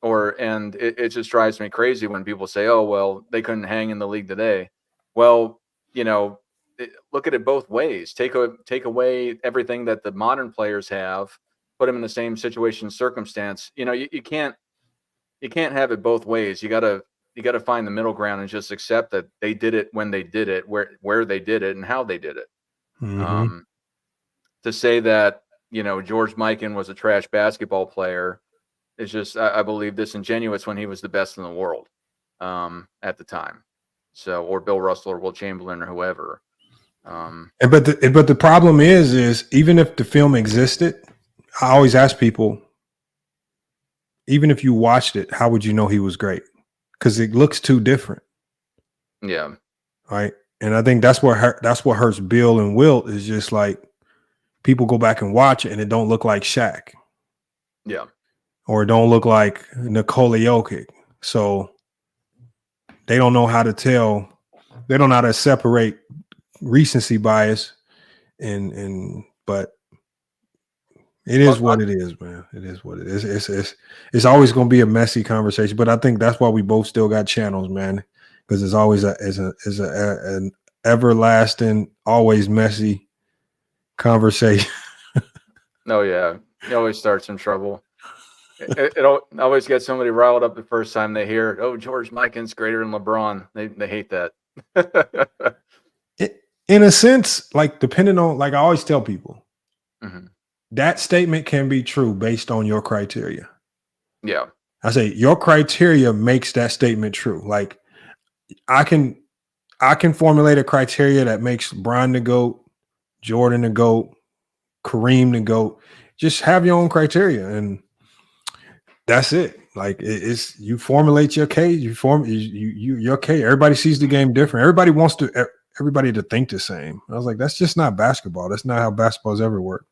it just drives me crazy when people say, oh, well, they couldn't hang in the league today. Well, look at it both ways. Take away everything that the modern players have, put them in the same situation, circumstance. You can't have it both ways. You got to find the middle ground and just accept that they did it when they did it, where they did it, and how they did it. Mm-hmm. To say that, George Mikan was a trash basketball player is just, I believe, disingenuous when he was the best in the world at the time. So, or Bill Russell or Will Chamberlain or whoever. But the problem is even if the film existed, I always ask people, even if you watched it, how would you know he was great? Because it looks too different. Yeah. Right. And I think that's what hurts Bill and Wilt is just like people go back and watch it and it don't look like Shaq. Yeah. Or it don't look like Nikola Jokic. So they don't know how to tell. They don't know how to separate recency bias but it is what it is, man. It is what it is. It's always going to be a messy conversation, but I think that's why we both still got channels, man, because it's always an everlasting, always messy conversation. Oh yeah, it always starts in trouble. It always gets somebody riled up the first time they hear, "Oh, George Mikan's greater than LeBron." They hate that. In a sense, like depending on, like I always tell people. Mm-hmm. That statement can be true based on your criteria. Yeah. I say your criteria makes that statement true. Like I can formulate a criteria that makes Bron the GOAT, Jordan the GOAT, Kareem the GOAT. Just have your own criteria and that's it. Like it's you formulate your case, your case. Everybody sees the game different. Everybody wants everybody to think the same. I was like, that's just not basketball. That's not how basketball's ever worked.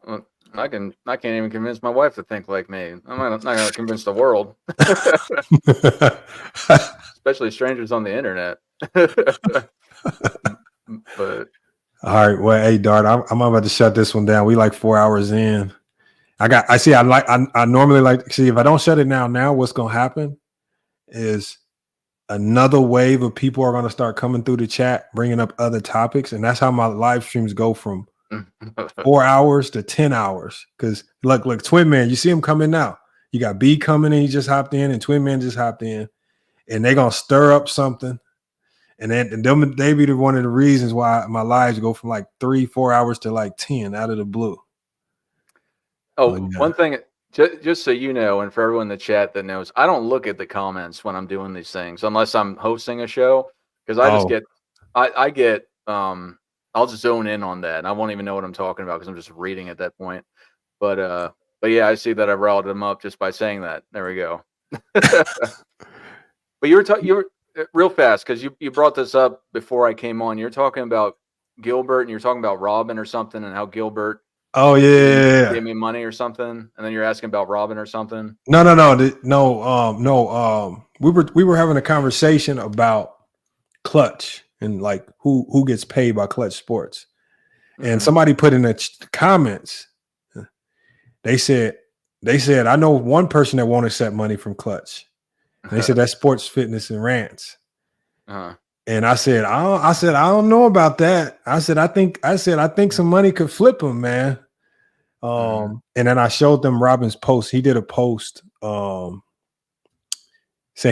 Well, I can't even convince my wife to think like me. I'm not going to convince the world, especially strangers on the internet. But all right, well, hey, Dart, I'm about to shut this one down. We like 4 hours in. I normally like to see if I don't shut it down now. What's going to happen is another wave of people are going to start coming through the chat, bringing up other topics, and that's how my live streams go from 4 hours to 10 hours. Because look, Twin Man, you see him coming now. You got B coming in, he just hopped in, and Twin Man just hopped in, and they're gonna stir up something. And then they be one of the reasons why my lives go from like 3-4 hours to like 10 out of the blue. Oh, yeah. One thing, just so you know, and for everyone in the chat that knows, I don't look at the comments when I'm doing these things unless I'm hosting a show, because I just get I'll just zone in on that, and I won't even know what I'm talking about because I'm just reading at that point. But yeah, I see that I riled them up just by saying that. There we go. But you were real fast because you brought this up before I came on. You're talking about Gilbert, and you're talking about Robin or something, and how Gilbert. Oh yeah, gave me money or something, and then you're asking about Robin or something. No. We were having a conversation about Clutch and like who gets paid by Clutch Sports, and somebody put in the comments. They said I know one person that won't accept money from Clutch, And they said that's sports, fitness, and rants. Uh-huh. And I said, I don't know about that. I said, I think some money could flip him, man. And then I showed them Robin's post. He did a post saying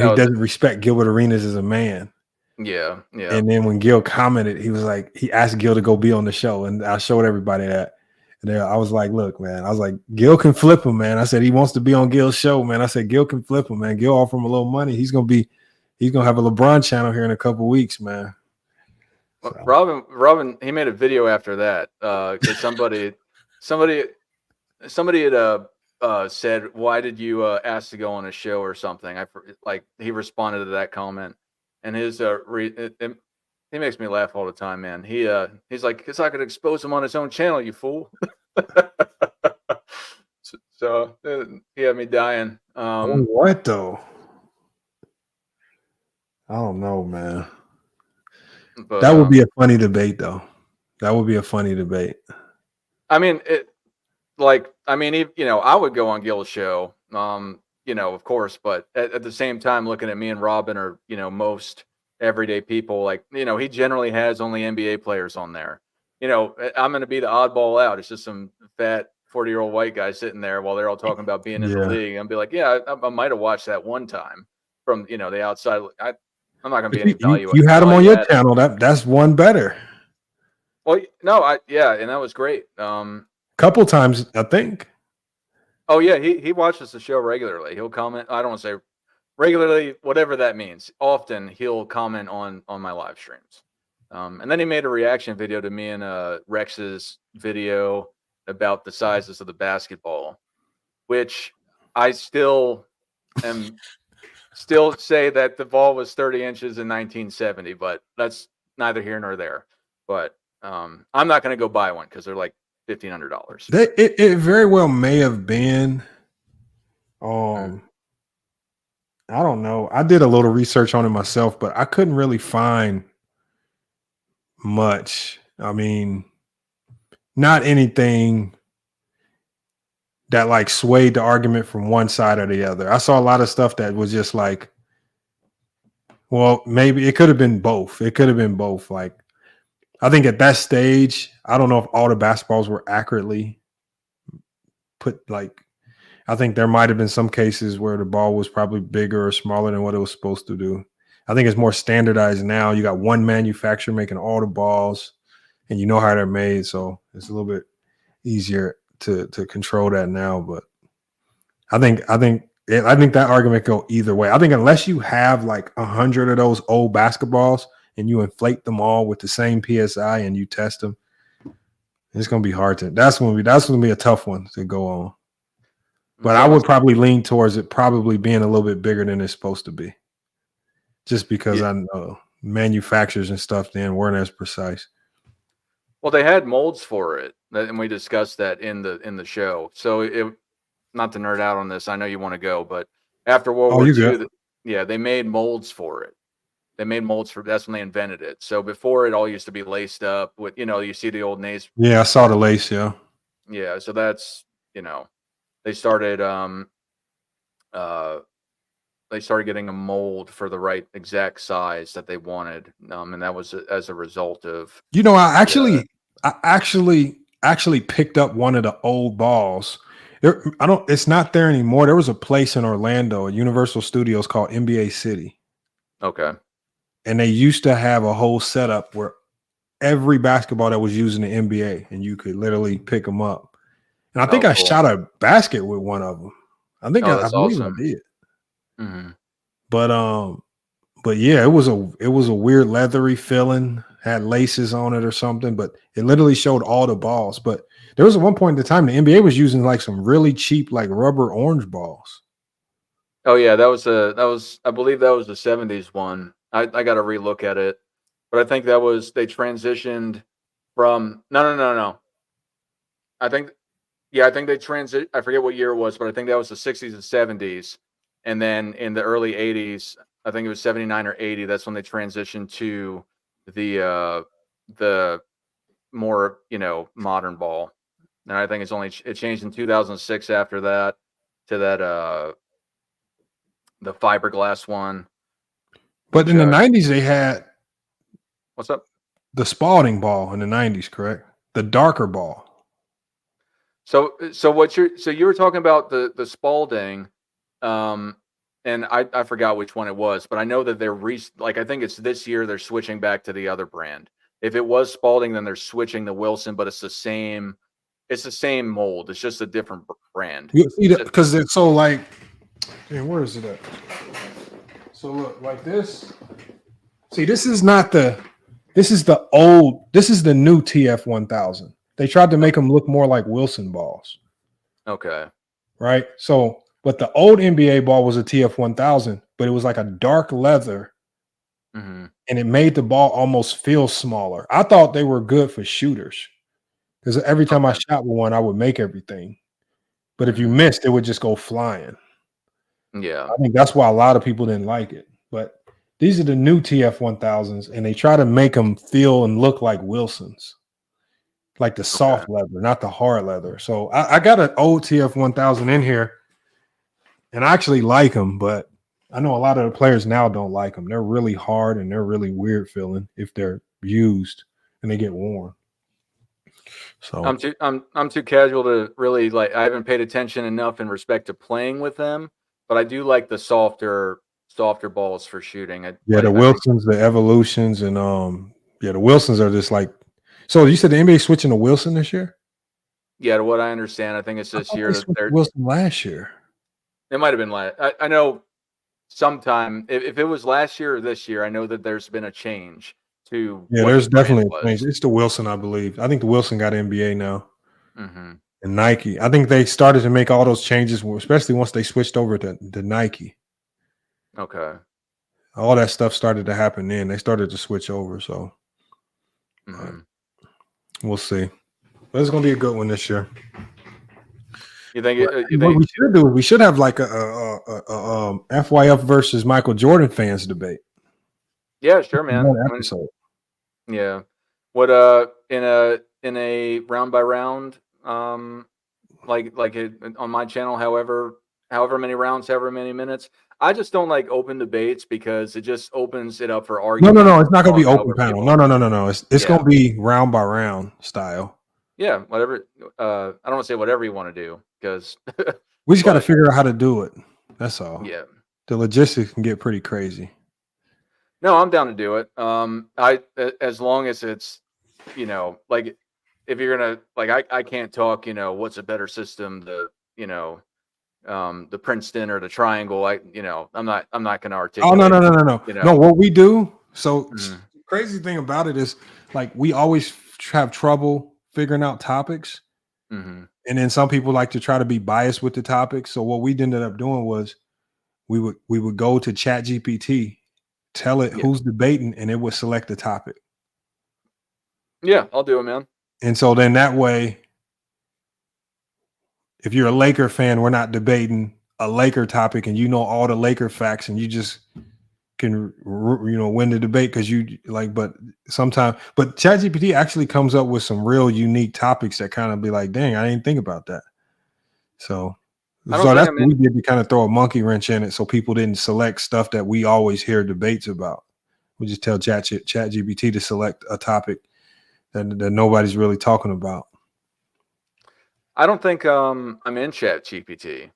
he doesn't respect Gilbert Arenas as a man. Yeah. And then when Gil commented, he was like, he asked Gil to go be on the show, and I showed everybody that. And I was like, look, man, I was like, Gil can flip him, man. I said he wants to be on Gil's show, man. I said Gil can flip him, man. Gil offer him a little money. He's gonna have a LeBron channel here in a couple weeks, man. So. Robin, he made a video after that because somebody had said, why did you ask to go on a show or something? He responded to that comment, and his he makes me laugh all the time, man. He's like, because I could expose him on his own channel, you fool. so he had me dying. What though? I don't know, man. But, that would be a funny debate, though. That would be a funny debate. I mean, I would go on Gil's show, of course, but at the same time, looking at me and Robin are, most everyday people, he generally has only NBA players on there. I'm going to be the oddball out. It's just some fat 40-year-old white guy sitting there while they're all talking about being in the league. And be like, yeah, I might have watched that one time from, the outside. I'm not going to be any value. You had him on your channel. That's one better. Well, no, and that was great. Couple times, I think. Oh yeah, he watches the show regularly. He'll comment. I don't want to say regularly, whatever that means. Often he'll comment on my live streams. And then he made a reaction video to me and Rex's video about the sizes of the basketball, which I still say that the ball was 30 inches in 1970, but that's neither here nor there. But I'm not going to go buy one because they're like $1,500. It very well may have been. I don't know. I did a little research on it myself, but I couldn't really find much. I mean, not anything that swayed the argument from one side or the other. I saw a lot of stuff that was just well, maybe it could have been both. It could have been both. I think at that stage, I don't know if all the basketballs were accurately put. I think there might have been some cases where the ball was probably bigger or smaller than what it was supposed to do. I think it's more standardized now. You got one manufacturer making all the balls, and you know how they're made, so it's a little bit easier to control that now. But I think that argument go either way. I think unless you have 100 of those old basketballs and you inflate them all with the same PSI and you test them, it's gonna be hard to. That's gonna be a tough one to go on. But I would probably lean towards it probably being a little bit bigger than it's supposed to be, just because I know manufacturers and stuff then weren't as precise. Well, they had molds for it, and we discussed that in the show. So not to nerd out on this, I know you want to go, but after World War II, they made molds for it. They made molds for that's when they invented it. So before it all used to be laced up with, you see the old nails. Yeah, I saw the lace. Yeah. Yeah. So that's, they started getting a mold for the right exact size that they wanted. And that was as a result of, I actually picked up one of the old balls. It's not there anymore. There was a place in Orlando, Universal Studios called NBA City. Okay. And they used to have a whole setup where every basketball that was used in the NBA, and you could literally pick them up. And I think I shot a basket with one of them. I believe awesome. I did. Mm-hmm. But yeah, it was a weird leathery feeling, had laces on it or something, but it literally showed all the balls. But there was at one point in the time the NBA was using some really cheap rubber orange balls. Oh yeah, I believe that was the 70s one. I got to relook at it, but I think they transitioned from no. I think they transit. I forget what year it was, but I think that was the 60s and 70s, and then in the early 80s, I think it was 79 or 80. That's when they transitioned to the more modern ball, and I think it changed in 2006 after that to that the fiberglass one. But in the 90s, they had What's up? the Spalding ball in the 90s, correct? The darker ball. So you were talking about the Spalding, and I forgot which one it was, but I know that they're I think it's this year they're switching back to the other brand. If it was Spalding, then they're switching to Wilson, but it's the same mold. It's just a different brand. You see that because it's so like, man, where is it at? So look like this. See, this is the new TF 1000. They tried to make them look more like Wilson balls. Okay. Right. So, but the old NBA ball was a TF 1000, but it was like a dark leather. Mm-hmm. And it made the ball almost feel smaller. I thought they were good for shooters because every time I shot with one, I would make everything. But if you missed, it would just go flying. Yeah. I think that's why a lot of people didn't like it. But these are the new TF 1000s, and they try to make them feel and look like Wilsons, like the soft leather, not the hard leather. So I got an old TF 1000 in here, and I actually like them, but I know a lot of the players now don't like them. They're really hard and they're really weird feeling if they're used and they get worn. So I'm too casual to really like. I haven't paid attention enough in respect to playing with them, but I do like the softer balls for shooting. The Wilsons, the Evolutions, and the Wilsons are just like. So you said the NBA switching to Wilson this year? Yeah, to what I understand, I think it's this year. They're Wilson last year. It might have been last. I know. Sometime, if it was last year or this year, I know that there's been a change to. Yeah, there's definitely a change. It's the Wilson, I believe. I think the Wilson got NBA now, and Nike. I think they started to make all those changes, especially once they switched over to Nike. Okay. All that stuff started to happen then. They started to switch over, so we'll see. But it's going to be a good one this year. You think? What we should do? We should have like a FYF versus Michael Jordan fans debate. Yeah, sure, man. Episode. Yeah. What in a round by round like on my channel, however many rounds, however many minutes. I just don't like open debates because it just opens it up for argument. No. It's not going to be open panel. No. It's going to be round by round style. Yeah, whatever. I don't want to say whatever you want to do because we just got to figure out how to do it. That's all. Yeah. The logistics can get pretty crazy. No, I'm down to do it. As long as it's, like if you're gonna I can't talk, what's a better system, the Princeton or the triangle. I'm not gonna articulate. Oh no. No, what we do. So crazy thing about it is like we always have trouble figuring out topics. And then some people like to try to be biased with the topics. So what we ended up doing was we would go to ChatGPT, tell it who's debating, and it would select the topic. Yeah, I'll do it, man. And so then that way, if you're a Laker fan, we're not debating a Laker topic and you know all the Laker facts and you just can, win the debate because you like, but ChatGPT actually comes up with some real unique topics that kind of be like, dang, I didn't think about that. So that's what we did to kind of throw a monkey wrench in it so people didn't select stuff that we always hear debates about. We just tell ChatGPT to select a topic that nobody's really talking about. I don't think I'm in ChatGPT.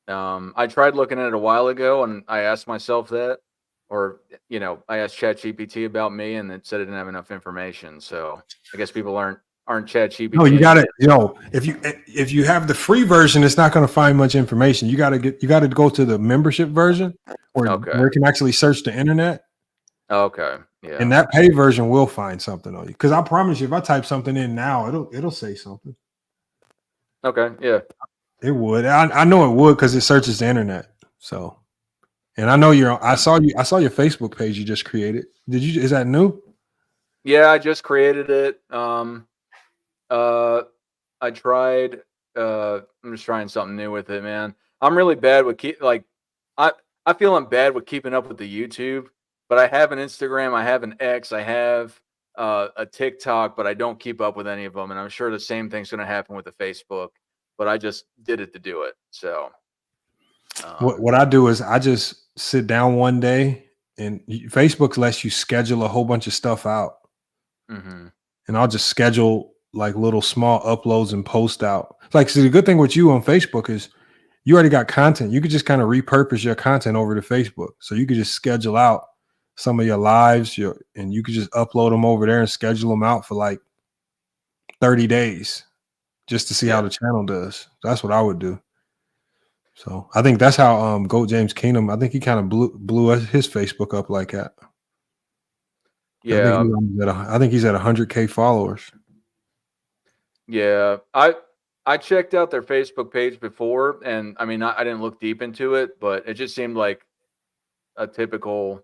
I tried looking at it a while ago and I asked myself that, or I asked ChatGPT about me and it said it didn't have enough information. So I guess people aren't ChatGPT. No, you got to, if you have the free version, it's not going to find much information. You got to go to the membership version where it can actually search the internet. Okay. Yeah. And that paid version will find something on you. Because I promise you, if I type something in now, it'll say something. Okay. Yeah. It would. I know it would because it searches the internet. So, and I know I saw your Facebook page you just created. Is that new? Yeah, I just created it. I tried. I'm just trying something new with it, man. I'm really bad with I feel I'm bad with keeping up with the YouTube, but I have an Instagram, I have an X, I have a TikTok, but I don't keep up with any of them. And I'm sure the same thing's going to happen with the Facebook, but I just did it to do it. So what I do is I just sit down one day and Facebook lets you schedule a whole bunch of stuff out. Mm-hmm. And I'll just schedule like little small uploads and post out. Like, see, the good thing with you on Facebook is you already got content. You could just kind of repurpose your content over to Facebook. So you could just schedule out some of your lives, and you could just upload them over there and schedule them out for like 30 days just to see how the channel does. That's what I would do. So I think that's how Goat James Kingdom, I think he kind of blew his Facebook up like that. Yeah. I think he's at 100K followers. Yeah. I checked out their Facebook page before, and I mean, I didn't look deep into it, but it just seemed like a typical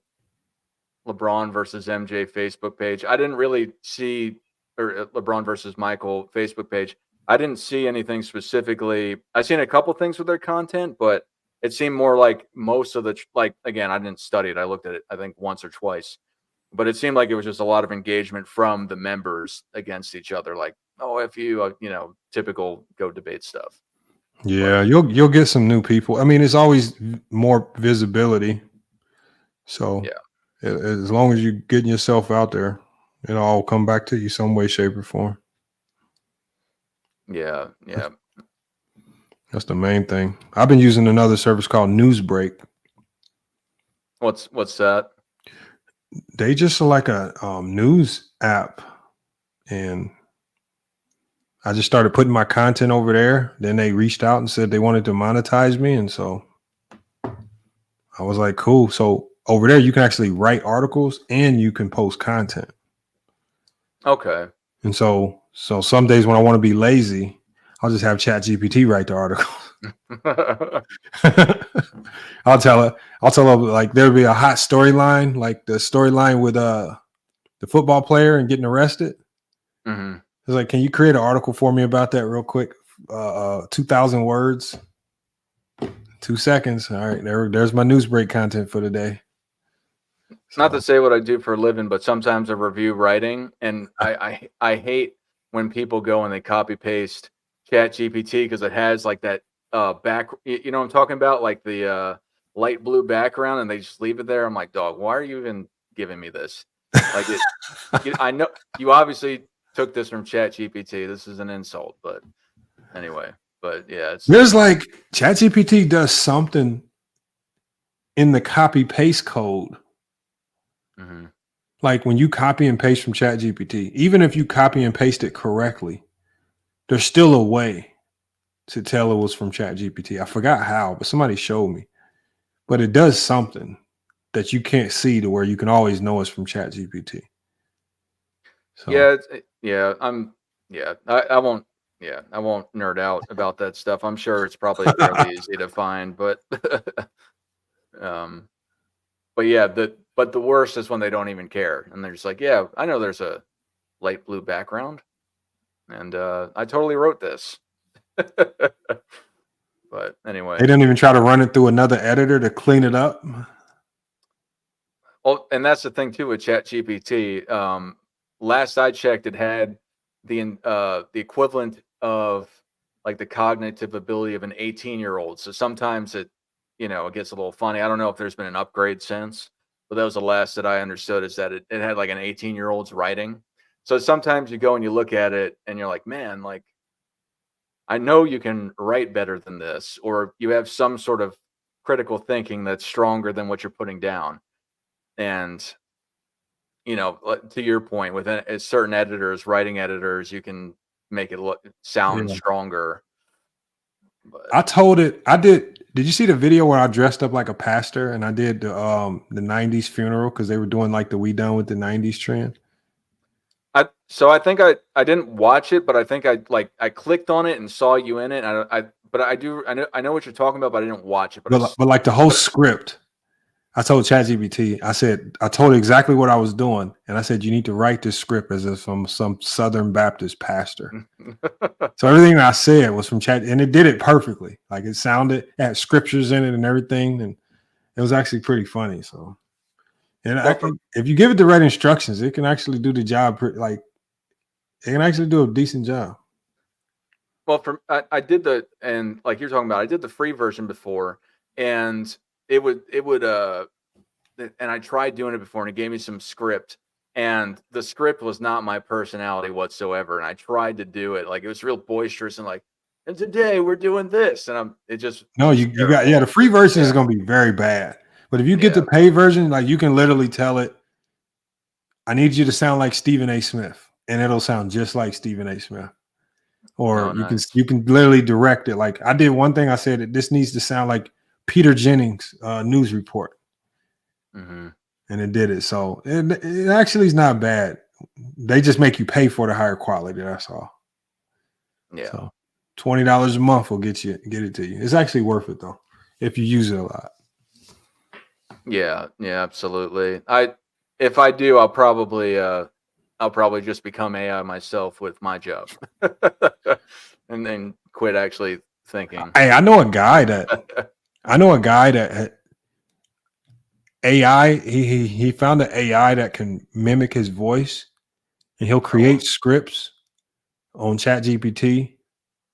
LeBron versus MJ Facebook page. I didn't really see, or LeBron versus Michael Facebook page. I didn't see anything specifically. I've seen a couple things with their content, but it seemed more like most of the, like, again, I didn't study it. I looked at it, I think, once or twice, but it seemed like it was just a lot of engagement from the members against each other. Like, oh, if you, typical Go Debate stuff. Yeah, you'll get some new people. I mean, it's always more visibility. So yeah, as long as you're getting yourself out there, it'll all come back to you some way, shape, or form. Yeah. That's the main thing. I've been using another service called Newsbreak. What's that? They just are like a news app, and I just started putting my content over there. Then they reached out and said they wanted to monetize me, and so I was like, cool. So over there, you can actually write articles and you can post content. Okay. And so some days when I want to be lazy, I'll just have ChatGPT write the article. I'll tell her like there'll be a hot storyline, like the storyline with the football player and getting arrested. Mm-hmm. It's like, can you create an article for me about that real quick? 2,000 words, 2 seconds. All right, there's my Newsbreak content for the day. Not to say what I do for a living, but sometimes I review writing, and I hate when people go and they copy paste ChatGPT because it has like that back. You know what I'm talking about, like the light blue background, and they just leave it there. I'm like, dog, why are you even giving me this? Like, I know you obviously took this from ChatGPT. This is an insult, but anyway. But yeah, there's like ChatGPT does something in the copy paste code. Mm-hmm. Like when you copy and paste from ChatGPT, even if you copy and paste it correctly, there's still a way to tell it was from ChatGPT. I forgot how, but somebody showed me. But it does something that you can't see to where you can always know it's from ChatGPT. So. I won't nerd out about that stuff. I'm sure it's probably fairly easy to find, but but the worst is when they don't even care and they're just like, yeah, I know there's a light blue background, and I totally wrote this. But anyway, they didn't even try to run it through another editor to clean it up. Oh, and that's the thing too with ChatGPT. Last I checked, it had the equivalent of like the cognitive ability of an 18-year-old. So sometimes it gets a little funny. I don't know if there's been an upgrade since, but that was the last that I understood, is that it had like an 18-year-old's writing. So sometimes you go and you look at it and you're like, man, like, I know you can write better than this, or you have some sort of critical thinking that's stronger than what you're putting down. And, to your point, with certain editors, writing editors, you can make it sound stronger. But I told it, did you see the video where I dressed up like a pastor and I did the 90s funeral because they were doing like the We Done with the 90s trend? I think I didn't watch it, but I think I clicked on it and saw you in it. I know what you're talking about, but I didn't watch it. But like the whole script, I told ChatGPT, I told it exactly what I was doing. And I said, you need to write this script as if I'm some Southern Baptist pastor. So everything I said was from Chat, and it did it perfectly. Like it had scriptures in it and everything. And it was actually pretty funny. So, and if you give it the right instructions, it can actually do the job. It can actually do a decent job. Well, I did and like you're talking about, I did the free version before, and it would and I tried doing it before, and it gave me some script, and the script was not my personality whatsoever. And I tried to do it like it was real boisterous and like, and today we're doing this, and No, you got the free version is gonna be very bad. But if you get the paid version, like you can literally tell it, I need you to sound like Stephen A. Smith, and it'll sound just like Stephen A. Smith. Or you can literally direct it. Like I did one thing, I said this needs to sound like Peter Jennings' news report. Mm-hmm. And it did it. So it actually is not bad. They just make you pay for the higher quality. That's all. Yeah. So $20 a month will get it to you. It's actually worth it though, if you use it a lot. Yeah, absolutely. If I do, I'll probably just become AI myself with my job, and then quit actually thinking. Hey, I know a guy that AI. He found an AI that can mimic his voice, and he'll create scripts on ChatGPT,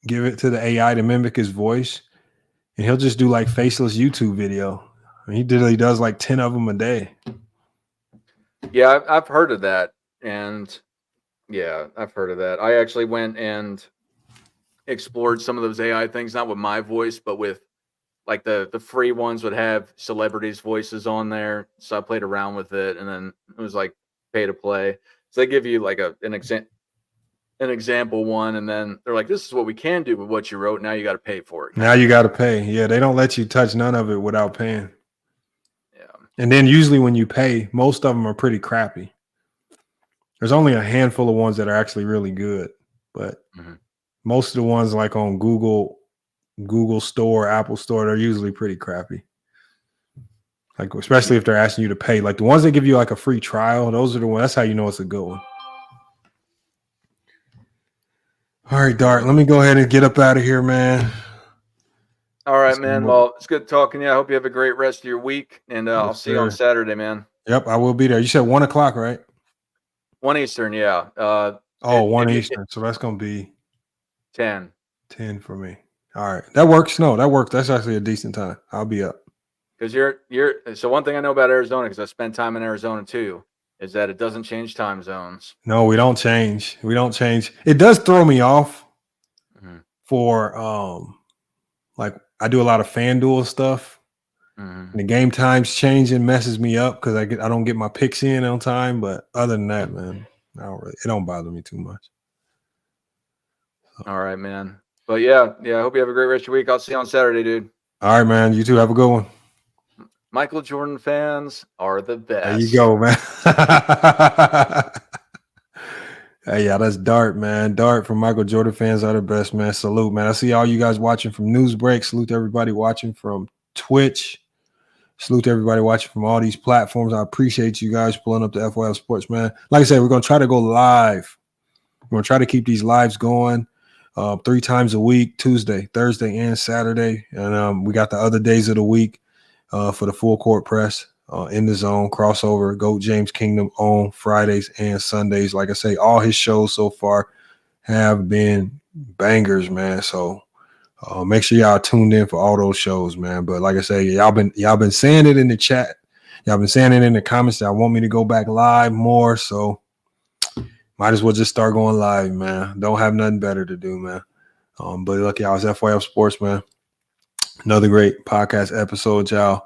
give it to the AI to mimic his voice, and he'll just do like faceless YouTube video. He does like 10 of them a day. Yeah, I've heard of that, and I've heard of that. I actually went and explored some of those AI things, not with my voice, but with like the free ones would have celebrities' voices on there. So I played around with it, and then it was like pay to play. So they give you like an example one, and then they're like, "This is what we can do with what you wrote. Now you got to pay for it." Now you got to pay. Yeah, they don't let you touch none of it without paying. Yeah, and then usually when you pay, most of them are pretty crappy. There's only a handful of ones that are actually really good, but most of the ones like on Google Store, Apple Store, they're usually pretty crappy. Like especially if they're asking you to pay. Like the ones that give you like a free trial, those are the ones. That's how you know it's a good one. All right, Dart. Let me go ahead and get up out of here, man. All right, man. Well, it's good talking to you. I hope you have a great rest of your week, and I'll see you on Saturday, man. Yep, I will be there. You said 1 o'clock, right? 1 Eastern, yeah. 1 Eastern. So that's gonna be 10. 10 for me. All right, that works. No, that works. That's actually a decent time. I'll be up. Because so one thing I know about Arizona, because I spent time in Arizona too, is that it doesn't change time zones. No, we don't change. We don't change. It does throw me off for like I do a lot of FanDuel stuff. And the game times changing messes me up because I don't get my picks in on time. But other than that, man, it don't bother me too much. All right, man. But yeah. I hope you have a great rest of your week. I'll see you on Saturday, dude. All right, man. You too. Have a good one. Michael Jordan fans are the best. There you go, man. Hey, yeah, that's Dart, man. Dart from Michael Jordan fans are the best, man. Salute, man. I see all you guys watching from Newsbreak. Salute to everybody watching from Twitch. Salute to everybody watching from all these platforms. I appreciate you guys pulling up the FYF Sports, man. Like I said, we're going to try to go live. We're going to try to keep these lives going 3 times a week, Tuesday, Thursday, and Saturday. And we got the other days of the week for the full court press, in the zone, crossover, Goat James Kingdom on Fridays and Sundays. Like I say, all his shows so far have been bangers, man. So make sure y'all tuned in for all those shows, man. But like I say, y'all been saying it in the chat. Y'all been saying it in the comments that I want me to go back live more. So might as well just start going live, man. Don't have nothing better to do, man. But look, y'all, it's FYF Sports, man. Another great podcast episode, y'all.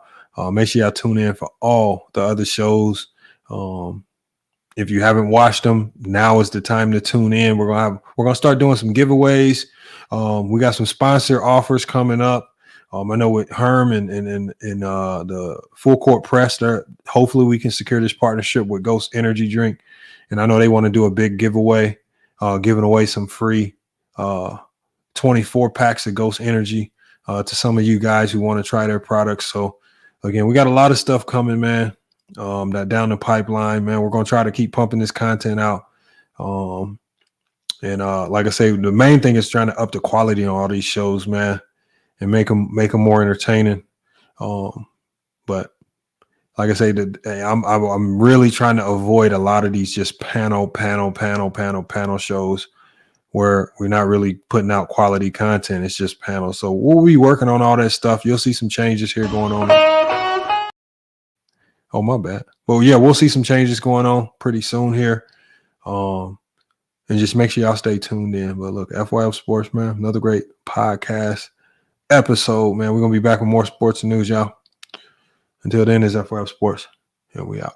Make sure y'all tune in for all the other shows. If you haven't watched them, now is the time to tune in. We're gonna start doing some giveaways. We got some sponsor offers coming up. I know with Herm and the full court press, hopefully we can secure this partnership with Ghost Energy Drink. And I know they want to do a big giveaway, giving away some free 24 packs of Ghost Energy to some of you guys who want to try their products. So again, we got a lot of stuff coming, man. That down the pipeline, man. We're gonna try to keep pumping this content out. And like I say, the main thing is trying to up the quality on all these shows, man, and make them more entertaining. But like I say, I'm really trying to avoid a lot of these just panel shows where we're not really putting out quality content. It's just panels. So we'll be working on all that stuff. You'll see some changes here going on. Oh, my bad. Well, yeah, we'll see some changes going on pretty soon here. And just make sure y'all stay tuned in. But look, FYF Sports, man, another great podcast episode, man. We're going to be back with more sports and news, y'all. Until then, it's FYF Sports. Here we out.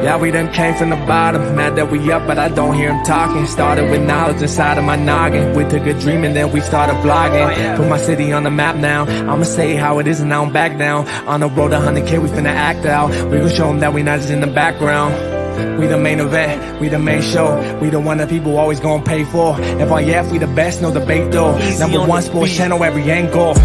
Yeah, we done came from the bottom, mad that we up, but I don't hear him talking. Started with knowledge inside of my noggin. We took a dream and then we started vlogging. Put my city on the map now. I'ma say how it is and I don't back down. On the road to 100K, we finna act out. We gon' show them that we not just in the background. We the main event, we the main show. We the one that people always gon' pay for. FYF, we the best, no debate though. Number one sports channel, every angle.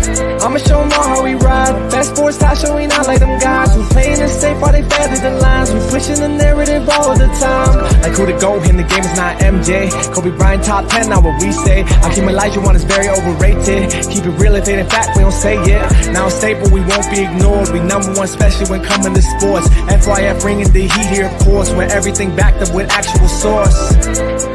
I'ma show them all how we ride. Best sports talk show, we not like them guys. We playing it safe while they feather the lines. We pushing the narrative all the time. Like who to go in the game is not MJ. Kobe Bryant top 10, not what we say. I keep Elijah one is very overrated. Keep it real if it ain't fact, we don't say it. Now it's stable, we won't be ignored. We number one, especially when coming to sports. FYF ringing the heat here, of course, where everything backed up with actual source.